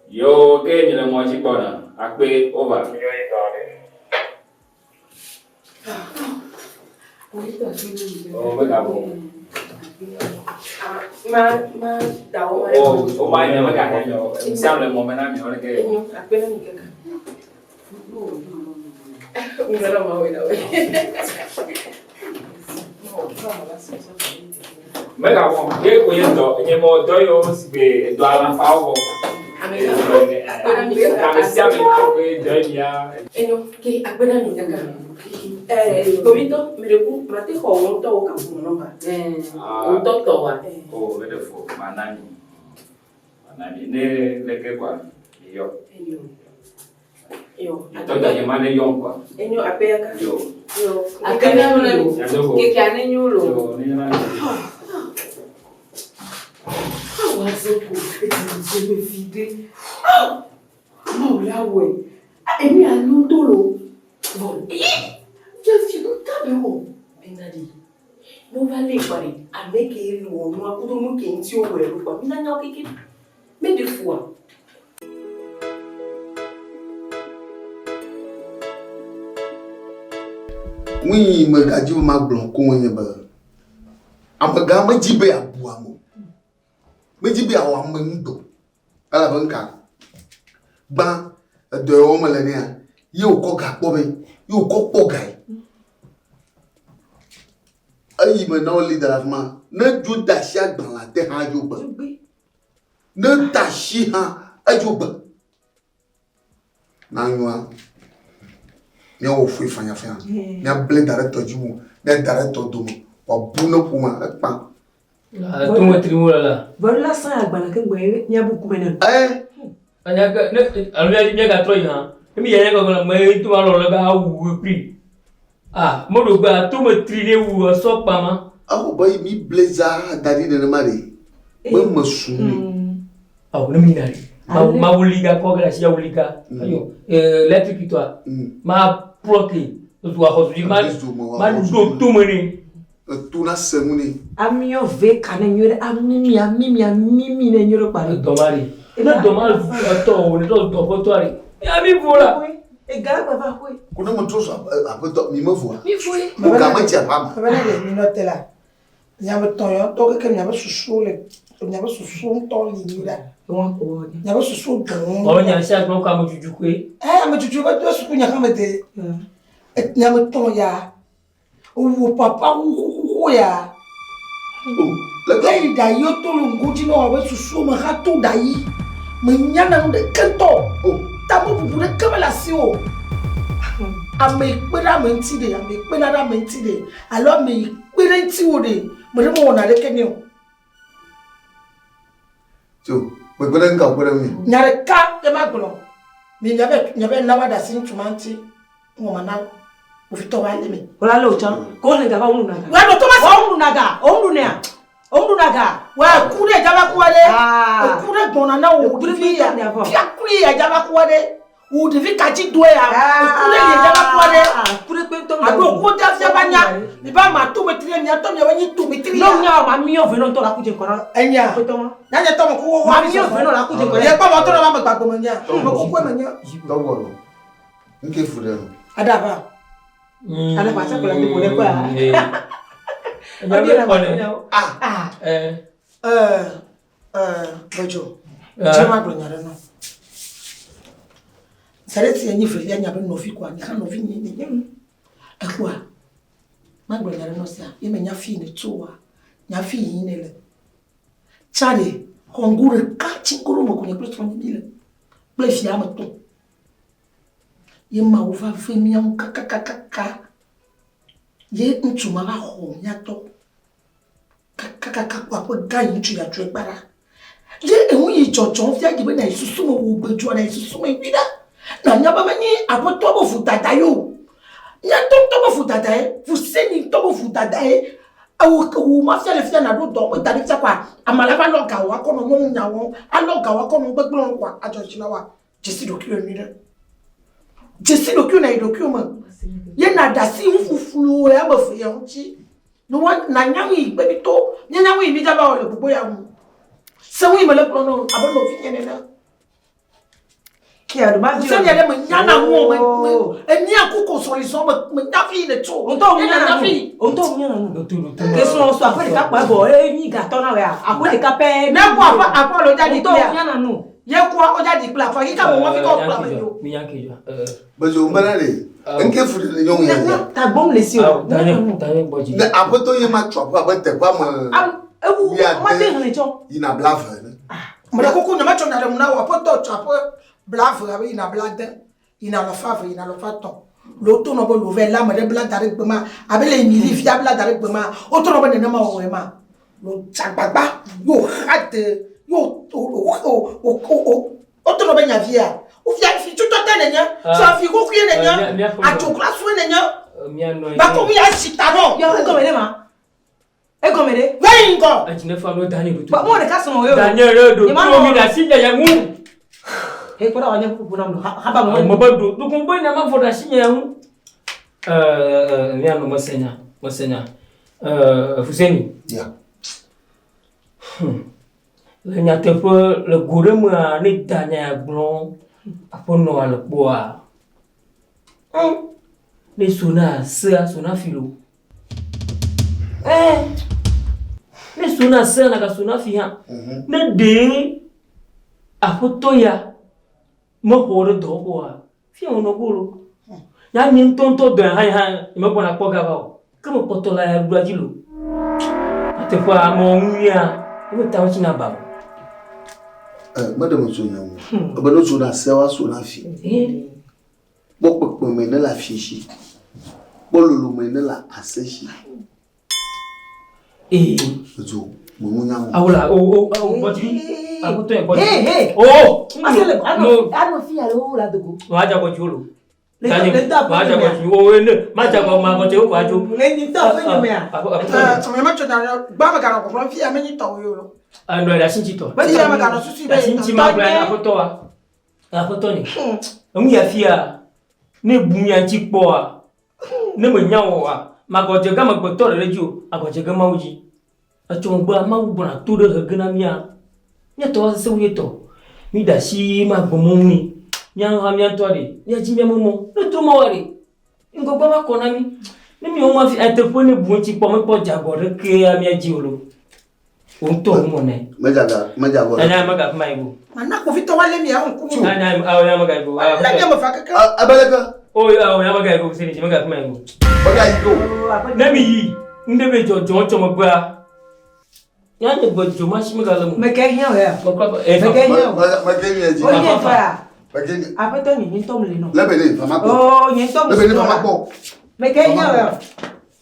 yo ke ni le mo ji bona akpe over oh me ga bo ma dawo oh ma ne me ga yo sam le mo me na mi ole ke akpe na mikaka ngara ma we dawo me ga bo ye ko ye do nye mo do yo si be do ala fa wo amega que apenas me toca. Comito, me recuerdo, me te jodo un todo campo, no va. Un toto va. Oh, vete fo, manani, ne que quoi, yo. Entonces llamane yo quoi. Enyo apea yo. Yo. Akana no que ane nyulo. Yo ni na. Wazoko, eti me fide. Mo la we. Emi anu tolo. Bon. Just you don't tell me. Benadi. Mo va le pare. Avec ele o no akudo no kenti o we ru pa. Mina nya o keke. Me de fois. Oui, me gadi ma blon ko yen ba. Amaga ma jibe abua mo. Me jibe awa ma ndo. Ala banka. Ba de o ma le ni a. Yo ko ga po me. Yo ko po gai. Ayi me na o leader ma. Ne ju da shi agban la te ha jo ba. Ne ta shi ha ajo ba. Na nwa. Ni o fui fanya fanya. Ni a ble director jimu, ni director domo. Wa buno kuma pa. Tu me trimo la. Voilà ça agbana ke ngwe nya bu kumene. Anya ka ne alwe nya ka troi ha. Mi ya ka ko me tu ma lo la ba wu pri. Ah, mo do ba tu me trine wu so pa ma. Ah, boy mi blazer dari de mari. Mo masuni. Ah, ne mi nari. Ma wuliga ko gra si ya wuliga. Ayo, electric toi. Ma proki. Tu wa ko di ma do tu me ni. Tu na semuni. Amio ve kanenyo amimi ne nyoro pare. Domari. Ina domari to ni do potoari. Ya mi vola. E gara baba ko. Kuna mtoso apoto mi mavua. Mi foi. Ka ma tia pama. Baba na mi note la. Nyama toyo to ke nyama susule. Nyama susu to linira. Won ko. Nyama susu don. O nya sha ko ka mo juju ko e. Ma juju ba to su nya ka mate. Nyama to ya. O papa o ya. Lagi dai yo to lunguji no ba susu ma ha to dai. Menyana de kento. Tabu bubu de kamala si o. Ame pera menti de, ame pera menti de. Alors me pera nti o de. Mo de mo na de kenio. Jo, we pera nga pera mi. Nyare ka e maglo. Mi nyabe na wada sin tumanti. Mo mana o fito wa le mi. Ola lo chan. Ko le ga ba unu naga. Wa no to ma so unu naga. Unu ne a. Unu naga. Wa kure jaba kuwale. Kure gbona na o kure fi ya. Pia kure ya jaba kuwale. O de fi kaji do ya. Kure ye jaba kuwale. Kure pe to. Ado ko da fi banya. Ni ba ma to metri ni ato mi wa ni to metri. No nya ma mi o ve no to la kuje nkora. Enya. Ko to ma. Na nya to mo ko wa mi o ve no la kuje nkora. Ye pa mo to na ma gbagbo mo nya. Mo ko ko mo nya. To go lo. Nke fure no. Adaba. Adaba cha ko la ni ko le kwa. Bojo. Chama do nyare no. Sareti enyi feli anya be no fi kwa ni ka no fi ni ni. Akwa. Magbo nyare no sia, ye me nya fi ni towa. Nya fi yin ne le. Chale, hongure ka chinguru mo kunye plus foni bile. Ple fi ama to. Ye ma wo fa fe mi am ka. Ye ntuma ba ho nyato kaka kwa po gan ntu ya twe para ye ehun yi jojo fi agibe na isusu mo wo gbeju na isusu mo bida na nya ba mani apoto bo futata yo nya to bo futata e fu seni to bo futata e awu ma fi ale fi na do do mo tari kwa amala ba lo ga wa kono no nya won alo ga wa kono gbegbo kwa ajo china wa jesi do ki mi de jesi do ki na do ki mo ye na da si fufulu ya mafu ya nchi no na nyawi bebi to nyawi mi jaba ole bubo ya mu se wi mele plono abono fi nyene na ki adu ma se nyene me nyana mu eni akuko solution me dafi ne to onto nyana nu ke so afere ka pa bo ni ga to na we akole ka pe na ko apa lo jadi to nyana nu ye ko o jadi pla fa ki ka mo fi ko pla mi yanke jo Bojo mbanale. Nke fure le yon ya. Ta bom le si o. Tane boji. Na apoto ye ma chop ba te ba mo. Ewu ma de hne cho. Ina blava. Mo da koko na ma cho na le mo na wa poto chop. Blave, il a blade, il a le fave, il a le faton. L'auto n'a pas l'ouvert là, mais blade avec Bema, avec les mille fiables avec Bema, autre n'a pas de nom au Ema. Le Tchakbaba, yo rate, yo, autre n'a pas de via. Ou via fi tout à l'année, ça fait quoi qu'il y a à tout classe ou l'année. Bah, comme il y a citadon, il y a un comme et comme elle est, vengo. Tu ne fais pas Daniel. Bah, moi, les cas sont heureux. Daniel, il m'a mis la signe, il y a un et pour avoir un coup pour nous, rabat, donc on peut n'a pas la signe. Viens, Monseigneur. Fuseni. Le n'y a pas le gouvernement ni Daniel Blanc pour nous à le bois. Les sona, sona filo. Les sona, n'a sona fiha. Ne de a photoya. Mo hore do boa. Fi on no golo. Ya nyin tonto do han me bona poga ba. Como potola ya duajilo. Ate fa mo nwia. Me tawo china ba. Madame Sonia. Obano sona sewa sona fi. Bokpo me na la fichi. Bolulu me na la aseshi. Zo, mo nya mo. Awla boti. Hey! Oh! Ano fi alo la dogo. Waja ko chulo. Waja ko chulo. Maja ko ma ko te ko ajo. Ni ta ko ni me a. Me ma chona ba ma kana ko fi amenyi to yo. Ando la sinchi to. Ba ya ma kana susu be. Sinchi ma bra na foto wa. Na foto ni. Omu ya fia. Ne bunya chipo a. Ne mo nyawo a. Ma ko je ga ma ko to le ju. A ko je ga ma uji. A chongba ma u bona to de gna mia. Nya to se wuyeto mi da shi ma gbomunni nya ha mi antore nya ji mi momo no to mo wari ngo gba ma kona mi ni mi o ma fi interphone bu ti po mo po jagore ke ya mi aji olo o to mo ne maja go ana maga ma ibo mana ko fi to wale mi a nku mu ana ya maga ibo la nya mo fa kaka abalaka o ya maga ibo se ni maga ma ibo maga ibo na mi yi ndebe jojo cho mo gba ya ne bojo ma shi maga lamu me ke hian ya ko ko me ke hian ma ke mi eji o ye fa ma ke apeto ni to mle no lebele fama ko oh ni to lebele fama ko me ke hian ya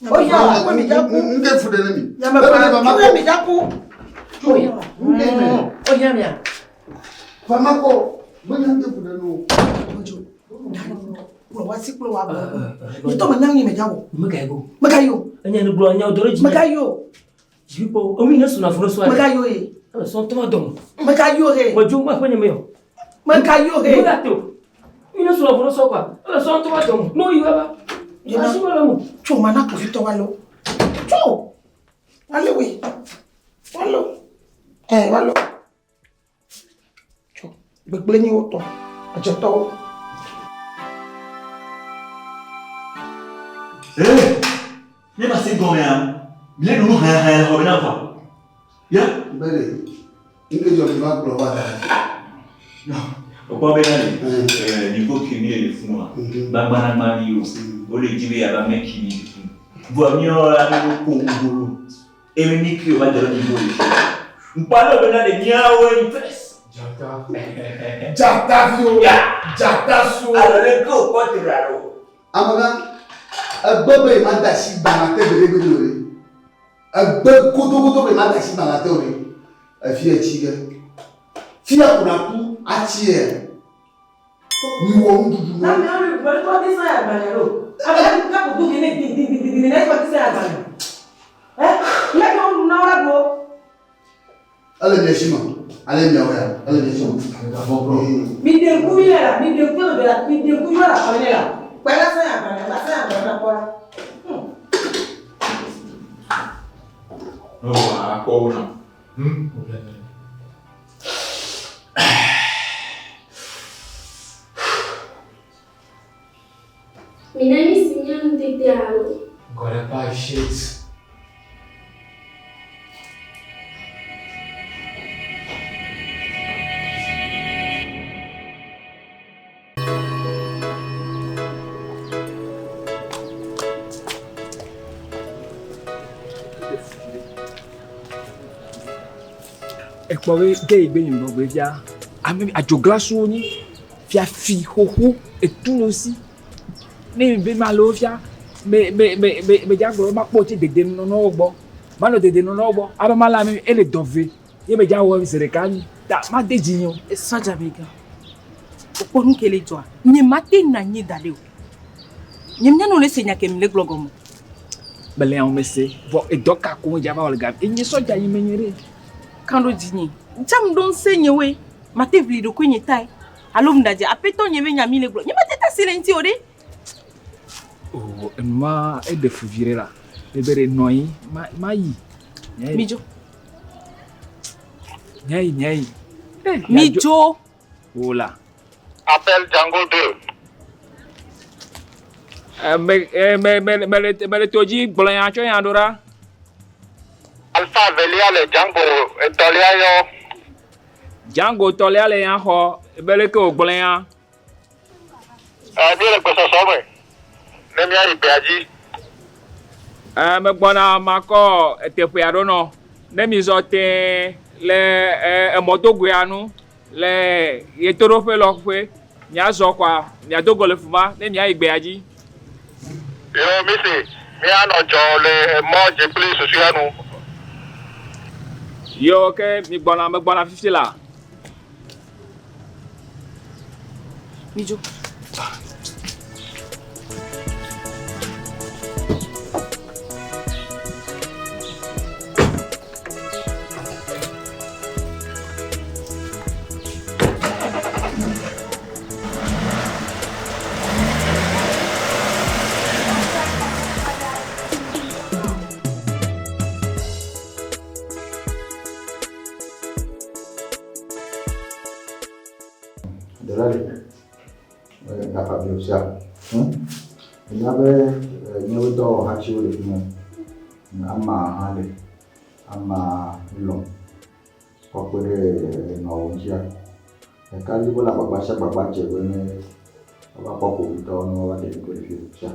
o ya ko mi ja ku nge fude ni ya ma pa mi ja ku o ya o ya mi ya fama ko mo nya nge fude no ojo pro wa si pro wa ni to ma nyang ni me ja wo maga ibo anya ni bro anya odoro ji maga yo jipo omi na suna furo swali maga yo e so to ma dom maga yo he mojo ma fanya meyo maga yo he maga to mi na suna furo so kwa so to ma dom no you ever you ma sima lamu cho mana ko fi to wa lo cho ale we walo walo cho gbegble ni o to ajo to ne ma se gome am le no ha ho na fa ya bere inge jo ma ko wa no o po be na ni ko kini ele fun wa ba gbara ma ni o le jiwe ya ba me kini bo mi o la ni ko ngoro emi ni ki o ba jero ni bo le mpalo be na de nyawo ni fes jata fio jata su ale ko ko tiraro amaga agbobe ma da si ba ma te bele be lori agbe kodo be ma da si ba ma te ori afi achige fia kuna pu achie ni wo ndudu na me ari ba to di sa ya ba ro aga ka ko du ni na ko ti sa ya ba le ko na ora go ale de shima ale de oya ale de shima mi de ku ya mi de ku de mi de ku ya la pa ni la pa la sa ya ba na ko no a ko na Minami sinyang titialo. Agora pai shit. Ekpore de igbe ni mo gbeja. Ami ajoglaso ni. Fia fi hoho et tout aussi. Mais be malo fia me jagbo ma po ti dede no ogbo. Ma lo dede no ogbo. Aba mala mi ele dove. Ye be jawo mi serekani. Da ma deji yan. E soja bega. Okonu kele toa. Ni mate na nyi dale o. Nyemnya no le senya kemle glogomo. Bele on mese. Vo e doka ko jaba wal gam. Enye soja yi menyere. Kando dini. Jam don senye we. Mate vli do kwenye tai. Alum daje apeto nyeme nyami le glo. Nyema teta silenti ode. Oh, ma e de fuvire la. E bere noi ma yi. Mijo. Nyai. Mijo. Ola. Appel Django 2. Me le toji blanc cho yandora. Alpha Velia le Django Tolia yo. Django Tolia le yan ho, bele ko blanc. Ni le ko so me. Ne mi ayi pe aji. Me gbona mako tefu ya dono. Ne mi zo te le moto guanu le yetoro fe lo fe. Nya zo kwa, nya dogo le fuma, ne mi ayi gbe aji. Yo misi, mi ano jo le mo je please su anu. Yo ke me gbona 50 la. Mijo. Nyewedo hachi wole fimo ama hale ama lo kokore no njia e kali bola baba che wene baba poko bito no wa de ko fi cha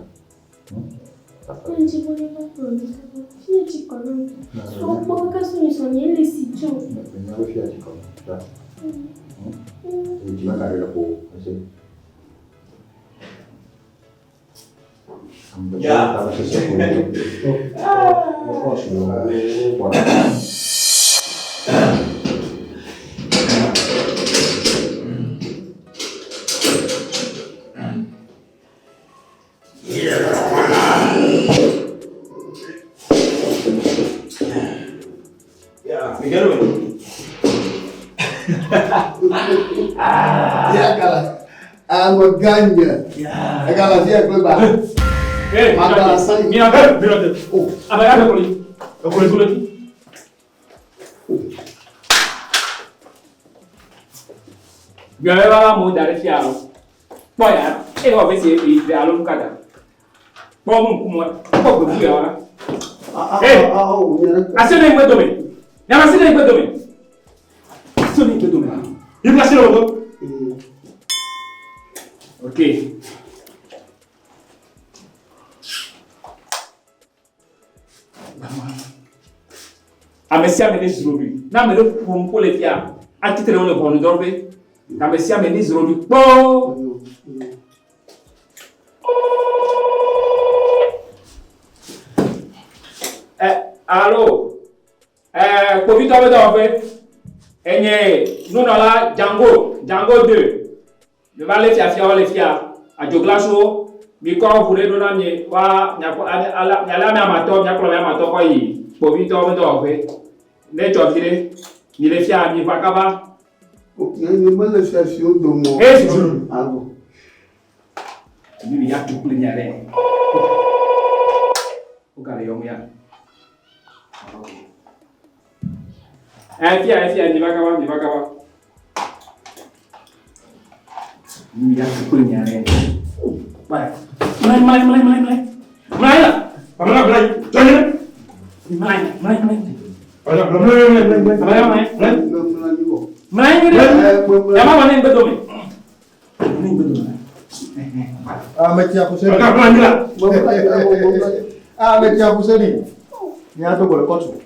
Nji bole na promesa. Fie ti kono. So po ka so ni so ni le si jo. Nyawe fia ti kono cha e ti ma kare ko ese Ya. Ganya. Agora via coisa. Agora sai. Minha cara, meu Deus. A bagagem eu colhi tudo aqui. Galera, mudar esse alo. Olha, eu vou ver se ele alo no cada. Vamos como pouco de hora. Assim nem vai dormir. Não assim nem vai dormir. Assim nem vai dormir. E para ser o Ok. Amesia me desrobi. Na me do pompo le fia. A titre on le bon dorbe. Amesia me desrobi. Bo. Allô. Covid on dorbe. Enye, nous dans la Django 2. Je vais aller faire les fia à Joglaso, mi ko vure do na mi wa ala mi amato mi akolo mi amato ko yi po bi to mi do fe ne jo vire ni le fia mi vakaba o ni mo le fia fi o do mo abo mi ya tu kule nyare o kare yo mi ya fia ni vakaba mi ya tu kule nyare Mulai lah. Mulai. Jangan. Mulai. Yang mana yang betul ni? Ini betul. Meti aku sini. Meti aku sini. Ni ato boleh kocu.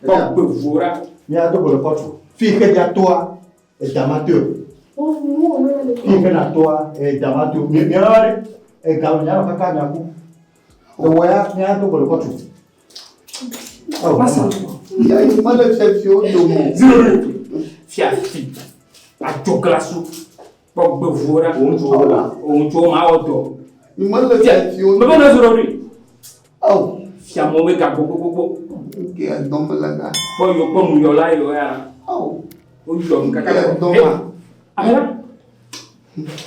Kau berfura. Ni ato boleh kocu. Fique de atua é de amateur. Ibe na toa jamatu. Miara gawanya kaka nyaku. Oya nya to bolo kotu. Oh, passa. Ya ini malah exception domo. Zero. Fiafi. A toclaço. Pogba voa. Onde ma auto. Ini malah exception. Mas não zero ri. Oh. Siamo we ka gogogogo. Que é dom langa. Poi yo pom yo la yo ya. Oh. O yo ka Que é dom. Ara.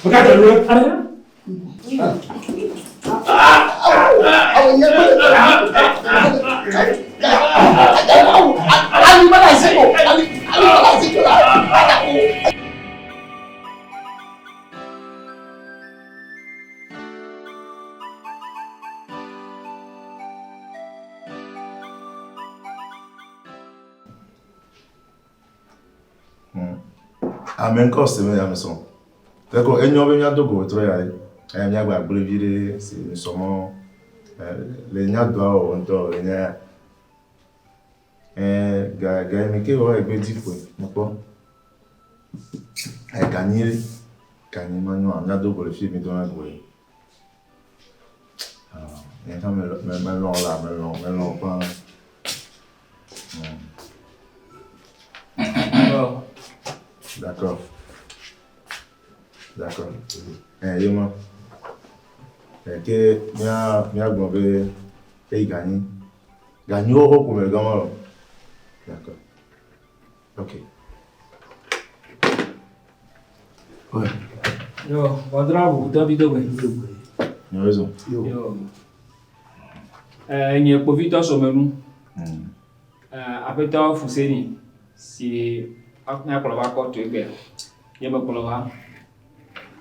Bagaimana lu? Ara. Amen coste me ameson. D'accord, enyo be nya dogo to ya e nya gba brevire si somo le nya do o nto le nya ga mi ke o egbe difo npo e ganire kan manyo anya dogo le fi mi do na gbo e ta me lo pa D'accord. D'accord. Yema. Que minha gombe e gagner. Gagner au comme le gamin. D'accord. OK. Ouais. Yo, bravo, tu as vidéo ouais. Tu as raison. Yo. Il y a profité sur nous. Après toi Fuseni si aknya kolaba ko to ebe ye me kolaba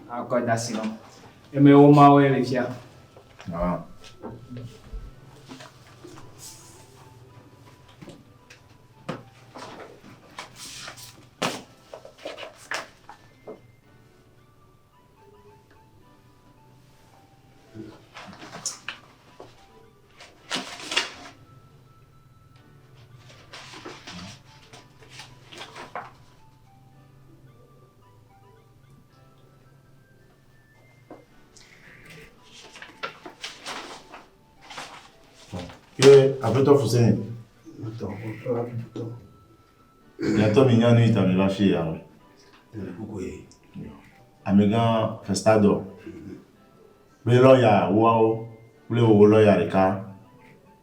akọ dasino e me o ma we le fia Que après toi Fuseni. Bientôt minha nuit ta va chez ya. Amiga festado. Belo ya wao. Ble wo lo ya reka.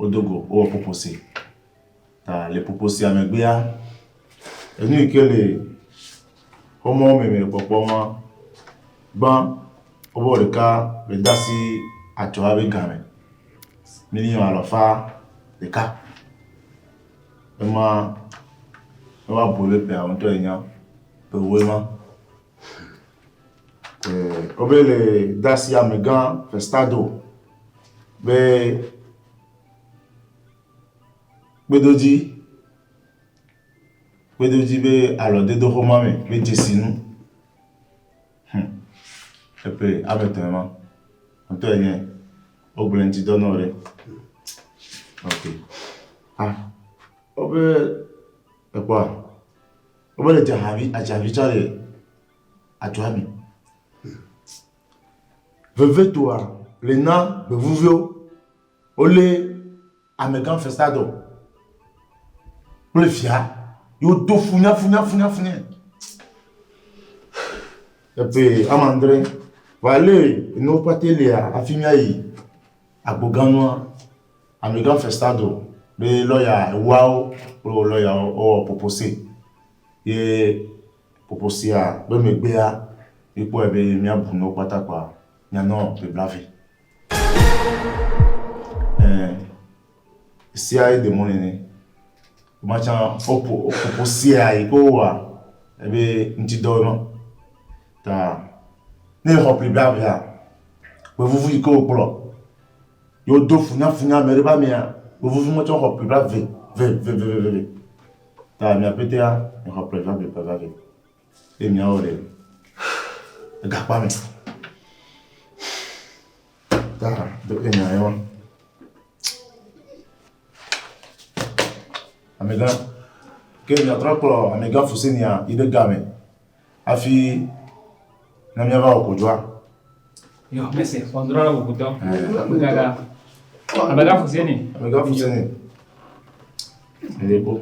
Odogo o proposé. Ta le proposé amegbia. Enu ke le homo meme popoma. Ban obo reka le dasi acho ave game. Million à la fin des cas. Et moi, on va bouler per un tournoi pour vraiment. On veut les Dacia Megan Festado. Mais Bedoji be alors de deux romans mais dessine. Et puis avec un tournoi au blend d'honorer. Ok. Ah. Obe quoi? Obe le jahavi a jahavi chale a tuami. Veve toi, le na bevuvio ole amegan festado. Ole fia. Yo do funya. Et puis amandre vale no patelia afimiai agboganoa amegan festado. Le lawyer wow pro lawyer o proposé ye proposé a be me gbe a ipo ebe mi abuno patapa nya no be blave si ai de monene ma cha o proposé a iko wa ebe nti do no ta ne ho plus blave ya be vous iko pro yo do funya mereba mi a vous me toujours plus brave ve ta mi apete a mi représente pas avec et mi a ore gapa mi ta de enya yo amega que mi atraplo amega Fuseni a ide game afi Na minha va kujua. Yo, merci. Pondra la bukuto. Gaga. Abaga fuseni. Abaga fuseni. Ele beau.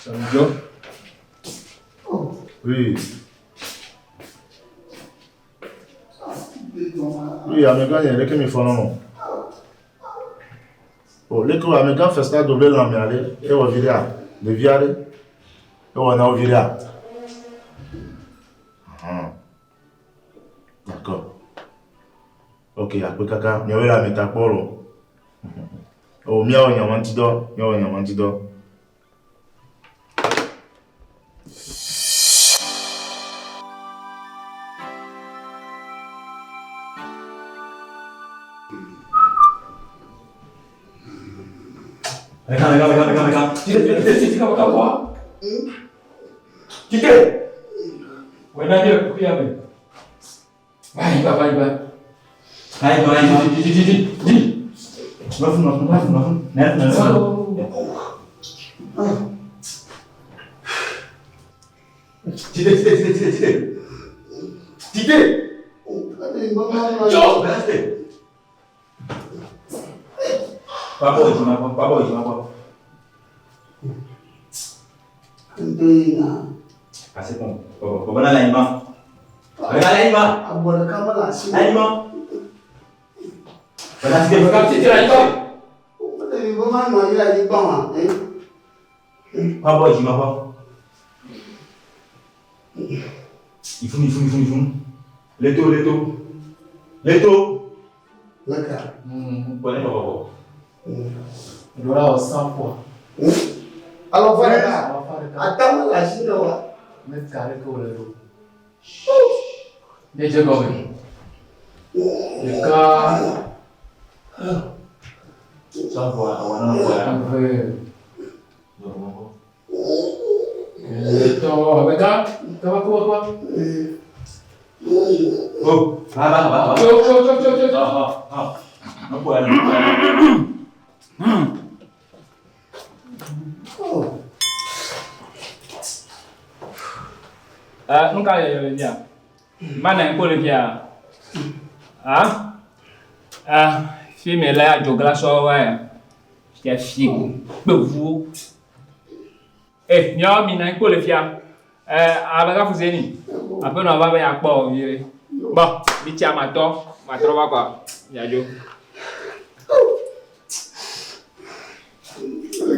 Salut Joe. Oui. Oui, amiga, il y a quelqu'un qui fait non. Oh, les gars, amiga, fait ça double la miale, et on vira, de viale, et on a vira. D'accord. Ok, après caca, il y avait la métaphore. Oh, miao, il y a un antidote, il y a un antidote. Regarde. Tiga apa? Tiga. Wena dia kuya be. Vai. Di. Maafin. Net. Tiga. Jom. Papa ojima. Ah, c'est bon. Papa na laima. Agora kama la si. Laima. Pada sikit bekam sikit laima. Tapi bagaimana mau ila di bawah? Papa ojima apa? Ifun. Leto. Laka. Boleh papa. Dora o sampo. Alo fareka. Atama la si doa. Met kare ko lero. Ne jago me. Eka. Sampo awana apa? Itu mereka apa? Oh, apa? Cok. Apa ada? Nunca ya. Mana yang boleh dia? Filme lá jogar só que é figo. Bevu. Minha mina yang boleh dia. Abaga fuzeni. Apa nak apa yang apa ni? Bah, bicara matro apa? Ya jo.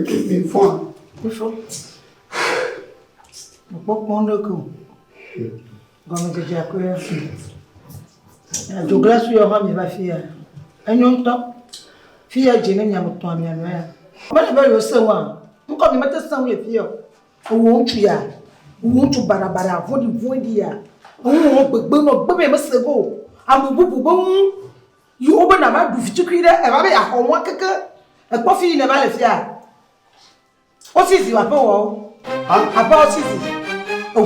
Give me fun. Pop mondo ko. Gome ke jako ya. Douglas yo ha mi ba fia. Enyo to. Fia jine nya mo to mi anu ya. Ba ba yo se wa. Nko mi mate san we fia. Owo ntu ya. Owo ntu barabara vodi ya. Owo gbegbe no gbebe me se go. Amububu bo yo ba na ma du fitukire e ba be ya ho won keke. E po fi ne ba le fia. Osisi wa pe wo. Apa osisi. O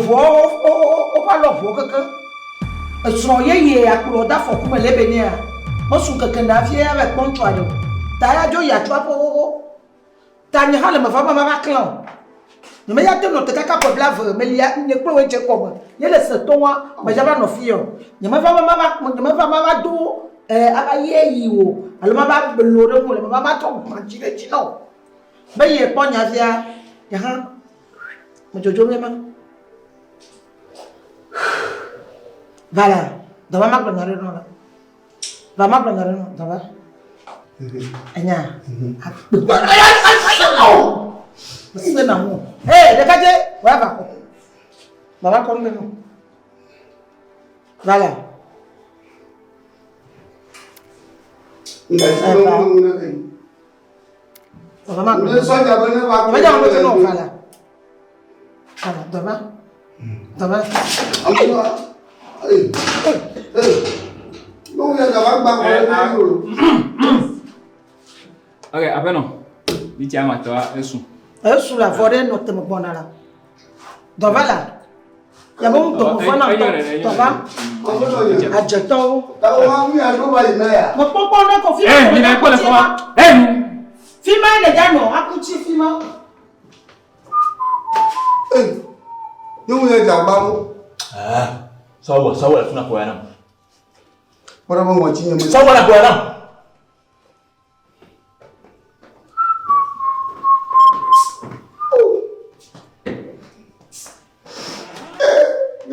pa lo fo keke. E so ye akuro da fo kuma lebe ni a. Mo sun keke da fi e be poncho ado. Ta ya jo ya twa po. Ta ni hala ma fa ma clan. Ni me ya te no te kaka po blave me ya ni pro we che ko. Ye le se to wa ma jaba no fi yo. Ni ma fa ma do aba ye yi wo. Alo ma ba belore mo le ma ba to ma jire ji no. Be ye ponya via ya ha. Mo jojo me ma. Voilà. Dawa mak bangare no la. Va mak bangare no, dawa. Anya. Mesti na mo. Dekaje, wa ba ko. Baba ko ngeno. Voilà. Ok, apa no? Bicara mata esu. Esu la fore no te mo bonala. Dovala. Ya bom to fana to ba. Ajeto. Tawo mi ado ba ina ya. Mo popo na ko fi. Ni na ko le ko. Fima déjà non, akuti fima. Yo ya jabao. Sawa tuna kwa yana. Ora mo wachinye mo. Sawa na kwa yana.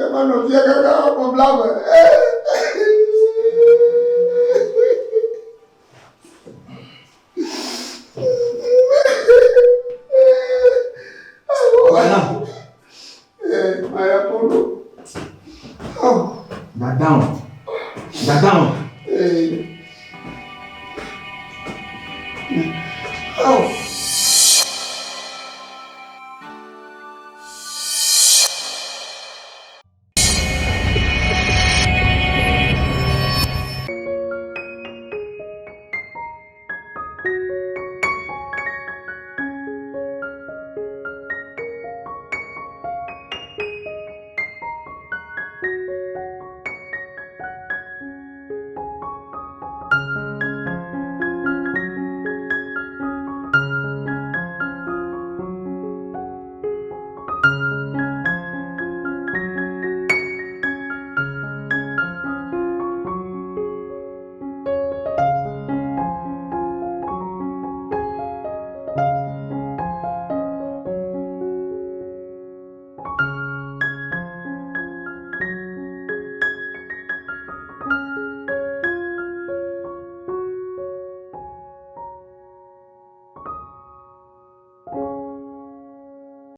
Mano, dia gagal problema. Dadão.